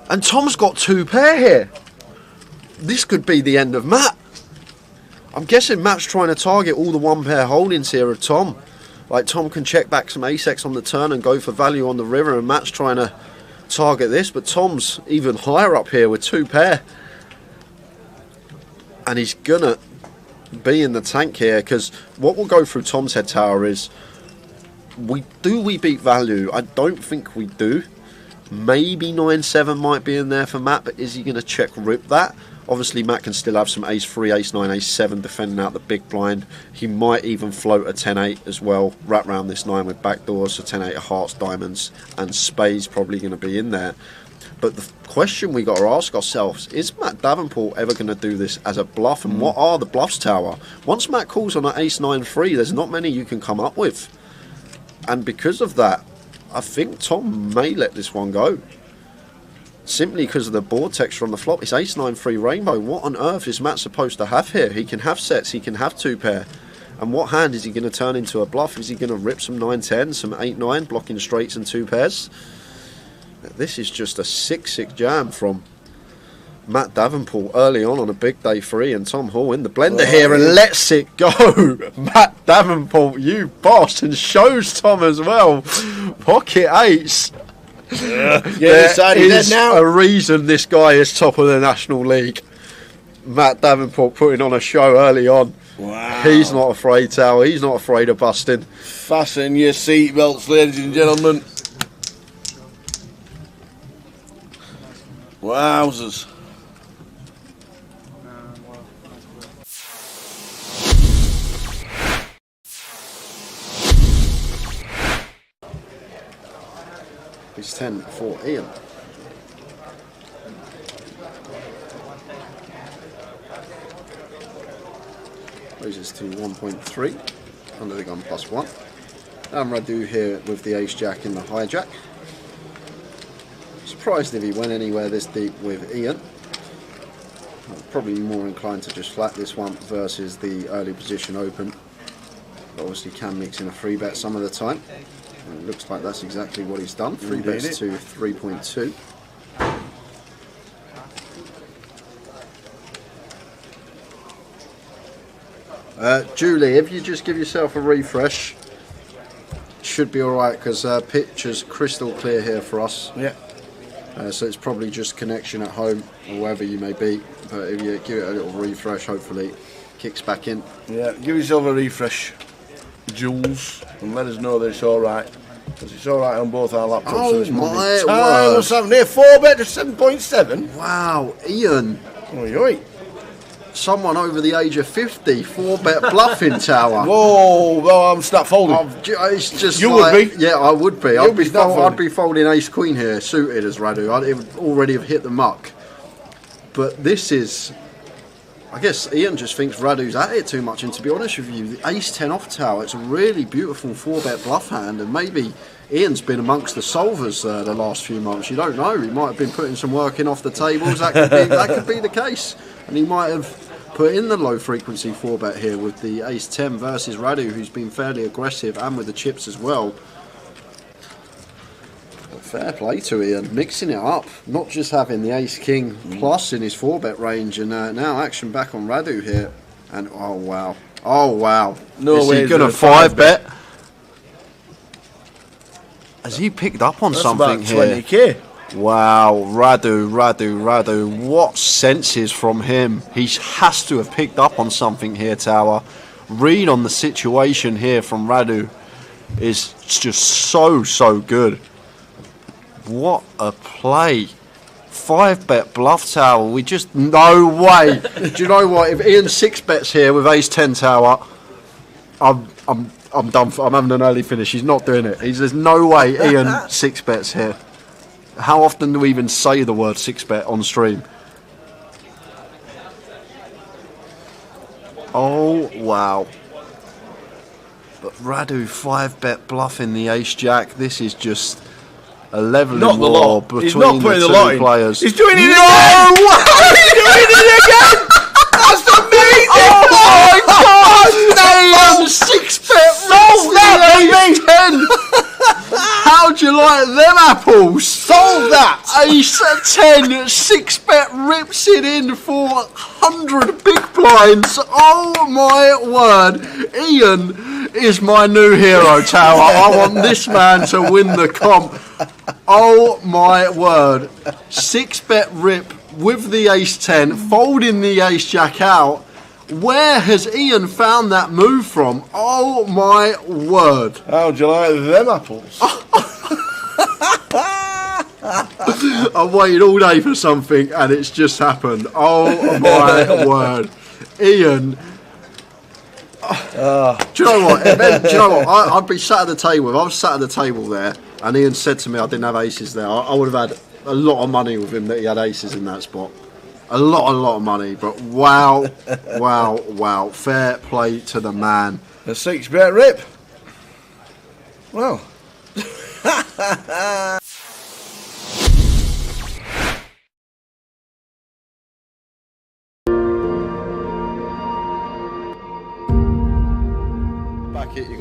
And Tom's got 2 pair here. This could be the end of Matt. I'm guessing Matt's trying to target all the 1 pair holdings here of Tom. Like Tom can check back some ace-x on the turn and go for value on the river, and Matt's trying to target this, but Tom's even higher up here with 2 pair. And he's gonna be in the tank here, because what will go through Tom's head, Tower, is we beat value? I don't think we do. Maybe 9-7 might be in there for Matt, but is he going to check rip that? Obviously Matt can still have some ace-3, ace-9, ace-7 defending out the big blind. He might even float a 10-8 as well, wrap round this 9 with backdoors, so 10-8 of hearts, diamonds and spades probably going to be in there. But the question we got to ask ourselves, is Matt Davenport ever going to do this as a bluff? And what are the bluffs, Tower? Once Matt calls on an ace-9-3, there's not many you can come up with. And because of that, I think Tom may let this one go. Simply because of the board texture on the flop. It's ace-9-3 rainbow. What on earth is Matt supposed to have here? He can have sets, he can have 2 pair. And what hand is he going to turn into a bluff? Is he going to rip some 9-10, some 8-9, blocking straights and 2 pairs? This is just a 6-6 jam from Matt Davenport early on a big day 3, and Tom Hall in the blender here and lets it go. Matt Davenport, you boss, and shows Tom as well. Pocket 8s. There is a reason this guy is top of the National League. Matt Davenport putting on a show early on. Wow. He's not afraid, Tower. He's not afraid of busting. Fasten your seatbelts, ladies and gentlemen. Wowzers. It's 10 for Ian. Raises to 1.3 under the gun +1. And Radu here with the ace jack in the hijack. Surprised if he went anywhere this deep with Ian. Probably more inclined to just flat this one versus the early position open. But obviously can mix in a 3-bet some of the time. And it looks like that's exactly what he's done. 3 bets to 3.2. Julie, if you just give yourself a refresh, should be alright, because picture's crystal clear here for us. Yeah. So it's probably just connection at home or wherever you may be. But if you give it a little refresh, hopefully it kicks back in. Yeah, give yourself a refresh, Jules, and let us know that it's alright. Because it's alright on both our laptops. Oh, so it's my Monday. word. What's happening here? 4-bet to 7.7. Wow, Ian. Oi, oi. Someone over the age of 50, 4-bet bluffing, Tower. Whoa, well, I'm start folding. It's just You like, would be? Yeah, I would be. You'd be start folding. I'd be folding ace queen here, suited as Radu. It would already have hit the muck. But this is, I guess Ian just thinks Radu's at it too much. And to be honest with you, the ace 10 off Tower, it's a really beautiful 4-bet bluff hand. And maybe Ian's been amongst the solvers the last few months. You don't know. He might have been putting some work in off the tables. That could be the case. And he might have put in the low frequency 4-bet here with the ace 10 versus Radu, who's been fairly aggressive, and with the chips as well. But fair play to Ian, mixing it up, not just having the ace king plus in his 4-bet range, and now action back on Radu here. And oh wow, No is way he gonna 5-bet? Has he picked up on something about here? 20k. Wow, Radu, what senses from him. He has to have picked up on something here, Tower. Read on the situation here from Radu is just so good. What a play. 5-bet bluff, Tower. We just, no way. Do you know what? If Ian 6-bets here with ace 10, Tower, I'm done. I'm having an early finish. He's not doing it. There's no way Ian 6-bets here. How often do we even say the word 6-bet on stream? Oh, wow. But Radu 5-bet bluffing the ace-jack. This is just a leveling war between He's not putting the the lot two in. players. He's doing it No again! way! He's doing it again! That's amazing! Oh my God! Ian 6-bet Solve that, baby! 10! How'd you like them apples? Solve that! Ace 10, 6-bet rips it in for 100 big blinds. Oh my word. Ian is my new hero, Tower. I want this man to win the comp. Oh my word. 6-bet rip with the ace 10, folding the ace jack out. Where has Ian found that move from? Oh my word. How'd you like them apples? I've waited all day for something and it's just happened. Oh my word. Ian. Do you know what? Do you know what? I'd be sat at the table. If I was sat at the table there and Ian said to me I didn't have aces there, I would have had a lot of money with him that he had aces in that spot. A lot of money. But wow. Fair play to the man. A 6-bet rip. Well.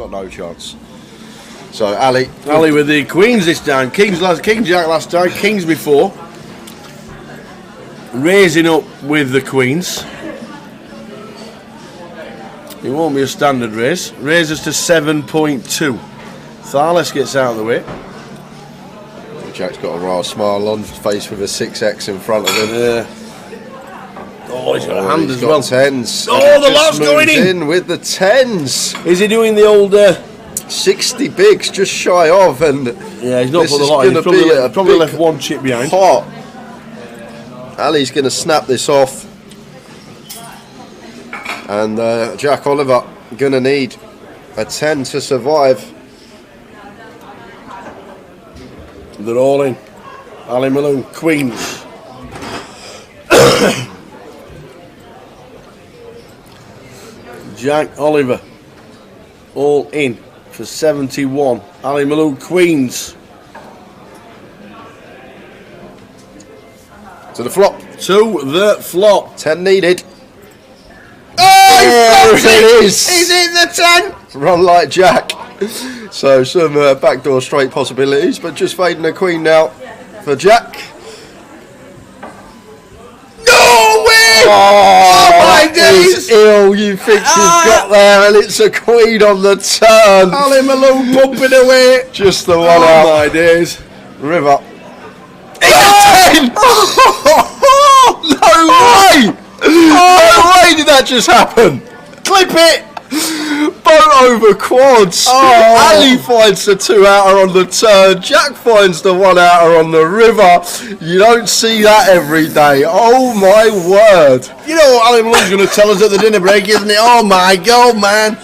got no chance. So Ali with the queens this time. King Jack last time, kings before. Raising up with the queens. It won't be a standard raise. Raises to 7.2. Thales gets out of the way. Jack's got a raw smile on, face with a 6X in front of him. Oh, he's got a hand as well. Tens. Oh, the lot's going in with the tens. Is he doing the old 60 bigs, just shy of, and yeah, he's not put the lot in. He's probably left one chip behind. Pot. Ali's going to snap this off, and Jack Oliver going to need a 10 to survive. They're all in. Ali Malone, queens. Jack Oliver, all in for 71. Ali Malone, queens. To the flop. To the flop. 10 needed. Oh, it is. He's in the 10. Run like Jack. So some backdoor straight possibilities, but just fading a queen now for Jack. No way! Oh my days! Ill, you think you've got there, and it's a queen on the turn. Ali Malone bumping away. Just the one out. My days. River. Oh! No way! No way did that just happen? Clip it! Boat over quads. Ali finds the 2 outer on the turn. Jack finds the 1 outer on the river. You don't see that every day. Oh my word. You know what Ali Malone's going to tell us at the dinner break, isn't it? Oh my god, man.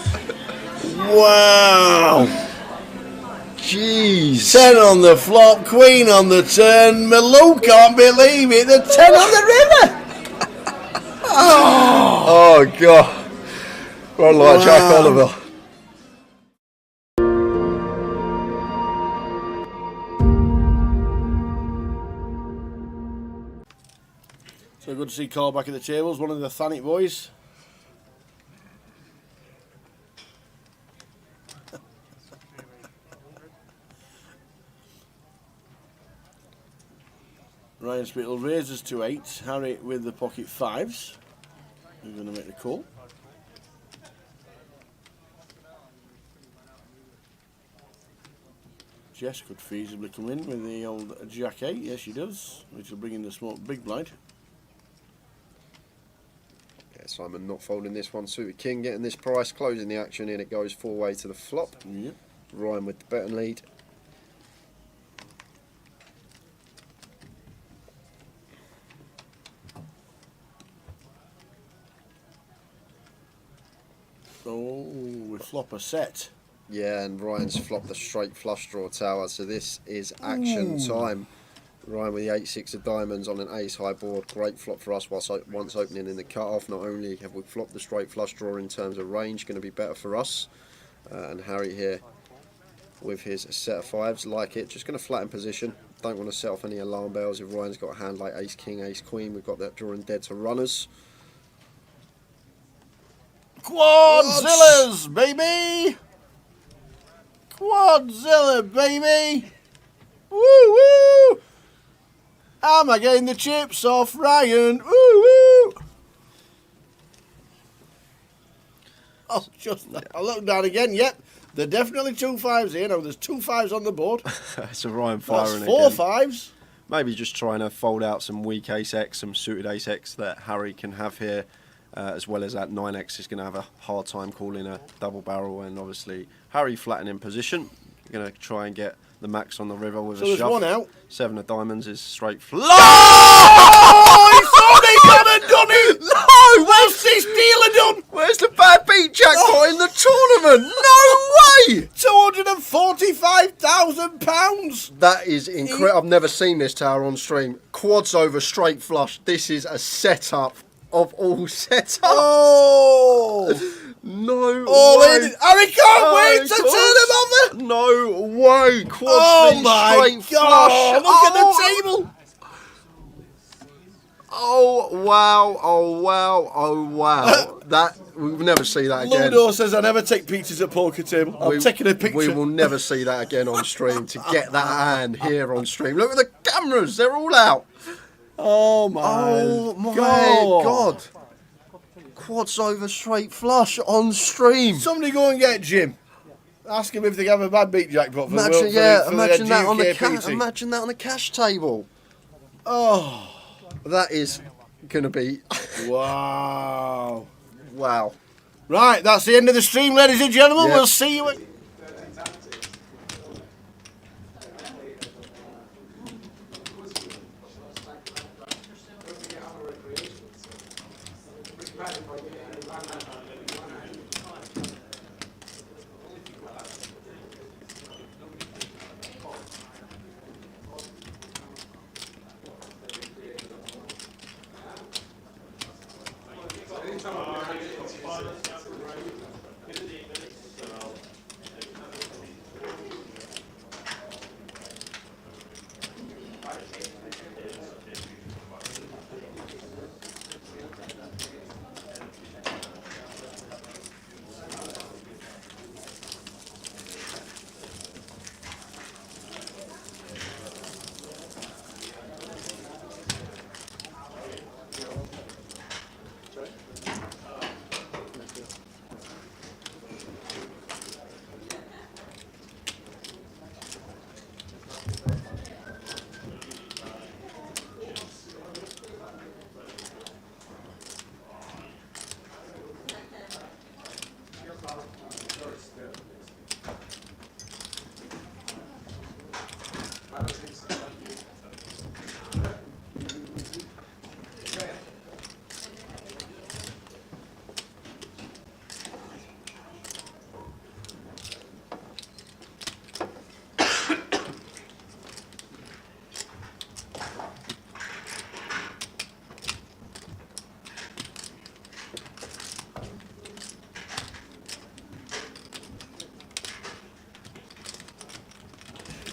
Wow. Jeez. 10 on the flop, queen on the turn. Malone can't believe it. The 10 on the river. Oh god. Run like Jack Oliver. So good to see Carl back at the tables, one of the Thanet boys. Ryan Spittle raises to 8. Harry with the pocket 5s. Who's going to make the call? Jess could feasibly come in with the old Jack 8. Yes, she does. Which will bring in the small big blind. Yeah, Simon not folding this one. Suited King getting this price, closing the action in. It goes 4-way to the flop. Yep. Ryan with the betting lead. Oh, we flop a set. Yeah, and Ryan's flopped the straight flush draw tower, so this is action time. Ryan with the 8-6 of diamonds on an ace high board. Great flop for us once opening in the cut-off. Not only have we flopped the straight flush draw in terms of range, going to be better for us. And Harry here with his set of 5s, like it. Just going to flatten position. Don't want to set off any alarm bells. If Ryan's got a hand like ace king, ace queen, we've got that drawing dead to runners. Quadzillas, baby! Quadzilla, baby! Woo woo! Am I getting the chips off Ryan? Woo woo! Oh, just that. I look down again. Yep, there are definitely 2 5s here. Now there's 2 5s on the board. It's a Ryan firing That's 4 again. 5s. Maybe just trying to fold out some weak ace X, some suited ace X that Harry can have here. As well as that 9X is going to have a hard time calling a double barrel, and obviously Harry flattening in position. Going to try and get the max on the river with a shove. So there's 1 out. 7 of diamonds is straight flush. Oh, he thought he could have done it. No, what's this dealer done? Where's the bad beat jackpot in the tournament? No way! £245,000. That is incredible. I've never seen this tower on stream. Quads over straight flush. This is a setup of all setups. Oh! No All way. in. Harry can't wait to turn him over. No way. Quads Oh V my straight God. flush. Look at the table. Oh wow! Oh wow! Oh wow! That we'll never see that again. Ludo says I never take pictures at poker table. I'm taking a picture. We will never see that again on stream. To get that hand here on stream. Look at the cameras; they're all out. Oh my God! Quads over straight flush on stream. Somebody go and get Jim. Ask him if they have a bad beat jackpot. For Imagine that on the GUKPT. imagine that on the cash table. Oh, that is gonna be wow. Wow. Right, that's the end of the stream, ladies and gentlemen. Yep. We'll see you.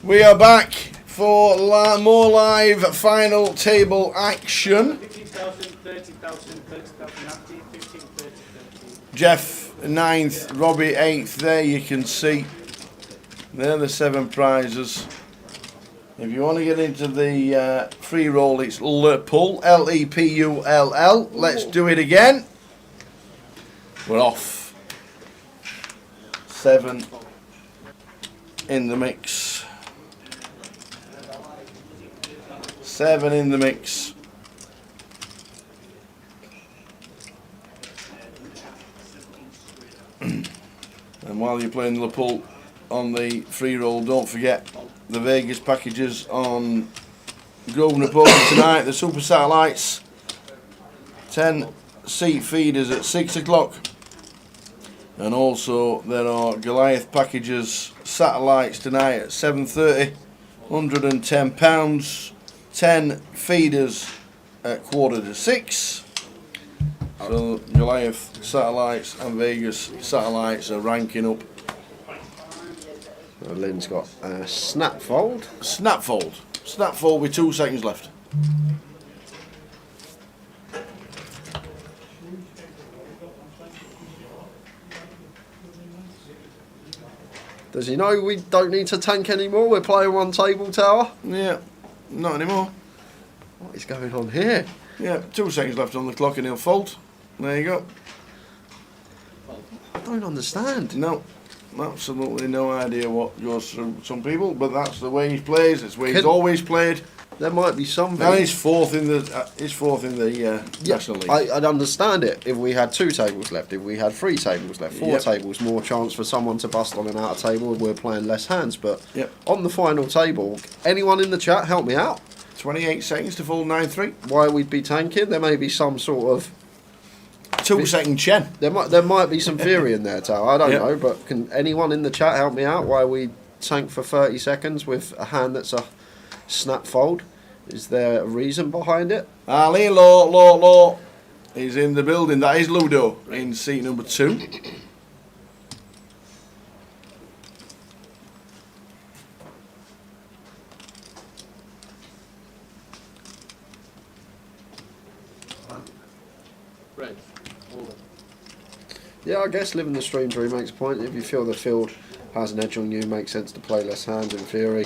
We are back for more live final table action. 15,000, 30,000, 30,000, 15, 30, 30. Jeff 9th, Robbie 8th. There you can see. They're the 7 prizes. If you want to get into the free roll, it's Lepull, Lepull. Let's do it again. We're off. 7 in the mix. 7 in the mix. And while you're playing Lepull on the free roll, don't forget the Vegas packages on Grosvenor Poker tonight. The Super Satellites, 10 seat feeders at 6 o'clock. And also there are Goliath packages, satellites tonight at 7:30, £110. 10 feeders at 5:45. So Goliath satellites and Vegas satellites are ranking up. Lynn's got a snap fold. Snap fold with 2 seconds left. Does he know we don't need to tank anymore? We're playing one table tower? Yeah, not anymore. What is going on here? Yeah, 2 seconds left on the clock and he'll fold. There you go. I don't understand. No, absolutely no idea what goes through some people, but that's the way he plays. It's the way he's always played. There might be something. And he's fourth in the National League. I'd understand it if we had 2 tables left, if we had 3 tables left, 4 tables, more chance for someone to bust on an outer table and we're playing less hands. But on the final table, anyone in the chat help me out? 28 seconds to fold 9-3. Why we'd be tanking? There may be some sort of 2 second chen. There might be some theory in there, Tal. I don't know, but can anyone in the chat help me out? Why we tank for 30 seconds with a hand that's a snap fold? Is there a reason behind it? Ali Law is in the building. That is Ludo in seat number 2. Red. Yeah, I guess living the streams really makes a point. If you feel the field has an edge on you, makes sense to play less hands in theory.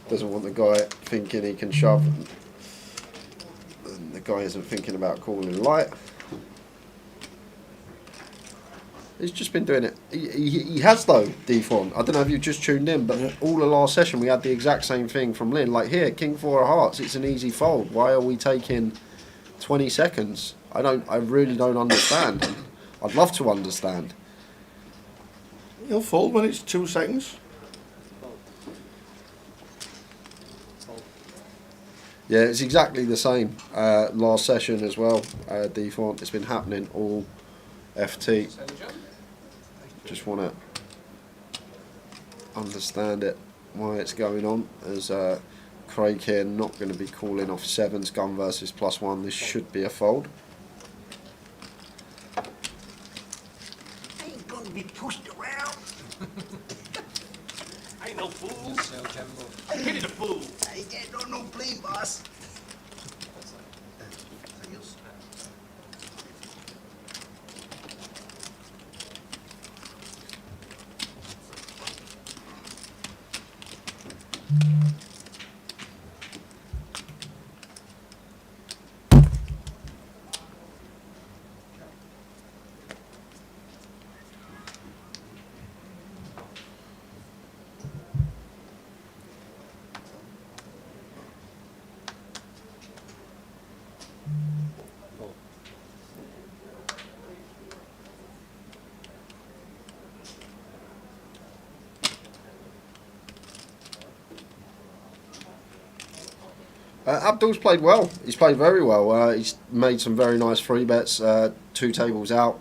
Doesn't want the guy thinking he can shove, and the guy isn't thinking about calling light. He's just been doing it. He has though, Defon. I don't know if you just tuned in, but all the last session we had the exact same thing from Lynn. Like here, King 4 of Hearts, it's an easy fold. Why are we taking 20 seconds? I really don't understand. I'd love to understand. He'll fold when it's 2 seconds. Yeah, it's exactly the same last session as well, Defon. It's been happening all FT. Just want to understand it, why it's going on, as Craig here not going to be calling off sevens, gun versus +1. This should be a fold. Ain't gonna be pushed around. I ain't no fool. I ain't a fool. I ain't get no blame, boss. Abdul's played well. He's played very well. He's made some very nice free bets. 2 tables out,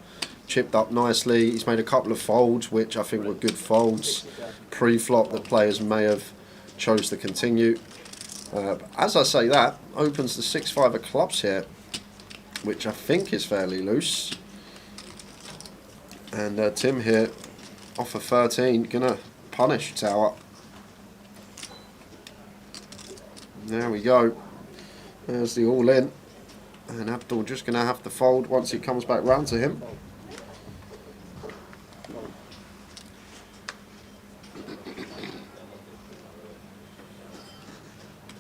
chipped up nicely. He's made a couple of folds, which I think were good folds. Pre-flop that players may have chose to continue. As I say that, opens the 6-5 of clubs here, which I think is fairly loose. And Tim here, off of 13, gonna punish Tower. There we go. There's the all-in. And Abdul just going to have to fold once it comes back round to him.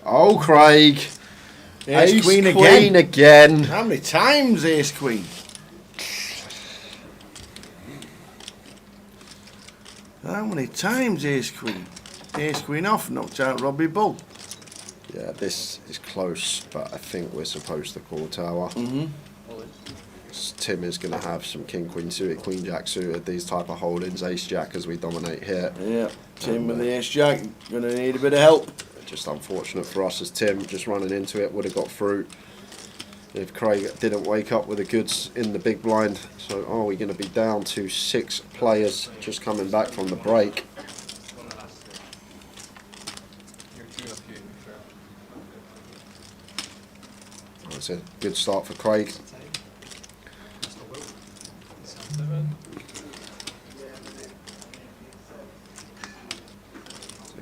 Oh, Craig. Ace Queen again. How many times Ace Queen? How many times Ace Queen? Ace Queen off, knocked out Robbie Bull. Yeah, this is close, but I think we're supposed to call Tower. Tim is going to have some King Queen suited, Queen Jack suited, these type of holdings, Ace Jack as we dominate here. Yeah, Tim with the Ace Jack, going to need a bit of help. Just unfortunate for us as Tim, just running into it, would have got through if Craig didn't wake up with the goods in the big blind. So are we going to be down to 6 players just coming back from the break? That's a good start for Craig.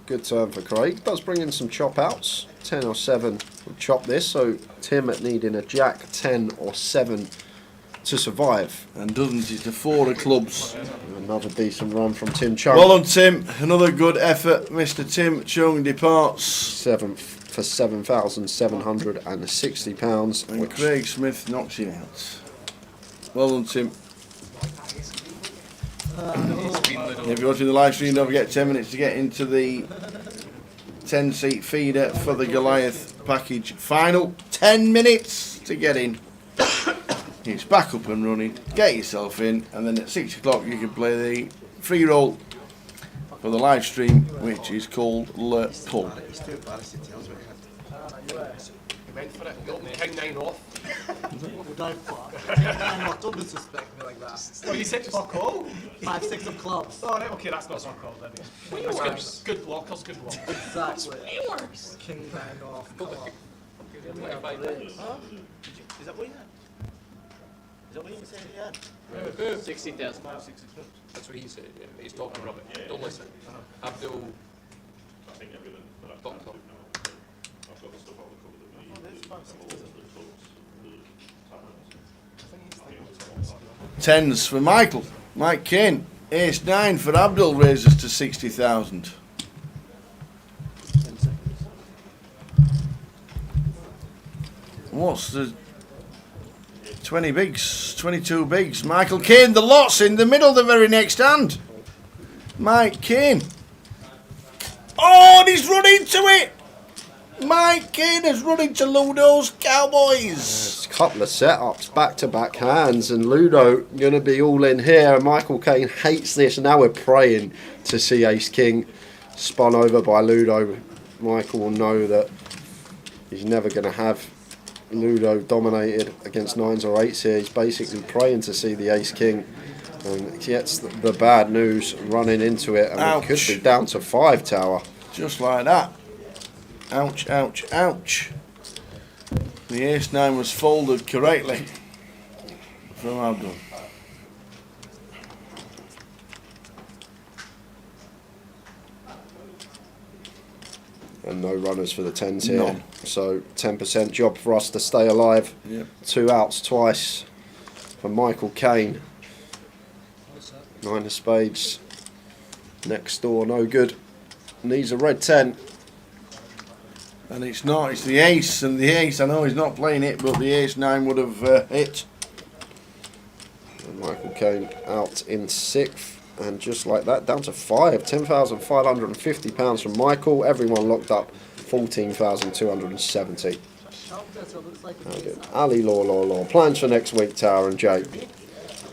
Good turn for Craig. Does bring in some chop outs. 10 or 7 will chop this. So Tim at needing a Jack, 10 or 7 to survive. And doesn't it? The 4 of clubs. Another decent run from Tim Chung. Well done, Tim. Another good effort. Mr. Tim Chung departs 7th for £7,760. And Craig Smith knocks him out. Well done, Tim. If you're watching the live stream, don't forget 10 minutes to get into the 10-seat feeder for the Goliath package final. 10 minutes to get in. It's back up and running. Get yourself in, and then at 6 o'clock you can play the free roll for the live stream, which is called Le Pull. He went for it, got me, hang 9 off. Don't disrespect me like that. What you said, fuck all? 5, 6 of clubs. Oh, right, okay, that's not fuck all then. That's good blockers, good blockers. Exactly. King 9 off. Come on. Is that what you had? Is that what you said he had? 60,000. That's what he said. Yeah. He's talking rubbish. Don't listen. Abdul. Tens for Michael. Mike Kane. Ace 9 for Abdul raises to 60,000. What's the 20 bigs, 22 bigs? Michael Kane, the lots in the middle, the very next hand. Mike Kane. Oh, and he's run into it. Mike Kane has run into Ludo's Cowboys. A couple of setups, back-to-back hands, and Ludo going to be all in here. Michael Kane hates this. Now we're praying to see Ace King spun over by Ludo. Michael will know that he's never going to have Ludo dominated against 9s or 8s here. He's basically praying to see the Ace King, and gets the bad news running into it, and Ouch. it could be down to 5 tower. Just like that. Ouch, ouch, ouch. The ace 9 was folded correctly from Abdul. And no runners for the 10s here. None. So 10% job for us to stay alive. Yep. 2 outs twice for Michael Kane. 9 of spades. Next door, no good. Needs a red 10. And it's not, it's the ace, and the ace, I know he's not playing it, but the ace 9 would have hit. And Michael Kane out in 6th, and just like that, down to 5. £10,550 from Michael. Everyone locked up 14,270. Ali Law. Plans for next week, Tower and Jake?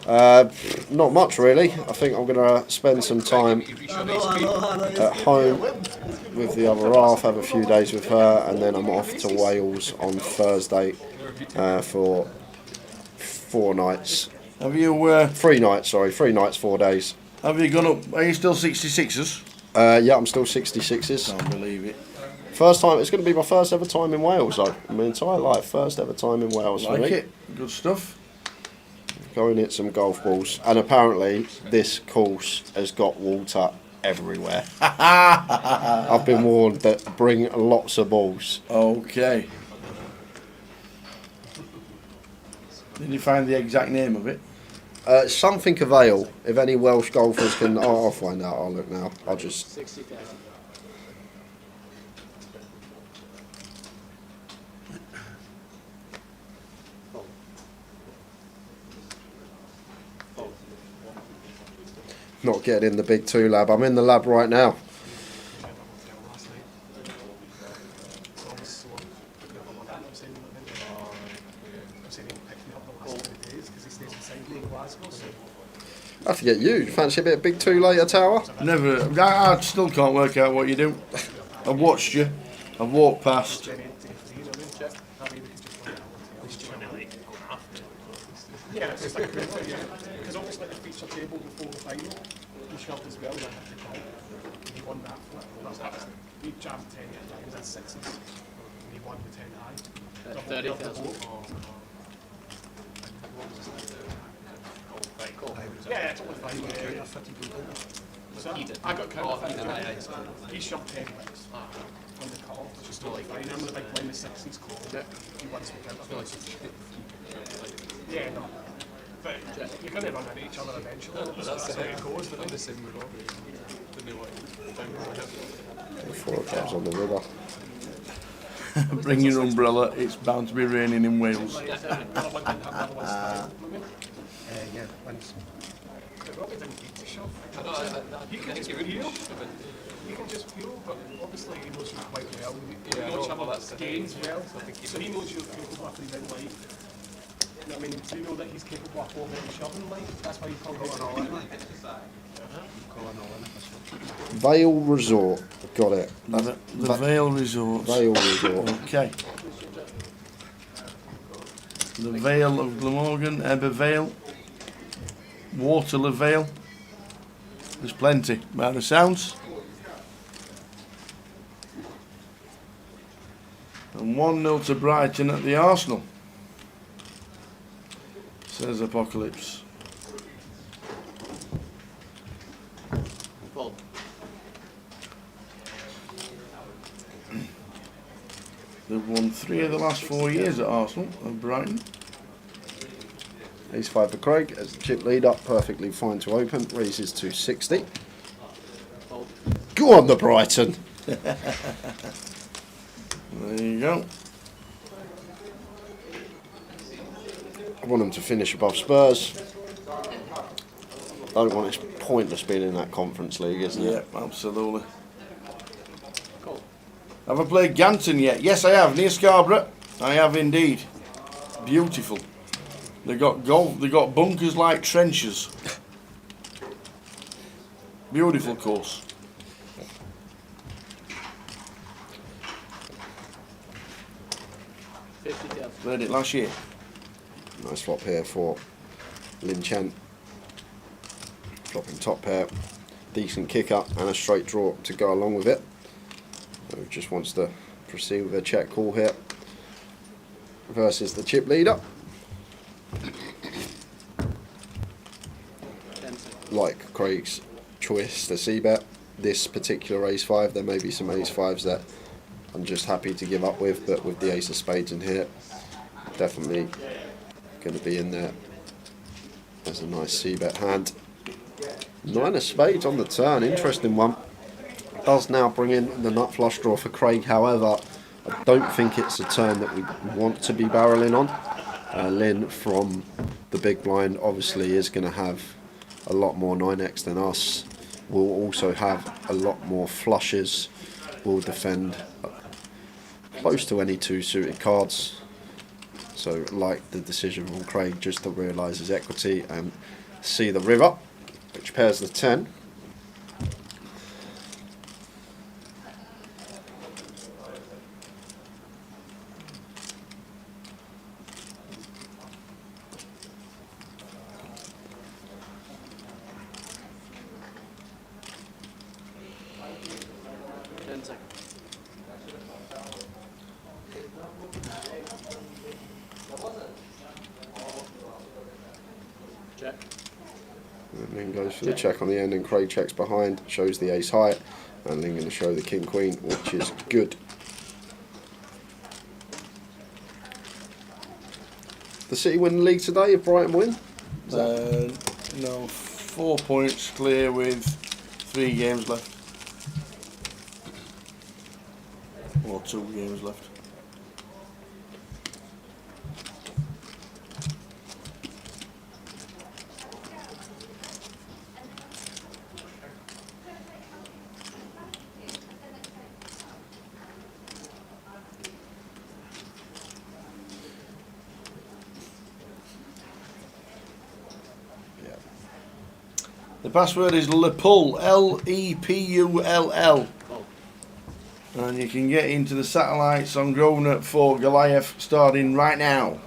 Not much really. I think I'm going to spend some time at home with the other half, have a few days with her, and then I'm off to Wales on Thursday for 4 nights. Have you 3 nights, sorry, 3 nights, 4 days. Have you gone up, are you still 66ers? Yeah, I'm still 66s. Can't believe it. First time, it's going to be my first ever time in Wales though. My entire life, first ever time in Wales for Like me. it, good stuff. Go and hit some golf balls, and apparently this course has got water everywhere. I've been warned that bring lots of balls. Okay. Did you find the exact name of it? Something of ale. If any Welsh golfers can, I'll find out. I'll look now. I'll just. 60,000. Not getting in the big 2 lab. I'm in the lab right now. I have to get you. Fancy a bit of big 2 later, Tower? Never. I still can't work out what you do. I've watched you. I've walked past. Yeah, it's just like because obviously the feature table before the final, you shoved as well. I had to call. He won that. That's we jammed 10 times and 6s. And he won the 10 high. 30,000. Yeah, it's only 5. So I got counted. He shoved 10 wins on the cut off, which is still like fine. I'm the big blind, the 6s call. He wins the count. Yeah, no. But you're going to run into each other eventually. That's how it goes. I'm the same with Robbie. 4 of clubs on the river. Bring your umbrella, it's bound to be raining in Wales. Yeah, wins. Robbie didn't need to shove. He can just feel. He can just feel, but obviously he knows you quite well. He knows each other's games well. So he knows you're capable of leaving life. I mean, do you know that he's capable of holding and shoving life? That's why you call it all in. Vale Resort. Got it. The Vale Resort. Vale Resort. Okay. The Vale of Glamorgan, Ebbw Vale, Waterloo Vale. There's plenty by the sounds. And 1-0 to Brighton at the Arsenal, says Apocalypse. They've won 3 of the last 4 years at Arsenal and Brighton. Ace 5 for Craig as the chip lead up, perfectly fine to open, raises to 60. Go on the Brighton! There you go. I want them to finish above Spurs. I don't want it pointless being in that Conference League, isn't it? Yeah, absolutely. Have I played Ganton yet? Yes, I have. Near Scarborough. I have indeed. Beautiful. They got golf. They got bunkers like trenches. Beautiful course. Played it last year. Nice flop here for Lin Chen. Flopping top pair. Decent kick up and a straight draw to go along with it. So just wants to proceed with a check call here versus the chip leader. Like Craig's choice, the C-bet, this particular ace 5, there may be some ace 5s that I'm just happy to give up with, but with the ace of spades in here, definitely going to be in there as a nice C-bet hand. 9 of spades on the turn, interesting one. Does now bring in the nut flush draw for Craig, however, I don't think it's a turn that we want to be barreling on. Lynn from the big blind obviously is going to have a lot more 9x than us. We'll also have a lot more flushes. We'll defend close to any 2 suited cards. So like the decision from Craig just to realise his equity and see the river, which pairs the 10. Check. And Lynn goes for the check on the end, and Craig checks behind, shows the ace high, and Lynn going to show the king queen, which is good. The City win the league today if Brighton win? No, 4 points clear with 3 games left. Or 2 games left. The password is Lepull, Lepull, and you can get into the satellites on Grosvenor for Goliath starting right now.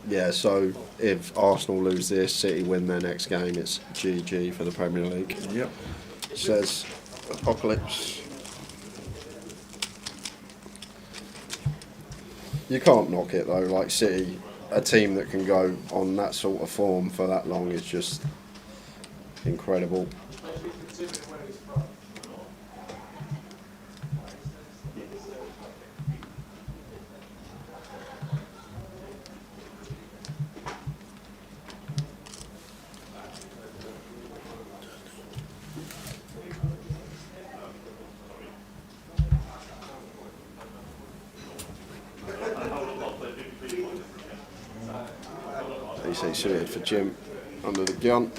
Yeah, so if Arsenal lose this, City win their next game, it's GG for the Premier League. Yep. Says Apocalypse. You can't knock it though, like City, a team that can go on that sort of form for that long is just incredible. Ace suited for Jim under the gun.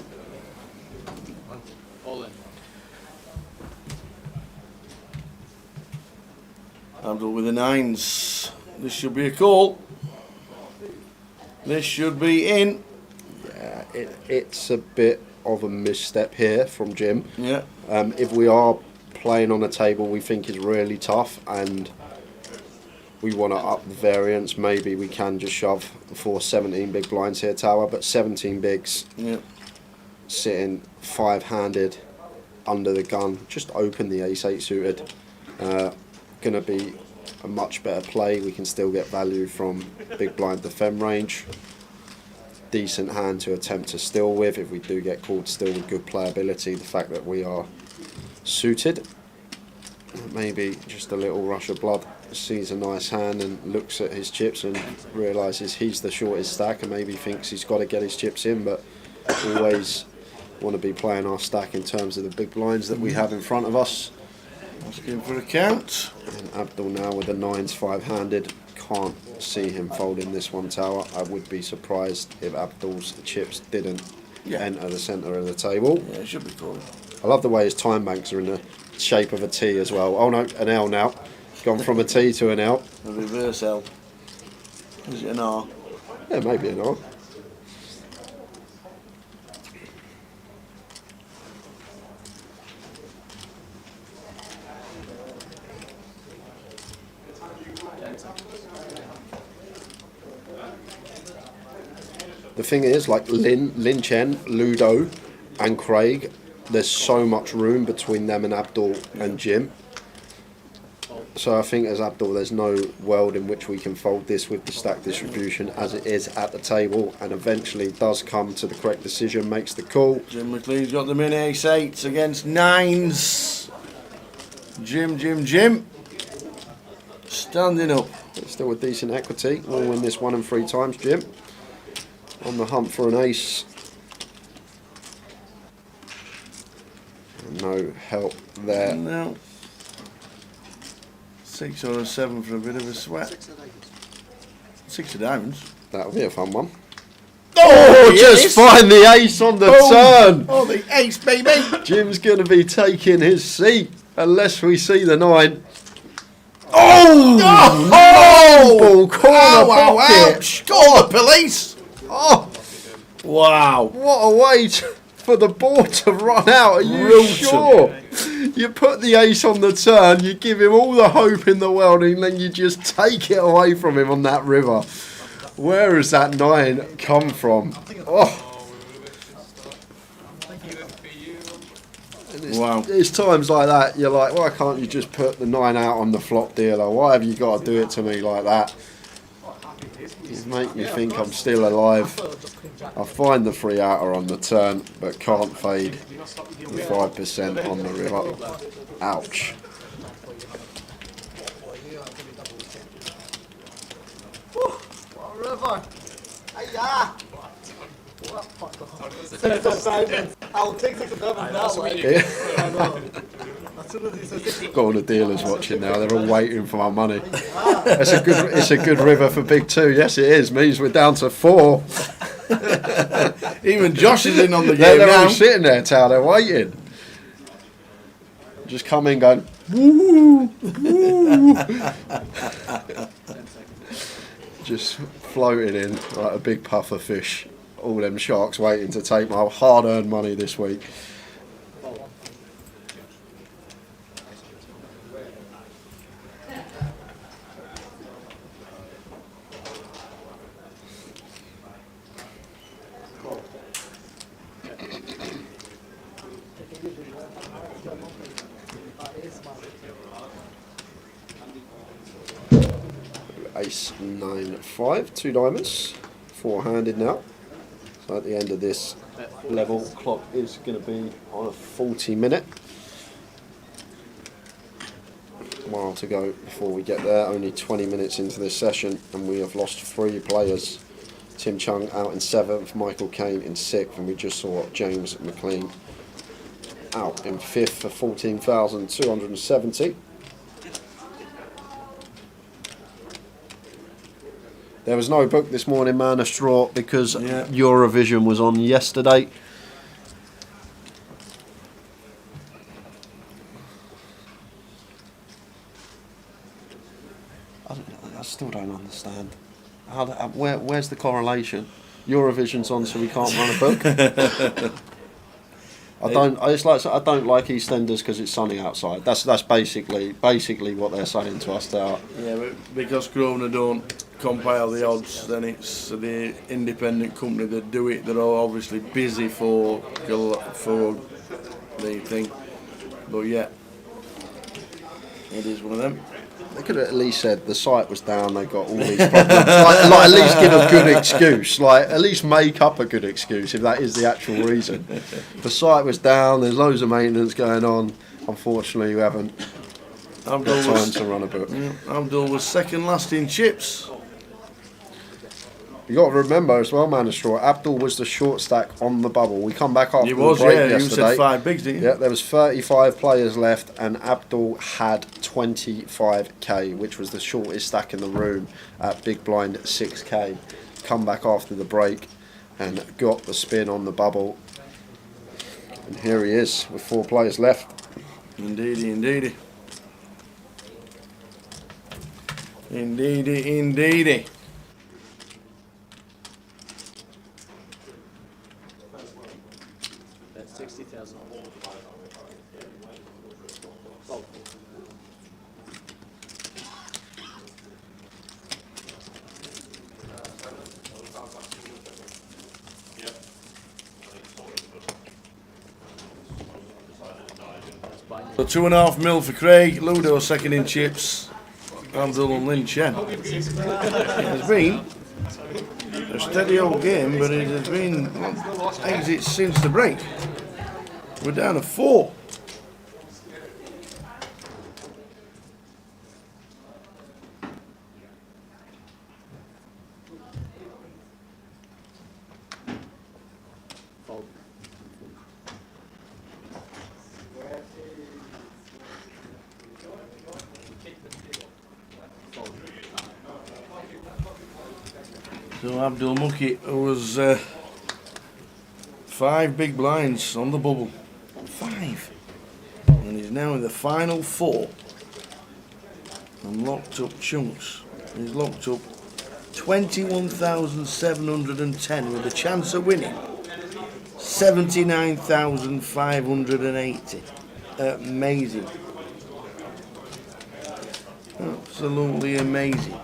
All in. Handle with the 9s. This should be a call. This should be in. Yeah, it's a bit of a misstep here from Jim. Yeah. If we are playing on a table we think is really tough and we want to up the variance, maybe we can just shove for 17 big blinds here, Tower, but 17 bigs, sitting 5-handed under the gun, just open the ace-8 suited. Going to be a much better play. We can still get value from big blind defend range. decent hand to attempt to steal with if we do get called still with good playability. The fact that we are suited, maybe just a little rush of blood, sees a nice hand and looks at his chips and realises he's the shortest stack and maybe thinks he's got to get his chips in, but always want to be playing our stack in terms of the big blinds that we have in front of us. Asking for a count. And Abdul now with the 9s 5-handed. Can't see him folding this one, Tower. I would be surprised if Abdul's chips didn't enter the centre of the table. Yeah, it should be cool. I love the way his time banks are in the shape of a T as well. Oh no, an L now. Gone from a T to an L. A reverse L. Is it an R? Yeah, maybe an R. The thing is, like Lin Chen, Ludo and Craig, there's so much room between them and Abdul and Jim. So I think as Abdul, there's no world in which we can fold this with the stack distribution as it is at the table, and eventually does come to the correct decision, makes the call. Jim McLean's got them in ace-8s against 9s. Jim. Standing up. It's still a decent equity. We'll win this 1 and 3 times, Jim. On the hunt for an ace. No help there. No. 6 or a 7 for a bit of a sweat. 6 of diamonds. That'll be a fun one. Oh, just find the ace on the turn. Oh, the ace, baby. Jim's going to be taking his seat unless we see the 9. Oh! Corner pocket. Ouch! Call the police! Oh, wow. what a way for the board to run out. Are you Brutal. sure? You put the ace on the turn, you give him all the hope in the world, and then you just take it away from him on that river. Where has that 9 come from? Oh. Wow. It's times like that, you're like, why can't you just put the 9 out on the flop dealer? Why have you got to do it to me like that? You make me think I'm still alive. I find the 3 outer on the turn, but can't fade the 5% on the river. Ouch. River. Hiya. I'll take 6 of them now. Got all the dealers watching now. They're all waiting for my money. It's a good river for big 2. Yes, it is. Means we're down to 4. Even Josh is in on the game They're now. all sitting there, Tal. They're waiting. Just come in, going. Woo, woo. Just floating in like a big puff of fish. All them sharks waiting to take my hard-earned money this week. Ace 9 5, 2 diamonds, 4-handed now. So at the end of this level, clock is going to be on a 40-minute. While to go before we get there. Only 20 minutes into this session, and we have lost 3 players. Tim Chung out in 7th, Michael Kane in 6th, and we just saw James McLean out in 5th for 14,270. There was no book this morning, man, a straw, because Eurovision was on yesterday. I still don't understand. Where's the correlation? Eurovision's on, so we can't run a book. I don't like EastEnders because it's sunny outside. That's basically what they're saying to us there. Yeah, but because Grosvenor don't compile the odds, then it's the independent company that do it. They're all obviously busy for the thing. But yeah, it is one of them. They could have at least said the site was down, they got all these problems. like at least give a good excuse. Like, at least make up a good excuse if that is the actual reason. The site was down, there's loads of maintenance going on. Unfortunately, you haven't got time to run a book. Abdul was second last in chips. You got to remember as well, man, Abdul was the short stack on the bubble. We come back after He was, the break yeah. yesterday. You said 5 bigs, didn't you? Yeah, there was 35 players left, and Abdul had 25k, which was the shortest stack in the room at big blind 6k. Come back after the break and got the spin on the bubble. And here he is with 4 players left. Indeedy, indeedy. Indeedy, indeedy. That's 60,000. So 2.5 mil for Craig, Ludo second in chips, Abdul and Lynn Chen. It has been a steady old game, but it has been exits since the break. We're down to 4. So Abdul Muki was 5 big blinds on the bubble. 5. And he's now in the final 4. And locked up chunks. He's locked up 21,710 with a chance of winning 79,580. Amazing. Absolutely amazing.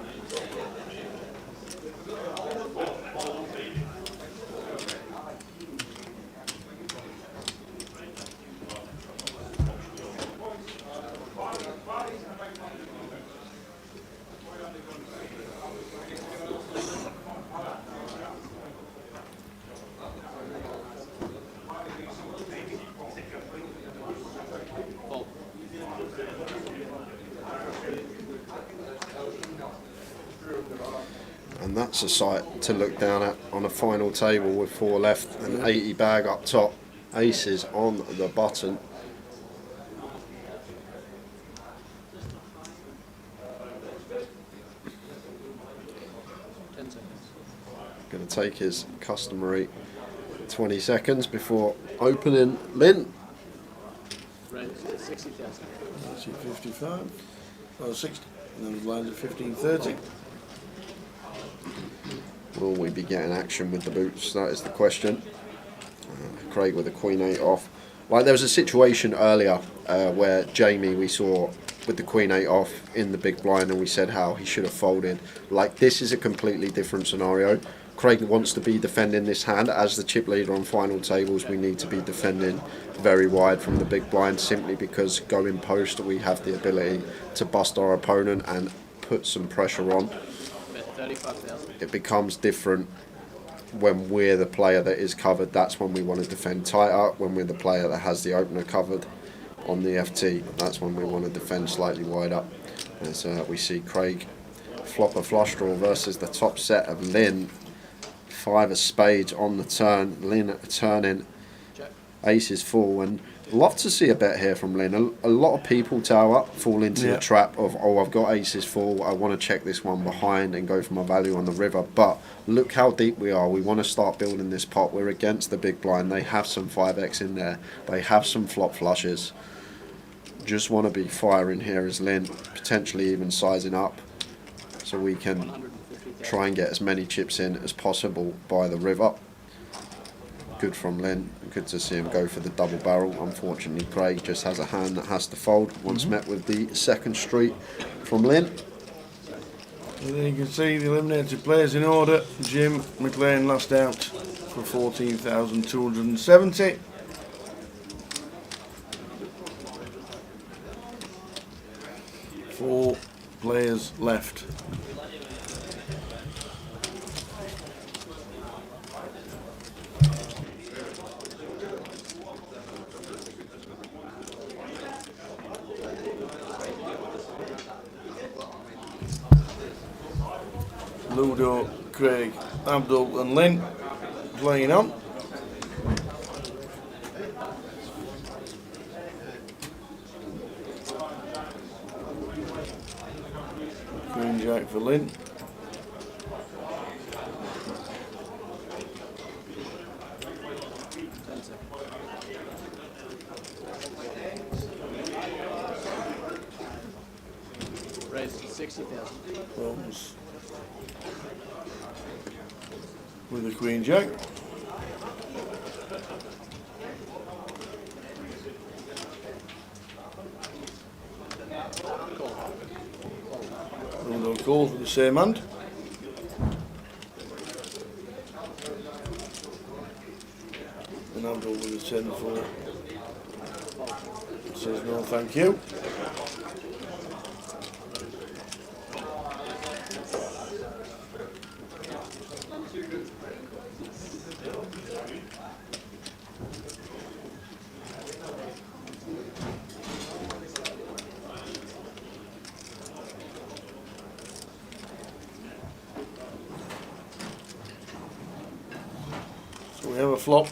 And that's a sight to look down at on a final table with 4 left and 80 bag up top. Aces on the button. Going to take his customary 20 seconds before opening Lynn. Right, 60,000. 55. Oh, 60. And then the blinds at 15.30. Will we be getting action with the boots? That is the question. Craig with a queen 8 off. Like, there was a situation earlier where Jamie we saw with the queen 8 off in the big blind, and we said how he should have folded. Like, this is a completely different scenario. Craig wants to be defending this hand. As the chip leader on final tables, we need to be defending very wide from the big blind, simply because going post we have the ability to bust our opponent and put some pressure on. 35,000. It becomes different when we're the player that is covered. That's when we want to defend tighter. When we're the player that has the opener covered on the FT, that's when we want to defend slightly wider. As we see Craig flop a flush draw versus the top set of Lynn. 5 of spades on the turn. Lynn turning. Aces full, and love to see a bet here from Lynn. A lot of people tower fall into the trap of, oh, I've got aces full, I want to check this one behind and go for my value on the river. But look how deep we are. We want to start building this pot. We're against the big blind. They have some 5x in there. They have some flop flushes. Just want to be firing here as Lynn, potentially even sizing up so we can try and get as many chips in as possible by the river. Good from Lynn. Good to see him go for the double barrel. Unfortunately, Craig just has a hand that has to fold once met with the second street from Lynn. And then you can see the eliminated players in order. Jim McLean last out for 14,270. Four players left. Ludo, Craig, Abdul and Lynn playing on. Queen Jack for Lynn. Raise 60,000. Rolls with the Queen Jack. Ludo calls with the same hand. And Abdul with the 10-4 says no thank you. So we have a flop.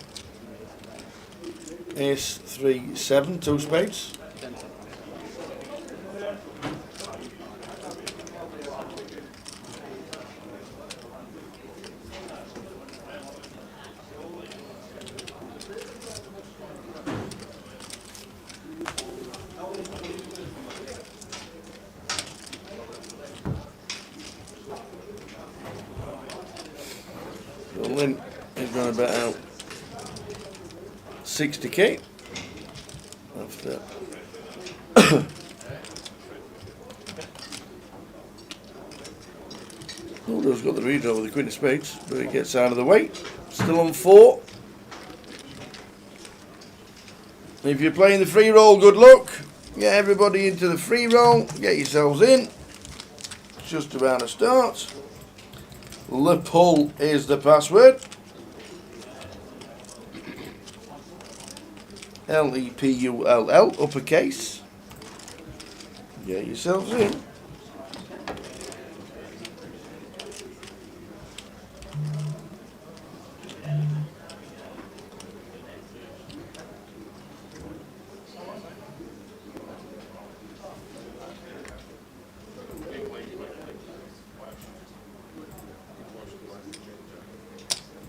Ace, 3, 7, 2 spades. So Lynn is going to bet out 60k after Ludo's got the redraw with the Queen of Spades, but he gets out of the way. Still on 4. If you're playing the free roll, good luck. Get everybody into the free roll. Get yourselves in. It's just about to start. Lepull is the password. Lepull, uppercase. Get yourselves in.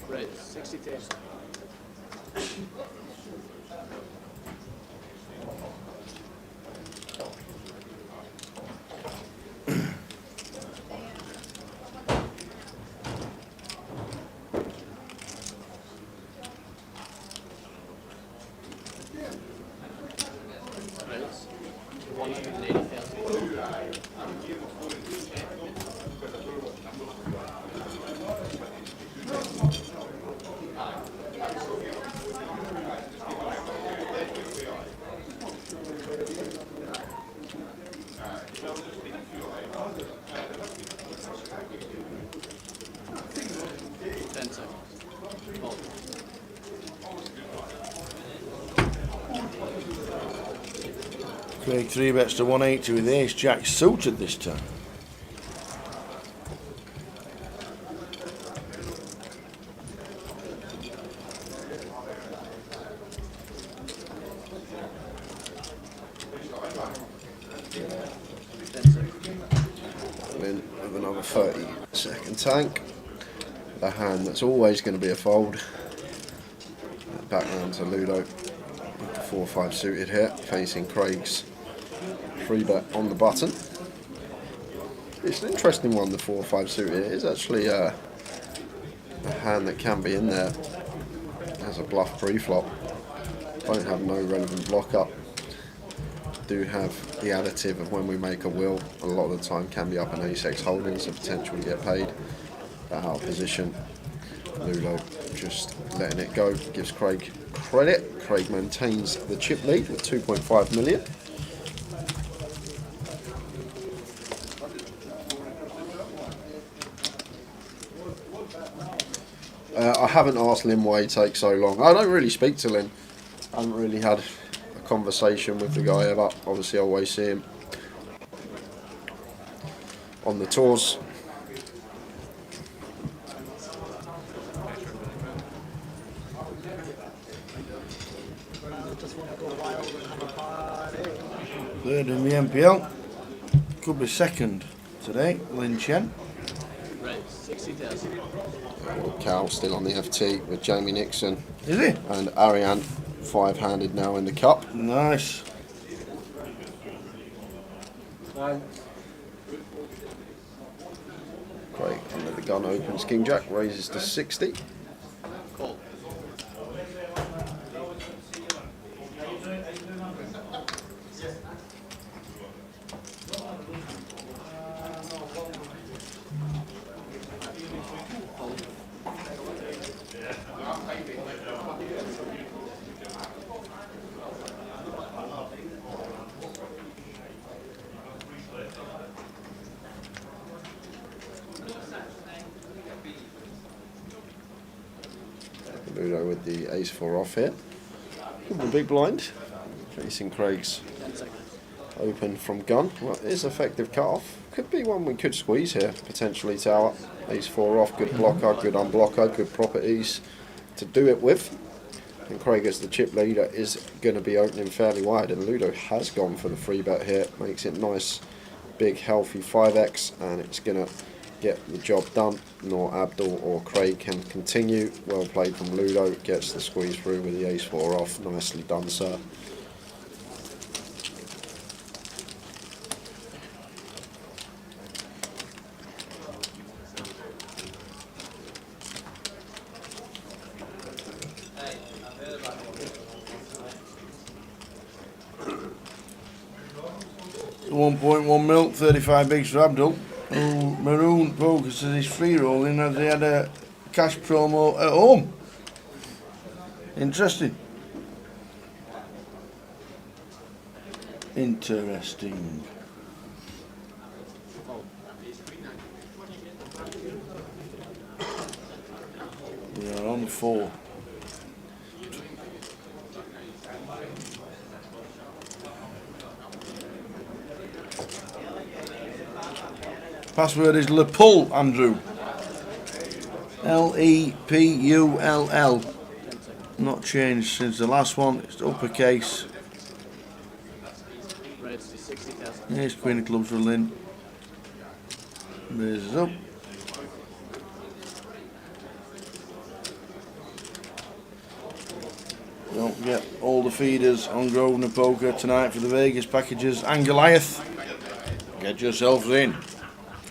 Raise 60,000. Raise 180,000. Craig 3 bets to 180 with Ace Jack suited this time. Lynn with another 30-second tank. The hand that's always going to be a fold. Back round to Ludo with the 4-5 suited here, facing Craig's 3-bet on the button. It's an interesting one, the 4-5 suited. It is actually a hand that can be in there as a bluff pre-flop. Don't have no relevant block up. Do have the additive of when we make a will, a lot of the time can be up an ace-x holding, so potential to get paid. But out of position, Ludo just letting it go, gives Craig credit. Craig maintains the chip lead with 2.5 million. I haven't asked Lynn why he takes so long. I don't really speak to Lynn. I haven't really had a conversation with the guy ever. Obviously I always see him on the tours. Third in the MPL. Could be second today, Lin Chen. Right, 60,000. Cal still on the FT with Jamie Nixon. Is he? And Ariane, 5-handed now in the cup. Nice. Craig under the gun opens King Jack, raises to 60. Call. Ludo with the ace-4 off here. The big blind. Facing Craig's open from gun. Well, it is effective cut-off. Could be one we could squeeze here, potentially, Tower. Ace-4 off, good blocker, good unblocker, good properties to do it with. And Craig, as the chip leader, is going to be opening fairly wide. And Ludo has gone for the free bet here. Makes it nice, big, healthy 5x. And it's going to get the job done. Nor Abdul or Craig can continue. Well played from Ludo. Gets the squeeze through with the ace-4 off. Nicely done, sir. $1.1 mil, 35 bigs for Abdul. Oh, Maroon Poker says he's free rolling as he had a cash promo at home. Interesting. Interesting. We are on 4. Password is Lepull, Andrew. Lepull. Not changed since the last one. It's uppercase. Here's Queen of Clubs for Lynn. Raises up. Don't get all the feeders on Grosvenor Poker tonight for the Vegas packages and Goliath. Get yourselves in.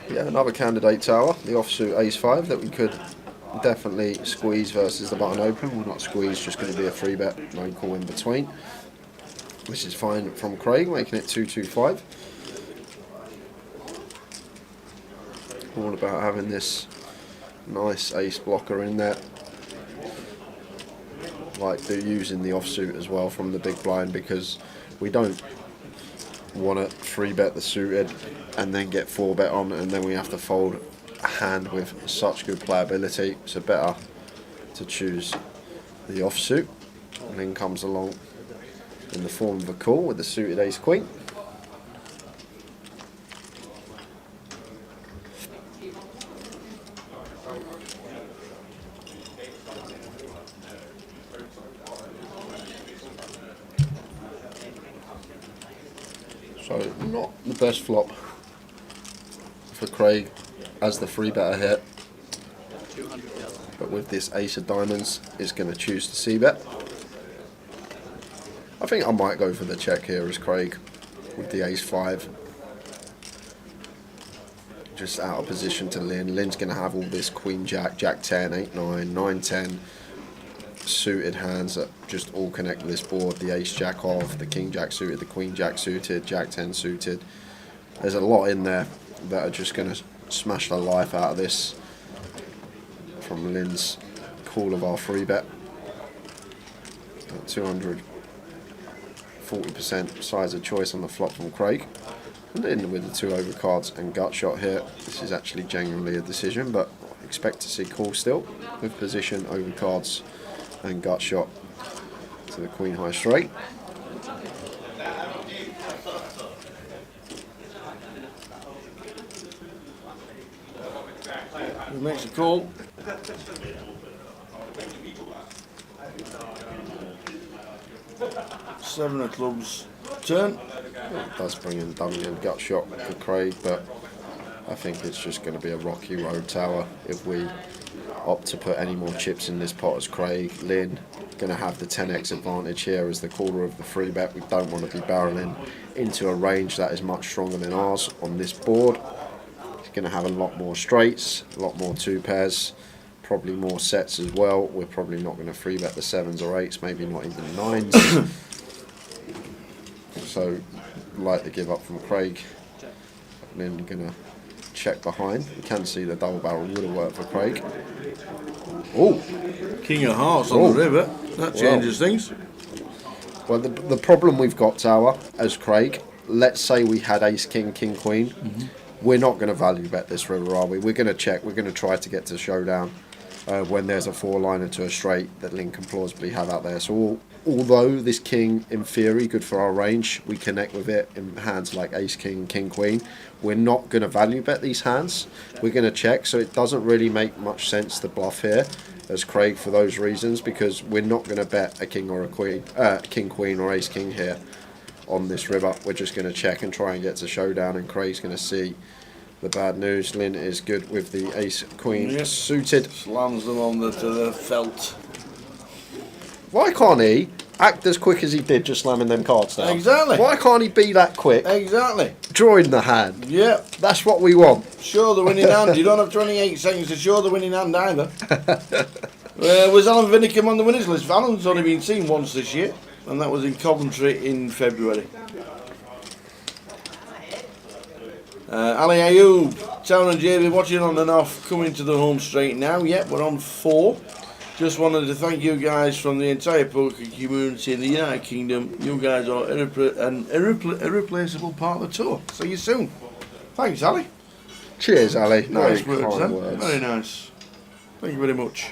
Yeah, another candidate, Tower, the offsuit ace-5 that we could definitely squeeze versus the button open. Well, not squeeze, just going to be a free bet, no call in between. This is fine from Craig, making it 2-2-5. All about having this nice ace blocker in there. Like using the offsuit as well from the big blind, because we don't want to free bet the suited and then get 4-bet on, and then we have to fold a hand with such good playability. So better to choose the offsuit. And then comes along in the form of a call with the suited ace queen. So not the best flop for Craig as the free better here, but with this ace of diamonds is going to choose to c-bet. I think I might go for the check here as Craig with the ace-5. Just out of position to Lynn. Lynn's going to have all this queen-jack, jack-10, 8-9, 9-10 suited hands that just all connect to this board. The ace-jack off, the king-jack suited, the queen-jack suited, jack-10 suited. There's a lot in there that are just going to smash the life out of this from Lynn's call of our free bet. 240% size of choice on the flop from Craig. And in with the 2 overcards and gut shot here. This is actually genuinely a decision, but expect to see call still with position over cards and gut shot to the Queen High straight. Who makes a call? Seven of clubs turn. It does bring in dummy and gut shot for Craig, but I think it's just going to be a rocky road, Tower. If we opt to put any more chips in this pot as Craig, Lynn going to have the 10x advantage here as the caller of the free bet. We don't want to be barreling into a range that is much stronger than ours on this board. He's going to have a lot more straights, a lot more two pairs, probably more sets as well. We're probably not going to free bet the 7s or 8s, maybe not even 9s. So, like the give up from Craig. Lynn going to check behind. You can see the double barrel would have worked for Craig. Oh, King of Hearts on the river. That changes things. Well, the problem we've got, Tower, as Craig, let's say we had Ace King, King Queen. We're not going to value bet this river, are we? We're going to check. We're going to try to get to showdown when there's a 4-liner to a straight that Lynn can plausibly have out there. So although this king, in theory, good for our range, we connect with it in hands like Ace King, King Queen. We're not going to value bet these hands. We're going to check, so it doesn't really make much sense to bluff here as Craig for those reasons, because we're not going to bet a king or a queen, King Queen or Ace King here on this river. We're just going to check and try and get to showdown, and Craig's going to see the bad news. Lynn is good with the Ace Queen suited. Slams them on to the felt. Why can't he act as quick as he did just slamming them cards down? Exactly. Why can't he be that quick? Exactly. Drawing the hand. Yeah. That's what we want. Show the winning hand. You don't have 28 seconds to show the winning hand either. Was Alan Vinicum on the winners list? Alan's only been seen once this year, and that was in Coventry in February. Ali Ayoub, Town and JB watching on and off, coming to the home straight now. Yep, we're on 4. Just wanted to thank you guys from the entire poker community in the United Kingdom. You guys are an irreplaceable part of the tour. See you soon. Thanks, Ali. Cheers, Ali. Nice Very words, kind then. words. Very nice. Thank you very much.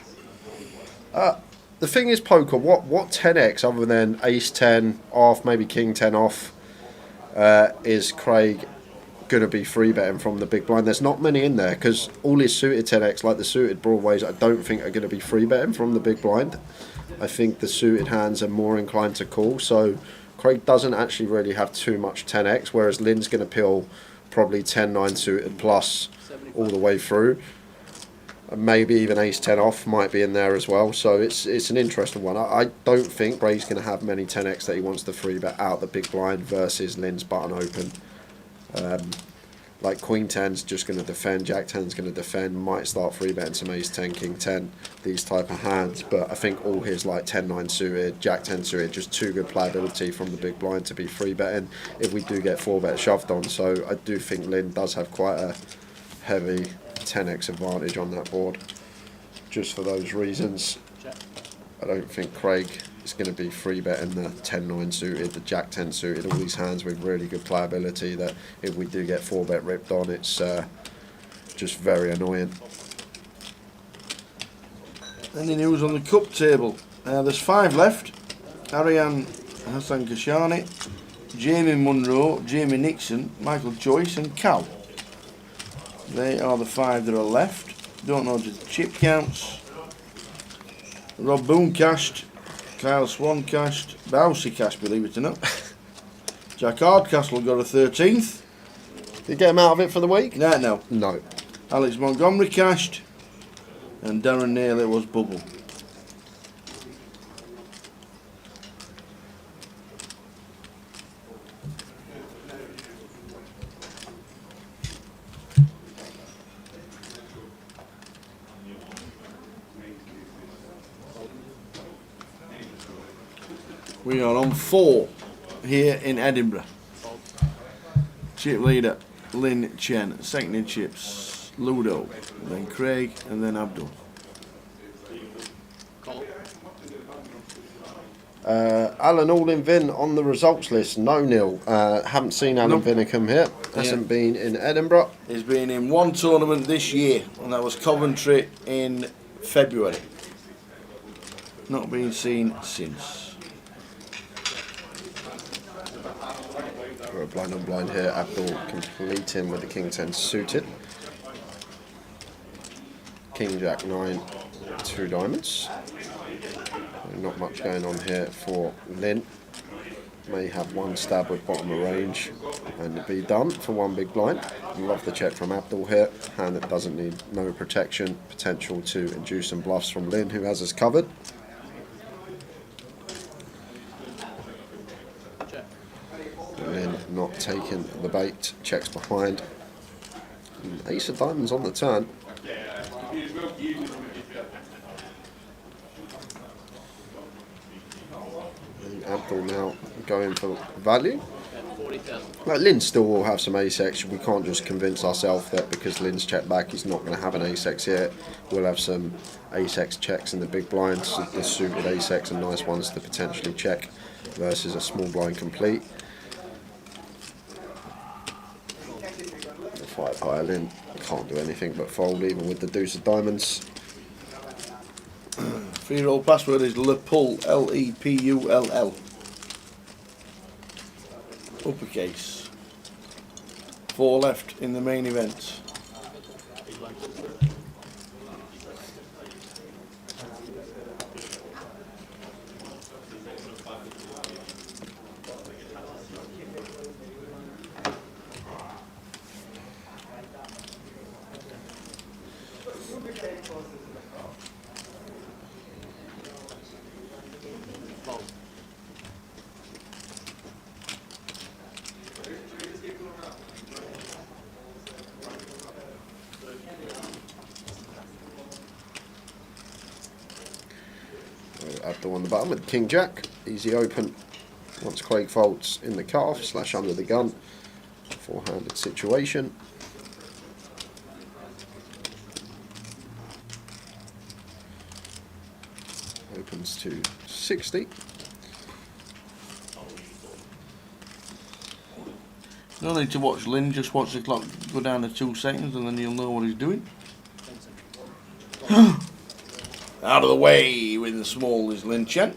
The thing is, poker, what 10x other than Ace 10 off, maybe King 10 off, is Craig going to be free betting from the big blind? There's not many in there, because all his suited 10x, like the suited Broadways, I don't think are going to be free betting from the big blind. I think the suited hands are more inclined to call, so Craig doesn't actually really have too much 10x, whereas Lynn's going to peel probably 10-9 suited plus all the way through. Maybe even Ace 10 off might be in there as well, so it's an interesting one. I don't think Craig's going to have many 10x that he wants to free bet out the big blind versus Lynn's button open. Like Queen 10's just going to defend, Jack 10's going to defend, might start free betting some Ace 10, King 10, these type of hands, but I think all his like 10-9 suited, Jack 10 suited, just too good playability from the big blind to be free betting if we do get 4-bet shoved on. So I do think Lynn does have quite a heavy 10x advantage on that board, just for those reasons. I don't think Craig is going to be free betting the 10-9 suited, the Jack 10 suited, all these hands with really good playability that if we do get 4-bet ripped on, it's just very annoying. Any news on the cup table? There's 5 left. Ariane Hassan Kashani, Jamie Munro, Jamie Nixon, Michael Joyce and Cal. They are the 5 that are left. Don't know the chip counts. Rob Boone cashed, Kyle Swan cashed, Bousey cashed, believe it or not. Jack Hardcastle got a 13th. Did you get him out of it for the week? No. No. Alex Montgomery cashed, and Darren Naylor was bubble. We are on 4 here in Edinburgh. Chip leader Lynn Chen, second in chips Ludo, then Craig, and then Abdul. Alan Allin-Vin on the results list, no nil. Haven't seen Alan Vinicum here. Hasn't been in Edinburgh. He's been in one tournament this year, and that was Coventry in February. Not been seen since. We're blind on blind here. Abdul completing with the King 10 suited. King Jack 9, 2 diamonds. Not much going on here for Lynn. May have one stab with bottom of range and be done for one big blind. Love the check from Abdul here. Hand that doesn't need no protection. Potential to induce some bluffs from Lynn, who has us covered. Lynn not taking the bait. Checks behind. And ace of diamonds on the turn. Abdul now going for value. Like, Lynn still will have some ace-x. We can't just convince ourselves that because Lynn's checked back he's not going to have an ace-x here. We'll have some ace-x checks in the big blinds, the suited ace-x and nice ones to potentially check versus a small blind complete. The 5 higher Lynn can't do anything but fold even with the deuce of diamonds. 3-year-old password is Lepull, L-E-P-U-L-L. Uppercase. 4 left in the main event. Abdul on the bottom with King Jack, easy open. Once Craig folds in the calf / under the gun, 4-handed situation. Opens to 60. No need to watch Lynn, just watch the clock go down to 2 seconds and then you'll know what he's doing. Out of the way with the small is Lynn Chen.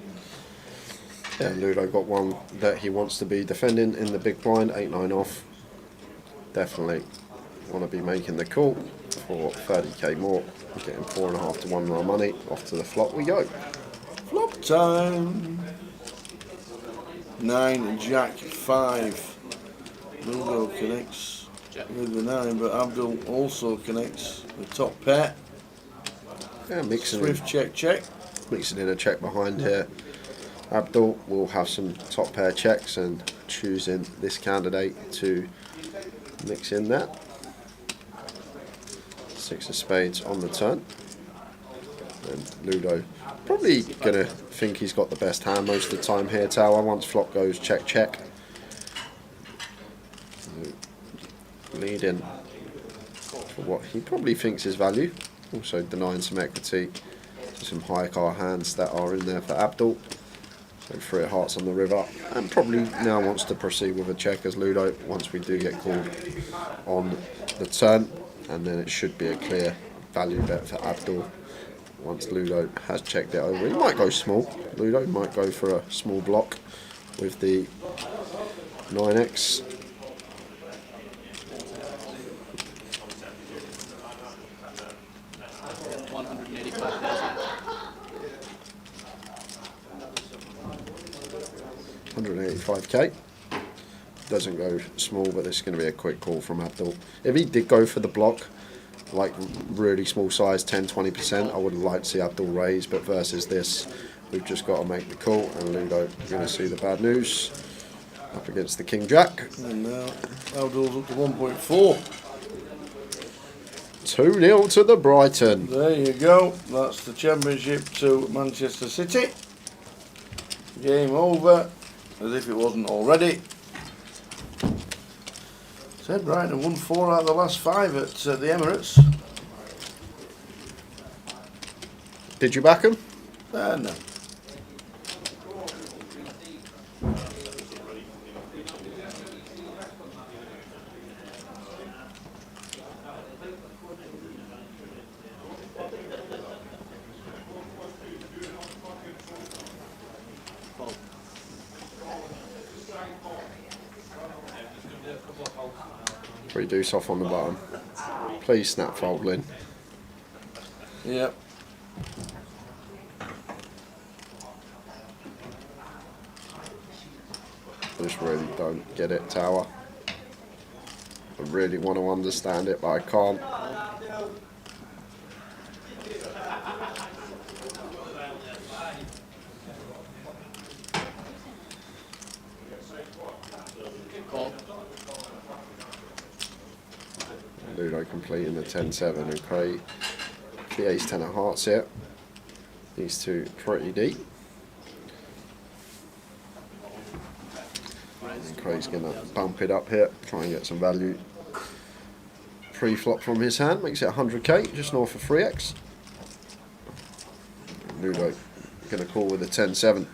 Yeah, Ludo got one that he wants to be defending in the big blind, 8-9 off. Definitely want to be making the call for 30k more. Getting 4.5 to 1 more money. Off to the flop we go. Flop time. 9, Jack 5. Ludo connects with the 9, but Abdul also connects the top pair. Yeah, mixing Swift check. Mixing in a check behind here. Abdul will have some top pair checks and choosing this candidate to mix in that. 6 of spades on the turn. And Ludo probably gonna think he's got the best hand most of the time here, Tower. Once flop goes check. Leading for what he probably thinks is value. Also denying some equity to some high card hands that are in there for Abdul. So 3 of hearts on the river, and probably now wants to proceed with a check as Ludo once we do get called on the turn, and then it should be a clear value bet for Abdul once Ludo has checked it over. He might go small. Ludo might go for a small block with the 9x. $185k. Doesn't go small, but this is going to be a quick call from Abdul. If he did go for the block, like really small size, 10-20%, I would like to see Abdul raise, but versus this, we've just got to make the call, and Ludo going to see the bad news up against the King Jack. And now Abdul's up to 1.4. 2-0 to the Brighton. There you go. That's the championship to Manchester City. Game over, as if it wasn't already. Said Brighton won 4 out of the last 5 at the Emirates. Did you back him? No. 3 deuce off on the bottom. Please snap fold, Lynn. Yep. I just really don't get it, Tower. I really want to understand it, but I can't. Ludo completing the 10-7 and Craig the ace 10 of hearts here. These two pretty deep. And Craig's going to bump it up here, try and get some value. Pre-flop from his hand makes it 100k, just north of 3x. Ludo going to call with a 10-7.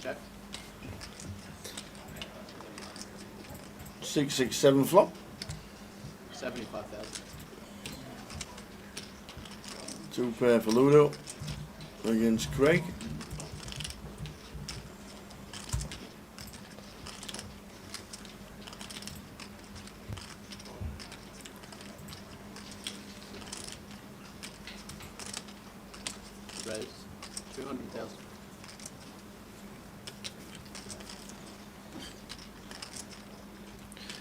Check. 6-6-7 flop. 75,000. 2 pair for Ludo against Craig. Raise 200,000.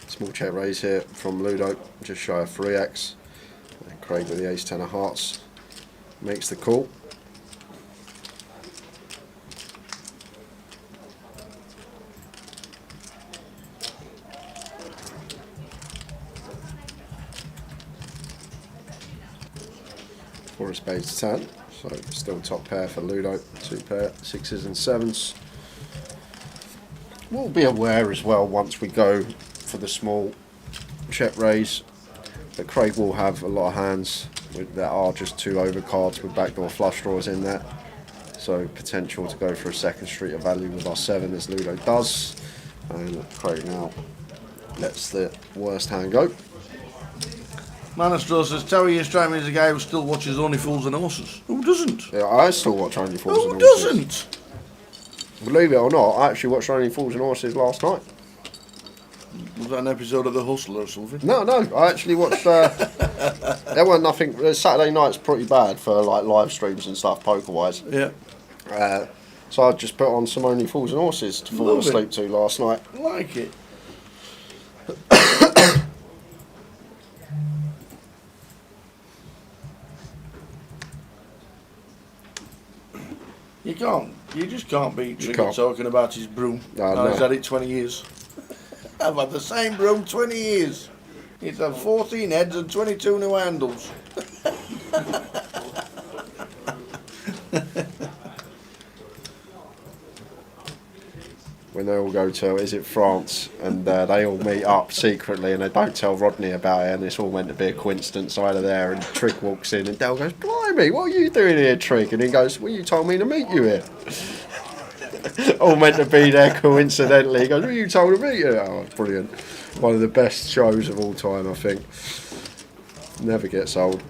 Small check raise here from Ludo, just shy of 3x. And Craig with the ace 10 of hearts makes the call. Four of spades 10, so still top pair for Ludo. 2 pair, 6s and 7s. We'll be aware as well once we go for the small check raise that Craig will have a lot of hands that are just 2 overcards with backdoor flush draws in there. So potential to go for a second street of value with our 7 as Ludo does. And Craig now lets the worst hand go. Manistro says, Terry, you strike me as a guy who still watches Only Fools and Horses. Who doesn't? Yeah, I still watch Only Fools Who and Horses. doesn't? Believe it or not, I actually watched Only Fools and Horses last night. Was that an episode of The Hustler or something? No, I actually watched. There weren't nothing. Saturday night's pretty bad for like live streams and stuff, poker wise. Yeah. So I just put on some Only Fools and Horses to fall asleep to last night. I like it. You just can't beat Trigger talking about his broom. No. He's had it 20 years. I've had the same broom 20 years. It's had 14 heads and 22 new handles. When they all go to, is it France, and they all meet up secretly and they don't tell Rodney about it, and it's all meant to be a coincidence either there, and Trig walks in and Dale goes, blimey, what are you doing here, Trig? And he goes, well, you told me to meet you here. All meant to be there coincidentally. He goes, well, you told me to meet you. Oh, brilliant. One of the best shows of all time, I think. Never gets old.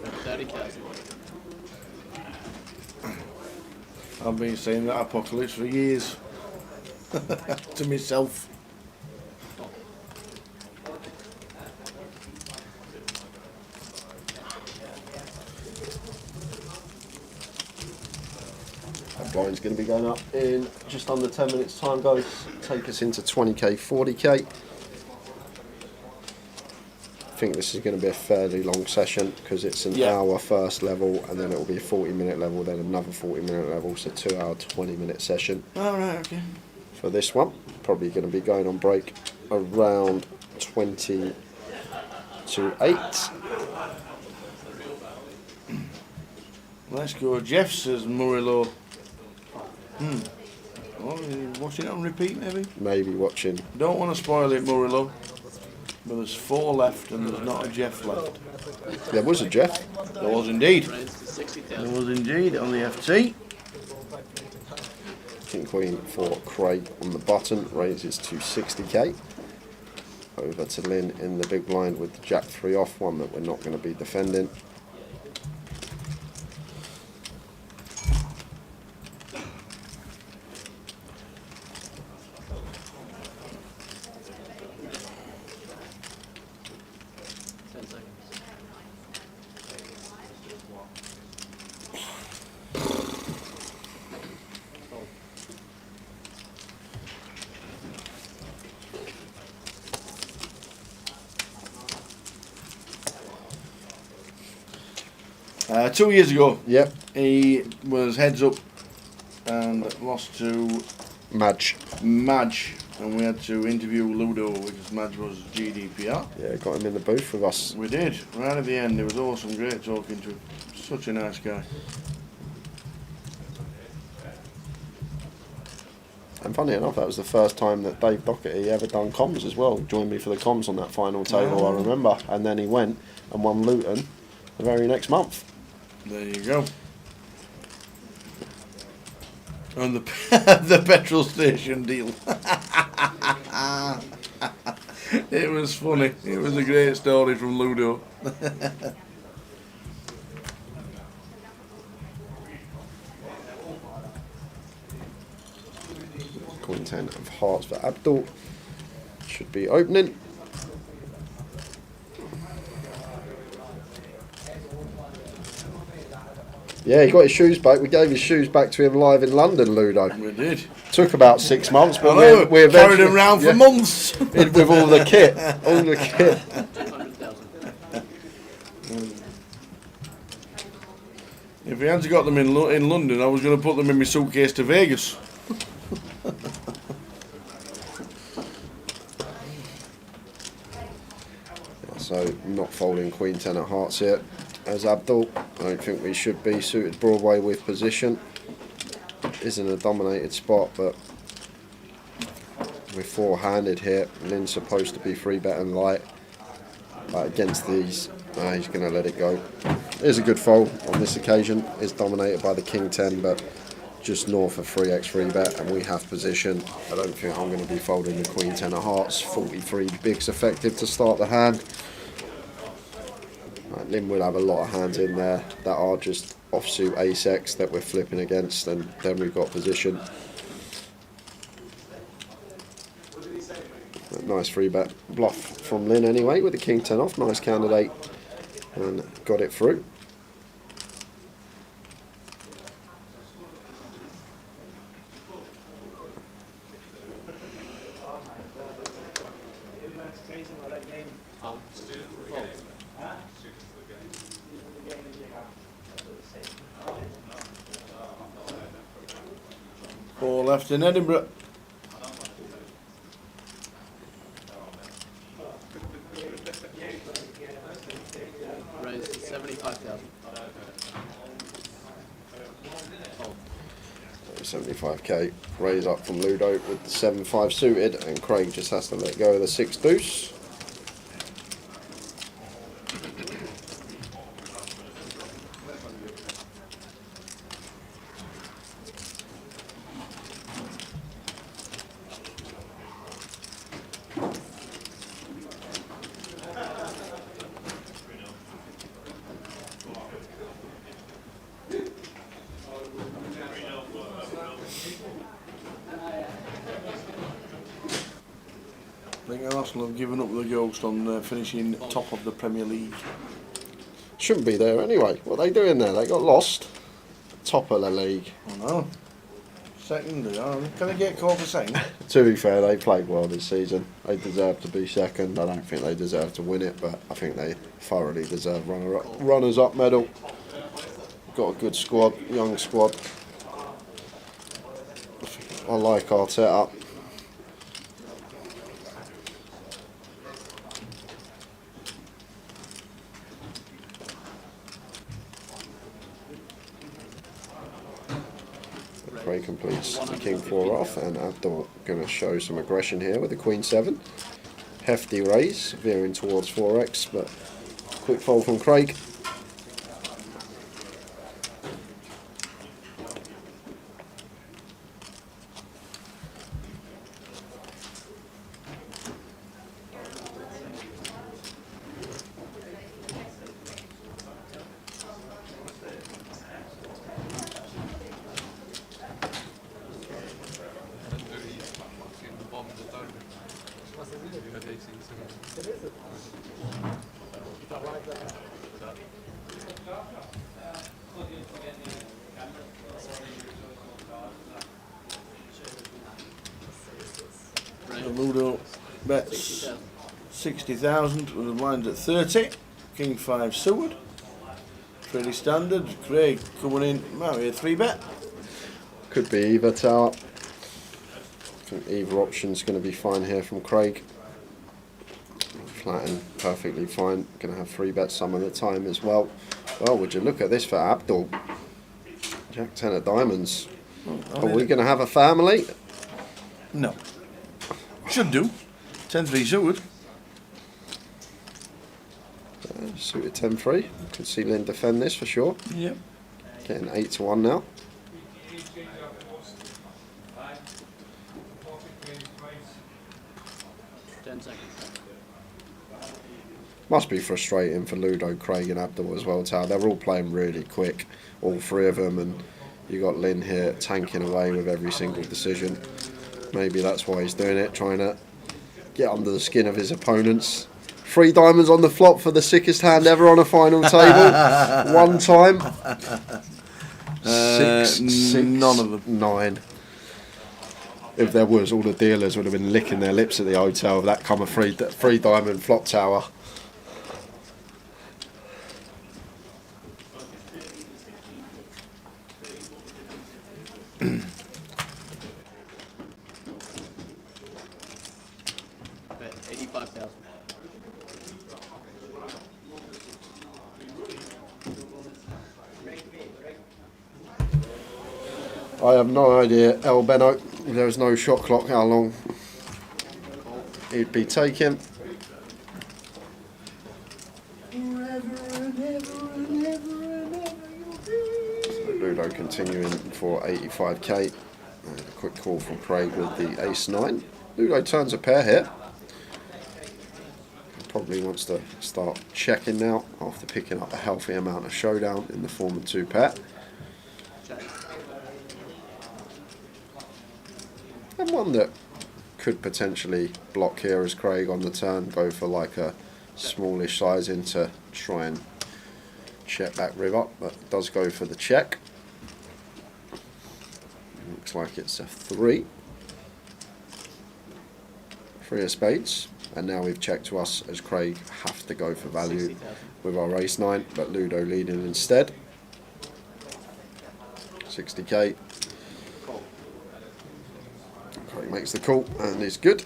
30,000. I've been saying that apocalypse for years. To myself. That blind's going to be going up in just under 10 minutes time, guys. Take us into 20k, 40k. I think this is going to be a fairly long session because it's an hour first level, and then it will be a 40-minute level, then another 40-minute level, so 2 hour, 20-minute session. Alright, okay. For this one, probably going to be going on break around 20 to 8. Let's go. Jeff says Murillo. Oh, you watching it on repeat, maybe? Maybe watching. Don't want to spoil it, Murillo. But there's 4 left and there's not a Jeff left. There was a Jeff. There was indeed. There was indeed on the FT. King Queen for Craig on the button, raises to 60k. Over to Lynn in the big blind with the Jack 3 off, one that we're not going to be defending. 2 years ago. Yep. He was heads up and lost to Madge. And we had to interview Ludo because Madge was GDPR. Yeah, got him in the booth with us. We did, right at the end. It was awesome, great talking to him. Such a nice guy. And funny enough, that was the first time that Dave Docherty ever done comms as well. Joined me for the comms on that final table, I remember. And then he went and won Luton the very next month. There you go. And the the petrol station deal. It was funny. It was a great story from Ludo. Queen 10 of hearts for Abdul. Should be opening. Yeah, he got his shoes back. We gave his shoes back to him live in London, Ludo. We did. Took about 6 months, but we carried him around for months. With all the kit. All the kit. If he hadn't got them in London, I was going to put them in my suitcase to Vegas. So not folding Queen 10 of hearts here. As Abdul, I don't think we should be suited Broadway with position. Isn't a dominated spot, but we're four-handed here. Lynn's supposed to be free bet and light. But against these, he's going to let it go. It's a good fold on this occasion. It's dominated by the King 10, but just north of 3x free bet, and we have position. I don't think I'm going to be folding the Queen 10 of hearts. 43 bigs effective to start the hand. Right, Lynn will have a lot of hands in there that are just offsuit ace-x that we're flipping against, and then we've got position. Nice free bet bluff from Lynn anyway with the King 10 off. Nice candidate, and got it through. Four left in Edinburgh. Raise to 75,000. 75k raise up from Ludo with the 7-5 suited, and Craig just has to let go of the 6 deuce. I think Arsenal have given up the ghost on finishing top of the Premier League. Shouldn't be there anyway. What are they doing there? They got lost. Top of the league. I know. Second, can they get called for second? To be fair, they played well this season. They deserve to be second. I don't think they deserve to win it, but I think they thoroughly deserve runners-up medal. Got a good squad, young squad. I like Arteta. Craig completes the King 4 off, and Abdul going to show some aggression here with the Queen 7. Hefty raise, veering towards 4x, but quick fold from Craig. Ludo bets 60,000 with the blinds at 30. King 5 Seward. Pretty standard. Craig coming in, might be a 3-bet. Could be either, Tower. I think either option's going to be fine here from Craig. Flatten perfectly fine. Going to have 3-bets some of the time as well. Well, would you look at this for Abdul? Jack 10 of diamonds. Are we going to have a family? No. Should do. 10-3 suited. Suited 10-3. Could see Lynn defend this for sure. Yep. Getting 8-1 now. Must be frustrating for Ludo, Craig and Abdul as well, Tal. They're all playing really quick, all three of them, and you got Lynn here tanking away with every single decision. Maybe that's why he's doing it, trying to get under the skin of his opponents. 3 diamonds on the flop for the sickest hand ever on a final table. One time. 6, none of them. 9. If there was, all the dealers would have been licking their lips at the hotel if that come a 3 diamond flop tower. I have no idea, El Beno, there is no shot clock how long he'd be taking. So Ludo continuing for 85k. And a quick call from Craig with the ace-9. Ludo turns a pair here. Probably wants to start checking now after picking up a healthy amount of showdown in the form of 2 pair. And one that could potentially block here as Craig on the turn, go for like a smallish sizing to try and check back river, but does go for the check. Looks like it's a 3. 3 of spades, and now we've checked to us as Craig have to go for value with our ace-9, but Ludo leading instead. 60k. Craig makes the call and is good.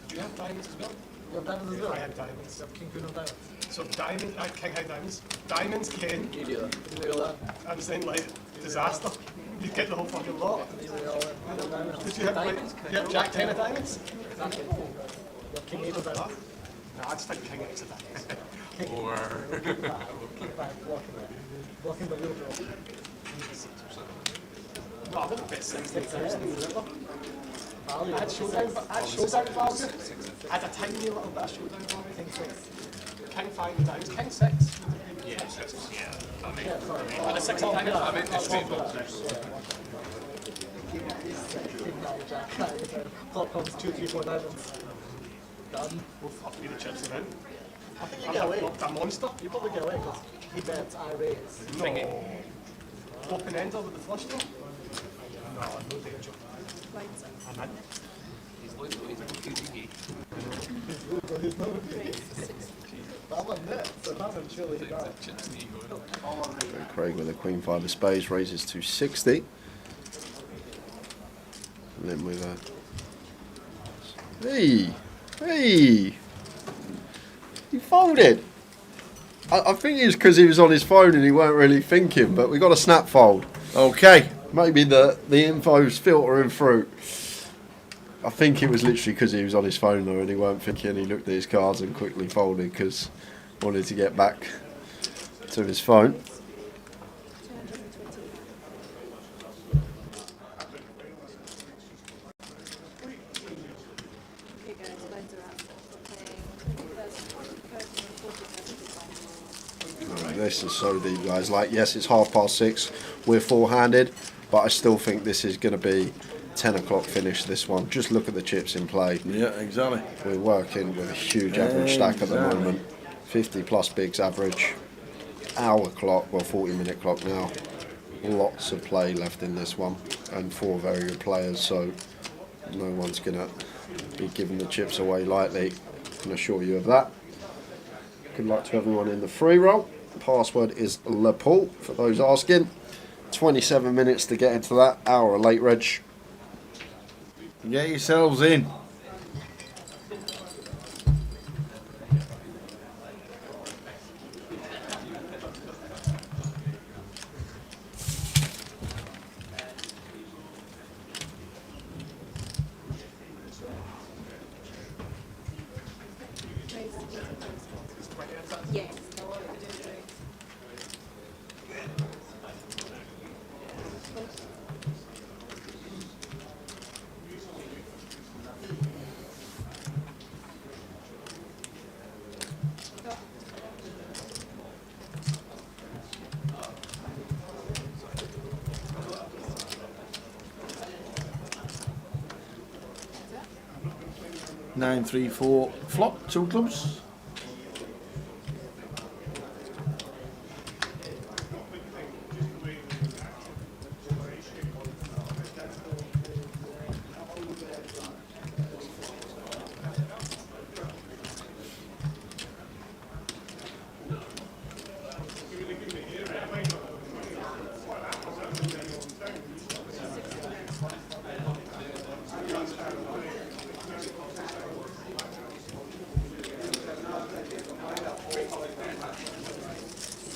Do you have diamonds as well? You have diamonds as well? I have diamonds. King, queen of diamonds. So diamond, king high diamonds. Diamonds, king. You do that. I'm saying like disaster. You get the whole fucking lot. Did you have like, Jack 10 of diamonds? King 8 of diamonds. No, I'd stick king 8 of diamonds. Or Blocking the wheel draw. No, I wouldn't bet 60,000. I'd showdown value. I'd a tiny little bit of showdown value. King 5 of diamonds. King 6. yeah, 6. Yeah. I mean, And a 6 of diamonds. I mean, it's Flop comes 2, 3, 4 diamonds. Done. We'll fuck me the chips around. I think you get away. A monster. You probably get away because he bets, I raise. No. Open ender with the flush draw? No, no danger. I'm in. he's losing. That one there, so that one surely hit that. Craig with a queen 5 of spades raises to 60. And then with a... Hey! He folded! I think it's because he was on his phone and he weren't really thinking, but we got a snap fold. Okay. Maybe the info's filtering through. I think it was literally because he was on his phone though and he weren't thinking. He looked at his cards and quickly folded because he wanted to get back to his phone. This is so deep, guys. Like, yes, it's 6:30. We're four-handed, but I still think this is going to be 10 o'clock finish, this one. Just look at the chips in play. Yeah, exactly. We're working with a huge average stack at the moment. 50 plus bigs average. Hour clock, well, 40-minute clock now. lots of play left in this one, and 4 very good players, so no one's going to be giving the chips away lightly. I can assure you of that. Good luck to everyone in the free roll. The password is LePaul, for those asking. 27 minutes to get into that. Hour late, Reg. Get yourselves in. Yes. 9-3-4 flop, 2 clubs.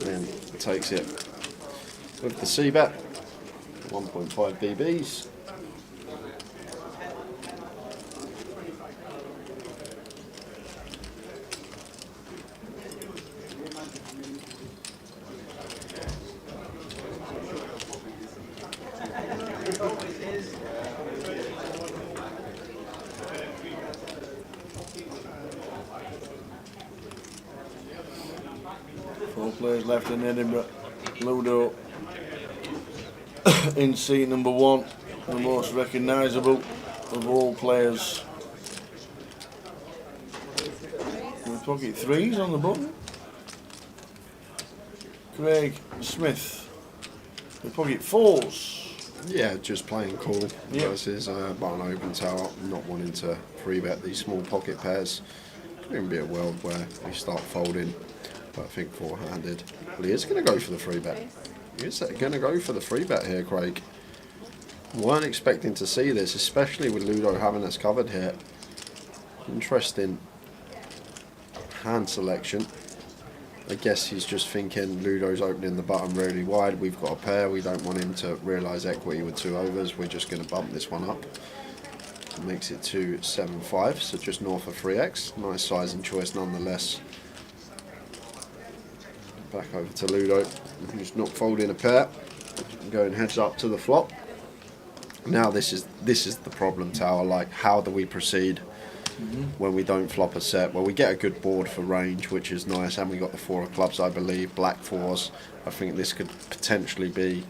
And takes it with the C-bet, 1.5 BBs. Players left in Edinburgh. Ludo in seat number 1, the most recognisable of all players. With pocket 3s on the button. Craig Smith with pocket 4s. Yeah, just playing cool versus button open tower, not wanting to free bet these small pocket pairs. Could even be a world where we start folding. But I think 4-handed. Well, he is going to go for the free bet. He is going to go for the free bet here, Craig. Weren't expecting to see this, especially with Ludo having us covered here. Interesting hand selection. I guess he's just thinking Ludo's opening the button really wide. We've got a pair. We don't want him to realise equity with 2 overs. We're just going to bump this one up. It makes it 2-7-5, so just north of 3x. Nice size and choice nonetheless. Back over to Ludo, who's not folding a pair, going heads up to the flop. Now this is the problem, Tower. Like, how do we proceed when we don't flop a set? Well, we get a good board for range, which is nice, and we got the 4 of clubs, I believe, black 4s. I think this could potentially be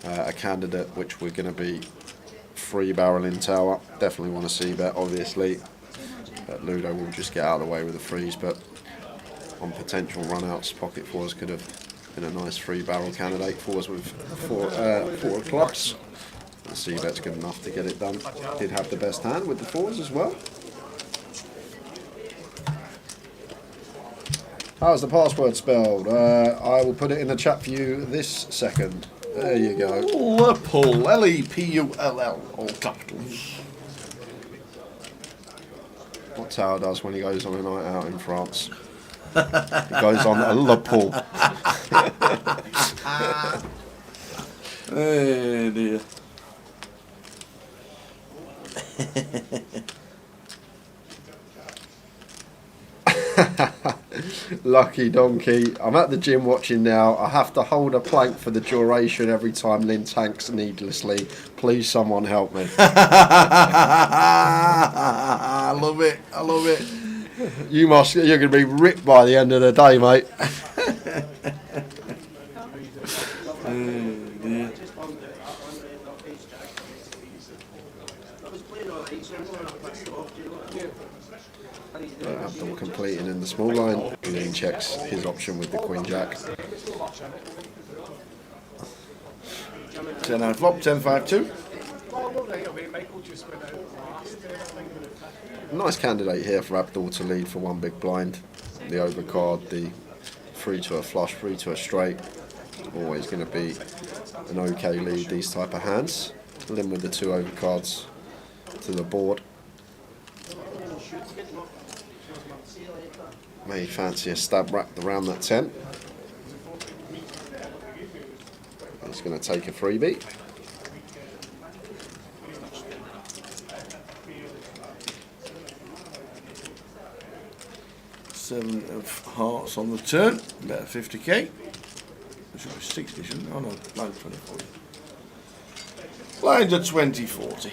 a candidate which we're going to be free barreling Tower. Definitely want to see bet, obviously. But Ludo will just get out of the way with the freeze, but on potential runouts, pocket 4s could have been a nice free barrel candidate. 4s with 4 of clubs. The C-bet's good enough to get it done. Did have the best hand with the 4s as well. How's the password spelled? I will put it in the chat for you this second. There you go. LePull, L-E-P-U-L-L, all capitals. What Tower does when he goes on a night out in France. He goes on a LePaul. Hey dear. Lucky donkey. I'm at the gym watching now. I have to hold a plank for the duration every time Lynn tanks needlessly. Please someone help me. I love it. I love it. You're going to be ripped by the end of the day, mate. Abdul completing in the small line. He checks his option with the Queen Jack. 10 high flop, 10-5-2. Well, lovely. I mean, Michael just went out last. Nice candidate here for Abdul to lead for one big blind. The overcard, the 3 to a flush, 3 to a straight. Always going to be an okay lead, these type of hands. Lynn with the 2 overcards to the board. May fancy a stab wrapped around that 10. He's going to take a freebie. Seven of hearts on the turn, bet 50k. It should be 60, shouldn't it? Oh no, blind 2040. Blinds at 2040.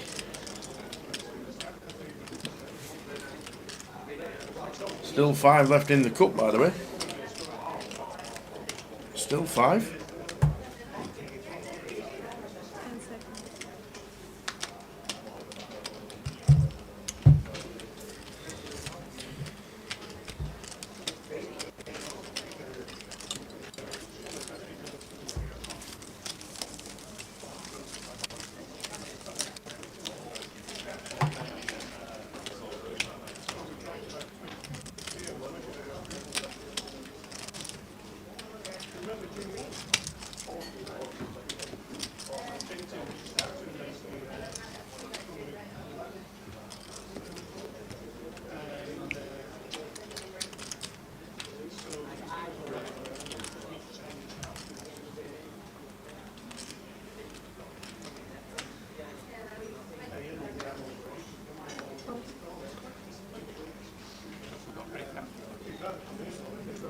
Still 5 left in the cup, by the way. Still 5.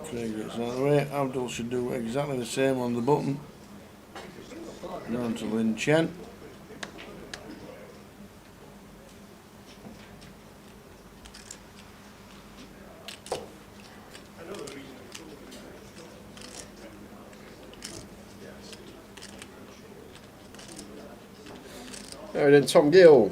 Craig gets out of the way. Abdul should do exactly the same on the button. Down to Lin Chen. There then, Tom Gill.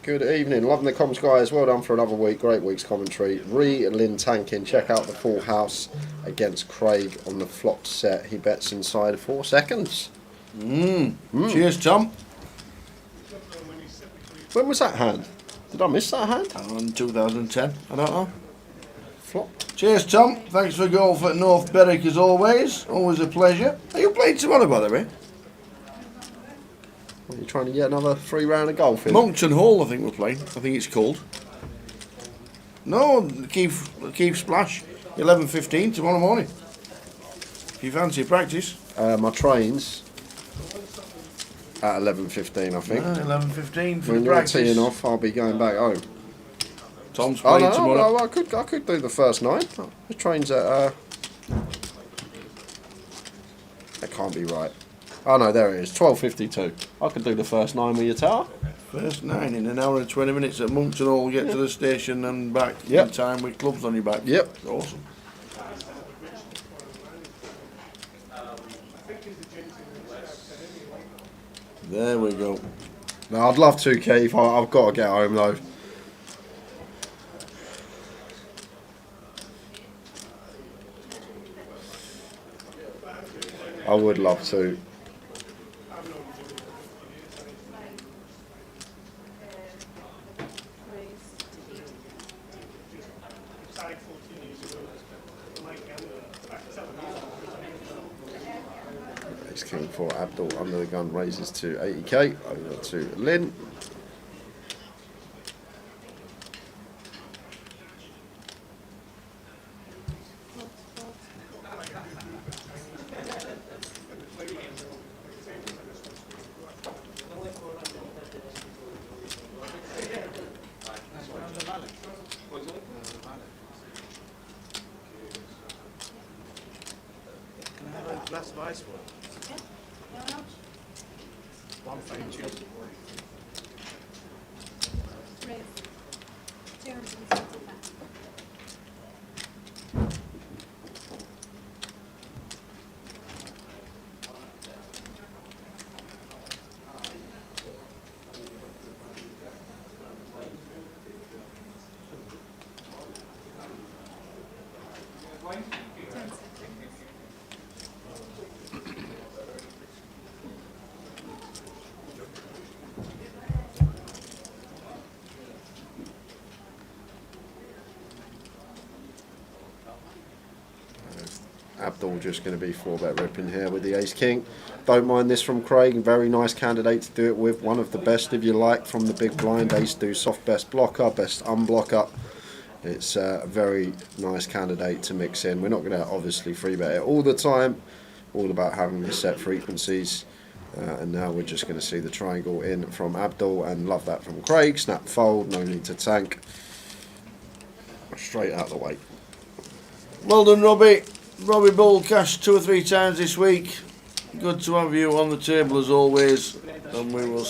Good evening. Loving the comms, guys. Well done for another week. Great week's commentary. Lynn tanking. Check out the full house against Craig on the flop set. He bets inside of 4 seconds. Cheers, Tom. When was that hand? Did I miss that hand? On 2010. I don't know. Flop. Cheers, Tom. Thanks for golf at North Berwick as always. Always a pleasure. Are you playing tomorrow, by the way? Are you trying to get another 3 round of golf in? Moncton Hall, I think we're playing. I think it's called. No, Keith Splash. 11:15 tomorrow morning. If you fancy practice. My train's at 11:15, I think. 11:15 for when the you're practice. teeing off, I'll be going back home. Tom's playing tomorrow. No, I could do the first 9. The train's at. That can't be right. Oh no, there it is. 12:52. I could do the first 9 with your tower. First 9 in an hour and 20 minutes at Moncton Hall. Get to the station and back in time with clubs on your back. Yep. Awesome. There we go. No, I'd love to, Keith. I've got to get home though. I would love to. Ace King for Abdul under the gun raises to 80k. Over to Lynn. Glass of ice water. One fine tube. Abdul just going to be 4-bet ripping here with the Ace King. Don't mind this from Craig. Very nice candidate to do it with. One of the best, if you like, from the big blind. Ace do soft best blocker, best unblocker. It's a very nice candidate to mix in. We're not going to obviously 3-bet it all the time. All about having the set frequencies. And now we're just going to see the triangle in from Abdul, and love that from Craig. Snap fold, no need to tank. Straight out the way. Well done, Robbie. Robbie Bull cashed 2 or 3 times this week. Good to have you on the table as always, and we will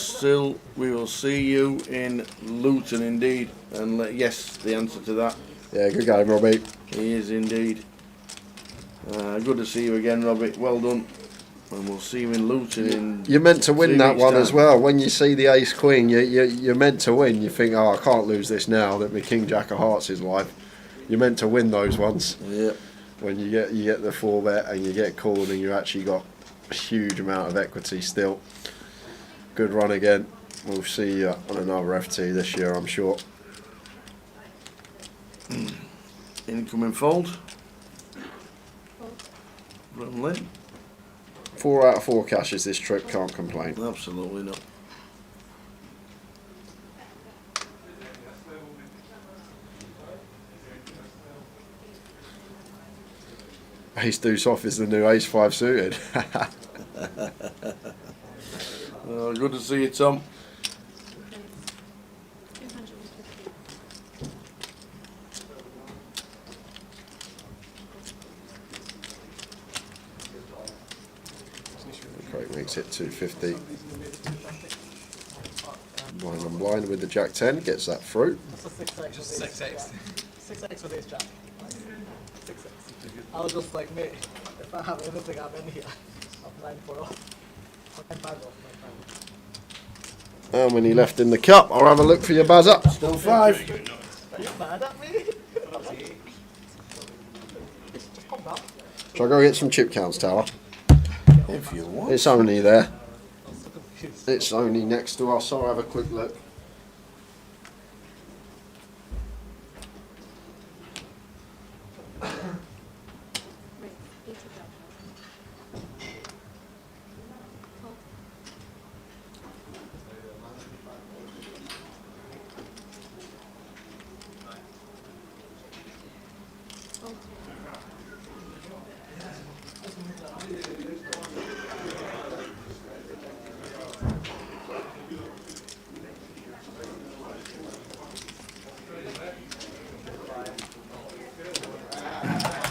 see you in Luton indeed. And yes, the answer to that. Yeah, good game, Robbie. He is indeed. Good to see you again, Robbie. Well done. And we'll see you in Luton in. You're meant to win 3 that weeks' one time. as well. When you see the Ace Queen, you're meant to win. You think, oh, I can't lose this now that my King Jack of Hearts is live. You're meant to win those ones. Yeah. When you get the 4-bet and you get called and you actually got a huge amount of equity still. Good run again. We'll see you on another FT this year, I'm sure. Incoming fold. From Lynn. 4 out of 4 cashes this trip, can't complain. Absolutely not. Ace deuce off is the new Ace 5 suited. Good to see you, Tom. Craig makes it 250. Blind on blind with the Jack 10, gets that through. That's a 6x. 6x with Ace Jack. 6x. I was just like, mate, if I have anything, I'm in here. I'm 9-4 off. I'm 9-5 off. How many left in the cup? I'll have a look for your buzzer. Still 5. Are you mad at me? Shall I go get some chip counts, Tower? If you want. It's only there. It's only next to us. I'll have a quick look.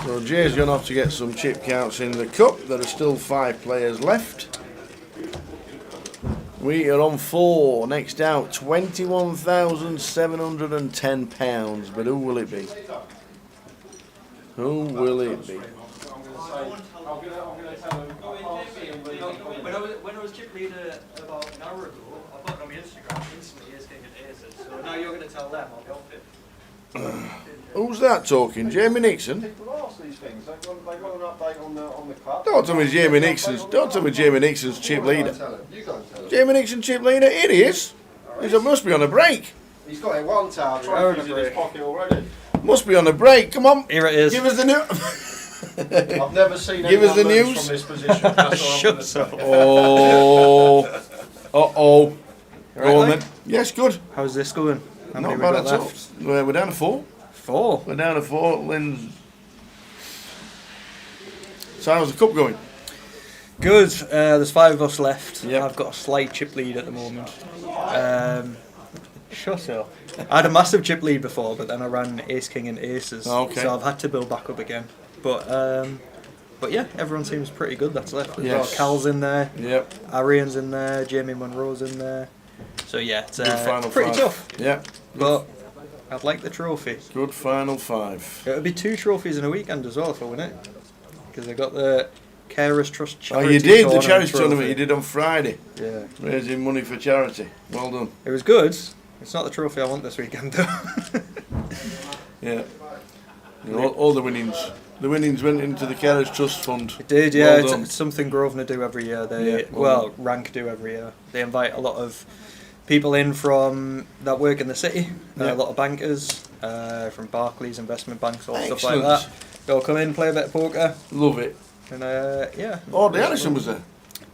So Jay's gone off to get some chip counts in the cup. There are still 5 players left. We are on 4. Next out, £21,710. But who will it be? Who will it be? When I was chip leader about an hour ago, I put it on my Instagram instantly, Ace King and Aces. So now you're going to tell them I'll be on fit. Who's that talking? Jamie Nixon? People ask these things. They got an update on the cup. Don't tell me Jamie Nixon's. Don't tell me Jamie Nixon's chip leader. You go and tell him. Jamie Nixon chip leader. Here he is. He must be on a break. He's got it one tower. Trophies in his pocket already. Must be on a break. Come on. Here it is. Give us the news. I've never seen Give us the anyone lose news. from this position. That's Shut up. Oh. Uh-oh. Right, Go on Mike? then. Yes, good. How's this going? How many Not we bad got at all. left? We're down to 4. 4. We're down to 4. Lynn's. So how's the cup going? Good. There's 5 of us left. Yep. I've got a slight chip lead at the moment. Shut up. I had a massive chip lead before, but then I ran Ace King and Aces, Okay. so I've had to build back up again. But yeah, everyone seems pretty good that's left. We've got Yes. Cal's in there, Yep. Arian's in there, Jamie Monroe's in there. So yeah, it's Good final pretty 5. tough. Yep. But I'd like the trophy. Good final 5. It would be 2 trophies in a weekend as well if I win it, because I got the Carers Trust Oh, charity. you did the tournament charity trophy. tournament you did on Friday, Yeah, raising money for charity. Well done. it was good. It's not the trophy I want this weekend though. Yeah. You know, all the winnings. The winnings went into the Carers Trust Fund. It did, yeah. Well done. It's something Grosvenor do every year. They Yeah, well Rank do every year. They invite a lot of people in from that work in the city. Yeah. A lot of bankers from Barclays, investment banks, all stuff Excellent. like that. They'll come in, play a bit of poker. Love it. And yeah. Audley Allison was there.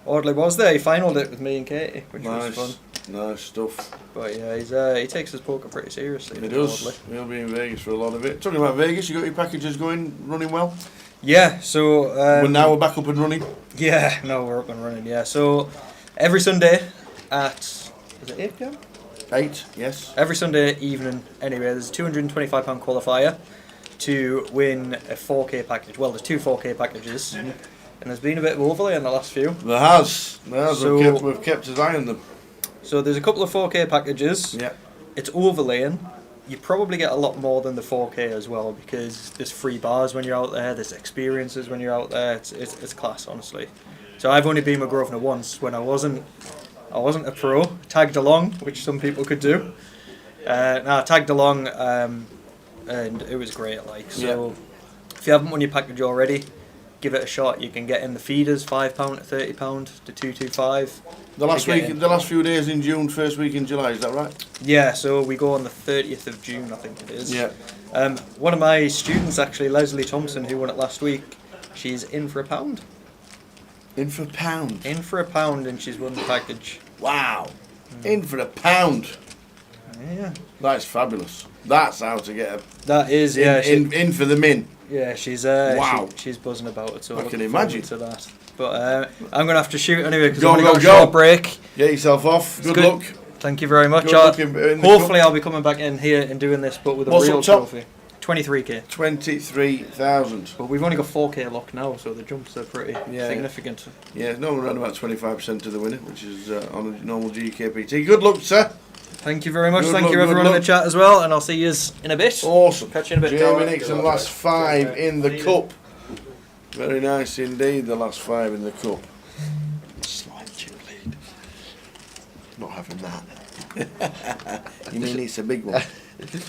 Audley was there. He finalled it with me and Katie, which Nice. was fun. Nice stuff. But yeah, he takes his poker pretty seriously. He does. Audley. He'll be in Vegas for a lot of it. Talking about Vegas, you got your packages running well? Yeah, so... we're back up and running? Yeah, no, we're up and running, yeah. So, every Sunday at... Is it 8 p.m? 8, yes. Every Sunday evening, anyway, there's a £225 qualifier to win a 4K package. Well, there's 2 4K packages. And there's been a bit of overlay in the last few. There has. So, we've kept his eye on them. So there's a couple of 4K packages. Yeah. It's overlaying. You probably get a lot more than the 4K as well, because there's free bars when you're out there, there's experiences when you're out there. It's class, honestly. So I've only been with Grosvenor once when I wasn't a pro. Tagged along, which some people could do. I tagged along, and it was great. Like, so if you haven't won your package already, give it a shot. You can get in the feeders, £5 to £30 to 225. The last few days in June, first week in July, is that right? Yeah, so we go on the 30th of June, I think it is. Yeah. One of my students, actually, Leslie Thompson, who won it last week, she's in for £1. In for £1? In for £1, and she's won the package. Wow. In for £1. Yeah. That's fabulous. That's how to get a... That is, yeah. In for the min. Yeah, she's wow. she's buzzing about it, so I I'm can looking forward imagine to that. But I'm going to have to shoot anyway, because Go, I've only got a go. short break. Get yourself off. Good luck. Thank you very much. Good luck in the Hopefully cup. I'll be coming back in here and doing this, but with a What's real up top? trophy. 23k. 23,000. But we've only got 4k luck now, so the jumps are pretty significant. Yeah, no, we're around about 25% to the winner, which is on a normal GUKPT. Good luck, sir. Thank you very much. Good Thank luck, you good everyone in luck. the chat as well, and I'll see you in a bit. Awesome. Catch you in a bit. Jamie Nixon, last 5 in the cup. Very nice indeed, the last 5 in the cup. Slight chip lead. Not having that. You mean it's a big one? It's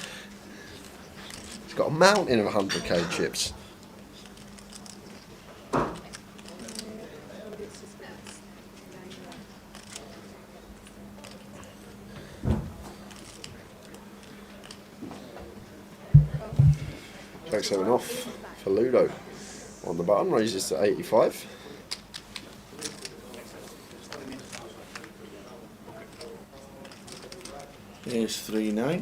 got a mountain of 100k chips. Takes 7 off for Ludo. On the button, raises to 85. Here's 3-9.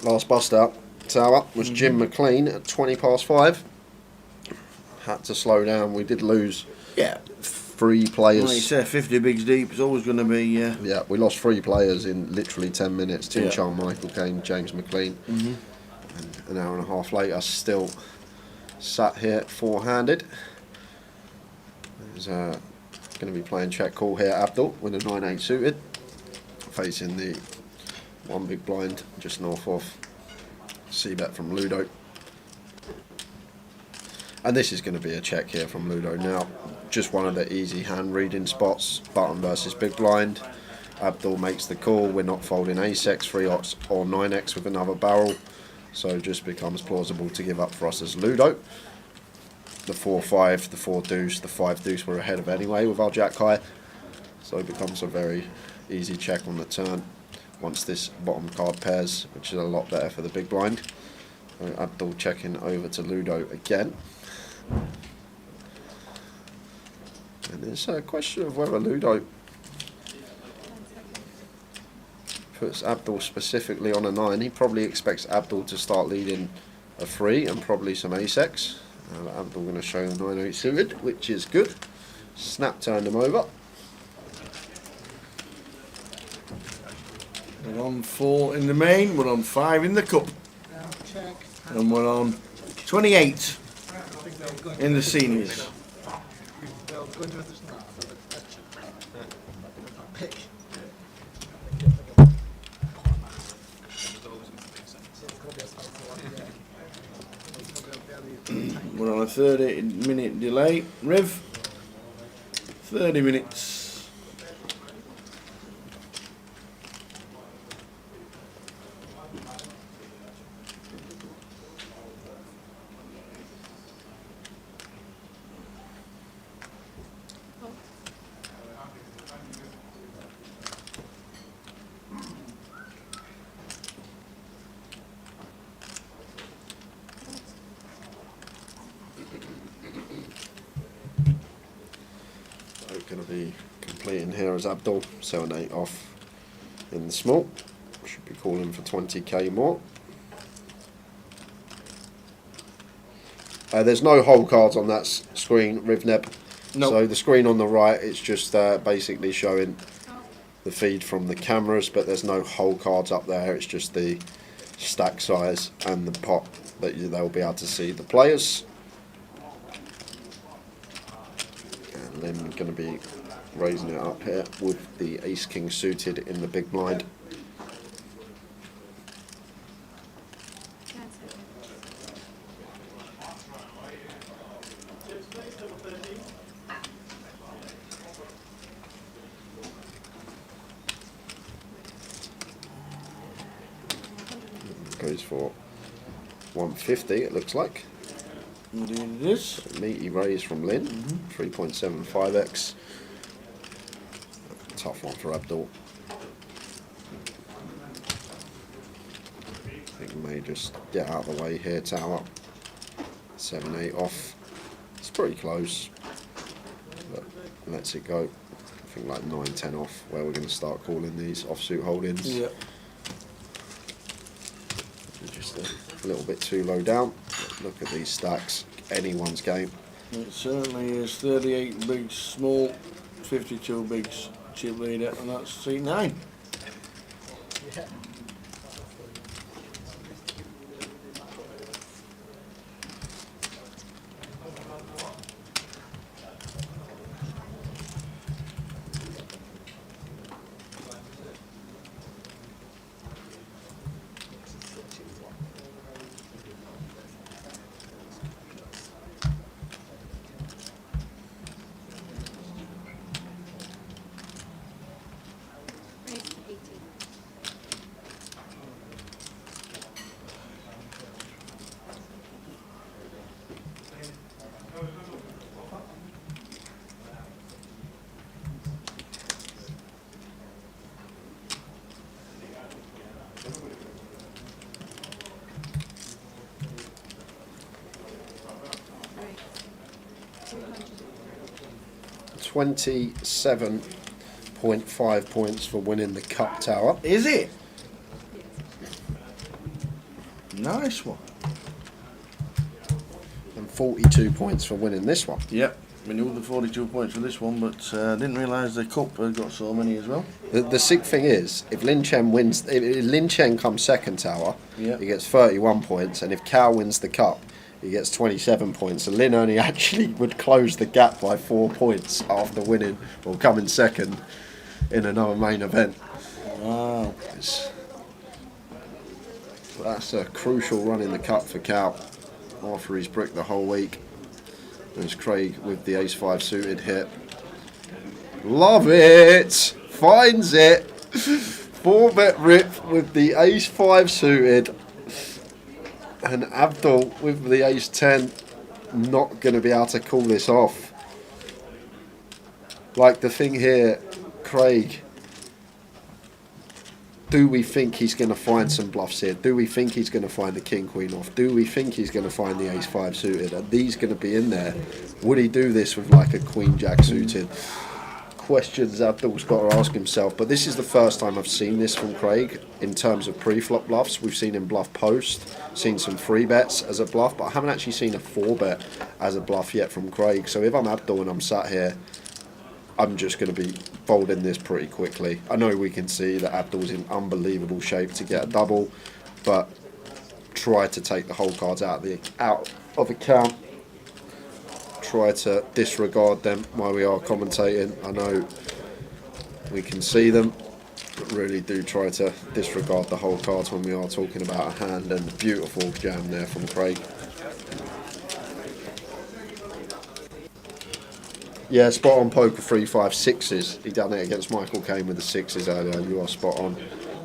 Last bust out tower was Jim McLean at 20 past 5. Had to slow down. We did lose 3 players. Like you say, 50 bigs deep is always going to be... Yeah, we lost 3 players in literally 10 minutes. Tim Yeah. Charles, Michael Kane, James McLean. And an hour and a half later, still sat here four-handed. There's going to be playing check call here, Abdul, with a 9-8 suited. Facing the one big blind just north of C-bet from Ludo. And this is going to be a check here from Ludo now. Just one of the easy hand reading spots. Button versus big blind. Abdul makes the call. We're not folding ace-x, 3-x or 9-x with another barrel. So it just becomes plausible to give up for us as Ludo. The 4-5, the 4-deuce, the 5-deuce we're ahead of anyway with our jack high. So it becomes a very easy check on the turn. Once this bottom card pairs, which is a lot better for the big blind. Abdul checking over to Ludo again. And it's a question of whether Ludo puts Abdul specifically on a 9. He probably expects Abdul to start leading a 3 and probably some ace-x. Abdul going to show the 9-8 suited, which is good. Snap turned him over. We're on 4 in the main, we're on 5 in the cup. And we're on 28 in the seniors. We're on a 30-minute delay. Riv, 30 minutes. going to be completing here as Abdul, 7-8 off in the small. Should be calling for 20k more. There's no hole cards on that screen, Rivneb. Nope. So the screen on the right, it's just basically showing the feed from the cameras, but there's no hole cards up there. It's just the stack size and the pot that they'll be able to see the players. And Lynn going to be raising it up here with the ace-king suited in the big blind. Goes for 150, it looks like. Indeed it is. Meaty raise from Lynn, 3.75x. Tough one for Abdul. I think we may just get out of the way here, Tower. 7-8 off. It's pretty close, but lets it go. I think like 9-10 off, where we're going to start calling these offsuit holdings. Yeah. Just a little bit too low down. Look at these stacks. Anyone's game. It certainly is. 38 bigs small, 52 bigs chip leader, and that's seat 9. Yeah. $27.5 points for winning the cup, Tower. Is it? Nice one. And 42 points for winning this one. Yep. We knew the 42 points for this one, but didn't realise the cup had got so many as well. The sick thing is, if Lin Chen wins, if Lin Chen comes second, Tower, Yep. he gets 31 points, and if Cal wins the cup, he gets 27 points. And Lin only actually would close the gap by 4 points after winning or coming second in another main event. Wow. That's a crucial run in the cup for Cal after he's bricked the whole week. There's Craig with the ace-5 suited hit. Love it! Finds it! 4-bet rip with the ace-5 suited. And Abdul with the ace-10 not going to be able to call this off. Like the thing here, Craig, do we think he's going to find some bluffs here? Do we think he's going to find the king-queen off? Do we think he's going to find the ace-5 suited? Are these going to be in there? Would he do this with like a queen-jack suited? Questions Abdul's got to ask himself. But this is the first time I've seen this from Craig in terms of pre-flop bluffs. We've seen him bluff post, seen some free bets as a bluff, but I haven't actually seen a 4-bet as a bluff yet from Craig. So if I'm Abdul and I'm sat here, I'm just going to be folding this pretty quickly. I know we can see that Abdul's in unbelievable shape to get a double, but try to take the whole cards out of account. Try to disregard them while we are commentating. I know we can see them, but really do try to disregard the whole cards when we are talking about a hand. And beautiful jam there from Craig. Yeah, spot on poker 3-5 sixes. He done it against Michael Caine with the sixes earlier. You are spot on.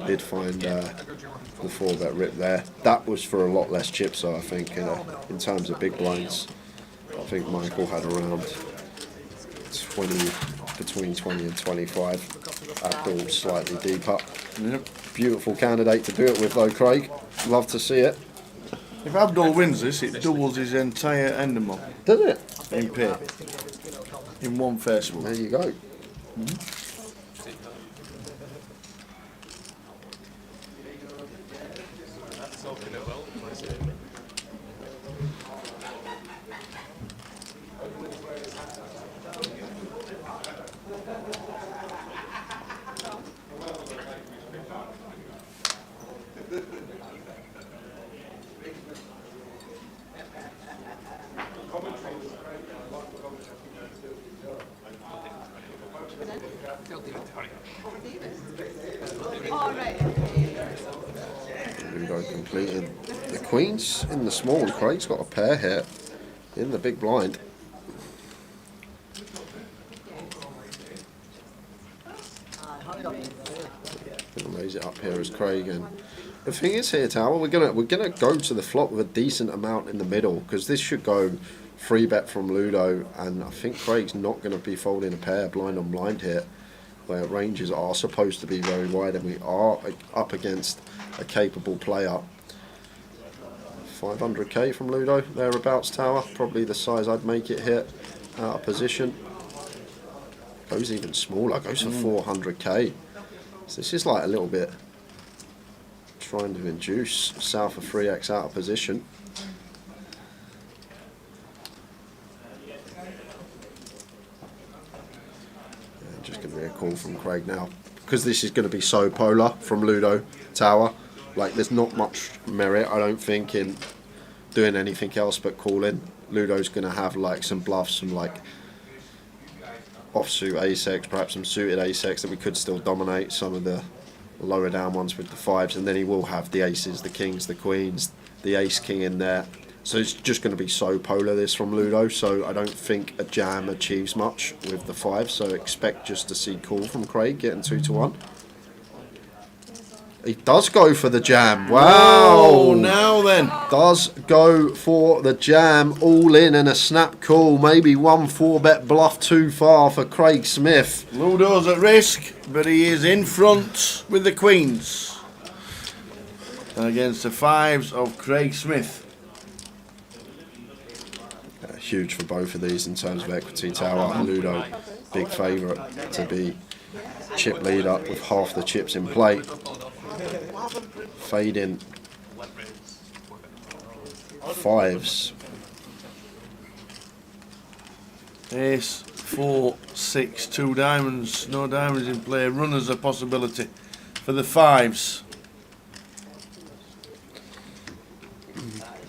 Did find the 4-bet rip there. That was for a lot less chips, so I think in terms of big blinds. I think Michael had around 20, between 20 and 25. Abdul slightly deeper. Yep. Beautiful candidate to do it with though, Craig. Love to see it. If Abdul wins this, it doubles his entire Edinburgh. Does it? In pay. in one first move. There you go. That's soaking it well. Ludo completed the queens in the small. Craig's got a pair here in the big blind. Gonna raise it up here as Craig, and the thing is here, Tower, we're gonna go to the flop with a decent amount in the middle because this should go free bet from Ludo, and I think Craig's not going to be folding a pair blind on blind here, where ranges are supposed to be very wide, and we are up against a capable player. 500k from Ludo, thereabouts, Tower. Probably the size I'd make it here, out of position. Goes even smaller, goes for 400k. So this is like a little bit trying to induce south of 3x out of position. Just going to be a call from Craig now, because this is going to be so polar from Ludo, Tower. Like, there's not much merit, I don't think, in doing anything else but calling. Ludo's going to have like some bluffs, some like offsuit ace-x, perhaps some suited ace-x that we could still dominate, some of the lower down ones with the fives, and then he will have the aces, the kings, the queens, the ace-king in there. So it's just going to be so polar, this from Ludo, so I don't think a jam achieves much with the five, so expect just to see call from Craig getting 2-1. He does go for the jam. Wow! Oh, now then. Does go for the jam, all in and a snap call. Maybe 1-4-bet bluff too far for Craig Smith. Ludo's at risk, but he is in front with the queens against the fives of Craig Smith. Huge for both of these in terms of equity, Tower. Ludo, big favourite to be chip lead up with half the chips in play. Fading fives. Ace, 4, 6, 2 diamonds. No diamonds in play. Runners a possibility for the fives.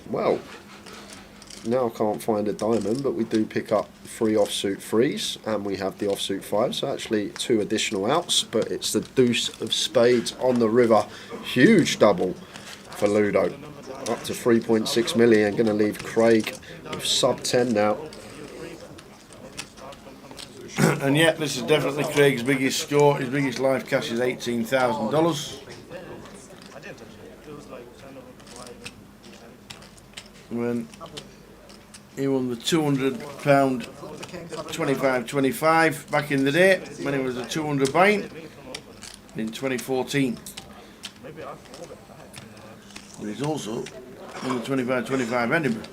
Well, now I can't find a diamond, but we do pick up 3 offsuit threes, and we have the offsuit fives, so actually 2 additional outs, but it's the deuce of spades on the river. Huge double for Ludo, up to 3.6 million, going to leave Craig with sub 10 now. And yet, this is definitely Craig's biggest score. His biggest live cash is $18,000. When he won the £200 25-25 back in the day, when he was a 200 buy-in in 2014. But he's also on the 25-25 Edinburgh,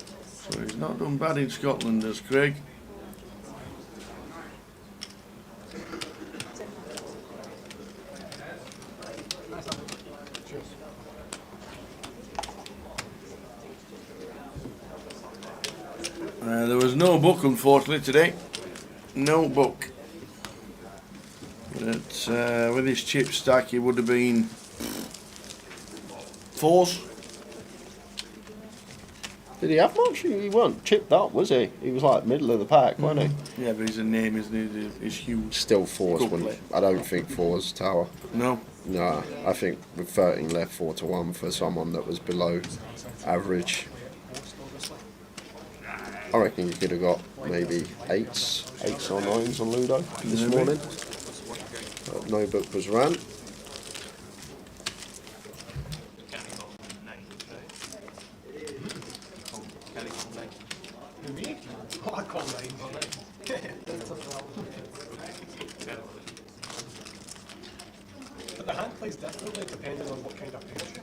so he's not done bad in Scotland as Craig. There was no book, unfortunately, today. No book. But with his chip stack, he would have been 4s. Did he have much? He wasn't chipped up, was he? He was like middle of the pack, wasn't he? Yeah, but his name is huge. Still 4s. I don't think 4s, Tower. No? No, I think with 13 left, 4-1 for someone that was below average. I reckon you could have got maybe 8s or 9s on Ludo this morning. But no book was ran. I call 9. But the hand plays differently depending on what kind of pitch.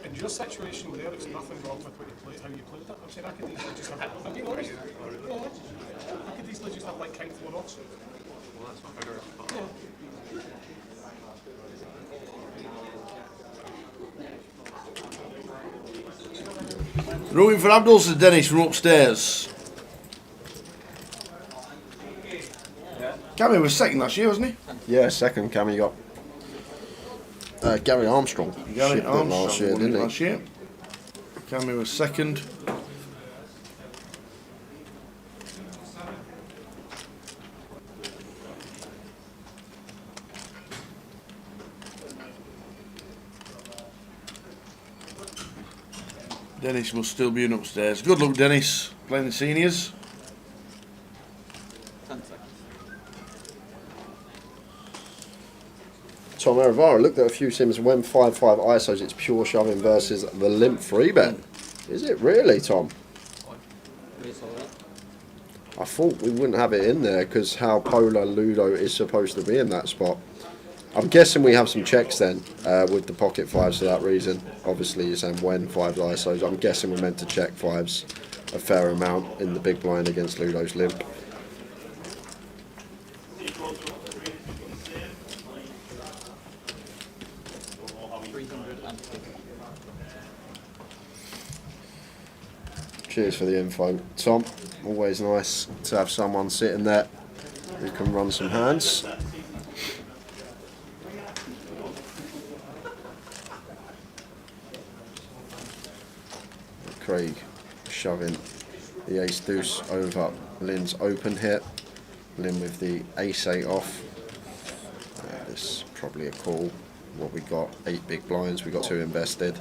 In Your situation there, it's nothing wrong with what you played, how you played it. I'm saying I could easily just have, I'm being honest. Yeah. I could easily just have like King 4 offs. Well, that's not bigger. Yeah. Rooting for Abdul, says Dennis from upstairs. Cammy was second last year, wasn't he? Yeah, second. Cammy got Gary Armstrong. Gary Shipped it Armstrong last year, won it didn't he? last year. Cammy was second. Dennis will still be in upstairs. Good luck, Dennis, playing the seniors. 10 seconds. Tom Aravara looked at a few sims when 5-5 ISOs. It's pure shoving versus the limp free bet. Is it really, Tom? I thought we wouldn't have it in there because how Polar Ludo is supposed to be in that spot. I'm guessing we have some checks then with the pocket fives for that reason. Obviously, you're saying when 5 ISOs. I'm guessing we're meant to check fives a fair amount in the big blind against Ludo's limp. Cheers for the info, Tom. Always nice to have someone sitting there who can run some hands. Craig shoving the ace deuce over Lynn's open here. Lynn with the ace 8 off. This is probably a call. What we got, 8 big blinds, we got 2 invested.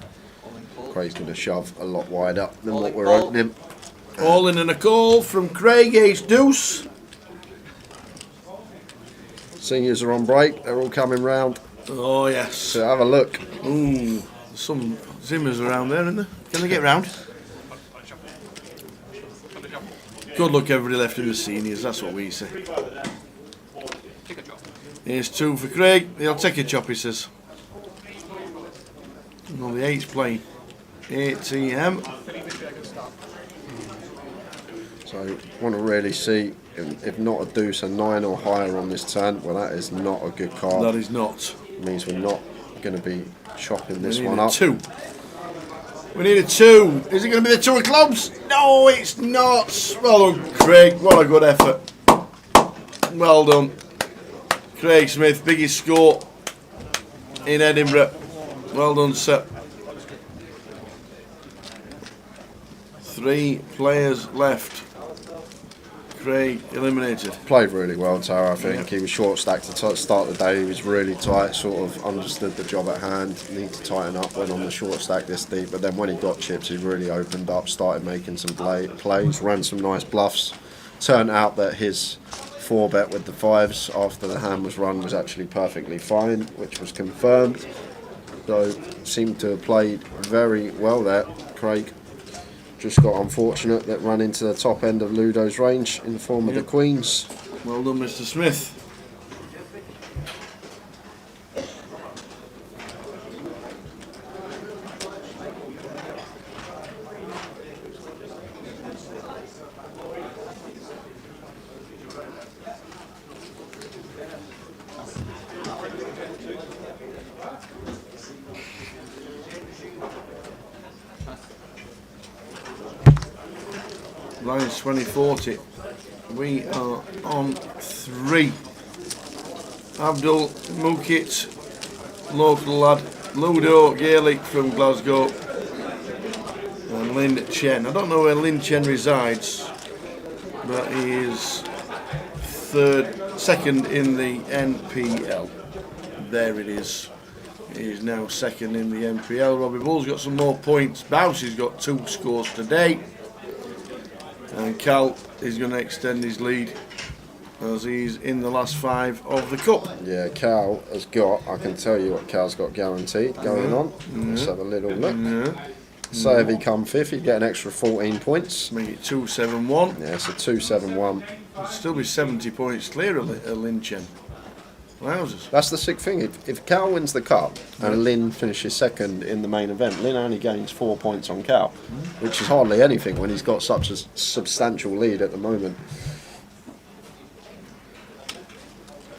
Craig's going to shove a lot wider than what we're opening. All in and a call from Craig, ace deuce. Seniors are on break, they're all coming round. Oh yes. So have a look. Ooh, some Zimmers around there, isn't there? Can they get round? Good luck, everybody left in the seniors, that's what we say. Here's 2 for Craig. He'll take a chop, he says. No, the 8's playing. 8TM. So want to really see, if not a deuce, a 9 or higher on this turn. Well, that is not a good card. That is not. It means we're not going to be chopping this We need one a up. 2. We need a 2. Is it going to be the 2 of clubs? No, it's not. Well done, Craig. What a good effort. Well done. Craig Smith, biggest score in Edinburgh. Well done, sir. 3 players left. Craig eliminated. Played really well, Tara, I think. He was short stacked to start the day. He was really tight, sort of understood the job at hand. Need to tighten up when on the short stack this deep. But then when he got chips, he really opened up, started making some plays, ran some nice bluffs. Turned out that his 4-bet with the 5s after the hand was run was actually perfectly fine, which was confirmed. So seemed to have played very well there, Craig. Just got unfortunate that ran into the top end of Ludo's range in the form of the queens. Well done, Mr. Smith. Lions 2040. We are on 3. Abdul Mukit, local lad. Ludo Gaelic from Glasgow. And Lin Chen. I don't know where Lin Chen resides, but he is second in the NPL. There it is. He is now second in the NPL. Robbie Bull's got some more points. Bousey's got 2 scores today. And Cal is going to extend his lead as he's in the last 5 of the cup. Yeah, Cal has got, I can tell you what Cal's got guaranteed going on. Let's have a little look. So if he come 5th, he'd get an extra 14 points. Make it 271. Yeah, so 271. It'd still be 70 points clear of Lin Chen. Wowzers. That's the sick thing. If Cal wins the cup and Lynn finishes second in the main event, Lynn only gains 4 points on Cal, which is hardly anything when he's got such a substantial lead at the moment.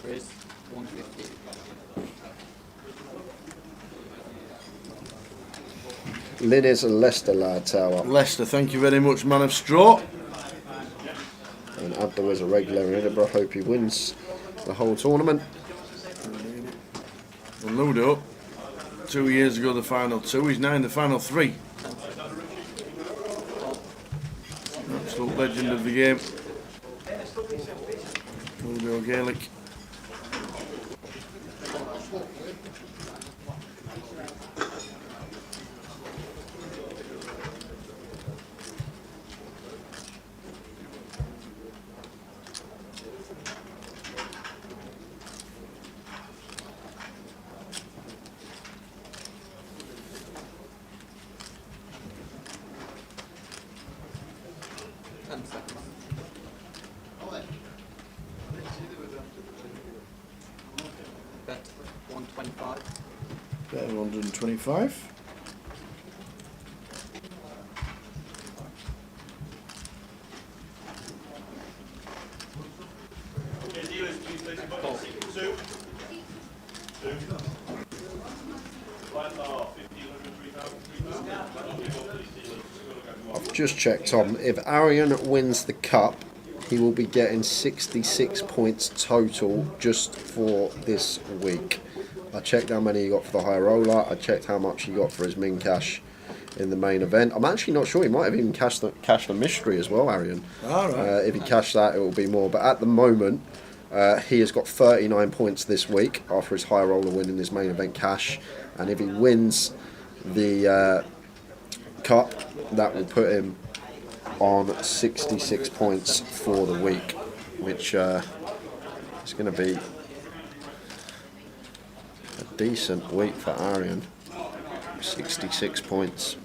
Chris, 150. Lynn is a Leicester lad, Tower. Leicester, thank you very much, man of straw. And Abdul is a regular in Edinburgh. Hope he wins the whole tournament. And Ludo, 2 years ago the final 2, he's now in the final 3. Absolute legend of the game. Ludo Gaelic. Bet 125. Bet 125. I've just checked, Tom. If Arian wins the cup, he will be getting 66 points total just for this week. I checked how many he got for the high roller. I checked how much he got for his min cash in the main event. I'm actually not sure. He might have even cashed the mystery as well, Arian. All right. If he cashed that, it will be more. But at the moment, he has got 39 points this week after his high roller winning his main event cash. And if he wins the cup, that will put him on 66 points for the week, which is going to be a decent week for Arian. 66 points.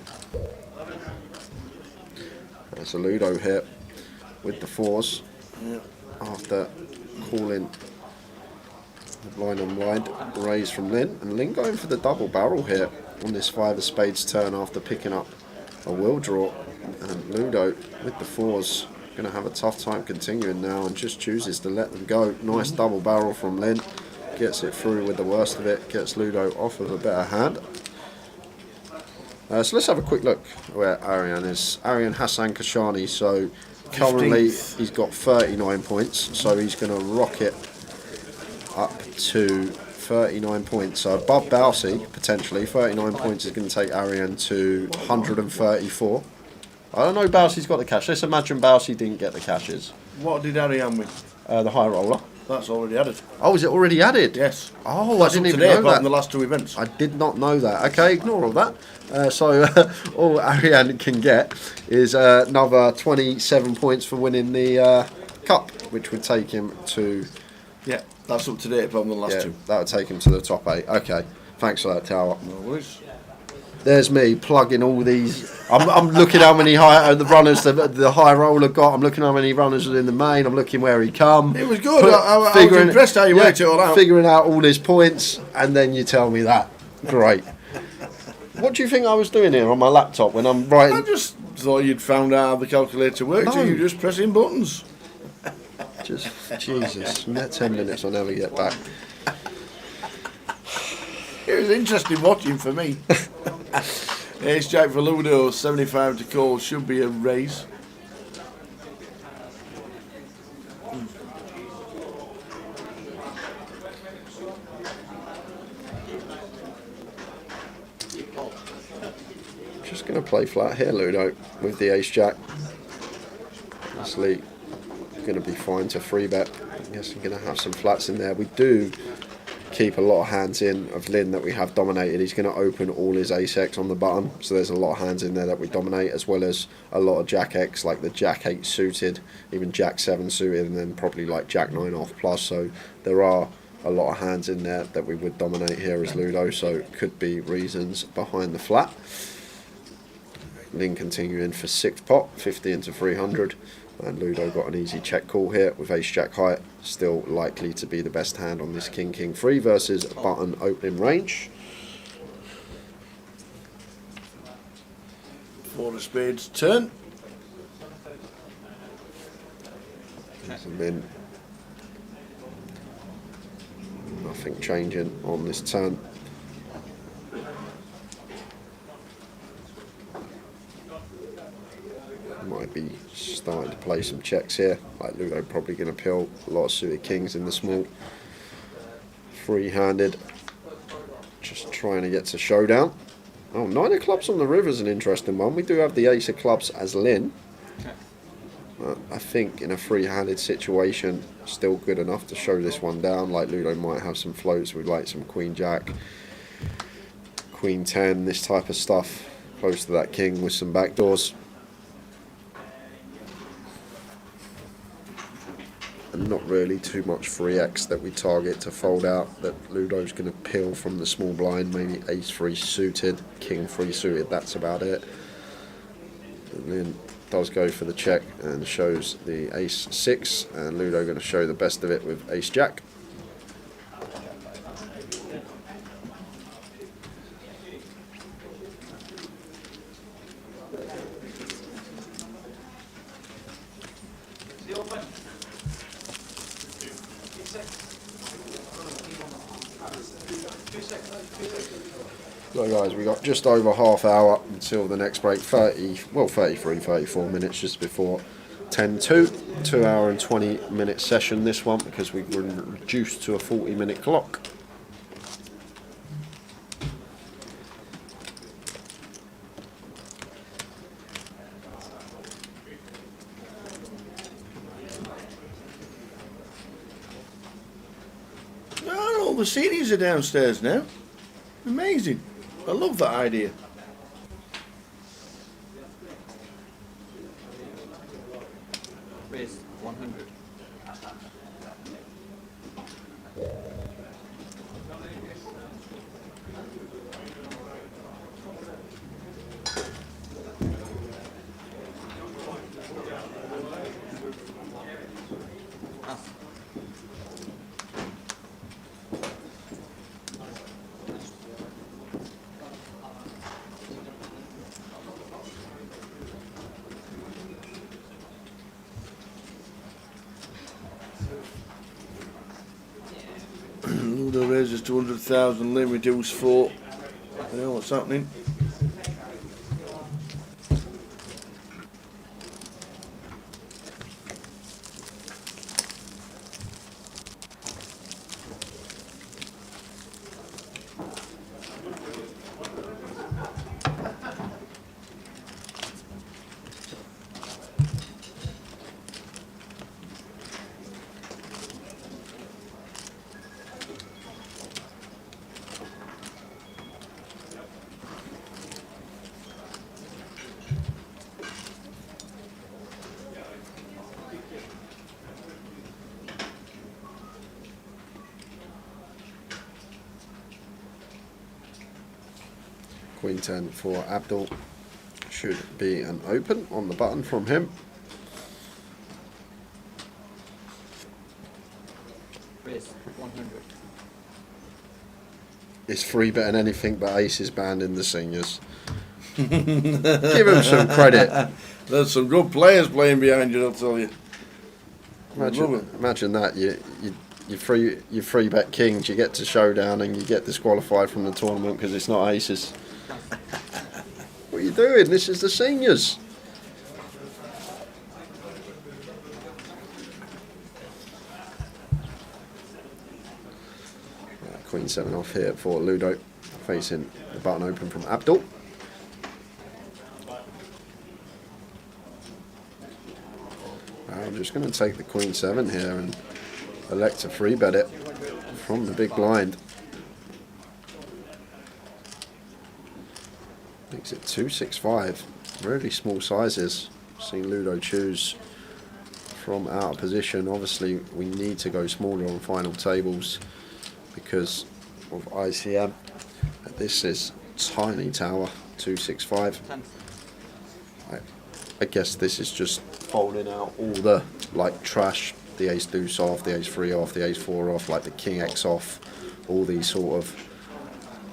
There's a Ludo hit with the 4s after calling the blind on blind raise from Lynn, and Lynn going for the double barrel hit on this 5 of spades turn after picking up a will draw, and Ludo with the 4s going to have a tough time continuing now and just chooses to let them go. Nice double barrel from Lynn, gets it through with the worst of it, gets Ludo off of a better hand. So let's have a quick look where Arian is. Arian Hassan Kashani, so currently 15th. he's got 39 points, so he's going to rocket up to 39 points. So above Bousey, potentially, 39 points is going to take Arian to 134. I don't know Bousey's got the cash. Let's imagine Bousey didn't get the cashes. What did Arian win? The high roller. That's already added. Oh, is it already added? Yes. Oh, That's I didn't up even today, know apart that. from the last 2 events. I did not know that. Okay, ignore all that. So all Arian can get is another 27 points for winning the cup, which would take him to... Yeah, that's up to date apart from the last 2. That would take him to the top 8. Okay, thanks for that, Tower. No worries. There's me plugging all these. I'm looking how many the runners the high roller got. I'm looking how many runners are in the main. I'm looking where he come. It was good. I was impressed how you worked it all out. Figuring out all his points, and then you tell me that. Great. What do you think I was doing here on my laptop when I'm writing? I just thought you'd found out how the calculator worked, so you're just pressing buttons. Just Jesus. That 10 minutes I'll never get back. It was interesting watching for me. Ace Jack for Ludo, 75 to call, should be a raise. Just going to play flat here, Ludo, with the Ace Jack. Obviously, going to be fine to 3-bet. I guess I'm going to have some flats in there. We do keep a lot of hands in of Lynn that we have dominated. He's going to open all his Ace X on the button, so there's a lot of hands in there that we dominate, as well as a lot of Jack X, like the Jack 8 suited, even Jack 7 suited, and then probably like Jack 9 off plus. So there are a lot of hands in there that we would dominate here as Ludo, so it could be reasons behind the flat. Lynn continuing for 6 pot, 50 into 300. And Ludo got an easy check call here with ace jack high. Still likely to be the best hand on this king king 3 versus button opening range. 4 of spades turn. And then nothing changing on this turn. Might be starting to play some checks here. Like Ludo probably going to pill a lot of suited kings in the small. Free-handed. Just trying to get to showdown. Oh, 9 of clubs on the river is an interesting one. We do have the ace of clubs as Lynn. I think in a free-handed situation, still good enough to show this one down. Like Ludo might have some floats with like some queen jack, queen 10, this type of stuff. Close to that king with some backdoors. And not really too much free X that we target to fold out, that Ludo's going to peel from the small blind, maybe ace 3 suited, king 3 suited, that's about it. And then does go for the check and shows the ace 6, and Ludo going to show the best of it with ace jack. So guys, we got just over half hour until the next break, 34 minutes just before 10-2, 2 hour and 20 minute session this one because we've been reduced to a 40-minute clock. Oh, all the CDs are downstairs now. Amazing. I love that idea. Raise 100. Ludo raises 200,000, Lynn reduce 4. I know what's happening. Queen 10 for Abdul. Should be an open on the button from him. Raise 100. It's free betting anything but aces banned in the seniors. Give him some credit. There's some good players playing behind you, I'll tell you. Imagine that. You free bet kings, you get to showdown and you get disqualified from the tournament because it's not aces. What are you doing? This is the seniors. Queen 7 off here for Ludo, facing the button open from Abdul. I'm just going to take the Queen 7 here and elect to free bet it from the big blind. Makes it 265. Really small sizes. Seen Ludo choose from out of position. Obviously, we need to go smaller on final tables because of ICM. This is tiny tower, 265. I guess this is just folding out all the like trash, the ace deuce off, the ace 3 off, the ace 4 off, like the king x off, all these sort of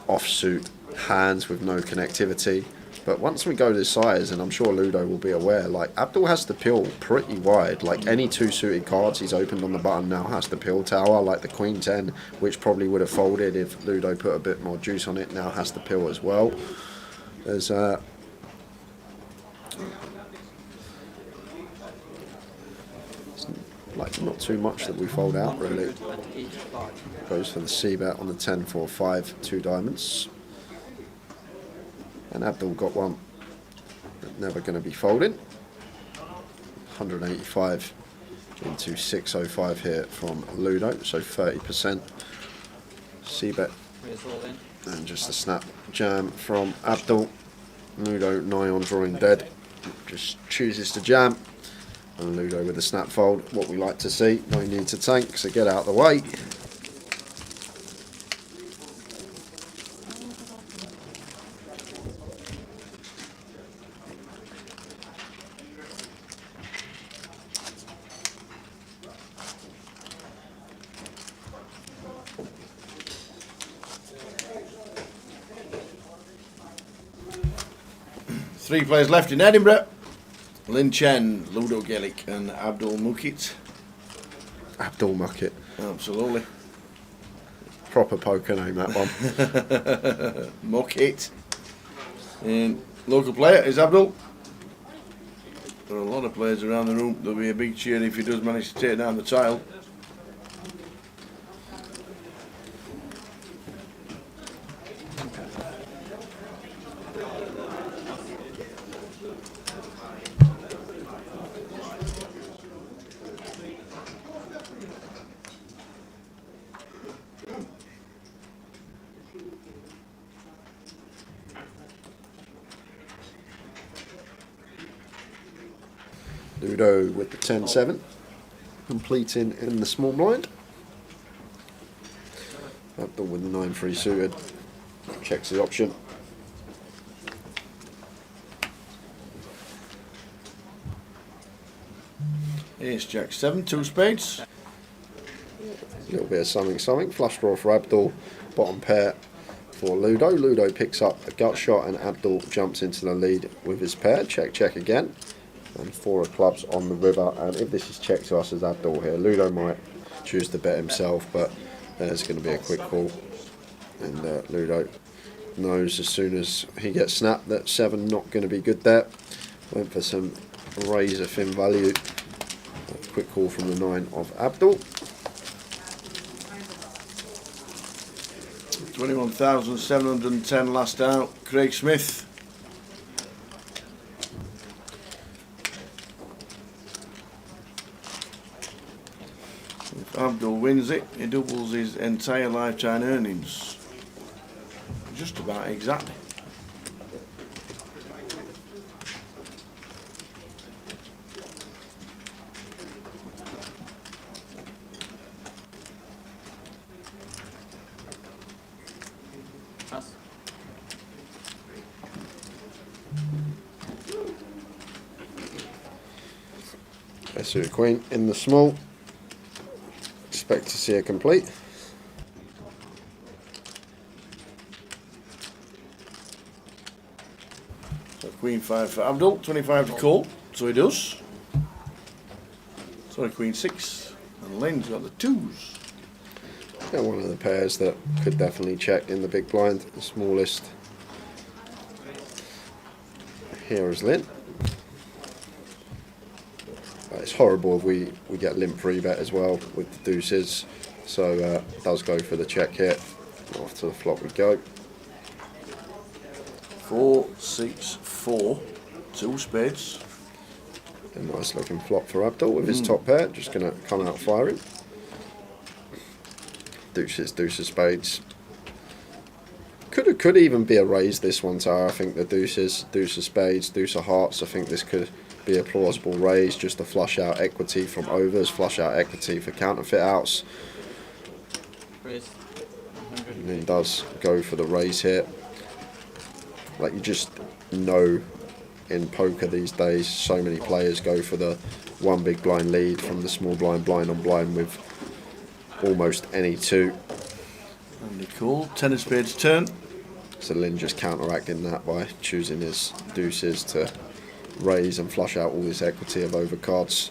offsuit hands with no connectivity. But once we go to size, and I'm sure Ludo will be aware, like Abdul has to pill pretty wide. Like any 2 suited cards he's opened on the button now has to pill tower. Like the queen 10, which probably would have folded if Ludo put a bit more juice on it, now has to pill as well. There's like not too much that we fold out really. Goes for the C bet on the 10, 4, 5, 2 diamonds. And Abdul got one never going to be folding. 185 into 605 here from Ludo, so 30%. C-bet and just a snap jam from Abdul. Ludo nigh on drawing dead, just chooses to jam, and Ludo with a snap fold, what we like to see. No need to tank, so get out of the way. Three players left in Edinburgh. Lin Chen, Ludo Gelik and Abdul Mukit. Abdul Mukit. Absolutely. Proper poker name, that one. Mukit. And local player is Abdul. There are a lot of players around the room. There'll be a big cheer if he does manage to take down the tile. Ludo with the 10-7, completing in the small blind. Abdul with the 9-3 suited, checks the option. Ace Jack 7, 2 spades. A little bit of something. Flush draw for Abdul, bottom pair for Ludo. Ludo picks up a gut shot and Abdul jumps into the lead with his pair. Check again. And 4 of clubs on the river, and if this is checked to us as Abdul here, Ludo might choose to bet himself, but there's going to be a quick call, and Ludo knows as soon as he gets snapped that 7 not going to be good there. Went for some razor thin value. A quick call from the 9 of Abdul. 21,710 last out. Craig Smith. If Abdul wins it, he doubles his entire lifetime earnings. Just about exactly. Suited queen in the small. Expect to see a complete. So Queen 5 for Abdul, 25 to call, so he does. Sorry, Queen 6, and Lynn's got the 2s. Yeah, one of the pairs that could definitely check in the big blind, the smallest. Here is Lynn. It's horrible if we get limp free bet as well with the deuces, so it does go for the check here. Off to the flop we go. 4, 6, 4, 2 spades. A nice looking flop for Abdul with his top pair, just going to come out firing. Deuces, spades. Could even be a raise this one, Tara. I think the deuces, deuce of spades, deuce of hearts, I think this could be a plausible raise just to flush out equity from overs, flush out equity for counterfeit outs. And he does go for the raise here. Like, you just know in poker these days. So many players go for the one big blind lead from the small blind, blind on blind with almost any two. Really cool. 10 of spades turn. So Lynn just counteracting that by choosing his deuces to raise and flush out all his equity of overcards.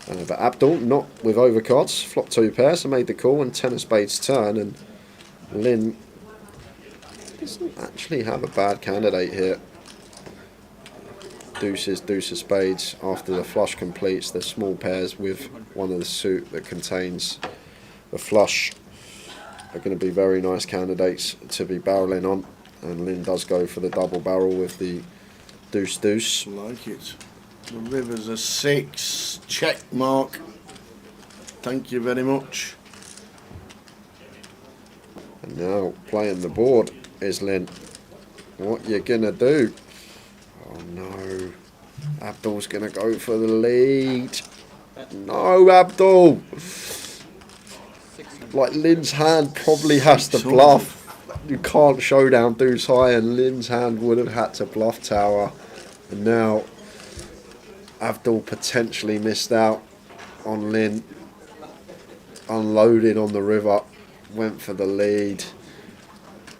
But Abdul not with overcards, flopped 2 pairs and made the call, and 10 of spades turn, and Lynn doesn't actually have a bad candidate here. Deuces, deuce of spades. After the flush completes, the small pairs with one of the suit that contains the flush are going to be very nice candidates to be barrelling on, and Lynn does go for the double barrel with the deuce deuce. Like it. The river's a 6. Check mark. Thank you very much. And now playing the board is Lynn. What you gonna do? Oh no. Abdul's gonna go for the lead. No, Abdul. Like, Lynn's hand probably has to bluff. You can't showdown deuce high, and Lynn's hand would have had to bluff tower. And now Abdul potentially missed out on Lynn. Unloaded on the river. Went for the lead.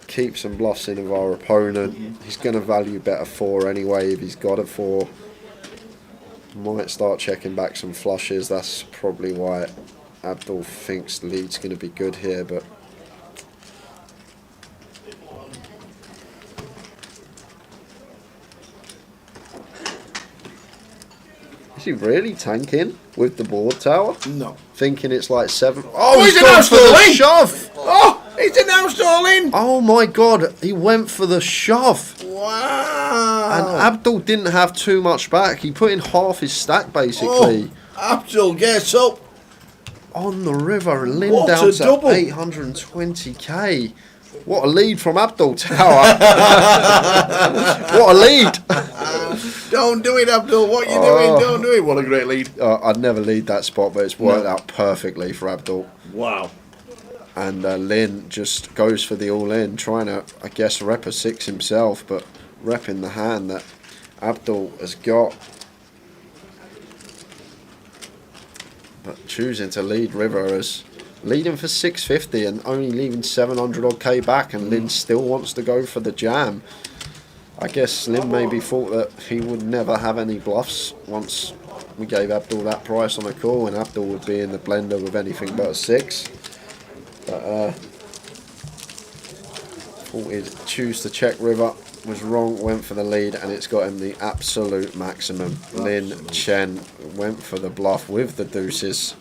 Keeps some bluffs in of our opponent. He's going to value bet a 4 anyway if he's got a 4. Might start checking back some flushes. That's probably why Abdul thinks the lead's going to be good here, but is he really tanking with the board tower? No. Thinking it's like 7. Oh, he's gone for the shove! Oh, he's announced all in! Oh my god, he went for the shove. Wow. And Abdul didn't have too much back. He put in half his stack basically. Oh, Abdul gets up. On the river, Lynn What down a to double. 820k. What a lead from Abdul Tower. What a lead. Don't do it, Abdul. What are you doing? Don't do it. What a great lead. I'd never lead that spot, but it's worked out perfectly for Abdul. Wow. And Lynn just goes for the all-in, trying to, I guess, rep a 6 himself, but repping the hand that Abdul has got. But choosing to lead river as leading for 650 and only leaving 700 odd K back, and Lynn still wants to go for the jam. I guess Lynn maybe thought that he would never have any bluffs once we gave Abdul that price on a call, and Abdul would be in the blender with anything but a 6. But thought he'd choose to check river, was wrong, went for the lead, and it's got him the absolute maximum. Lynn Chen went for the bluff with the deuces.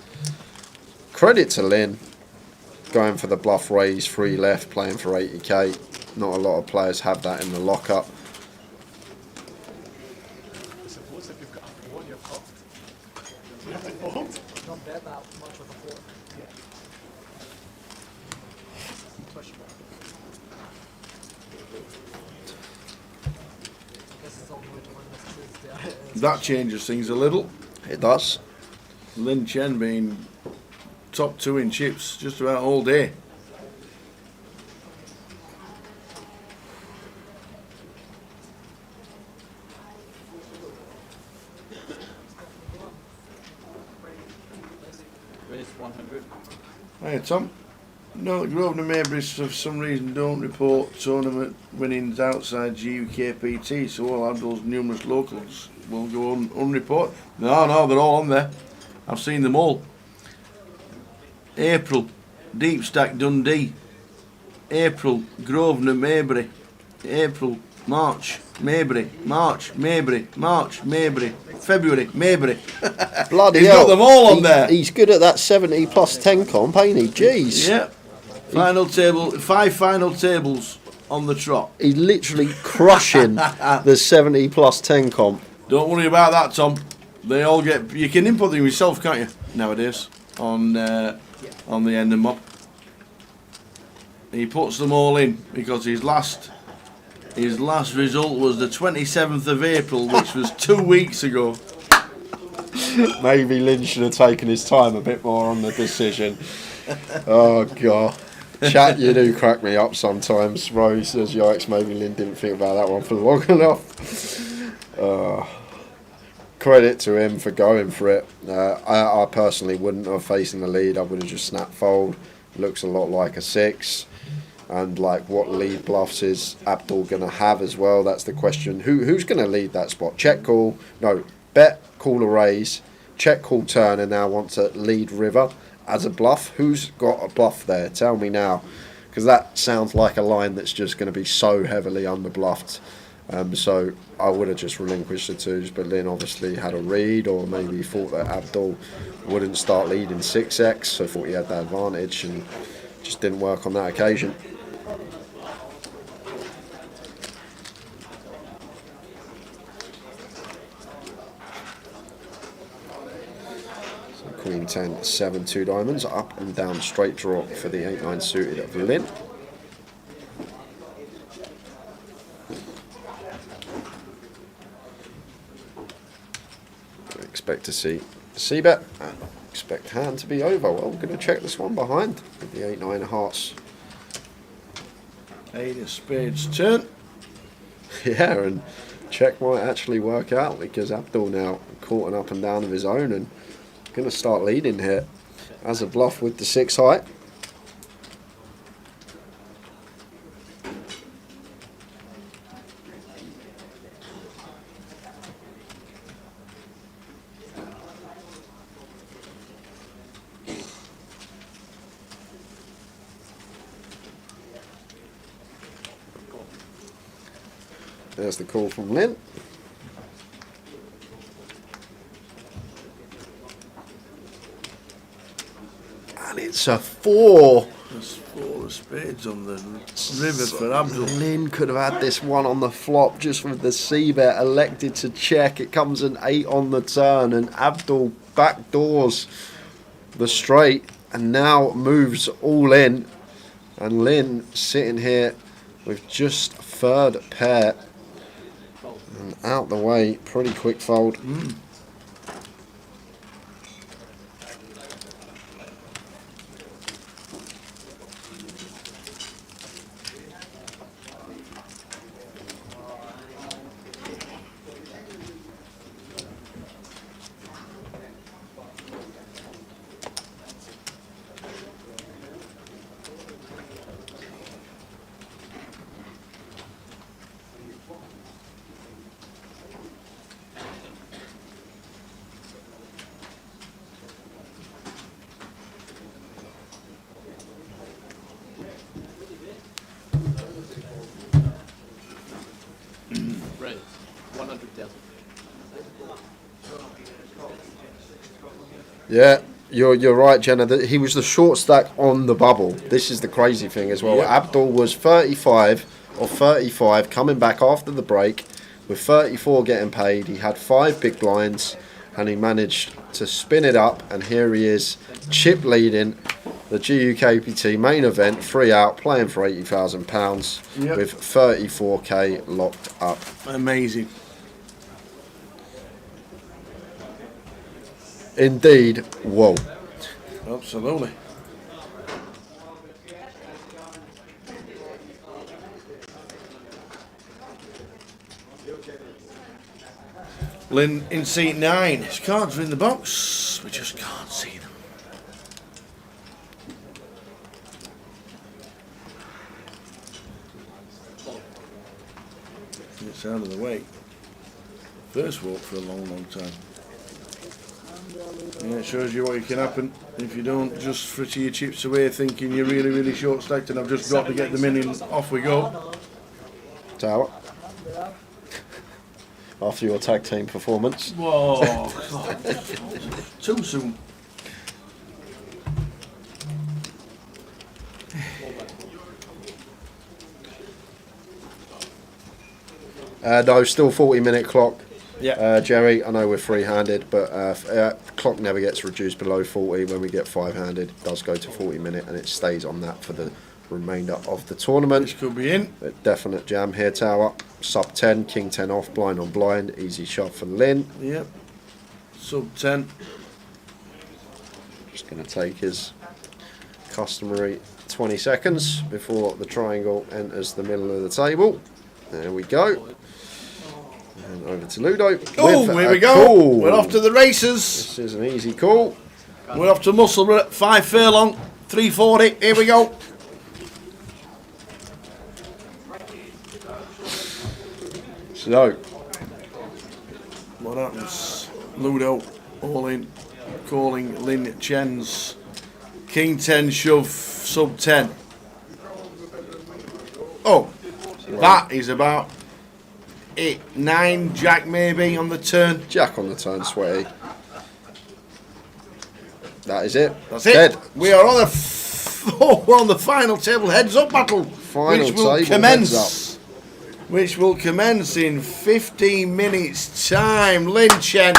Credit to Lynn, going for the bluff raise, 3 left, playing for 80k. Not a lot of players have that in the lockup. Suppose if you've got a 4, you're cocked. You have to fold. Don't bet that much with a 4. Push back. Guess it's all the way to win this. That changes things a little. It does. Lin Chen being top 2 in chips just about all day. Raise 100. Hey Tom, no, Grosvenor Maybury for some reason don't report tournament winnings outside GUKPT, so all Abdul's numerous locals will go unreported. No, they're all on there. I've seen them all. April, Deep Stack Dundee. April, Grosvenor Maybury. April, March, Maybury. March, Maybury. March, Maybury. February, Maybury. Bloody He's hell. got them all on there. He's good at that 70 plus 10 comp, ain't he? Jeez. Yeah. Final table, 5 final tables on the trot. He's literally crushing the 70 plus 10 comp. Don't worry about that, Tom. They all get. You can input them yourself, can't you? Nowadays on the end of mob. He puts them all in because his last result was the 27th of April, which was 2 weeks ago. Maybe Lynn should have taken his time a bit more on the decision. Oh god. Chat, you do crack me up sometimes. Rose says, yikes, maybe Lynn didn't think about that one for long enough. Credit to him for going for it. I personally wouldn't have facing the lead. I would have just snap fold. Looks a lot like a 6. And like, what lead bluffs is Abdul going to have as well? That's the question. Who's going to lead that spot? Check call? No. Bet, call or raise. Check call turn and now want to lead river as a bluff. Who's got a bluff there? Tell me now. Because that sounds like a line that's just going to be so heavily under bluffed. So I would have just relinquished the 2s, but Lynn obviously had a read, or maybe thought that Abdul wouldn't start leading 6x, so thought he had that advantage, and just didn't work on that occasion. So Queen 10, 7, 2 diamonds, up and down straight draw for the 8-9 suited of Lynn. Expect to see c-bet and expect hand to be over. Well, we're going to check this one behind with the 8-9 of hearts. 8 of spades turn. Yeah, and check might actually work out because Abdul now caught an up and down of his own and going to start leading here as a bluff with the 6 high. There's the call from Lynn. And it's a 4. There's 4 of spades on the river for Abdul. Lynn could have had this one on the flop just with the c-bet, elected to check. It comes an 8 on the turn and Abdul backdoors the straight and now moves all in. And Lynn sitting here with just 3rd pair. And out the way, pretty quick fold. Right, 100,000. Yeah, you're right, Jenna. He was the short stack on the bubble. This is the crazy thing as well. Yep. Abdul was 35 or 35 coming back after the break with 34 getting paid. He had 5 big blinds and he managed to spin it up, and here he is chip leading the GUKPT main event, 3 out, playing for £80,000 Yep. with 34k locked up. Amazing. Indeed, whoa. Absolutely. Lynn in seat 9. His cards are in the box. We just can't see them. It's out of the way. First walk for a long, long time. Yeah, it shows you what can happen if you don't just fritter your chips away thinking you're really, really short stacked and I've just got to get them in and off we go. Tower. After your tag team performance. Whoa, too soon. No, still 40-minute clock. Yeah. Jerry, I know we're free-handed, but clock never gets reduced below 40. When we get 5-handed, it does go to 40-minute, and it stays on that for the remainder of the tournament. This could be in. But definite jam here, Tower. Sub 10, king 10 off, blind on blind. Easy shot for Lynn. Yep. Sub 10. Just going to take his customary 20 seconds before the triangle enters the middle of the table. There we go. And over to Ludo. Oh, with here a we go. call. We're off to the races. This is an easy call. We're off to Musselburgh, 5 furlong, 340. Here we go. So, what happens? Ludo, all in, calling Lin Chen's King 10 shove, sub 10. Oh, that is about it. 9 Jack maybe on the turn. Jack on the turn, Sweaty. That is it. That's it. Dead. We are on the we're on the final table heads up battle, Final which will table commence. heads Which will commence in 15 minutes' time. Lin Chen,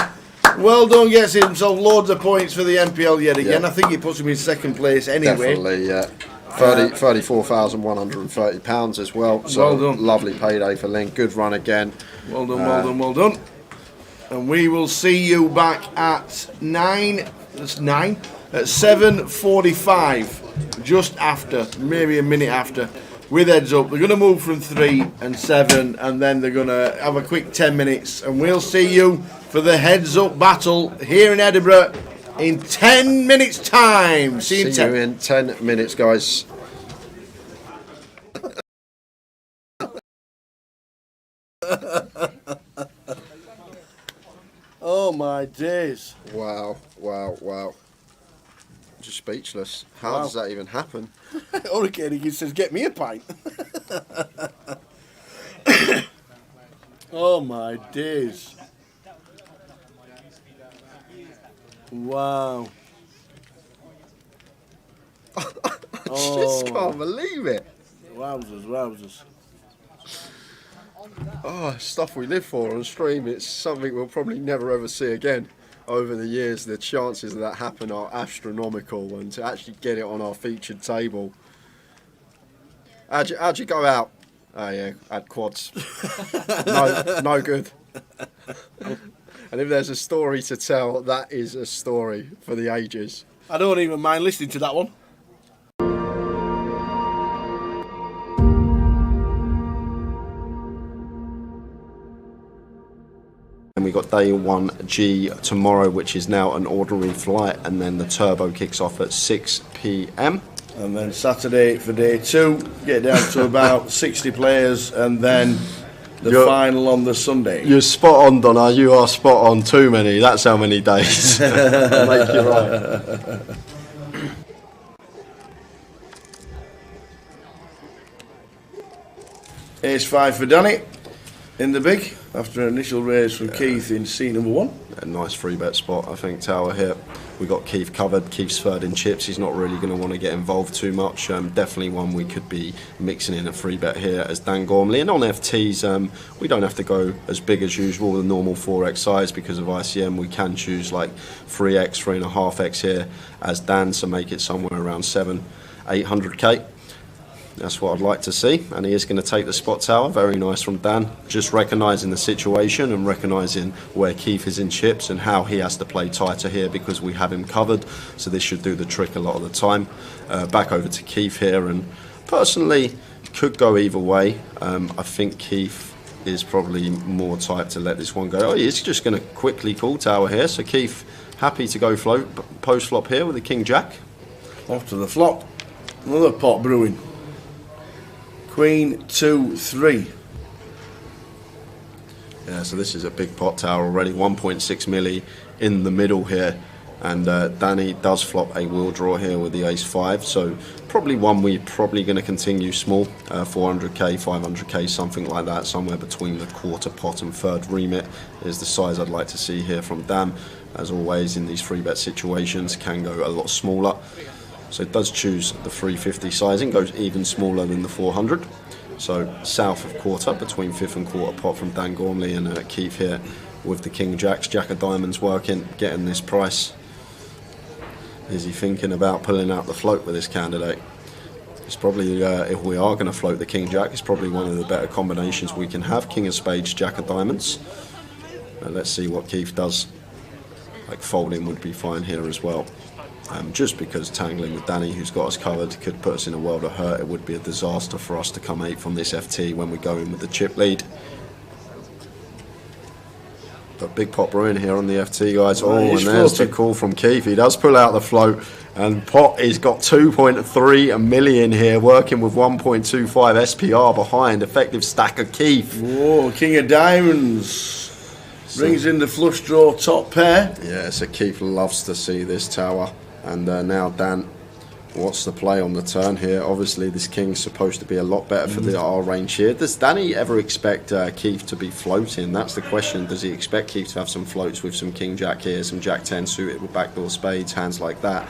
well done, gets himself loads of points for the NPL yet again. Yeah. I think he puts him in second place anyway. Definitely, yeah. £34,130 as well. So Well done. lovely payday for Lynn. Good run again. Well done, well done, well done. And we will see you back at 9. That's 9 at 7:45, just after, maybe a minute after. With heads up, they're going to move from 3 and 7, and then they're going to have a quick 10 minutes, and we'll see you for the heads up battle here in Edinburgh in 10 minutes time. See you in 10. you in 10 minutes, guys. Oh my days. Wow, wow, wow. Just speechless. How Wow. does that even happen? Hurricane he says, get me a pint. Oh my days. Wow. I just can't believe it. Wowzers, wowzers. Oh, stuff we live for on stream. It's something we'll probably never ever see again. Over the years, the chances of that happen are astronomical, and to actually get it on our featured table. How'd you go out? Oh yeah, had quads. No good. And if there's a story to tell, that is a story for the ages. I don't even mind listening to that one. And we got day 1G tomorrow, which is now an ordinary flight, and then the turbo kicks off at 6 p.m. And then Saturday for day 2, get down to about 60 players, and then the final on the Sunday. You're spot on, Donna. You are spot on. Too many. That's how many days. I'll make you right. Ace 5 for Danny in the big after an initial raise from Keith in seat number 1. A nice free bet spot, I think, Tower here. We got Keith covered. Keith's third in chips. He's not really going to want to get involved too much. Definitely one we could be mixing in a free bet here as Dan Gormley. And on FTs, we don't have to go as big as usual, the normal 4x size, because of ICM. We can choose like 3x, 3.5x here as Dan, so make it somewhere around 800k. That's what I'd like to see, and he is going to take the spot tower. Very nice from Dan, just recognising the situation and recognising where Keith is in chips and how he has to play tighter here because we have him covered, so this should do the trick a lot of the time. Back over to Keith here, and personally could go either way. I think Keith is probably more type to let this one go. Oh, he's just going to quickly call tower here, so Keith happy to go float post flop here with the King Jack. Off to the flop, another pot brewing. Queen 2 3. Yeah, so this is a big pot tower already, 1.6 milli in the middle here, and Danny does flop a wheel draw here with the ace 5, so probably one we're probably going to continue small, 400k, 500k, something like that, somewhere between the quarter pot and third remit is the size I'd like to see here from Dan. As always in these free bet situations, can go a lot smaller. So it does choose the 350 sizing, goes even smaller than the 400. So south of quarter, between fifth and quarter pot from Dan Gormley and Keith here with the King Jacks. Jack of diamonds working, getting this price. Is he thinking about pulling out the float with this candidate? It's probably, if we are going to float the King Jack, it's probably one of the better combinations we can have. King of spades, Jack of diamonds. Let's see what Keith does. Like folding would be fine here as well. Just because tangling with Danny, who's got us covered, could put us in a world of hurt. It would be a disaster for us to come 8 from this FT when we go in with the chip lead. A big pot brewing here on the FT, guys. Oh, He's and there's the floating. call from Keith. He does pull out the float, and Pot has got 2.3 million here, working with 1.25 SPR behind. Effective stack of Keith. Whoa, King of Diamonds brings in the flush draw top pair. Yeah, so Keith loves to see this tower. And now Dan, what's the play on the turn here? Obviously, this king's supposed to be a lot better for the R range here. Does Danny ever expect Keith to be floating? That's the question. Does he expect Keith to have some floats with some King Jack here, some Jack 10 suited with backdoor spades, hands like that?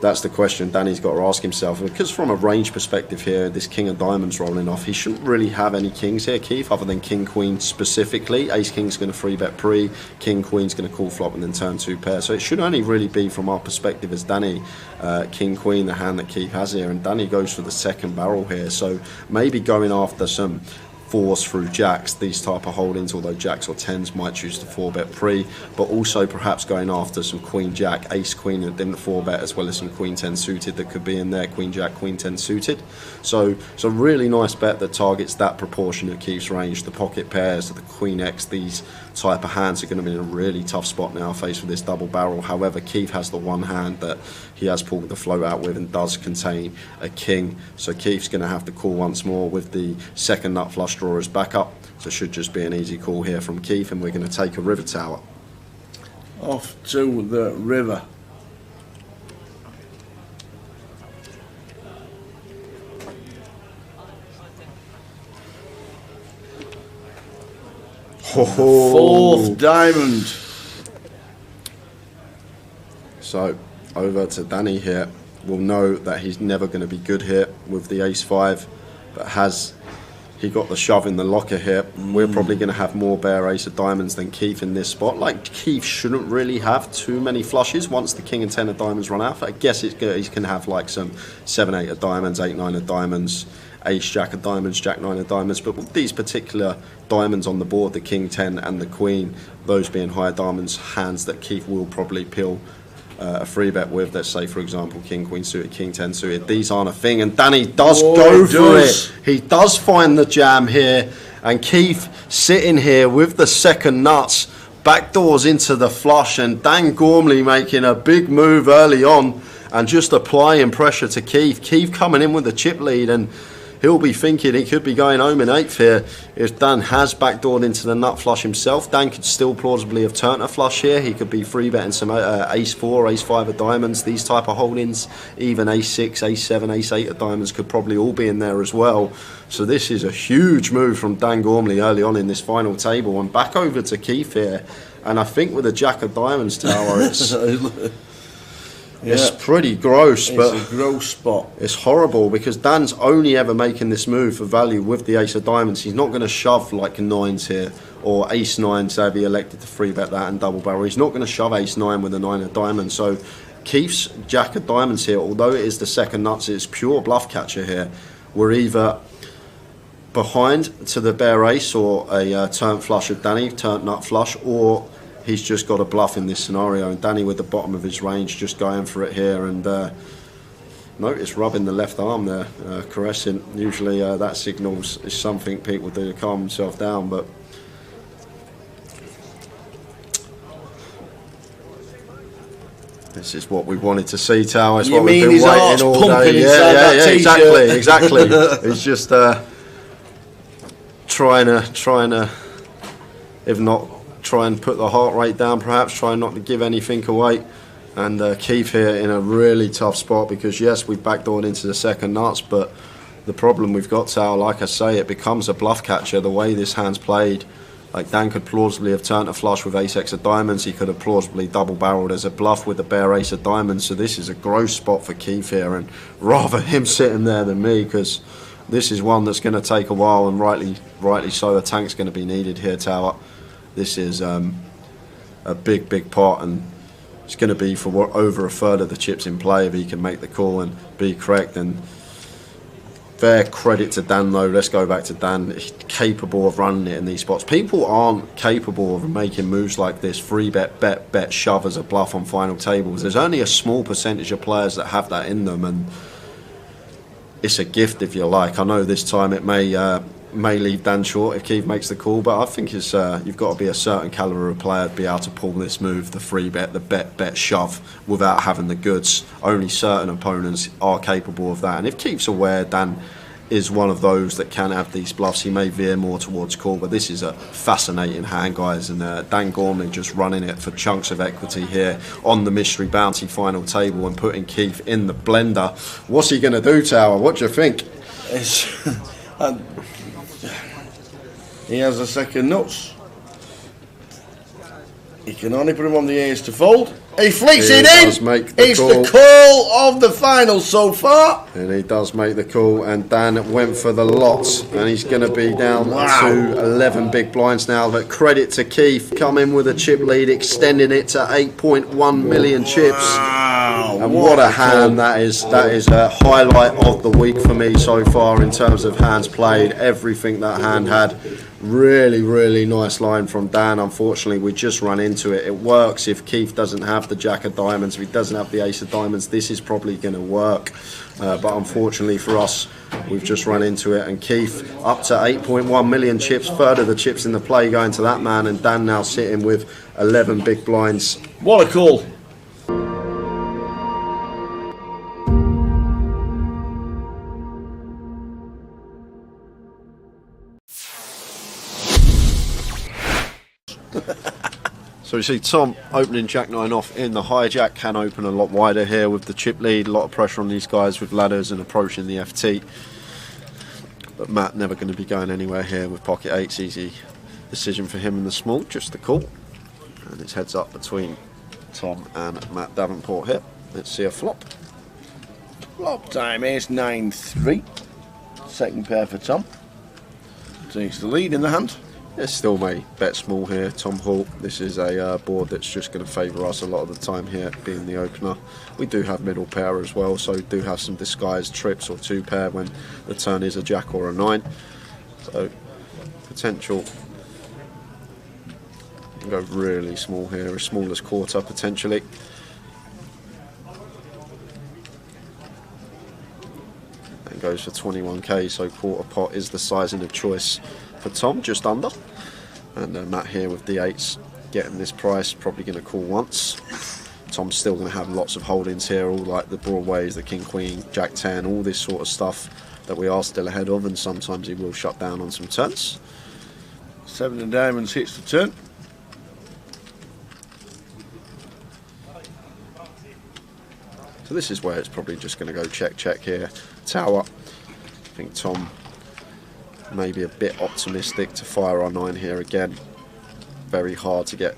That's the question Danny's got to ask himself. Because from a range perspective here, this King of Diamonds rolling off, he shouldn't really have any kings here, Keith, other than King Queen specifically. Ace King's going to 3-bet pre, King Queen's going to call flop and then turn 2 pair. So it should only really be from our perspective as Danny, King Queen, the hand that Keith has here, and Danny goes for the second barrel here. So maybe going after some 4s through jacks, these type of holdings, although jacks or 10s might choose to 4-bet pre, but also perhaps going after some Queen Jack, Ace Queen and then the 4-bet, as well as some Queen 10 suited that could be in there, Queen Jack, Queen 10 suited. So really nice bet that targets that proportion at Keith's range. The pocket pairs, the Queen X, these type of hands are going to be in a really tough spot now faced with this double barrel. However, Keith has the one hand that he has pulled the float out with and does contain a king. So Keith's going to have to call once more with the second nut flush draw as backup. So it should just be an easy call here from Keith, and we're going to take a river tower. Off to the river. Fourth diamond. So over to Danny here. We'll know that he's never going to be good here with the ace-5, but has he got the shove in the locker here? We're probably going to have more bare ace of diamonds than Keith in this spot. Like, Keith shouldn't really have too many flushes once the king and 10 of diamonds run out. I guess he's can have like some 7-8 of diamonds, 8-9 of diamonds, ace jack of diamonds, jack 9 of diamonds, but with these particular diamonds on the board, the king 10 and the queen, those being higher diamonds, hands that Keith will probably peel a 3-bet with, let's say for example king queen suited, king 10 suited, these aren't a thing, and Danny does go for it. He does find the jam here, and Keith sitting here with the second nuts, backdoors into the flush, and Dan Gormley making a big move early on and just applying pressure to Keith. Keith coming in with the chip lead, and he'll be thinking he could be going home in 8th here if Dan has backdoored into the nut flush himself. Dan could still plausibly have turned a flush here. He could be 3-betting some ace-4, ace-5 of diamonds, these type of holdings. Even ace-6, ace-7, ace-8 of diamonds could probably all be in there as well. So this is a huge move from Dan Gormley early on in this final table. And back over to Keith here. And I think with the jack of diamonds tower, it's pretty gross, but it's a gross spot. It's horrible because Dan's only ever making this move for value with the ace of diamonds. He's not going to shove like 9s here or ace 9, so if he elected to 3-bet that and double barrel. He's not going to shove ace 9 with a 9 of diamonds. So Keith's jack of diamonds here, although it is the second nuts, it's pure bluff catcher here. We're either behind to the bare ace or a turn flush of Danny, turn nut flush, or he's just got a bluff in this scenario, and Danny with the bottom of his range just going for it here, and notice rubbing the left arm there, caressing. Usually that signals is something people do to calm themselves down, but this is what we wanted to see, Tower. It's what we've been waiting all day. Yeah, exactly. He's just trying to, if not try and put the heart rate down, perhaps try not to give anything away. And Keith here in a really tough spot because yes, we've backdoored into the second nuts, but the problem we've got, Sal, like I say, it becomes a bluff catcher the way this hand's played. Like, Dan could plausibly have turned a flush with ace-x of diamonds. He could have plausibly double-barreled as a bluff with the bare ace of diamonds. So this is a gross spot for Keith here, and rather him sitting there than me, because this is one that's going to take a while, and rightly so. A tank's going to be needed here, Tower. This is a big pot, and it's going to be for over a third of the chips in play if he can make the call and be correct. And fair credit to Dan, though. Let's go back to Dan. He's capable of running it in these spots. People aren't capable of making moves like this. 3-bet, bet, shove as a bluff on final tables. There's only a small percentage of players that have that in them, and it's a gift if you like. I know this time it may may leave Dan short if Keith makes the call, but I think it's you've got to be a certain calibre of player to be able to pull this move, the free bet, the bet shove, without having the goods. Only certain opponents are capable of that, and if Keith's aware Dan is one of those that can have these bluffs, he may veer more towards call, but this is a fascinating hand, guys, and Dan Gormley just running it for chunks of equity here on the mystery bounty final table and putting Keith in the blender. What's he going to do, Tower? What do you think? He has a second nuts. He can only put him on the ace to fold. He flicks it in. It's the call of the final so far. And he does make the call, and Dan went for the lot, and he's going to be down to 11 big blinds now. But credit to Keith, coming with a chip lead, extending it to 8.1 million chips. And what a hand that is. That is a highlight of the week for me so far in terms of hands played. Everything that hand had. Really, really nice line from Dan. Unfortunately, we just run into it. It works if Keith doesn't have the jack of diamonds, if he doesn't have the ace of diamonds. This is probably going to work. But unfortunately for us, we've just run into it. And Keith up to 8.1 million chips, third of the chips in the play going to that man. And Dan now sitting with 11 big blinds. What a call. So we see Tom opening Jack-9 off in the hijack, can open a lot wider here with the chip lead, a lot of pressure on these guys with ladders and approaching the FT. But Matt never going to be going anywhere here with pocket eights, easy decision for him in the small, just the call. And it's heads up between Tom and Matt Davenport here. Let's see a flop. Flop time, ace 9-3. Second pair for Tom. Takes the lead in the hand. It still may bet small here, Tom Hall. This is a board that's just going to favour us a lot of the time here, being the opener. We do have middle pair as well, so do have some disguised trips or two pair when the turn is a jack or a 9. So potential. You can go really small here, as small as quarter potentially. And goes for 21k, so quarter pot is the sizing of choice for Tom, just under. And Matt here with D8s getting this price, probably going to call once. Tom's still going to have lots of holdings here, all like the Broadways, the King Queen, Jack 10, all this sort of stuff that we are still ahead of, and sometimes he will shut down on some turns. 7 of diamonds hits the turn. So this is where it's probably just going to go check here. Tower. I think Tom maybe a bit optimistic to fire our 9 here again. Very hard to get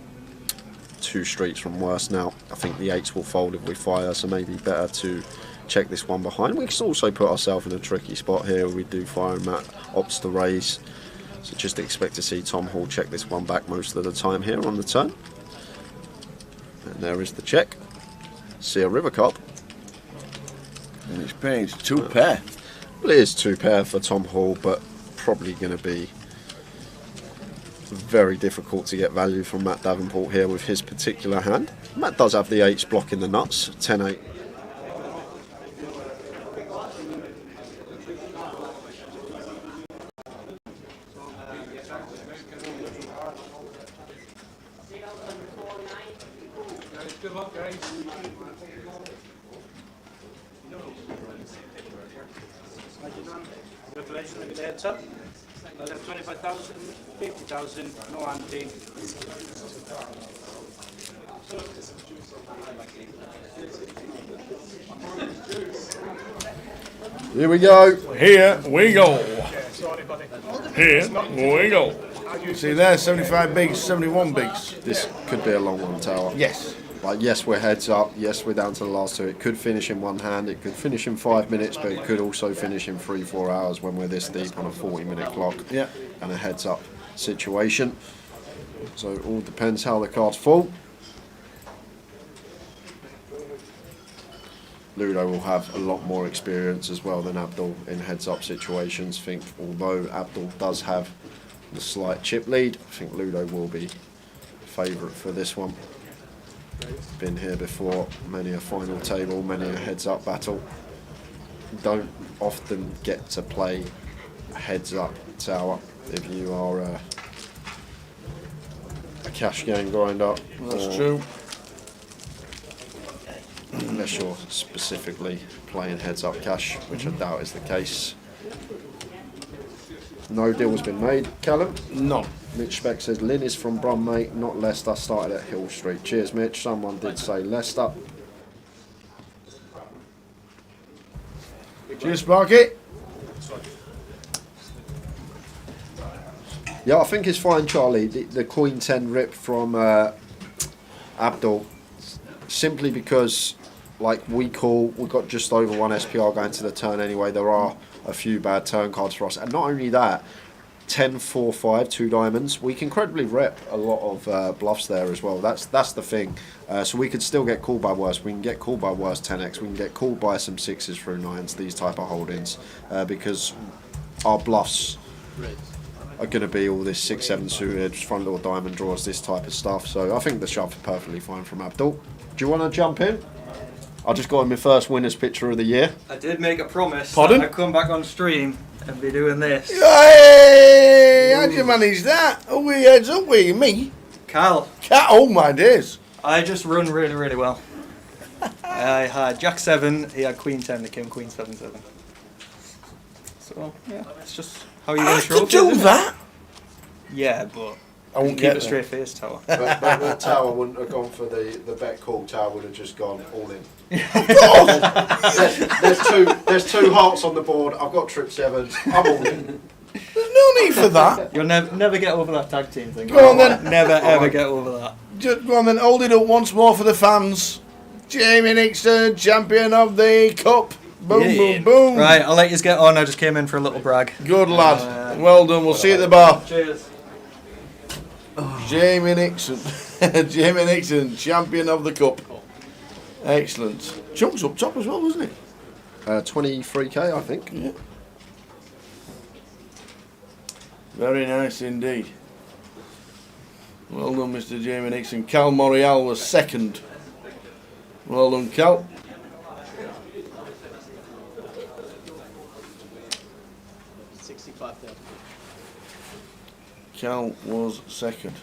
2 streets from worse now. I think the 8s will fold if we fire, so maybe better to check this one behind. We can also put ourselves in a tricky spot here. We do fire and Matt opts to raise. So just expect to see Tom Hall check this one back most of the time here on the turn. And there is the check. See a river card. And it's paying 2 pair. Well, it is 2 pair for Tom Hall, but probably going to be very difficult to get value from Matt Davenport here with his particular hand. Matt does have the 8s blocking the nuts, 10-8. Good luck, guys. Congratulations, look at the heads up. I'll have 25,000, 50,000, no ante. Here we go. Here we go. Here we go. See there, 75 bigs, 71 bigs. This could be a long one, Tower. Yes. Like, yes, we're heads up. Yes, we're down to the last 2. It could finish in one hand. It could finish in 5 minutes, but it could also finish in 3-4 hours when we're this deep on a 40-minute clock. Yeah. And a heads up situation. So it all depends how the cards fall. Ludo will have a lot more experience as well than Abdul in heads up situations. I think although Abdul does have the slight chip lead, I think Ludo will be favourite for this one. Been here before, many a final table, many a heads up battle. Don't often get to play heads up tower if you are a cash game grinder. That's true. Unless you're specifically playing heads up cash, which I doubt is the case. No deal's been made, Callum? None. Mitch Speck says Lynn is from Brum, mate, not Leicester, started at Hill Street. Cheers, Mitch. Someone did say Leicester. Cheers, Sparky. Yeah, I think it's fine, Charlie. The Queen 10 rip from Abdul, simply because, like, we've got just over 1 SPR going to the turn anyway. There are a few bad turn cards for us, and not only that, 10, 4, 5, 2 diamonds. We can credibly rep a lot of bluffs there as well. That's the thing. So we could still get called by worse. We can get called by worse 10x. We can get called by some 6s through 9s. These type of holdings, because our bluffs are going to be all this 6, 7 suited, front door diamond draws, this type of stuff. So I think the shove is perfectly fine from Abdul. Do you want to jump in? I just got him my first winner's picture of the year. I did make a promise. Pardon? I'd come back on stream and be doing this. Hey, how'd you manage that? Oh, we heads up with you, me? Cal. Oh my days. I just run really, really well. I had Jack 7, he had Queen 10, the King Queen 7-7. So, yeah, it's just how you win trophies. do that? Yeah, but I won't keep get a there. straight face, Tower. But the tower wouldn't have gone for the bet call. Tower would have just gone all in. there's two hearts on the board. I've got trip 7s. I'm all in. There's no need for that. You'll never get over that tag team thing. Go on then. Never ever get over that. Just go on then, hold it up once more for the fans. Jamie Nixon, champion of the cup. Boom, boom, boom. Right, I'll let you get on. I just came in for a little brag. Good lad. Well done. We'll see you at the bar. Cheers. Jamie Nixon. Jamie Nixon, champion of the cup. Excellent. Chunks up top as well, wasn't it? 23k, I think. Yeah. Very nice indeed. Well done, Mr. Jamie Nixon. Cal Morial was second. Well done, Cal. Cal was second.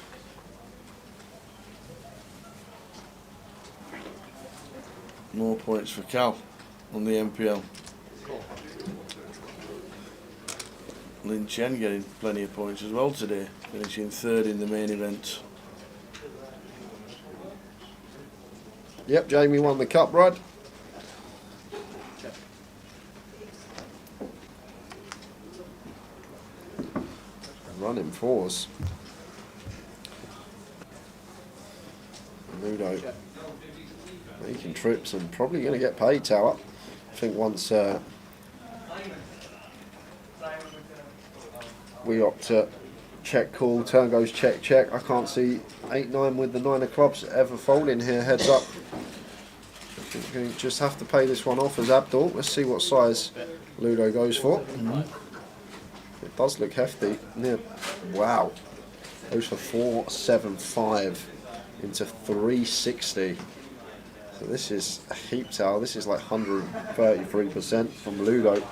More points for Cal on the MPL. Lin Chen getting plenty of points as well today, finishing third in the main event. Yep, Jamie won the cup, right? Running 4s. Ludo making trips and probably going to get paid, Tower. I think once we opt to check call, turn goes check check. I can't see 8-9 with the 9 of clubs ever folding here, heads up. I think we just have to pay this one off as Abdul. Let's see what size Ludo goes for. It does look hefty. Yeah. Wow. Goes for 475 into 360. So this is a heap towel. This is like 133% from Ludo.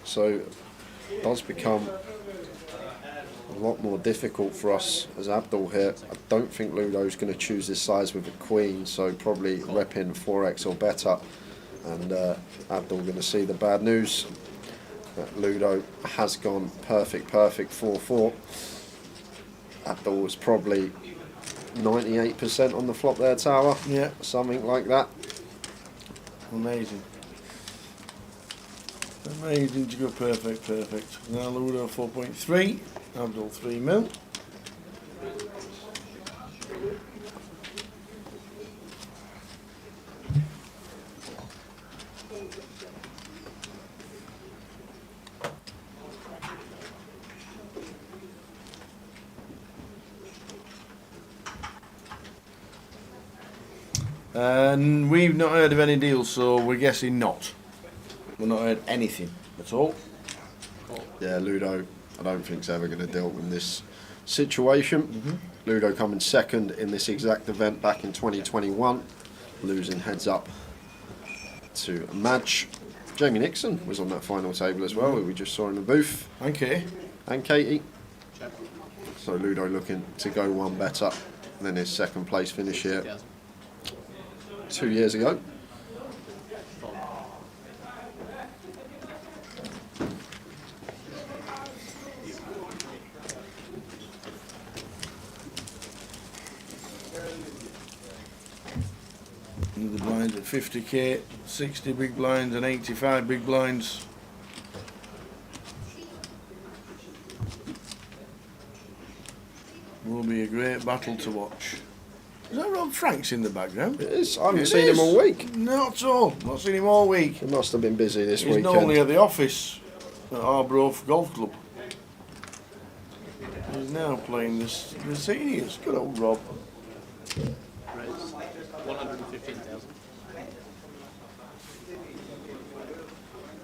So it does become a lot more difficult for us as Abdul here. I don't think Ludo's going to choose this size with a queen, so probably rep in 4x or better. And Abdul going to see the bad news. Ludo has gone perfect 4-4. Abdul was probably 98% on the flop there, Tower. Yeah. Something like that. Amazing. Amazing to go perfect. Now Ludo 4.3, Abdul 3 mil. And we've not heard of any deals, so we're guessing not. We've not heard anything at all. Yeah, Ludo, I don't think is ever going to deal with this situation. Ludo coming second in this exact event back in 2021, losing heads up to Madge. Jamie Nixon was on that final table as well, who we just saw in the booth. And Katie. And Katie. So Ludo looking to go one better than his second place finish here 2 years ago. The blinds at 50k, 60 big blinds and 85 big blinds. Will be a great battle to watch. Is that Rob Franks in the background? It is. I haven't seen him all week. Not at all. Not seen him all week. He must have been busy this He's weekend. normally at the office at Arbroath Golf Club. He's now playing the seniors. Good old Rob. Raise 115,000.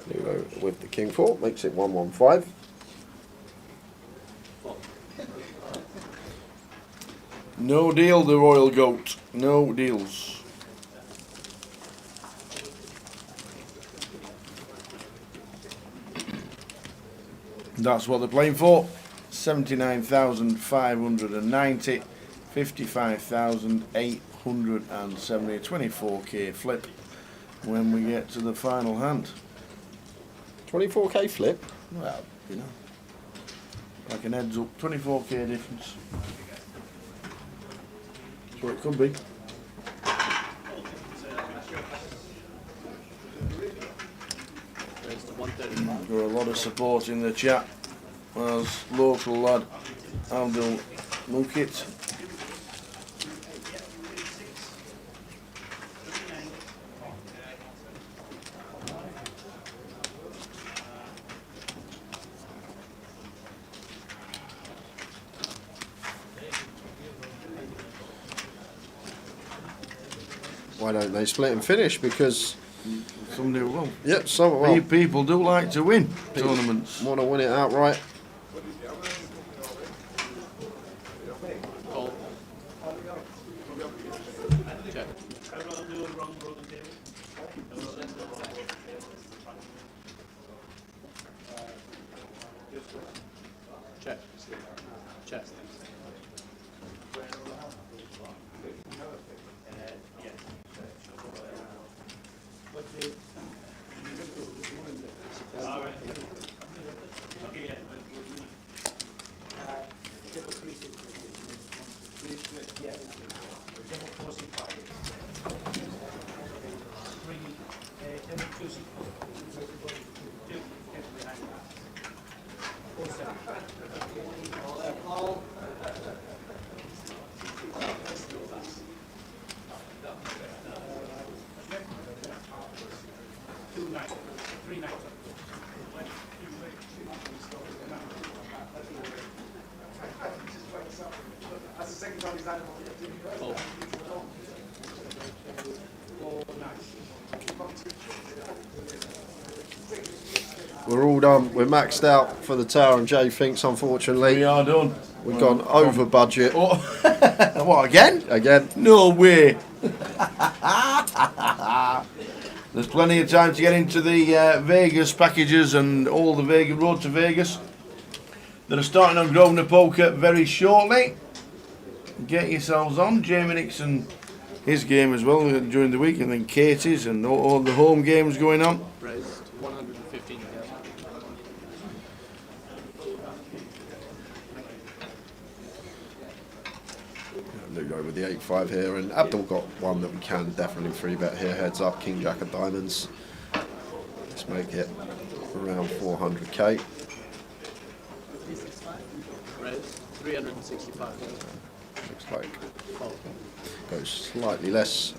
Ludo with the King 4 makes it 115. No deal, the Royal Goat. No deals. That's what they're playing for. 79,590, 55,870, 24k flip when we get to the final hand. 24k flip? Well, you know, like an heads up, 24k difference. That's what it could be. Got a lot of support in the chat. As local lad Abdul Mukit. Why don't they split and finish? Because some do well. Yep, some well. People do like to win tournaments. Want to win it outright. Check. Check. We're all done. We're maxed out for the Tower and Jay thinks, unfortunately. We are done. We've gone over budget. Oh. What, again? Again. No way. There's plenty of time to get into the Vegas packages and all the Vegas road to Vegas that are starting on Grosvenor Poker very shortly. Get yourselves on. Jamie Nixon, his game as well during the week, and then Katie's and all the home games going on. Raised 115,000. Ludo with the 8-5 here, and Abdul got one that we can definitely free bet here. Heads up, King Jack of Diamonds. Let's make it around 400k. Raised 365. Looks like goes slightly less.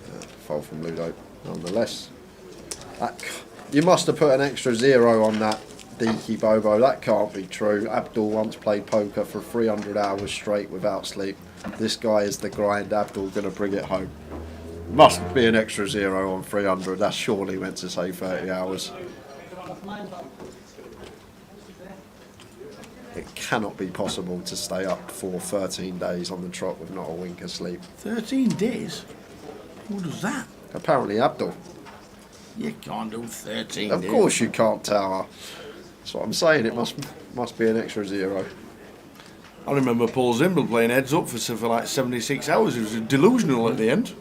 Fold from Ludo, nonetheless. You must have put an extra 0 on that, Deaky Bobo. That can't be true. Abdul once played poker for 300 hours straight without sleep. This guy is the grind. Abdul gonna bring it home. Must be an extra 0 on 300. That's surely meant to say 30 hours. It cannot be possible to stay up for 13 days on the trot with not a wink of sleep. 13 days? What is that? Apparently Abdul. You can't do 13. Of course you can't, Tower. That's what I'm saying. It must be an extra 0. I remember Paul Zimble playing heads up for like 76 hours. It was delusional at the end.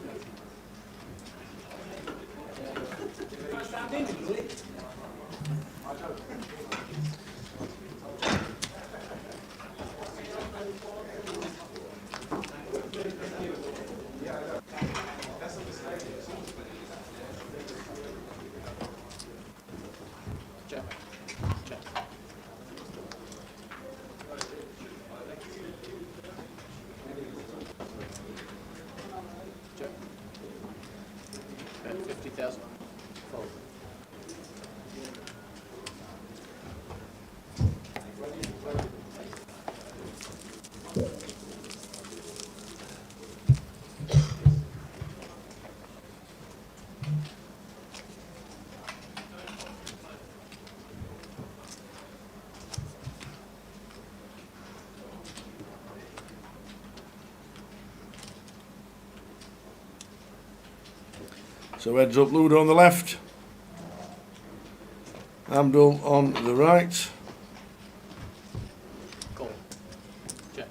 Bet 50,000. Fold. So heads up, Ludo on the left. Abdul on the right. Call. Check.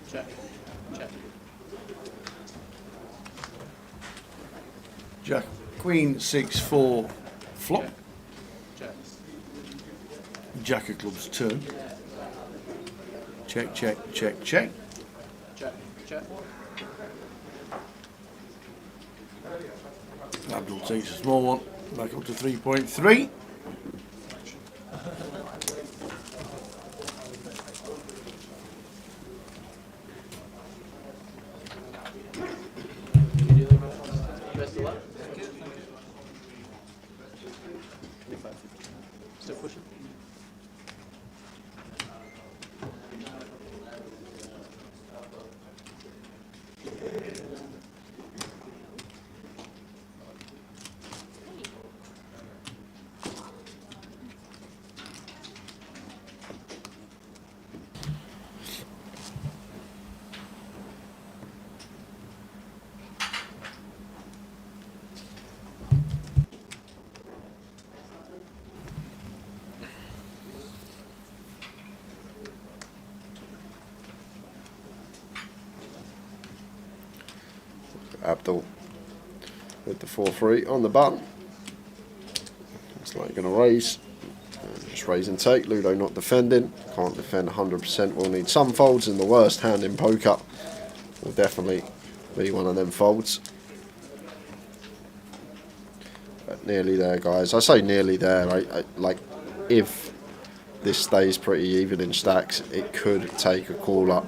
Check. Check. Jack, Queen 6-4 flop. Check. Jack of clubs turn. Check, check, check, check. Check. Check. Abdul takes a small one, back up to 3.3. Best of luck. Still pushing. Abdul with the 4-3 on the button. It's like going to raise. Just raise and take. Ludo not defending. Can't defend 100%. We'll need some folds, and the worst hand in poker will definitely be one of them folds. But nearly there, guys. I say nearly there. Like, if this stays pretty even in stacks, it could take a call up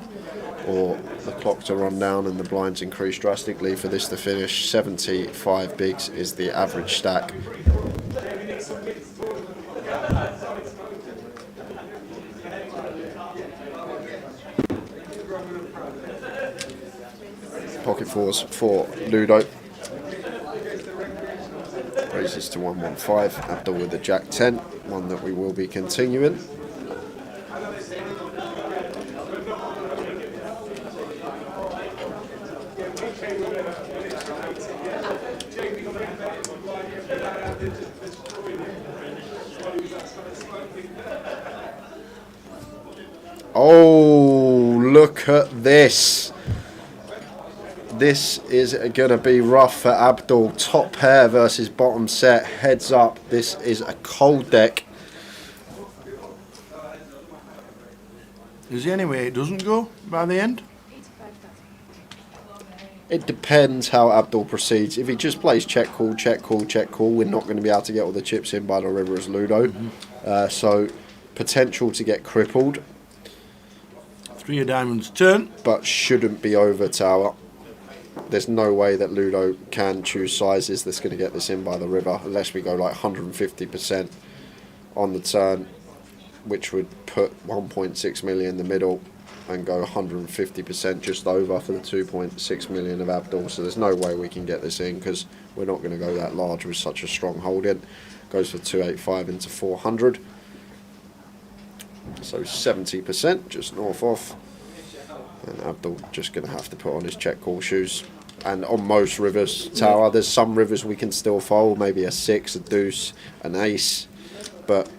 or the clock to run down and the blinds increase drastically for this to finish. 75 bigs is the average stack. Pocket fours for Ludo. Raises to 115. Abdul with the Jack 10, one that we will be continuing. Oh, look at this. This is going to be rough for Abdul. Top pair versus bottom set. Heads up. This is a cold deck. Is there any way it doesn't go by the end? It depends how Abdul proceeds. If he just plays check call, check call, check call, we're not going to be able to get all the chips in by the river as Ludo. So potential to get crippled. 3 of diamonds turn. But shouldn't be over Tower. There's no way that Ludo can choose sizes that's going to get this in by the river unless we go like 150% on the turn, which would put 1.6 million in the middle and go 150% just over for the 2.6 million of Abdul. So there's no way we can get this in because we're not going to go that large with such a strong hold in. Goes for 285 into 400. So 70%, just north of. And Abdul just going to have to put on his check call shoes. And on most rivers, Tower, there's some rivers we can still fold, maybe a 6, a deuce, an ace, but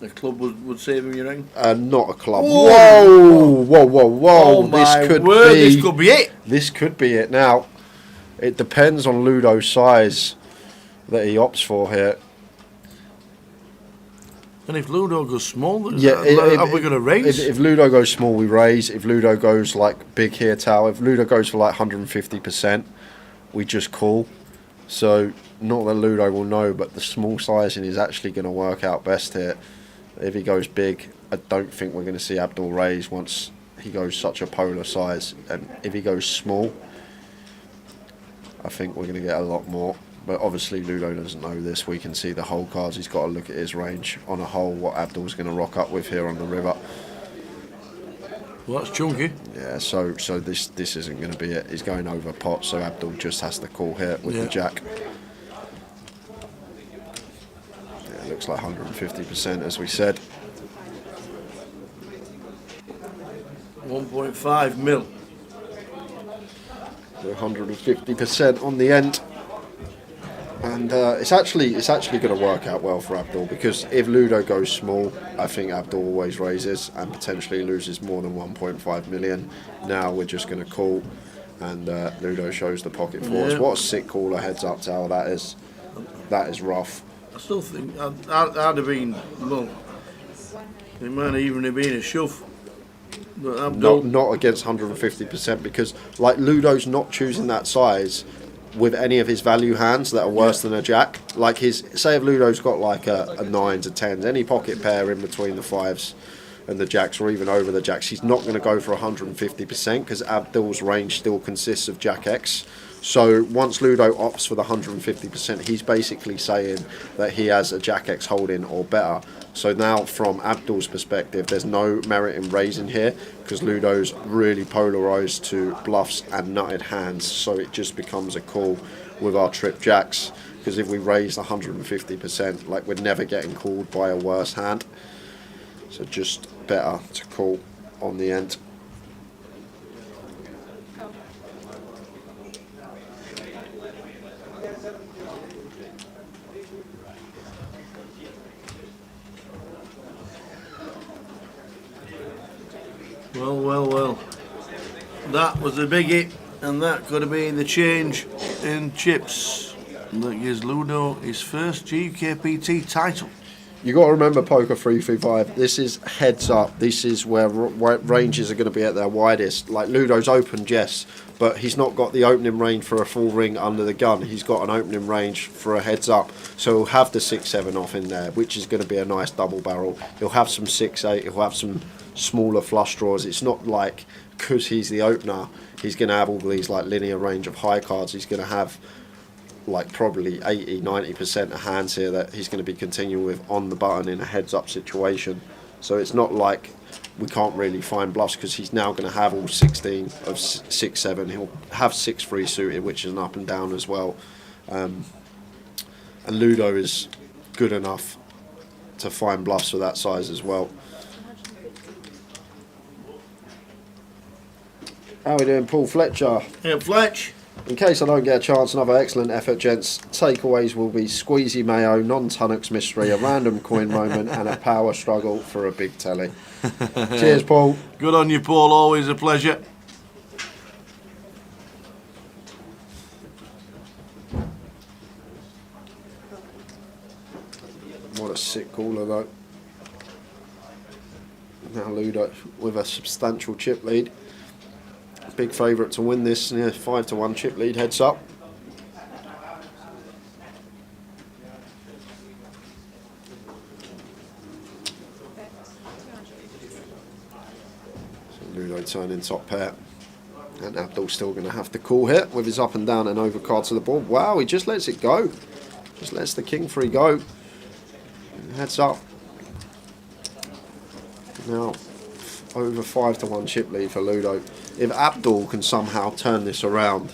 the club would save him, you reckon? Not a club. Whoa, whoa, whoa, whoa! Oh my word, this could be it. This could be it. Now, it depends on Ludo's size that he opts for here. And if Ludo goes small, are we going to raise? If Ludo goes small, we raise. If Ludo goes like big here, Tower. If Ludo goes for like 150%, we just call. So not that Ludo will know, but the small sizing is actually going to work out best here. If he goes big, I don't think we're going to see Abdul raise once he goes such a polar size. And if he goes small, I think we're going to get a lot more. But obviously Ludo doesn't know this. We can see the whole cards. He's got to look at his range on a whole, what Abdul's going to rock up with here on the river. Well, that's chunky. Yeah, so this isn't going to be it. He's going over pot, so Abdul just has to call here with the jack. Yeah, it looks like 150%, as we said. 1.5 mil. So 150% on the end. And it's actually going to work out well for Abdul, because if Ludo goes small, I think Abdul always raises and potentially loses more than 1.5 million. Now we're just going to call, and Ludo shows the pocket fours. What a sick caller heads up Tower that is. That is rough. I still think I'd have been, well, it might even have been a shove. But not against 150%, because like Ludo's not choosing that size with any of his value hands that are worse than a jack. Like say if Ludo's got like a 9s, a 10s, any pocket pair in between the 5s and the jacks, or even over the jacks, he's not going to go for 150%, because Abdul's range still consists of jack X. So once Ludo opts for the 150%, he's basically saying that he has a jack X holding or better. So now from Abdul's perspective, there's no merit in raising here, because Ludo's really polarised to bluffs and nutted hands. So it just becomes a call with our trip jacks, because if we raise 150%, like, we're never getting called by a worse hand. So just better to call on the end. Well. That was a big hit, and that could have been the change in chips that gives Ludo his first GUKPT title. You got to remember, poker 335. This is heads up. This is where ranges are going to be at their widest. Like Ludo's opened, yes, but he's not got the opening range for a full ring under the gun. He's got an opening range for a heads up. So he'll have the 6-7 off in there, which is going to be a nice double barrel. He'll have some 6-8. He'll have some smaller flush draws. It's not like, because he's the opener, he's going to have all these like linear range of high cards. He's going to have like probably 80-90% of hands here that he's going to be continuing with on the button in a heads up situation. So it's not like we can't really find bluffs, because he's now going to have all 16 of 6-7. He'll have 6-3 suited, which is an up and down as well. And Ludo is good enough to find bluffs for that size as well. How are we doing, Paul Fletcher? Yeah, Fletch. In case I don't get a chance, another excellent effort, gents. Takeaways will be squeezy mayo, non-Tunnocks mystery, a random coin moment, and a power struggle for a big telly. Cheers, Paul. Good on you, Paul. Always a pleasure. What a sick caller, though. Now Ludo with a substantial chip lead. Big favourite to win this, 5-1 chip lead, heads up. So Ludo turning top pair. And Abdul's still going to have to call here with his up and down and over card to the board. Wow, he just lets it go. Just lets the king free go. Heads up. Now, over 5-1 chip lead for Ludo. If Abdul can somehow turn this around,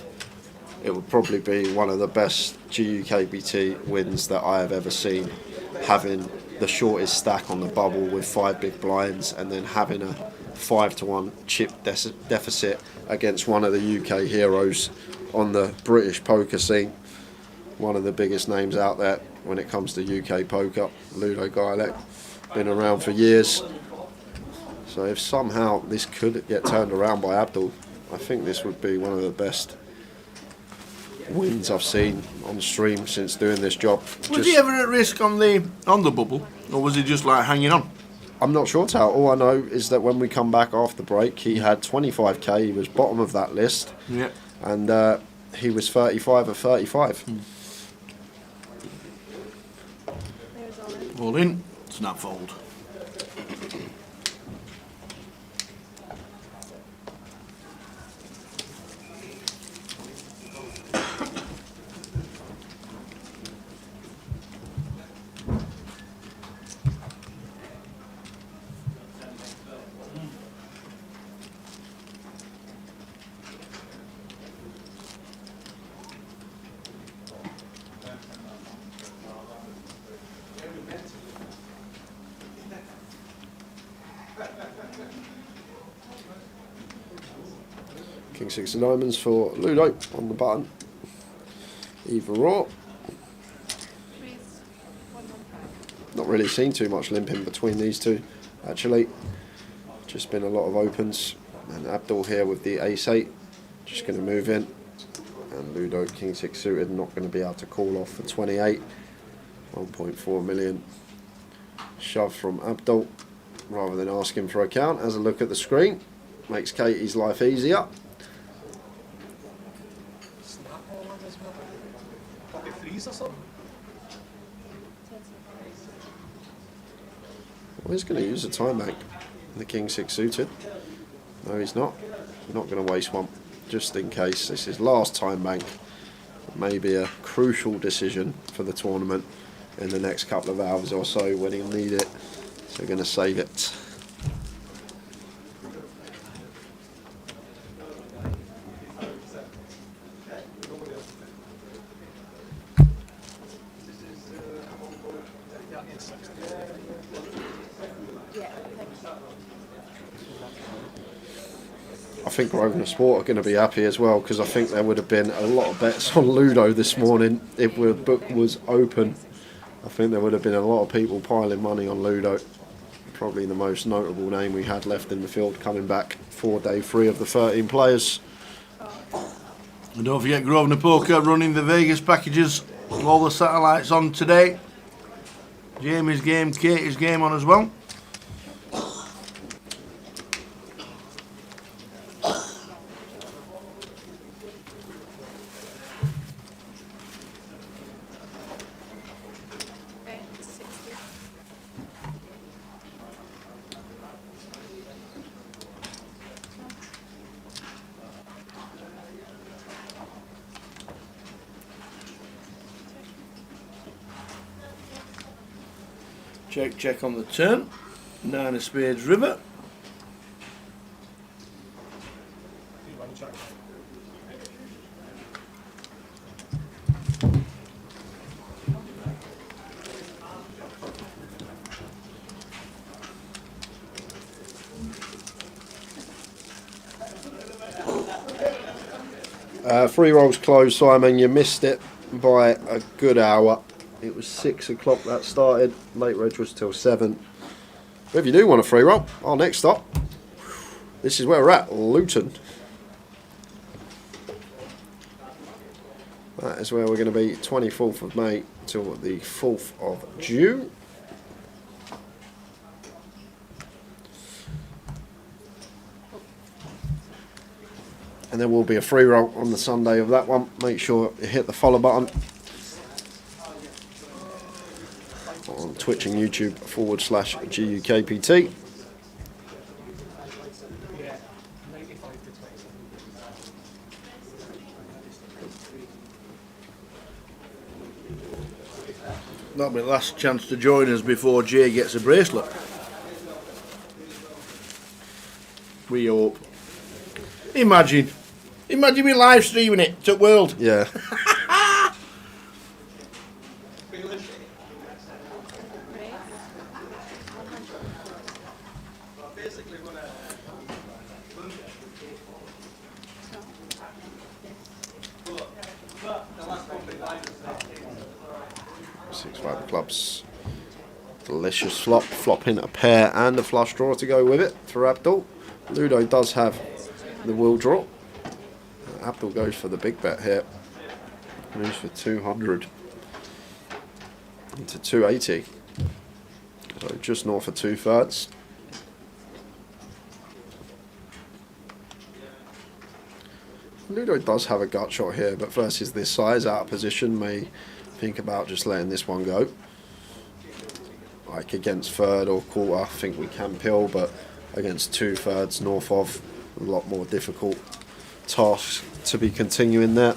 it would probably be one of the best GUKPT wins that I have ever seen, having the shortest stack on the bubble with 5 big blinds, and then having a 5-1 chip deficit against one of the UK heroes on the British poker scene, one of the biggest names out there when it comes to UK poker, Ludo Guilek, been around for years. So if somehow this could get turned around by Abdul, I think this would be one of the best wins I've seen on stream since doing this job. Was he ever at risk on the bubble, or was he just like hanging on? I'm not sure, Tal. All I know is that when we come back after break, he had 25k. He was bottom of that list. Yeah. And he was 35 of 35. All in. Snap fold. King 6 of diamonds for Ludo on the button. Either or. Not really seen too much limping between these two, actually. Just been a lot of opens. And Abdul here with the ace-8. Just going to move in. And Ludo, King 6 suited, not going to be able to call off for 28. 1.4 million. Shove from Abdul. Rather than asking for a count, has a look at the screen. Makes Katie's life easier. Well, he's going to use a time bank. The King 6 suited. No, he's not. Not going to waste one, just in case. This is last time bank. Maybe a crucial decision for the tournament in the next couple of hours or so when he'll need it. So we're going to save it. I think Grosvenor Sport are going to be happy as well, because I think there would have been a lot of bets on Ludo this morning if the book was open. I think there would have been a lot of people piling money on Ludo. Probably the most notable name we had left in the field coming back for day 3 of the 13 players. And don't forget Grosvenor Poker running the Vegas packages. All the satellites on today. Jamie's game, Katie's game on as well. Check on the turn. 9 of spades river. Free rolls closed, Simon. You missed it by a good hour. It was 6 o'clock that started. Late reg was till 7. But if you do want a free roll, our next stop, this is where we're at, Luton. That is where we're going to be, 24th of May till the 4th of June. And there will be a free roll on the Sunday of that one. Make sure you hit the follow button on Twitch and YouTube /GUKPT. That'll be the last chance to join us before Jay gets a bracelet. We hope. Imagine me live streaming it to World. Yeah. Six five clubs. Delicious flop. Flop in a pair and a flush draw to go with it for Abdul. Ludo does have the will draw. Abdul goes for the big bet here. Moves for 200 into 280. So just north of 2/3. Ludo does have a gut shot here, but versus this size out of position, may think about just letting this one go. Like against third or quarter, I think we can pill, but against 2/3 north of, a lot more difficult task to be continuing there.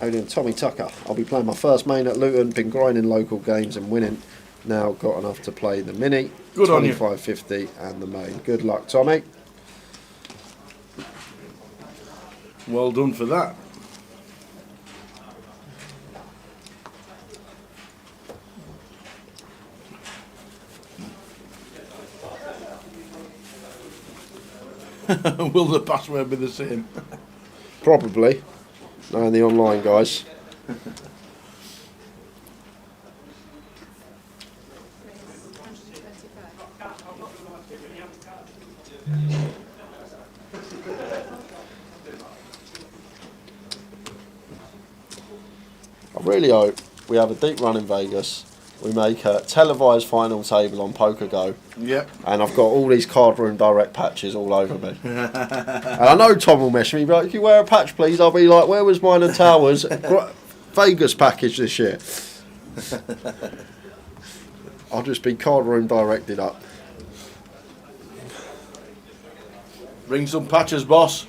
Only Tommy Tucker. I'll be playing my first main at Luton, been grinding local games and winning. Now got enough to play the mini, Good on you. 25.50 and the main. Good luck, Tommy. Well done for that. Will the password be the same? Probably. Knowing the online guys. I really hope we have a deep run in Vegas. We make a televised final table on Poker Go. Yep. And I've got all these card room direct patches all over me. And I know Tom will mess me, but if you wear a patch, please, I'll be like, where was mine and Towers Vegas package this year? I'll just be card room directed up. Bring some patches, boss.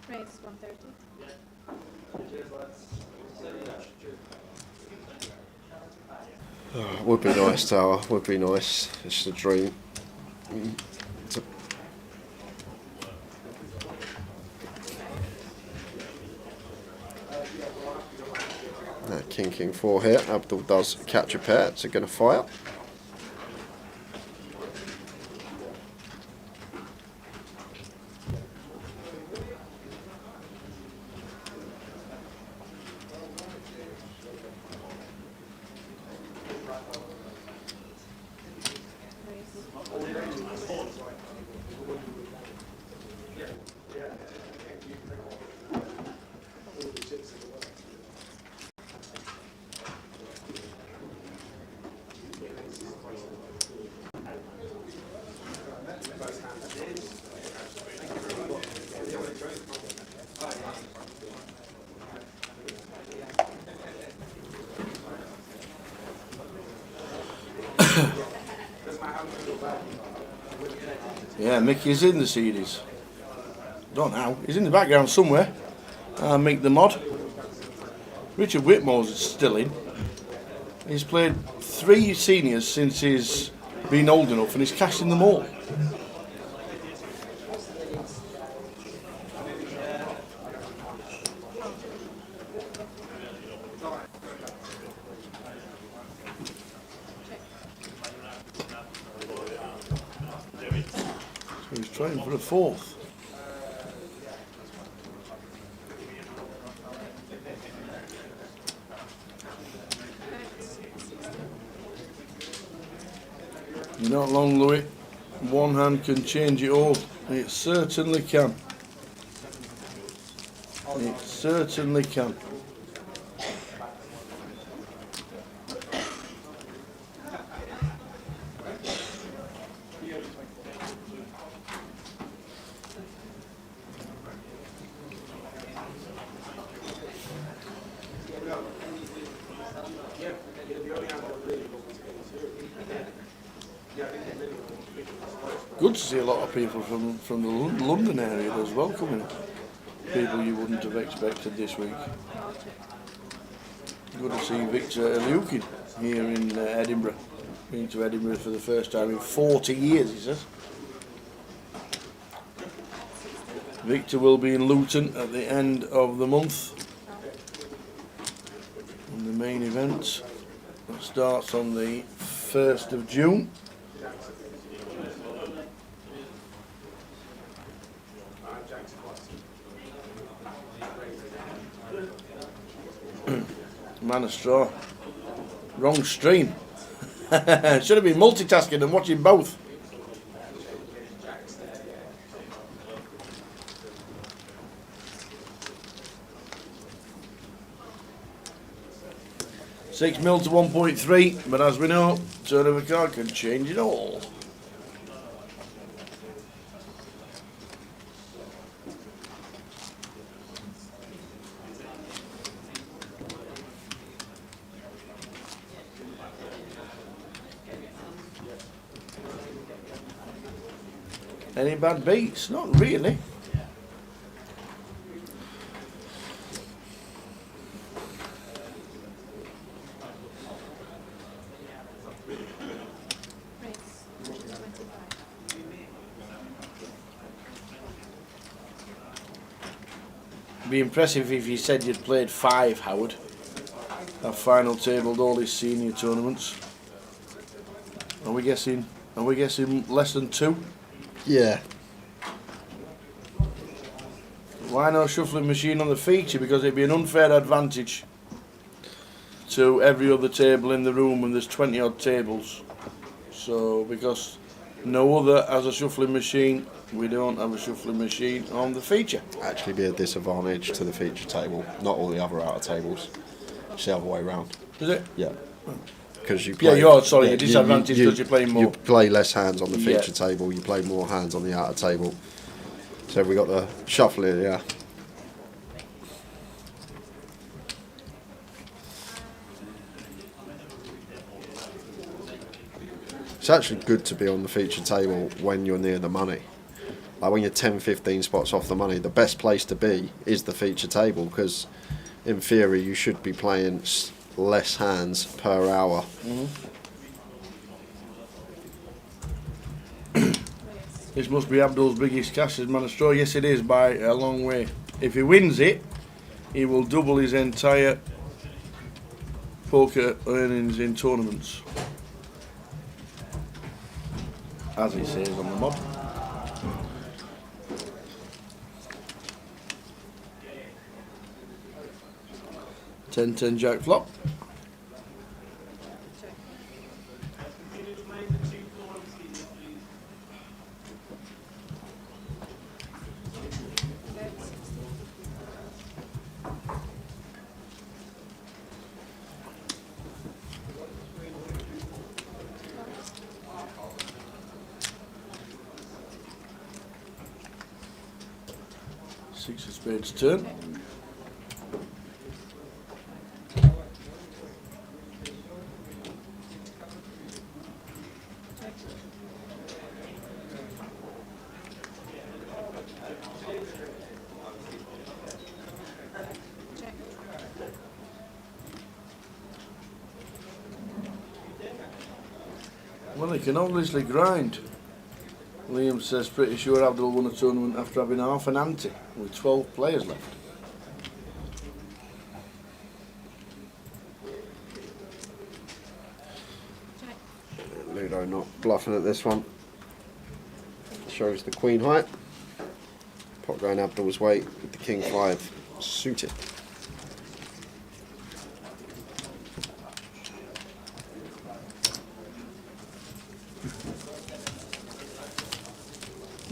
Race 130. Would be nice, Tower. Would be nice. It's a dream. King 4 here. Abdul does catch a pair. It's going to fire. Yeah, Mickey's in the series. Don't know. He's in the background somewhere. Mick the mod. Richard Whitmore's still in. He's played 3 seniors since he's been old enough, and he's cashing them all. So he's trying for a 4th. You're not long, Louis. One hand can change it all. It certainly can. It certainly can. Good to see a lot of people from the London area as well coming. People you wouldn't have expected this week. Good to see Victor Eliukin here in Edinburgh. Been to Edinburgh for the first time in 40 years, he says. Victor will be in Luton at the end of the month. And the main event starts on the 1st of June. Man of straw. Wrong stream. Should have been multitasking and watching both. $6 mil to 1.3, but as we know, turn of a card can change it all. Any bad beats? Not really. It'd be impressive if you said you'd played 5, Howard. I've final tabled all his senior tournaments. Are we guessing less than 2? Yeah. Why no shuffling machine on the feature? Because it'd be an unfair advantage to every other table in the room, and there's 20 odd tables. So because no other has a shuffling machine, we don't have a shuffling machine on the feature. Actually be a disadvantage to the feature table, not all the other outer tables. It's the other way round. Is it? Yeah. Because you Yeah, you're sorry, your disadvantage because you're playing more. You play less hands on the feature table, you play more hands on the outer table. So we got the shuffle here, yeah. It's actually good to be on the feature table when you're near the money. Like when you're 10-15 spots off the money, the best place to be is the feature table, because in theory you should be playing less hands per hour. This must be Abdul's biggest cash as Man of Straw. Yes, it is, by a long way. If he wins it, he will double his entire poker earnings in tournaments, as he says on the mob. Ten jack flop. Six of spades turn. Well, he can obviously grind. Liam says pretty sure Abdul won a tournament after having half an ante with 12 players left. Ludo not bluffing at this one. Shows the queen height. Pot going Abdul's way with the king 5 suited.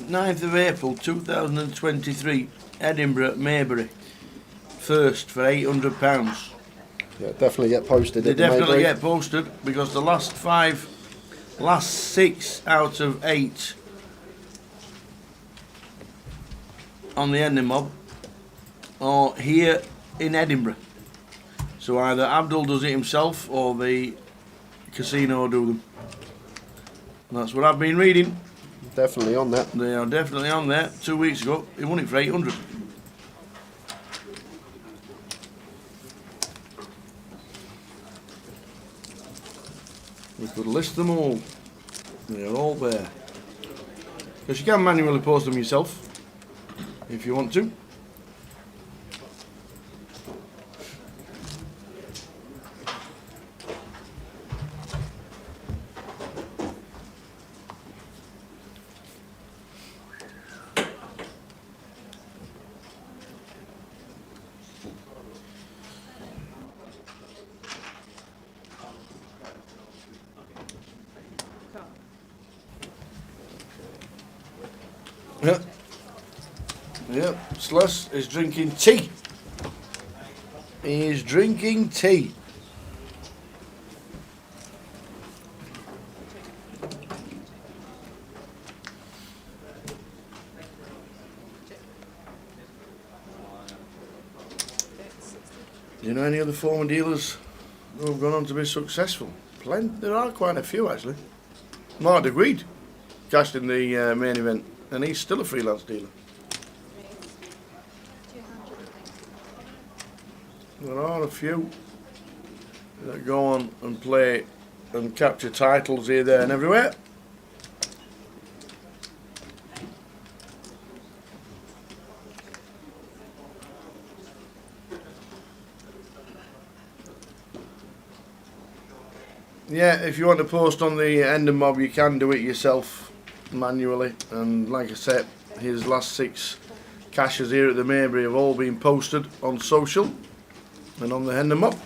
Ninth of April 2023, Edinburgh, Maybury. First for £800. Yeah, definitely get posted. They at the definitely Maybury. get posted because the last 6 out of 8 on the ending mob are here in Edinburgh. So either Abdul does it himself or the casino do them. And that's what I've been reading. Definitely on that. They are definitely on there. 2 weeks ago, he won it for 800. We could list them all. They are all there. Because you can manually post them yourself. if you want to. Yeah. Yeah, Sluss is drinking tea. He is drinking tea. Do you know any other former dealers who have gone on to be successful? Plenty. There are quite a few actually. Mark de Greed cashed in the main event, and he's still a freelance dealer. There are a few that go on and play and capture titles here, there and everywhere. Yeah, if you want to post on the Ender Mob, you can do it yourself manually. And like I said, his last 6 caches here at the Maybury have all been posted on social and on the Ender Mob.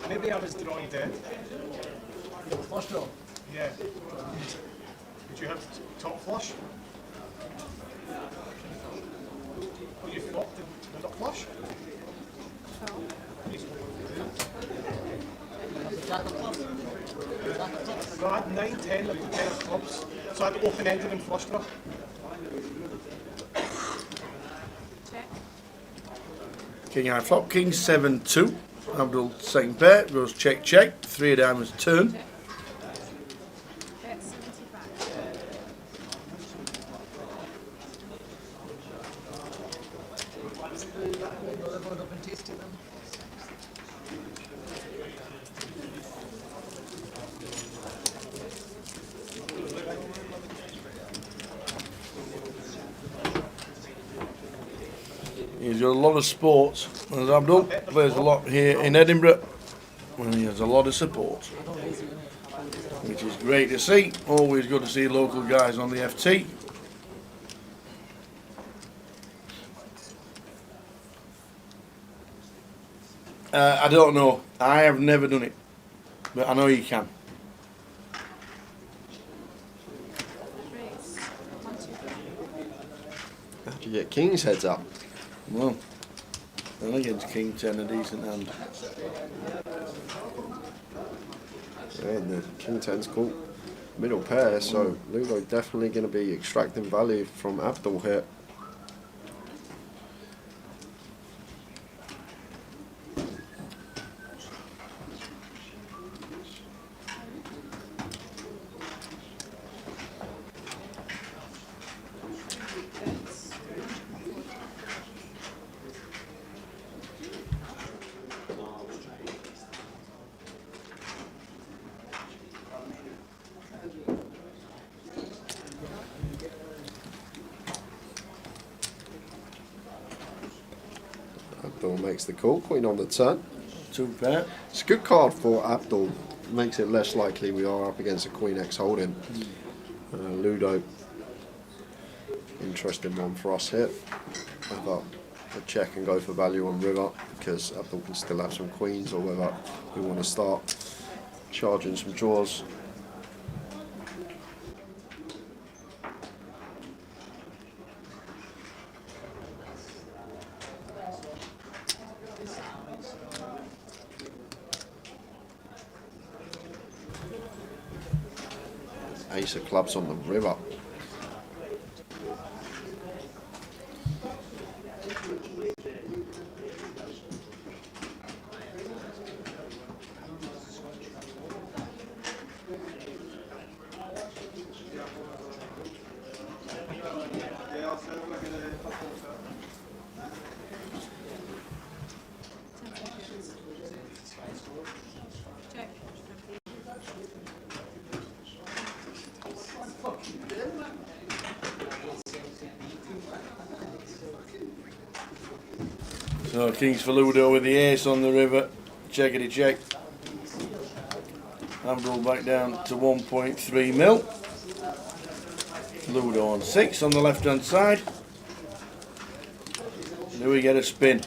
Maybe I was drawing dead. Flush draw? Yeah. Did you have top flush? Oh, you flopped the not flush? No, I had 9, 10 of the 10 of clubs, so I had open-ended and flush draw. King high flop, King 7-2. Abdul second pair, goes check check, 3 of diamonds turn. He's got a lot of sports, as Abdul plays a lot here in Edinburgh, and he has a lot of support, which is great to see. Always good to see local guys on the FT. I don't know, I have never done it, but I know you can. How do you get king's heads up? Well, then against King 10 a decent hand. Yeah, the king 10's cool. Middle pair, so Ludo definitely going to be extracting value from Abdul here. Abdul makes the call, queen on the turn. 2 pair. It's a good card for Abdul, makes it less likely we are up against a queen X holding. Ludo, interesting one for us here. Whether a check and go for value on river, because Abdul can still have some queens, or whether we want to start charging some draws. Ace of clubs on the river. So Kings for Ludo with the ace on the river. Checkity check. Ambrose back down to 1.3 mil. Ludo on 6 on the left hand side. Do we get a spin?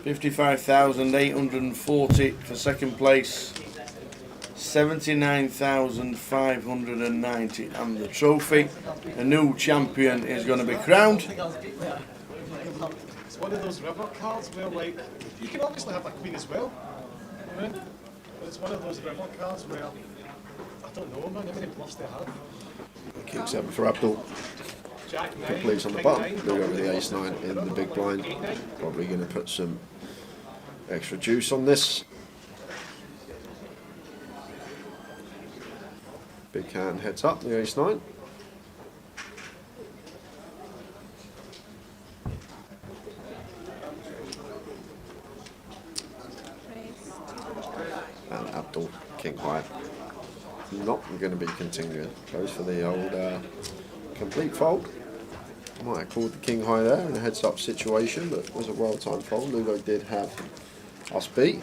55,840 for second place. 79,590 and the trophy. A new champion is going to be crowned. It's one of those river cards where, like, you can obviously have a queen as well, right? But it's one of those river cards where, I don't know, man, how many bluffs they have. King 7 for Abdul. Completes on the button. Ludo with the ace 9 in the big blind. Probably going to put some extra juice on this. Big hand heads up, the ace 9. And Abdul, king high. Not going to be continuing. Goes for the old complete fold. Might have called the king high there in a heads up situation, but it was a well timed fold. Ludo did have us beat.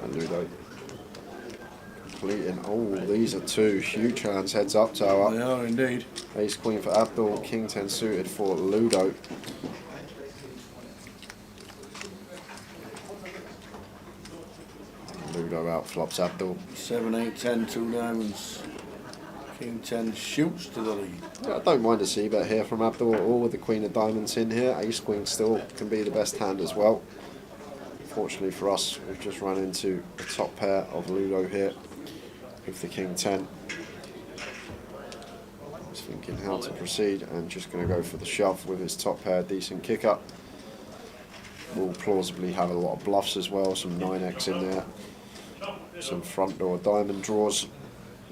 And Ludo completing. Oh, these are two huge hands. Heads up, tower. They are indeed. Ace queen for Abdul, king 10 suited for Ludo. Ludo out flops Abdul. 7, 8, 10, 2 diamonds. King 10 shoots to the lead. Yeah, I don't mind a c-bet here from Abdul, all with the queen of diamonds in here. Ace queen still can be the best hand as well. Fortunately for us, we've just run into a top pair of Ludo here with the king 10. He's thinking how to proceed and just going to go for the shove with his top pair, decent kick up. Will plausibly have a lot of bluffs as well, some 9x in there, some front door diamond draws,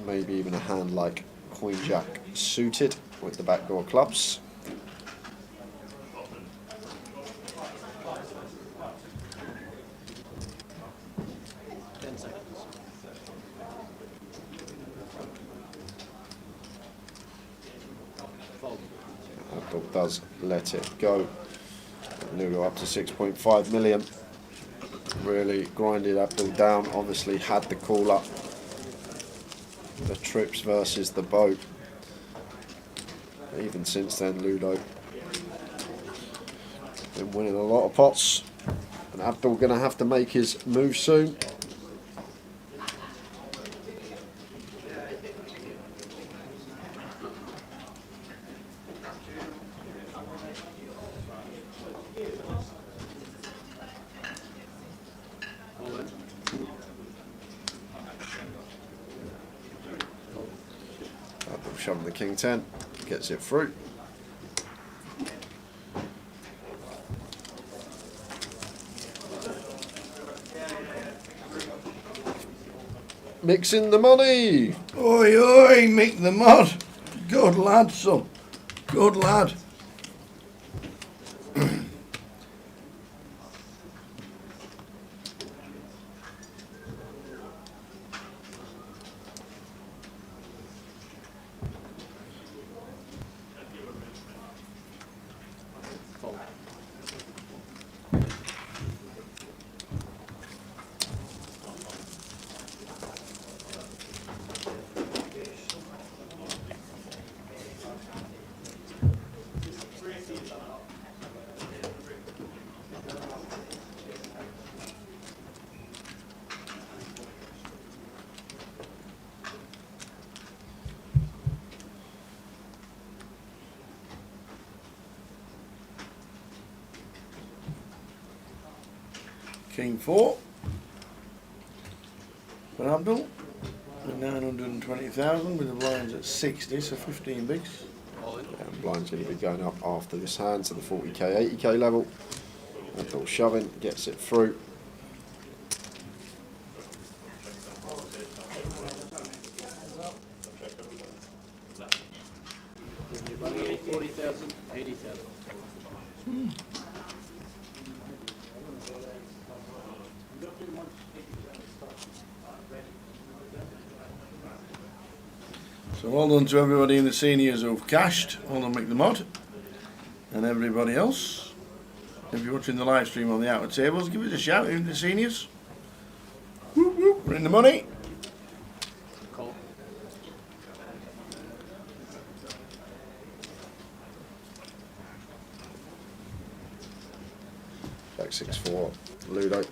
maybe even a hand like queen jack suited with the backdoor clubs. Abdul does let it go. Ludo up to 6.5 million. Really grinded Abdul down. Obviously had the call up. The trips versus the boat. Even since then, Ludo been winning a lot of pots. And Abdul going to have to make his move soon. Shoving the king 10, gets it through. Mixing the money. Oi, oi, Mick the Mod. Good lad, son. Good lad. King 4. For Abdul. At 920,000 with the blinds at 60, so 15 bigs. And blind's going to be going up after this hand to the 40k, 80k level. Abdul shoving, gets it through. Money 40,000, 80,000. So well done to everybody in the seniors who've cashed. Well done, Mick the Mod. And everybody else. If you're watching the live stream on the outer tables, give us a shout in the seniors. Whoop, whoop, we're in the money. Cool. Back 6-4, Ludo.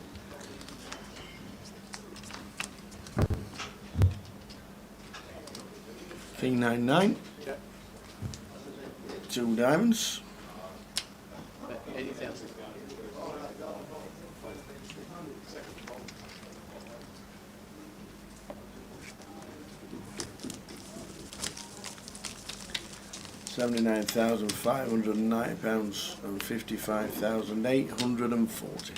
King 9-9. Check. 2 diamonds. 80,000. £79,590 and 55,840.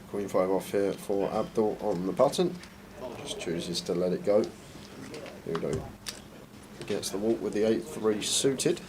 Queen 5 off here for Abdul on the button. Just chooses to let it go. Ludo gets the walk with the 8-3 suited.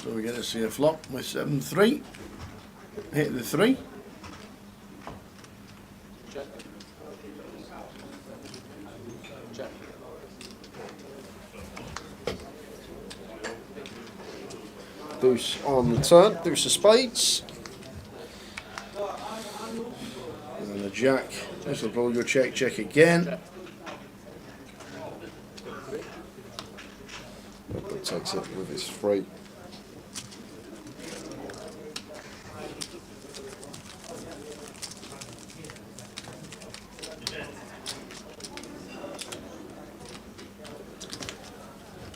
So we get to see a flop with 7-3. Hit the 3. Check. Check. Deuce on the turn, deuce of spades. And then a jack. This will probably go check, check again. Abdul takes it with his 3.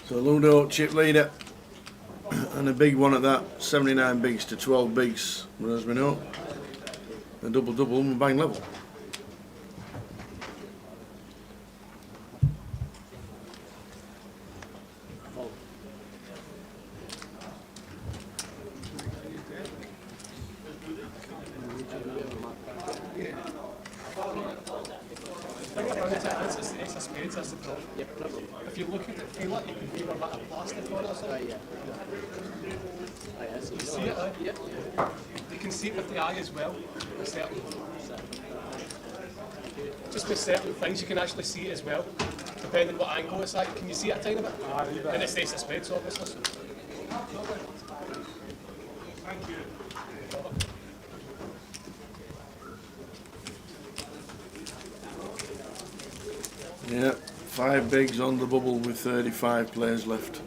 So Ludo, chip leader, and a big one at that, 79 bigs to 12 bigs, but as we know, a double-double and bang level. It's a spades, that's the problem. If you look at it, feel like you can feel a bit of plastic on it or something. You see it, you can see it with the eye as well. Just with certain things, you can actually see it as well, depending on what angle it's at. Can you see it a tiny bit? And it's ace of spades, obviously. Thank you. Yeah, 5 bigs on the bubble with 35 players left.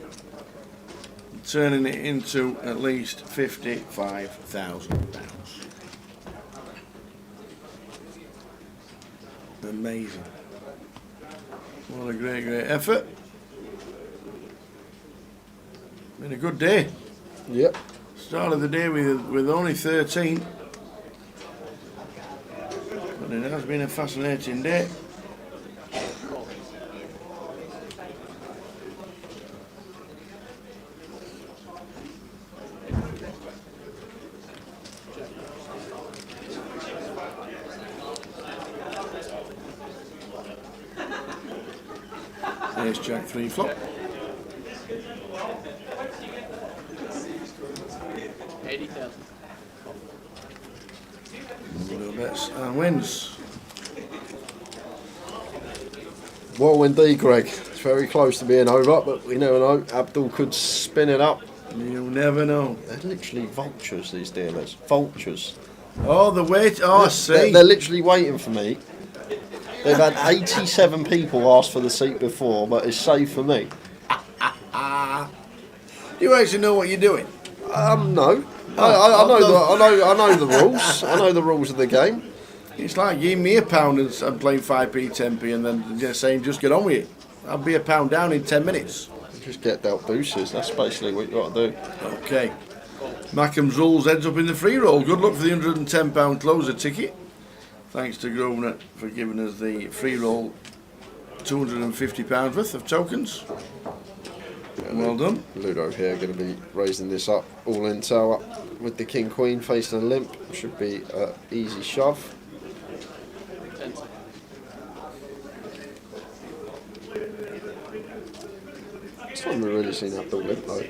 Turning it into at least £55,000. Amazing. What a great, great effort. Been a good day. Yep. Start of the day with only 13. But it has been a fascinating day. Ace Jack 3 flop. 80,000. No bets and wins. Well, indeed, Greg. It's very close to being over, but we never know. Abdul could spin it up. You never know. They're literally vultures, these dealers. Vultures. Oh, the wait. Oh, I see. They're literally waiting for me. They've had 87 people ask for the seat before, but it's saved for me. You actually know what you're doing? No. I know the rules. I know the rules of the game. It's like giving me £1 and playing 5p, 10p, and then just saying, just get on with it. I'll be £1 down in 10 minutes. Just get dealt deuces. That's basically what you got to do. Okay. Mackham's rules ends up in the free roll. Good luck for the £110 closer ticket. Thanks to Grosvenor for giving us the free roll £250 worth of tokens. Well done. Ludo here going to be raising this up all in tower with the King Queen facing a limp. Should be an easy shove. This time we've really seen Abdul limp though.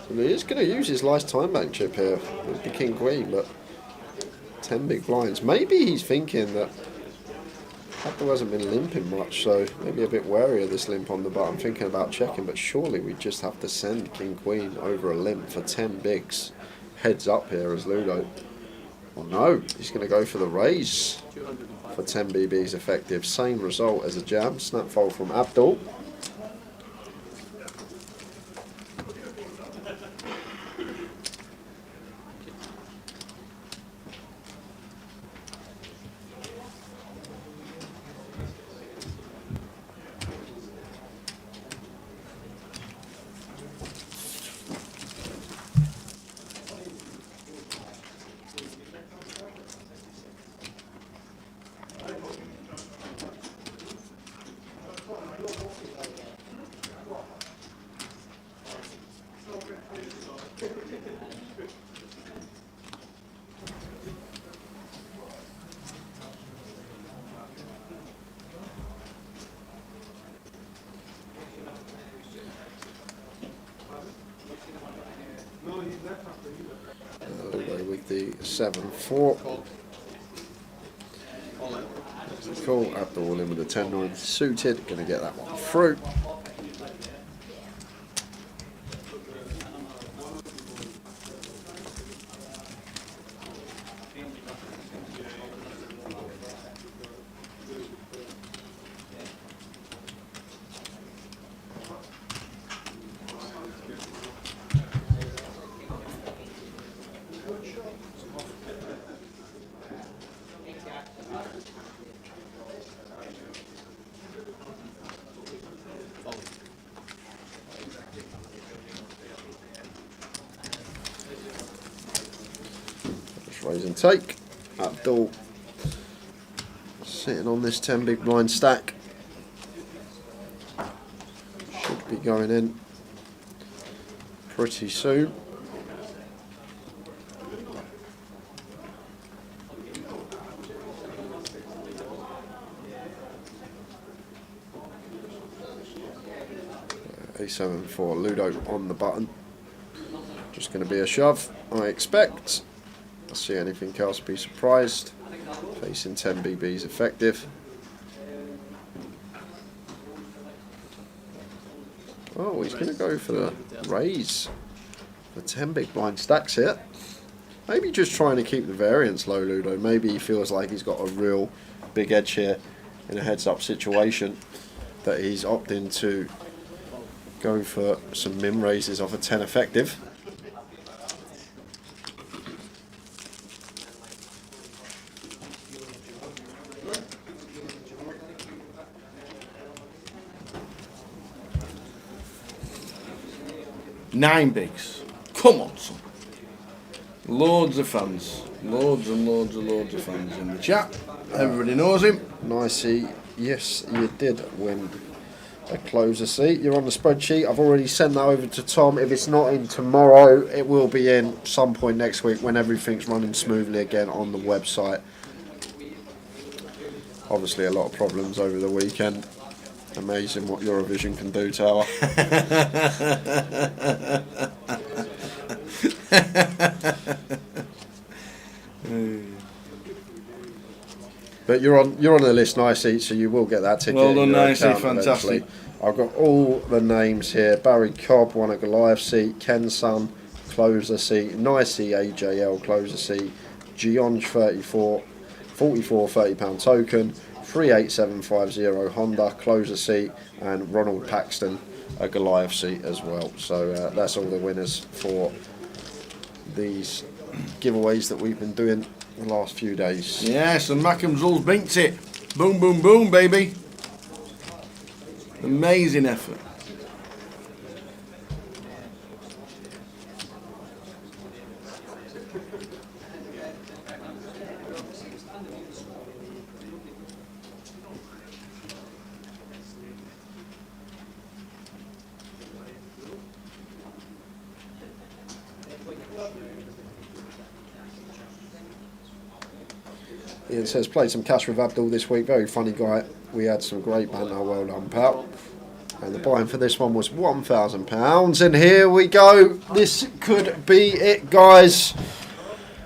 So he is going to use his last time bank chip here with the King Queen, but 10 big blinds. Maybe he's thinking that Abdul hasn't been limping much, so maybe a bit wary of this limp on the button, thinking about checking, but surely we just have to send King Queen over a limp for 10 bigs. Heads up here as Ludo. Oh no, he's going to go for the raise for 10 BBs effective. Same result as a jam. Snap fold from Abdul. Ludo with the 7-4. Cool. Abdul in with the 10-9 suited. Going to get that one through. Raise and take. Abdul sitting on this 10 big blind stack. Should be going in pretty soon. A7-4 Ludo on the button. Just going to be a shove, I expect. See anything else, be surprised. Facing 10 BBs effective. Oh, he's going to go for the raise. The 10 big blind stacks here. Maybe just trying to keep the variance low, Ludo. Maybe he feels like he's got a real big edge here in a heads-up situation, that he's opting to go for some min raises off a 10 effective. Nine bigs. Come on, son. Loads of fans. Loads and loads and loads of fans in the chat. Everybody knows him. Nicey. Yes, you did win a closer seat. You're on the spreadsheet. I've already sent that over to Tom. If it's not in tomorrow, it will be in some point next week when everything's running smoothly again on the website. Obviously a lot of problems over the weekend Amazing what Eurovision can do, Tower. But you're on the list, Nicey, so you will get that ticket. Well done, in your Nicey, account fantastic. eventually. I've got all the names here. Barry Cobb won a Goliath seat, Ken Sun closer seat, Nicey AJL closer seat, Gionge 44 £30 token, 38750 Honda closer seat, and Ronald Paxton a Goliath seat as well. So that's all the winners for these giveaways that we've been doing the last few days. Yes, and Mackham's all binked it. Boom, boom, boom, baby. Amazing effort. Ian says, played some cash with Abdul this week, very funny guy. We had some great banter, well done, pal. And the buy-in for this one was £1,000. And here we go. This could be it, guys.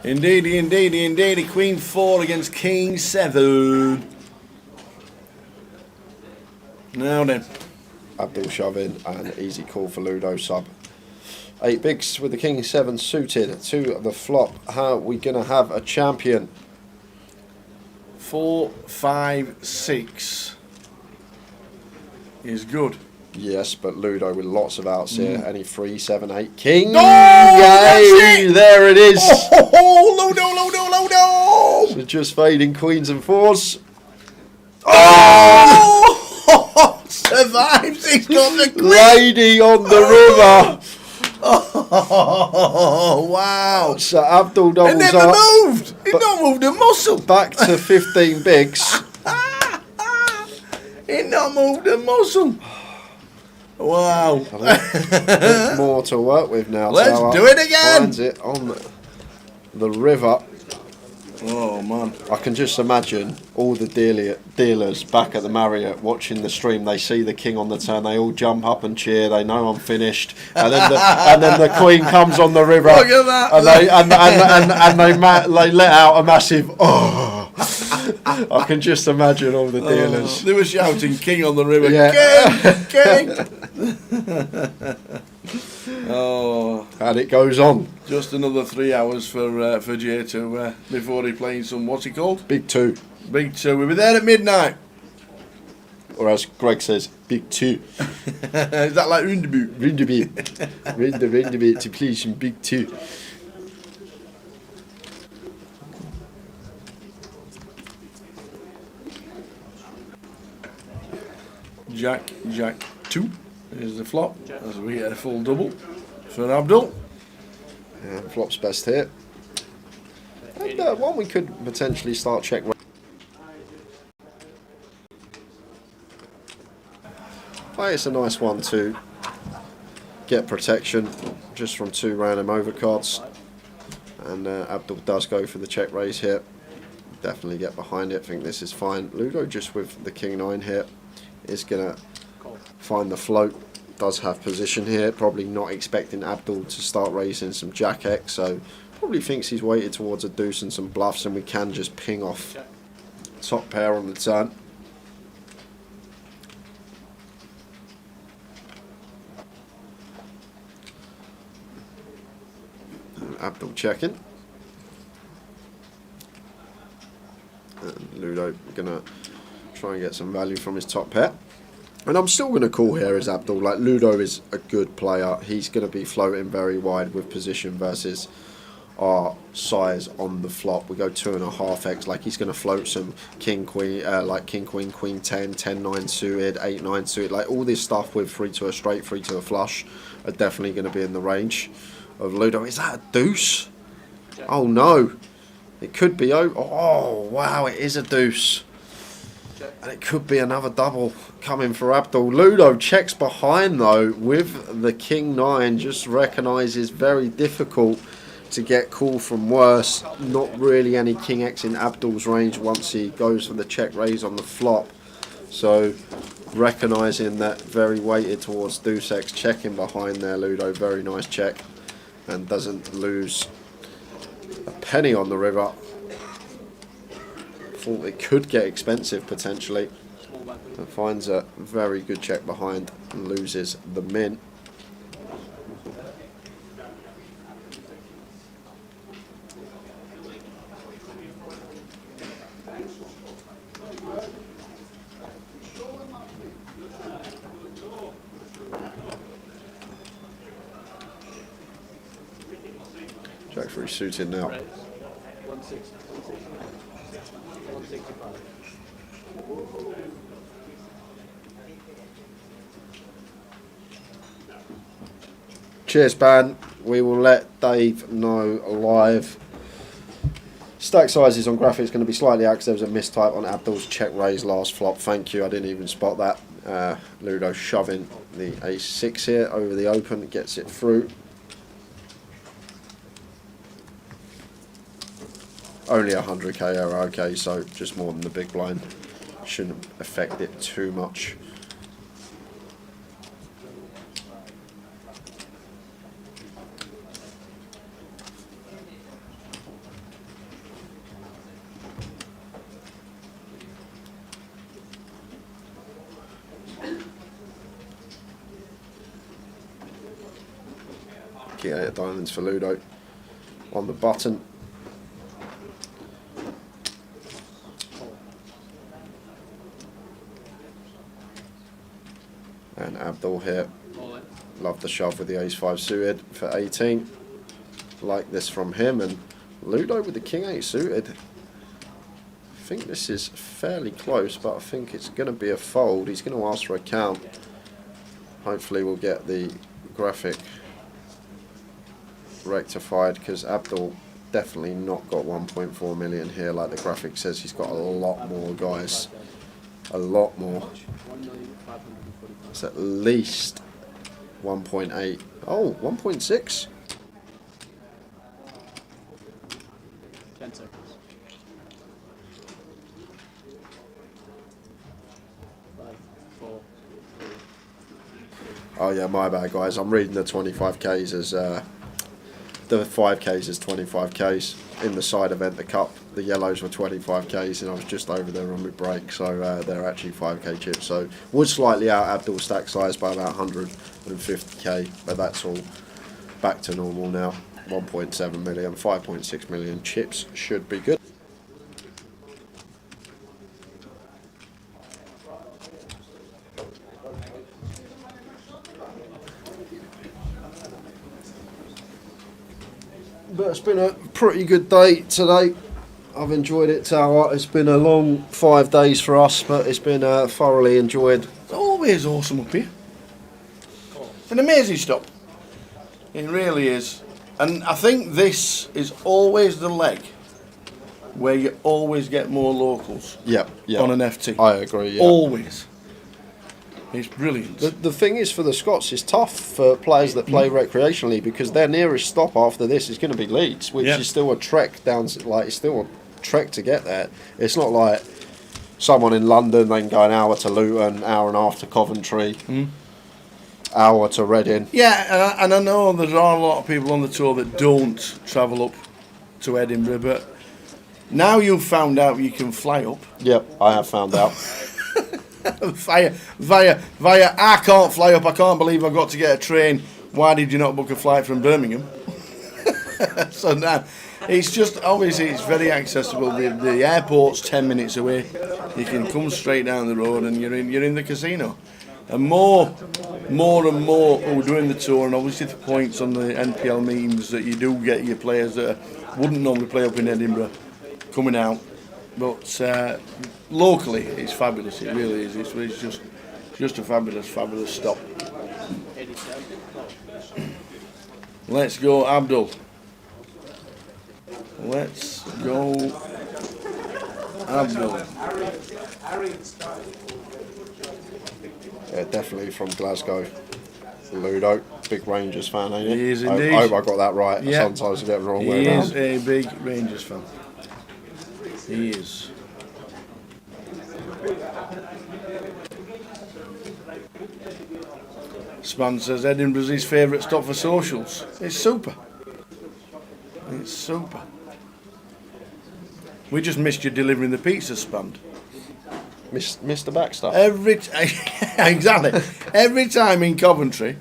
Indeedy, indeedy, indeedy. Queen 4 against King 7. Now then. Abdul shoving and easy call for Ludo sub. 8 bigs with the King 7 suited to the flop. How are we going to have a champion? 4, 5, 6 is good. Yes, but Ludo with lots of outs here. Any 3, 7, 8. King! Oh, that's it! There it is! Oh, Ludo! So just fading queens and 4s. Oh! Survives! He's got the queen! Lady on the river! Oh, wow! So Abdul doubles It never up. moved! It not moved a muscle! Back to 15 bigs. It not moved a muscle! Wow. Bit more to work with now. Let's Tower do it again! Finds it on the river. Oh, man. I can just imagine all the dealers back at the Marriott watching the stream. They see the king on the turn. They all jump up and cheer. They know I'm finished. And then the queen comes on the river. Look at that. And they let out a massive oh. I can just imagine all the dealers. They were shouting king on the river. Yeah. King! Oh, and it goes on. Just another 3 hours for Jay to before he plays some, what's it called? Big 2. Big 2. We'll be there at midnight. Or as Greg says, big 2. Is that like Rundeby? Rundeby to play some big 2. Jack 2 is the flop as we get a full double for Abdul. Yeah, flop's best here. And one we could potentially start check. It's a nice one to get protection just from 2 random overcards. And Abdul does go for the check raise here. Definitely get behind it. Think this is fine. Ludo just with the king 9 here is going to find the float. Does have position here. Probably not expecting Abdul to start raising some jack X. So probably thinks he's weighted towards a deuce and some bluffs, and we can just ping off top pair on the turn. Abdul checking. And Ludo gonna try and get some value from his top pair. And I'm still going to call here as Abdul. Like, Ludo is a good player. He's going to be floating very wide with position versus our size on the flop. We go 2.5x. Like, he's going to float some king, queen, like king, queen, queen 10, 10-9 suited, 8-9 suited. Like, all this stuff with 3 to a straight, 3 to a flush are definitely going to be in the range of Ludo. Is that a deuce? Oh, no. It could be. Oh, wow, it is a deuce. And it could be another double coming for Abdul. Ludo checks behind though with the king 9. Just recognises very difficult to get call from worse. Not really any king X in Abdul's range once he goes for the check raise on the flop. So recognising that, very weighted towards Dusex, checking behind there, Ludo, very nice check, and doesn't lose a penny on the river. Thought it could get expensive potentially, and finds a very good check behind and loses the min. Jack 3 suited now. 160. 165. Cheers, Ban. We will let Dave know live. Stack sizes on graphics going to be slightly out because there was a mistype on Abdul's check raise last flop. Thank you, I didn't even spot that. Ludo shoving the ace-6 here over the open, gets it through. Only 100k error, okay, so just more than the big blind. Shouldn't affect it too much. King 8 of diamonds for Ludo on the button. And Abdul here, love the shove with the ace-5 suited for 18. Like this from him, and Ludo with the king 8 suited. I think this is fairly close, but I think it's going to be a fold. He's going to ask for a count. Hopefully we'll get the graphic rectified, because Abdul definitely not got 1.4 million here like the graphic says. He's got a lot more, guys. A lot more. It's at least 1.8. Oh, 1.6. 10 seconds. Oh yeah, my bad, guys. I'm reading the 25k's as the 5k's as 25k's. In the side event, the cup, the yellows were 25k's, and I was just over there on my break, so they're actually 5k chips. So would slightly out Abdul's stack size by about 150k, but that's all back to normal now. 1.7 million, 5.6 million chips should be good. But it's been a pretty good day today. I've enjoyed it, Tower. It's been a long 5 days for us, but it's been thoroughly enjoyed. It's always awesome up here. It's an amazing stop. It really is. And I think this is always the leg where you always get more locals Yeah. on an FT. I agree, yeah. Always. It's brilliant. The thing is, for the Scots, it's tough for players that play recreationally, because their nearest stop after this is going to be Leeds, which is still a trek down. Like, it's still a trek to get there. It's not like someone in London, they can go an hour to Luton, hour and a half to Coventry, hour to Reading. Yeah, and I know there are a lot of people on the tour that don't travel up to Edinburgh, but now you've found out you can fly up. Yep, I have found out. via, I can't fly up, I can't believe I've got to get a train. Why did you not book a flight from Birmingham? So now, it's just, obviously it's very accessible. The airport's 10 minutes away. You can come straight down the road and you're in the casino. And more and more who are doing the tour, and obviously the points on the NPL means that you do get your players that wouldn't normally play up in Edinburgh coming out. But locally, it's fabulous. It really is. It's just a fabulous stop. Let's go, Abdul. Let's go, Abdul. Yeah, definitely from Glasgow. Ludo, big Rangers fan, ain't he? He is indeed. I hope I got that right. Yeah. Sometimes I get it the wrong way around. He is a big Rangers fan. He is. Span says Edinburgh's his favourite stop for socials. It's super. It's super. We just missed you delivering the pizza, Span. Mr. Backstop. Exactly. Every time in Coventry,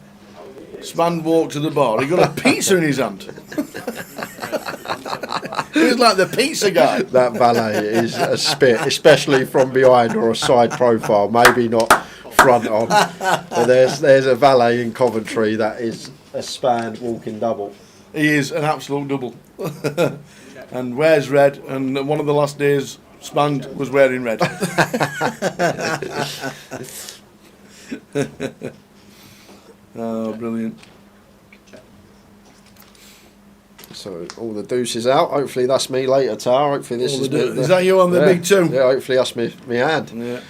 Span walked to the bar, he got a pizza in his hand. He was like the pizza guy. That valet is a spit, especially from behind or a side profile, maybe not front on. But there's a valet in Coventry that is a Span walking double. He is an absolute double. And wears red, and one of the last days Span was wearing red. Oh, brilliant. So all the deuces out. Hopefully that's me later, Tar. Hopefully this is that you on the big two? Yeah, hopefully that's me hand. Yeah.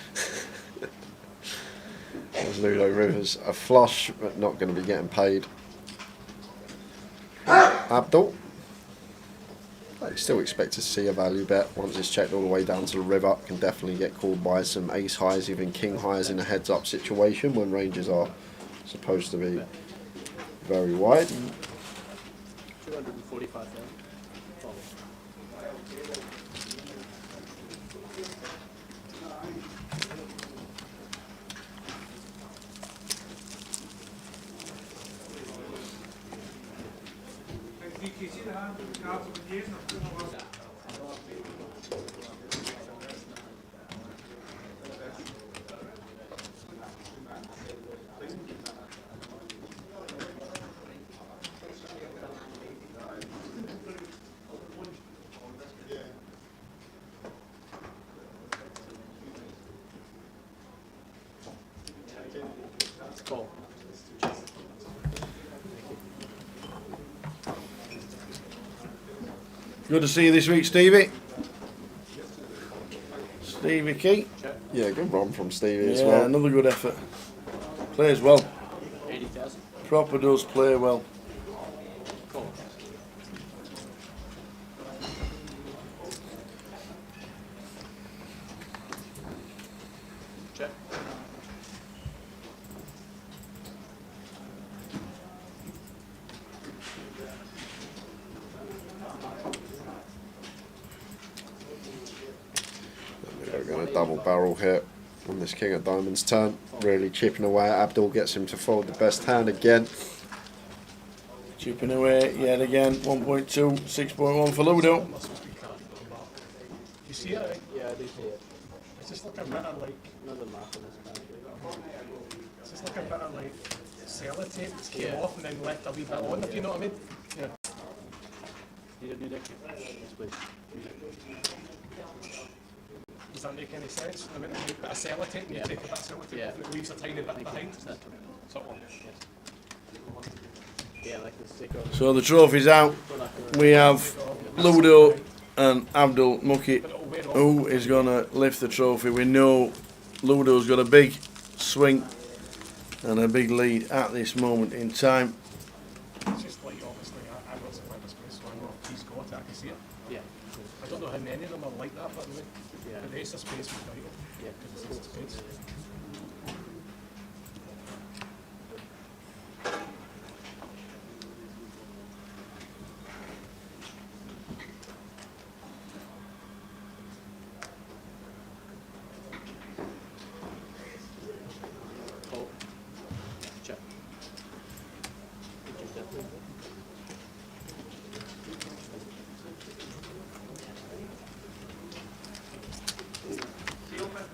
There's Ludo Rivers. A flush, but not going to be getting paid. Abdul. I still expect to see a value bet once it's checked all the way down to the river. Can definitely get called by some ace highs, even king highs in a heads up situation when ranges are supposed to be very wide. 245,000. Good to see you this week, Stevie. Stevie Key. Yeah, good run from Stevie as Yeah, well. another good effort. Plays well. 80,000. Proper does play well. Cool. Check. We're going to double barrel here on this King of Diamonds turn. Really chipping away. Abdul gets him to fold the best hand again. Chipping away yet again. 1.2, 6.1 for Ludo. You see it? Yeah, I do see it. It's just like a bit of like. Another mark on this bad. It's just like a bit of like sellotape that came off and then left a wee bit on, if you know what I mean. Yeah. Need a new deck? Yes, please. Does that make any sense? I mean, you put a sellotape and you take a bit of sellotape off and it leaves a tiny bit behind. Sort of. Yeah, like the sticker. So the trophy's out. We have Ludo and Abdul Muki, who is going to lift the trophy. We know Ludo's got a big swing and a big lead at this moment in time. It's just like, obviously, I got some limit space, so I know if he's got it, I can see it. Yeah. I don't know how many of them are like that, but yeah. The ace of space was vital. Yeah. Because it's ace of spades. Check.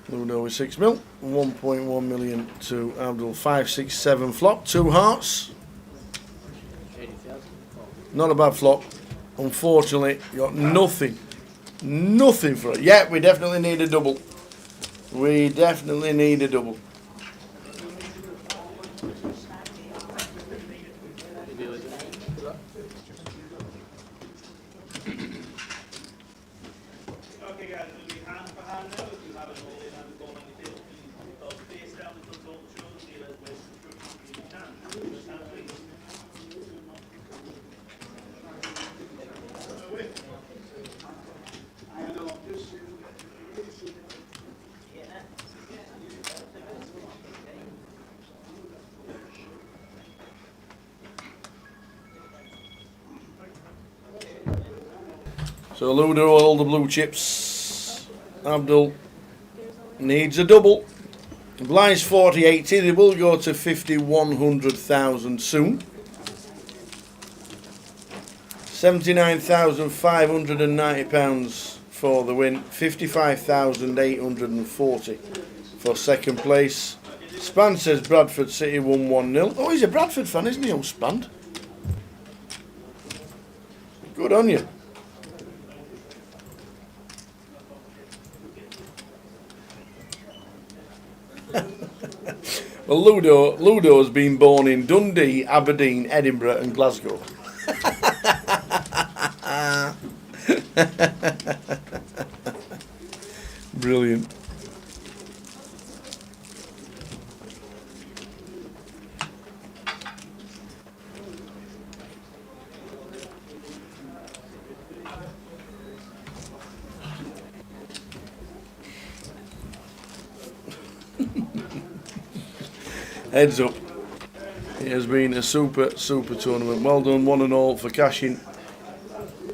Ludo with 6 mil, 1.1 million to Abdul, 5, 6, 7 flop, 2 hearts. 80,000. Not a bad flop. Unfortunately, you got nothing for it. Yeah, we definitely need a double. We definitely need a double. So Ludo, all the blue chips. Abdul needs a double. Blinds 40-80, they will go to 50-100,000 soon. 79,590 £, for the win. 55,840 for second place. Span says Bradford City won 1-0. Oh, he's a Bradford fan, isn't he, old Span? Good on you. Well, Ludo's been born in Dundee, Aberdeen, Edinburgh and Glasgow. Brilliant. Heads up. It has been a super tournament. Well done, one and all, for cashing.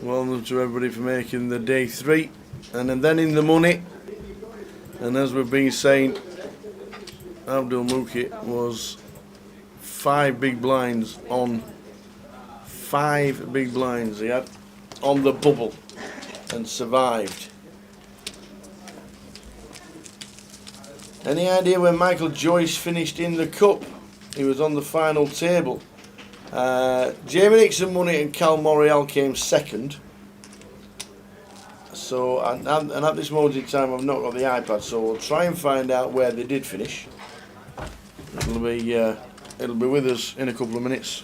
Well done to everybody for making the day 3. And then in the money, and as we've been saying, Abdul Muki was 5 big blinds on 5 big blinds he had on the bubble and survived. Any idea when Michael Joyce finished in the cup? He was on the final table. Jamie Nixon won it and Cal Morial came second. So, and at this moment in time I've not got the iPad, so we'll try and find out where they did finish. It'll be with us in a couple of minutes.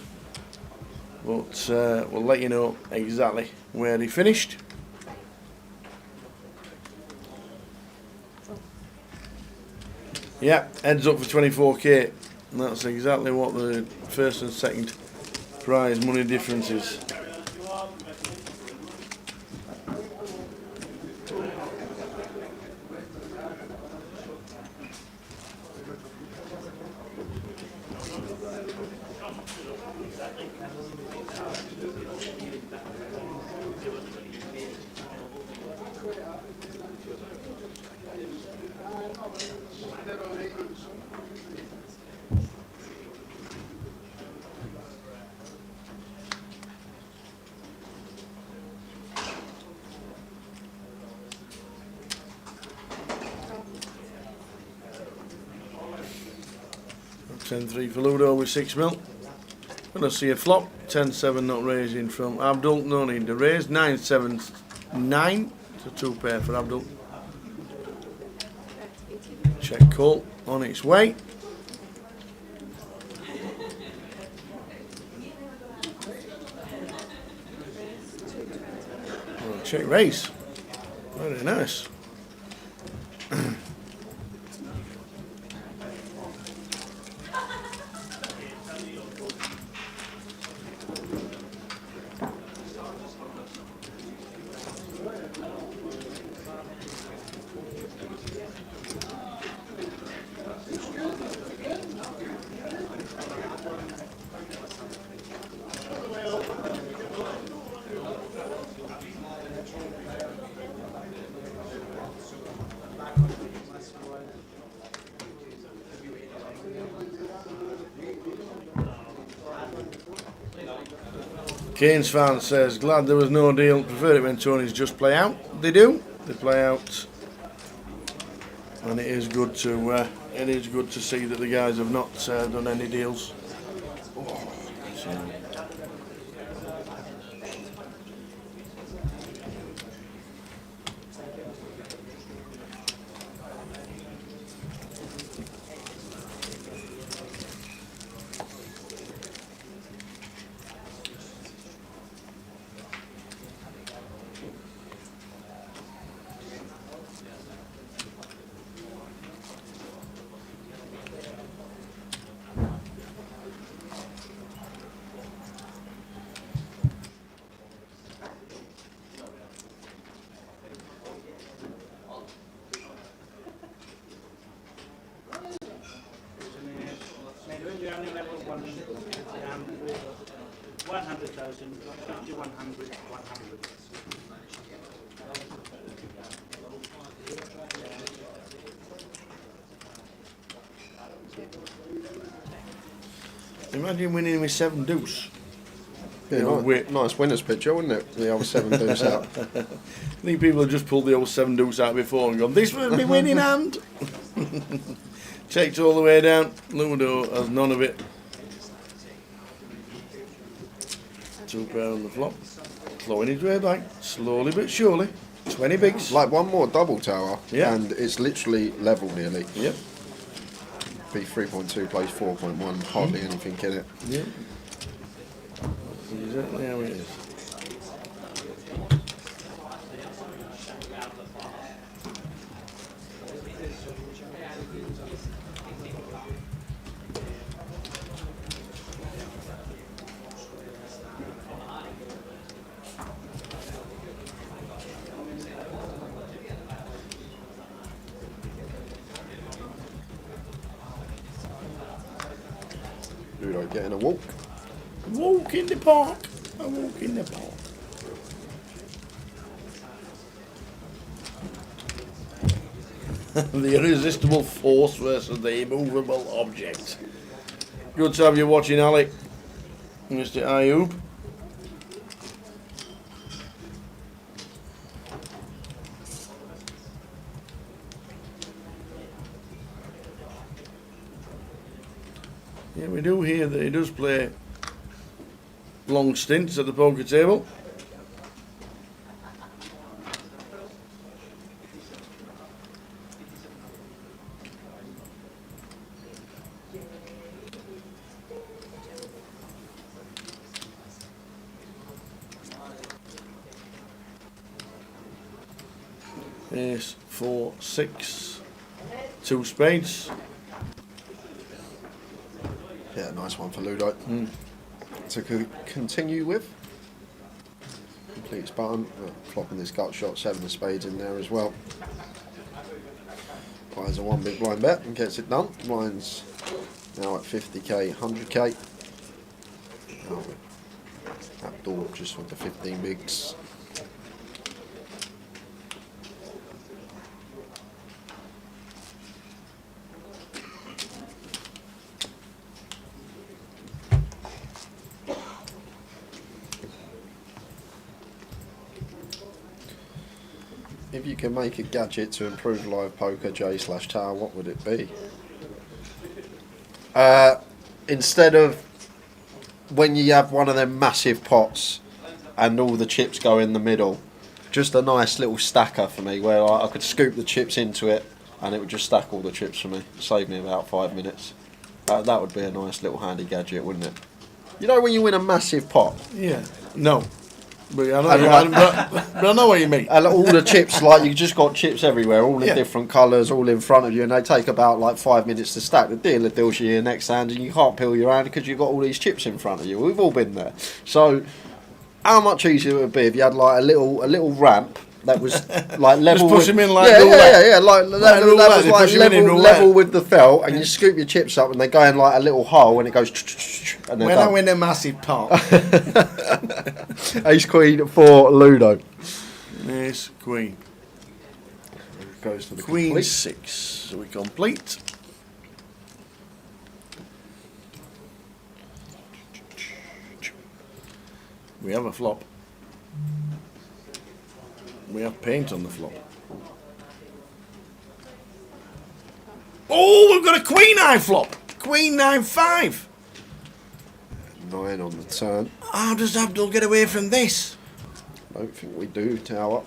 But we'll let you know exactly where they finished. Yeah, heads up for 24k. And that's exactly what the first and second prize money difference is. $10-3 for Ludo with 6 mil. Gonna see a flop. 10-7 not raising from Abdul. No need to raise. 9-7-9. It's a 2 pair for Abdul. Check call on its way. Oh, check raise. Very nice. Keynes fan says, glad there was no deal, prefer it when Tonys just play out. They do, they play out, and it is good to see that the guys have not done any deals. Imagine winning with 7 deuce. Yeah, nice winner's picture, wouldn't it? The old 7 deuce out. I think people have just pulled the old 7 deuce out before and gone, this will be winning hand. Checked all the way down. Ludo has none of it. 2 pair on the flop. Clawing his way back, slowly but surely. 20 bigs. Like one more double tower, yeah. And it's literally level nearly. Yep. Be 3.2 plays 4.1, hardly anything in it. Yep. That's exactly how it is. Ludo getting a walk. Walk in the park. A walk in the park. The irresistible force versus the immovable object. Good to have you watching, Alec. Mr. Ayub. Yeah, we do hear that he does play long stints at the poker table. Ace, 4, 6, 2 spades. Yeah, nice one for Ludo. To continue with. Completes button. Flopping this gut shot, 7 of spades in there as well. Buys a 1 big blind bet and gets it done. Blind's now at 50k, 100k. Abdul just with the 15 bigs. If you can make a gadget to improve live poker, J/Tower, what would it be? Instead of when you have one of them massive pots and all the chips go in the middle, just a nice little stacker for me where I could scoop the chips into it and it would just stack all the chips for me. Save me about 5 minutes. That would be a nice little handy gadget, wouldn't it? You know when you win a massive pot? Yeah. No. But I know, but I know what you mean. And all the chips, like you just got chips everywhere, all in different colours, all in front of you, and they take about like 5 minutes to stack. The dealer deals you your next hand, and you can't peel your hand because you've got all these chips in front of you. We've all been there. So, how much easier it would be if you had like a little ramp that was like level. Just push them in like yeah, roulette. like that was like level with the felt, and you scoop your chips up, and they go in like a little hole, and it goes. And when I win a massive pot. Ace Queen for Ludo. Ace Queen. Goes to the Queen complete. 6. So we complete. We have a flop. We have paint on the flop. Oh, we've got a Queen Eye flop. Queen 9-5. 9 on the turn. How does Abdul get away from this? I don't think we do, Tower.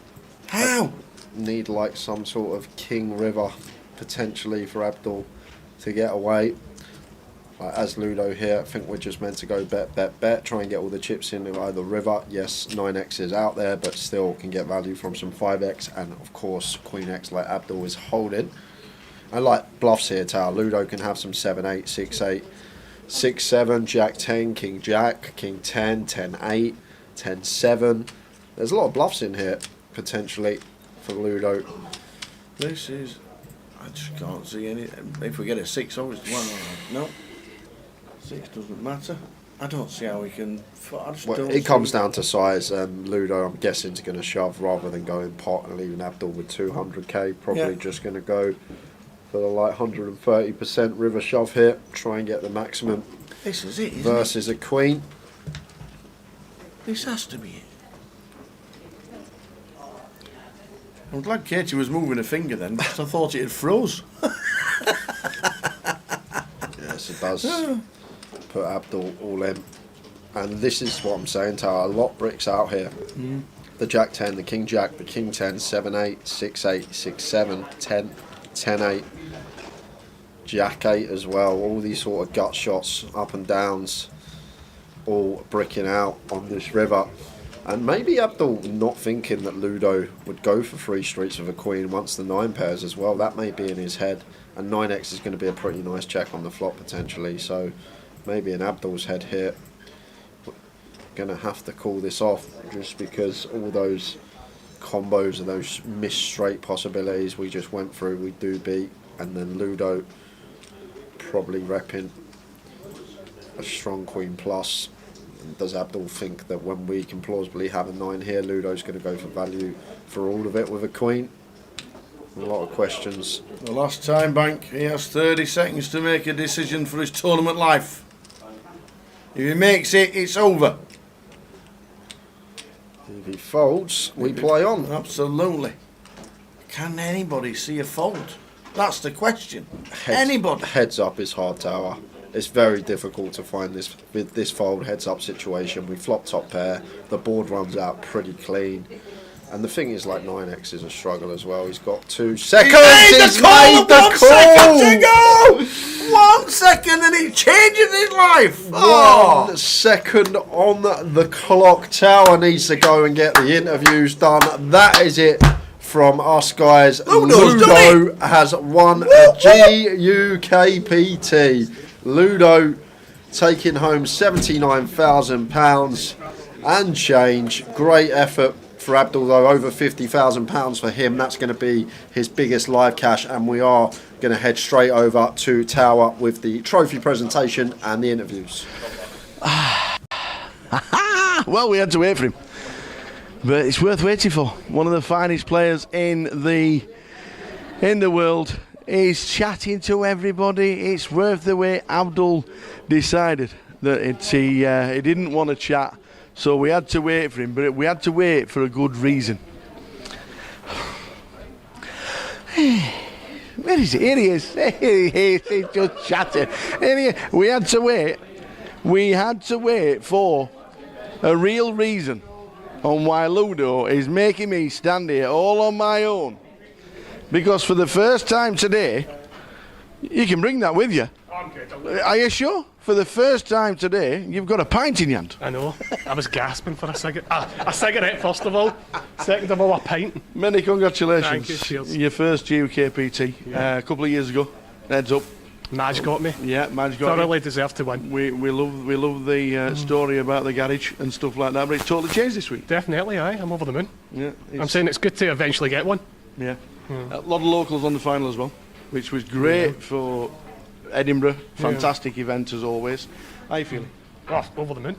How? Need like some sort of King River potentially for Abdul to get away. As Ludo here, I think we're just meant to go bet, try and get all the chips in either river. Yes, 9x is out there, but still can get value from some 5x, and of course Queen X like Abdul is holding. I like bluffs here, Tower. Ludo can have some 7-8, 6-8, 6-7, Jack 10, King Jack, King 10, 10-8, 10-7. There's a lot of bluffs in here potentially for Ludo. This is, I just can't see any. If we get a 6, obviously, no. 6 doesn't matter. I don't see how we can. It comes down to size. Ludo, I'm guessing, is going to shove rather than going pot and leaving Abdul with 200k. Probably just going to go for the like 130% river shove here. Try and get the maximum. This is it, isn't versus a queen. This has to be it. I'm glad Katie was moving a finger then, because I thought it had froze. Yes, it does. Put Abdul all in. And this is what I'm saying, Tower. A lot bricks out here. Mm. The Jack 10, the King Jack, the King 10, 7-8, 6-8, 6-7, 10, 10-8, Jack 8 as well. All these sort of gut shots, up and downs, all bricking out on this river. And maybe Abdul not thinking that Ludo would go for 3 streets with a queen once the 9 pairs as well. That may be in his head. And 9x is going to be a pretty nice check on the flop potentially. So maybe in Abdul's head here. Going to have to call this off just because all those combos and those missed straight possibilities we just went through, we do beat. And then Ludo probably repping a strong queen plus. Does Abdul think that when we can plausibly have a 9 here, Ludo's going to go for value for all of it with a queen? A lot of questions. The last time bank, he has 30 seconds to make a decision for his tournament life. If he makes it, it's over. If he folds, we play on. Absolutely. Can anybody see a fold? That's the question. Anybody? Heads up is hard, Tower. It's very difficult to find this with this fold heads up situation. We flop top pair. The board runs out pretty clean. And the thing is, like 9x is a struggle as well. He's got 2 seconds. He's made the call. 1 second to go. 1 second and it changes his life. 1 second on the clock. Tower needs to go and get the interviews done. That is it from us, guys. Ludo has won a GUKPT. Ludo taking home £79,000 and change. Great effort for Abdul, though, over £50,000 for him. That's going to be his biggest live cash, and we are going to head straight over to Tower with the trophy presentation and the interviews. Well, we had to wait for him, but it's worth waiting for. One of the finest players in the world. He's chatting to everybody. It's worth the wait. Abdul decided that he didn't want to chat, so we had to wait for him, but we had to wait for a good reason. Where is he? Here he is. He's just chatting. We had to wait. We had to wait for a real reason on why Ludo is making me stand here all on my own. Because for the first time today, you can bring that with you. I'm good. Are you sure? For the first time today, you've got a pint in your hand. I know. I was gasping for a cigarette. A cigarette, first of all. Second of all, a pint. Many congratulations. Thank you, cheers. Your first GUKPT a couple of years ago. Heads up. Madge got me. Yeah, Madge got Thoroughly deserved to win. We love the story about the garage and stuff like that, but it's totally changed this week. Definitely, aye. I'm over the moon. Yeah, I'm saying it's good to eventually get one. Yeah. A lot of locals on the final as well, which was great for Edinburgh. Fantastic event as always. How are you feeling? Oh, over the moon.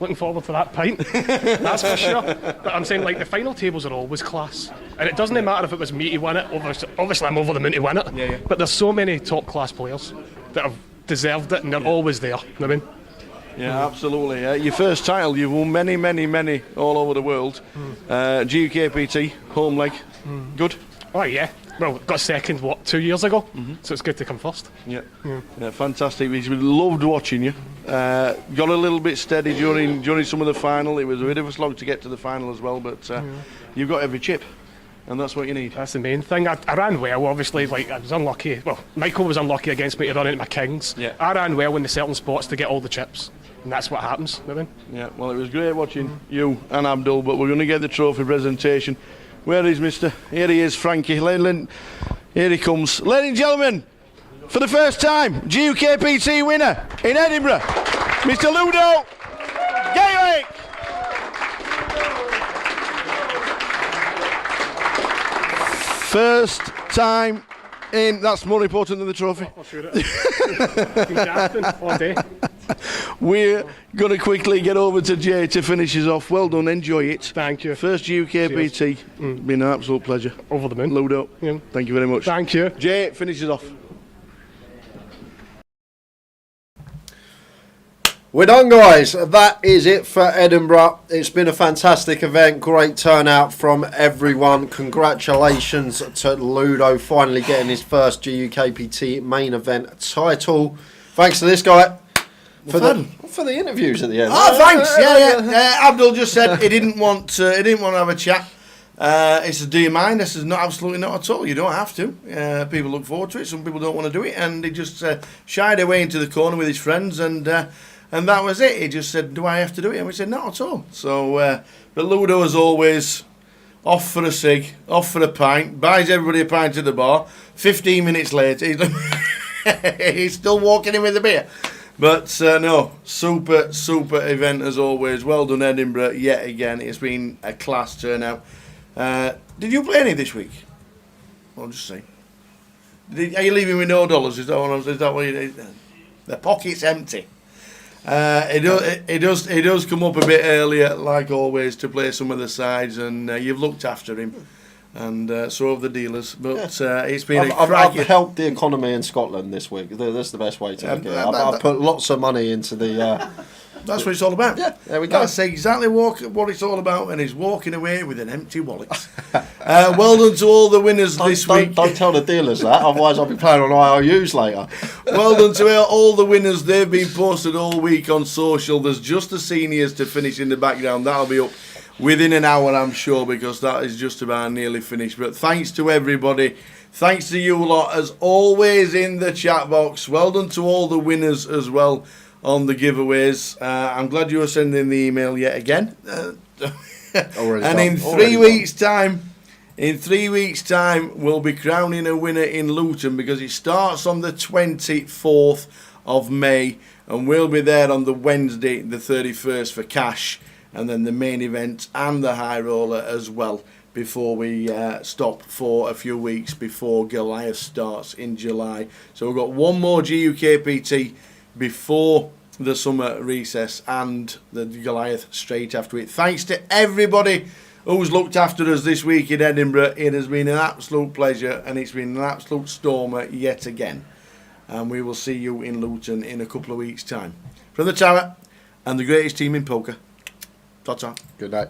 Looking forward to that pint. That's for sure. But I'm saying, like, the final tables are always class. And it doesn't matter if it was me to win it. Obviously, I'm over the moon to win it. Yeah. But there's so many top class players that have deserved it, and they're always there. You know what I mean? Yeah, absolutely. Your first title, you've won many all over the world. GUKPT, home leg. Good? Oh, yeah. Well, got second, 2 years ago? So it's good to come first. Yeah, fantastic. We loved watching you. Got a little bit steady during some of the final. It was a bit of a slog to get to the final as well, but you've got every chip, and that's what you need. That's the main thing. I ran well, obviously. Like, I was unlucky. Well, Michael was unlucky against me to run into my kings. Yeah. I ran well in the certain spots to get all the chips, and that's what happens. You know what I mean? Yeah, well, it was great watching you and Abdul, but we're going to get the trophy presentation. Where is Mr.? Here he is, Frankie. Here he comes. Ladies and gentlemen, for the first time, GUKPT winner in Edinburgh, Mr. Ludo Gaelic. First time in. That's more important than the trophy. Been gasping all day. We're going to quickly get over to Jay to finish us off. Well done, enjoy it. Thank you. First GUKPT, been an absolute pleasure. Over the moon. Ludo, Yeah. thank you very much. Thank you. Jay, finish us off. We're done, guys. That is it for Edinburgh. It's been a fantastic event. Great turnout from everyone. Congratulations to Ludo finally getting his first GUKPT main event title. Thanks to this guy for the interviews at the end. Oh, thanks. Yeah. Abdul just said he didn't want to have a chat. He said, "Do you mind?" I said, "No, absolutely not at all. You don't have to. People look forward to it. Some people don't want to do it." And he just shied away into the corner with his friends, and that was it. He just said, "Do I have to do it?" And we said, "Not at all." So, but Ludo, as always, off for a cig, off for a pint, buys everybody a pint at the bar. 15 minutes later, he's still walking in with a beer. But no, super event as always. Well done, Edinburgh, yet again. It's been a class turnout. Did you play any this week? I'll just say. Are you leaving with no dollars? Is that what you did? The pocket's empty. It does come up a bit earlier, like always, to play some of the sides, and you've looked after him, and so have the dealers. But it's been I've helped the economy in Scotland this week. That's the best way to look at it. I've put lots of money into the. That's what it's all about. Yeah, there we go. That's exactly what it's all about, and he's walking away with an empty wallet. Well done to all the winners this week. Don't tell the dealers that, otherwise I'll be playing on IOUs later. Well done to all the winners. They've been posted all week on social. There's just the seniors to finish in the background. That'll be up within an hour, I'm sure, because that is just about nearly finished. But thanks to everybody. Thanks to you lot, as always, in the chat box. Well done to all the winners as well on the giveaways. I'm glad you were sending the email yet again. And in 3 weeks' time, we'll be crowning a winner in Luton, because it starts on the 24th of May, and we'll be there on the Wednesday, the 31st, for cash, and then the main event and the high roller as well, before we stop for a few weeks before Goliath starts in July. So we've got one more GUKPT before the summer recess, and the Goliath straight after it. Thanks to everybody who's looked after us this week in Edinburgh. It has been an absolute pleasure, and it's been an absolute stormer yet again. And we will see you in Luton in a couple of weeks' time. From the Tower and the greatest team in poker, ta-ta. Good night.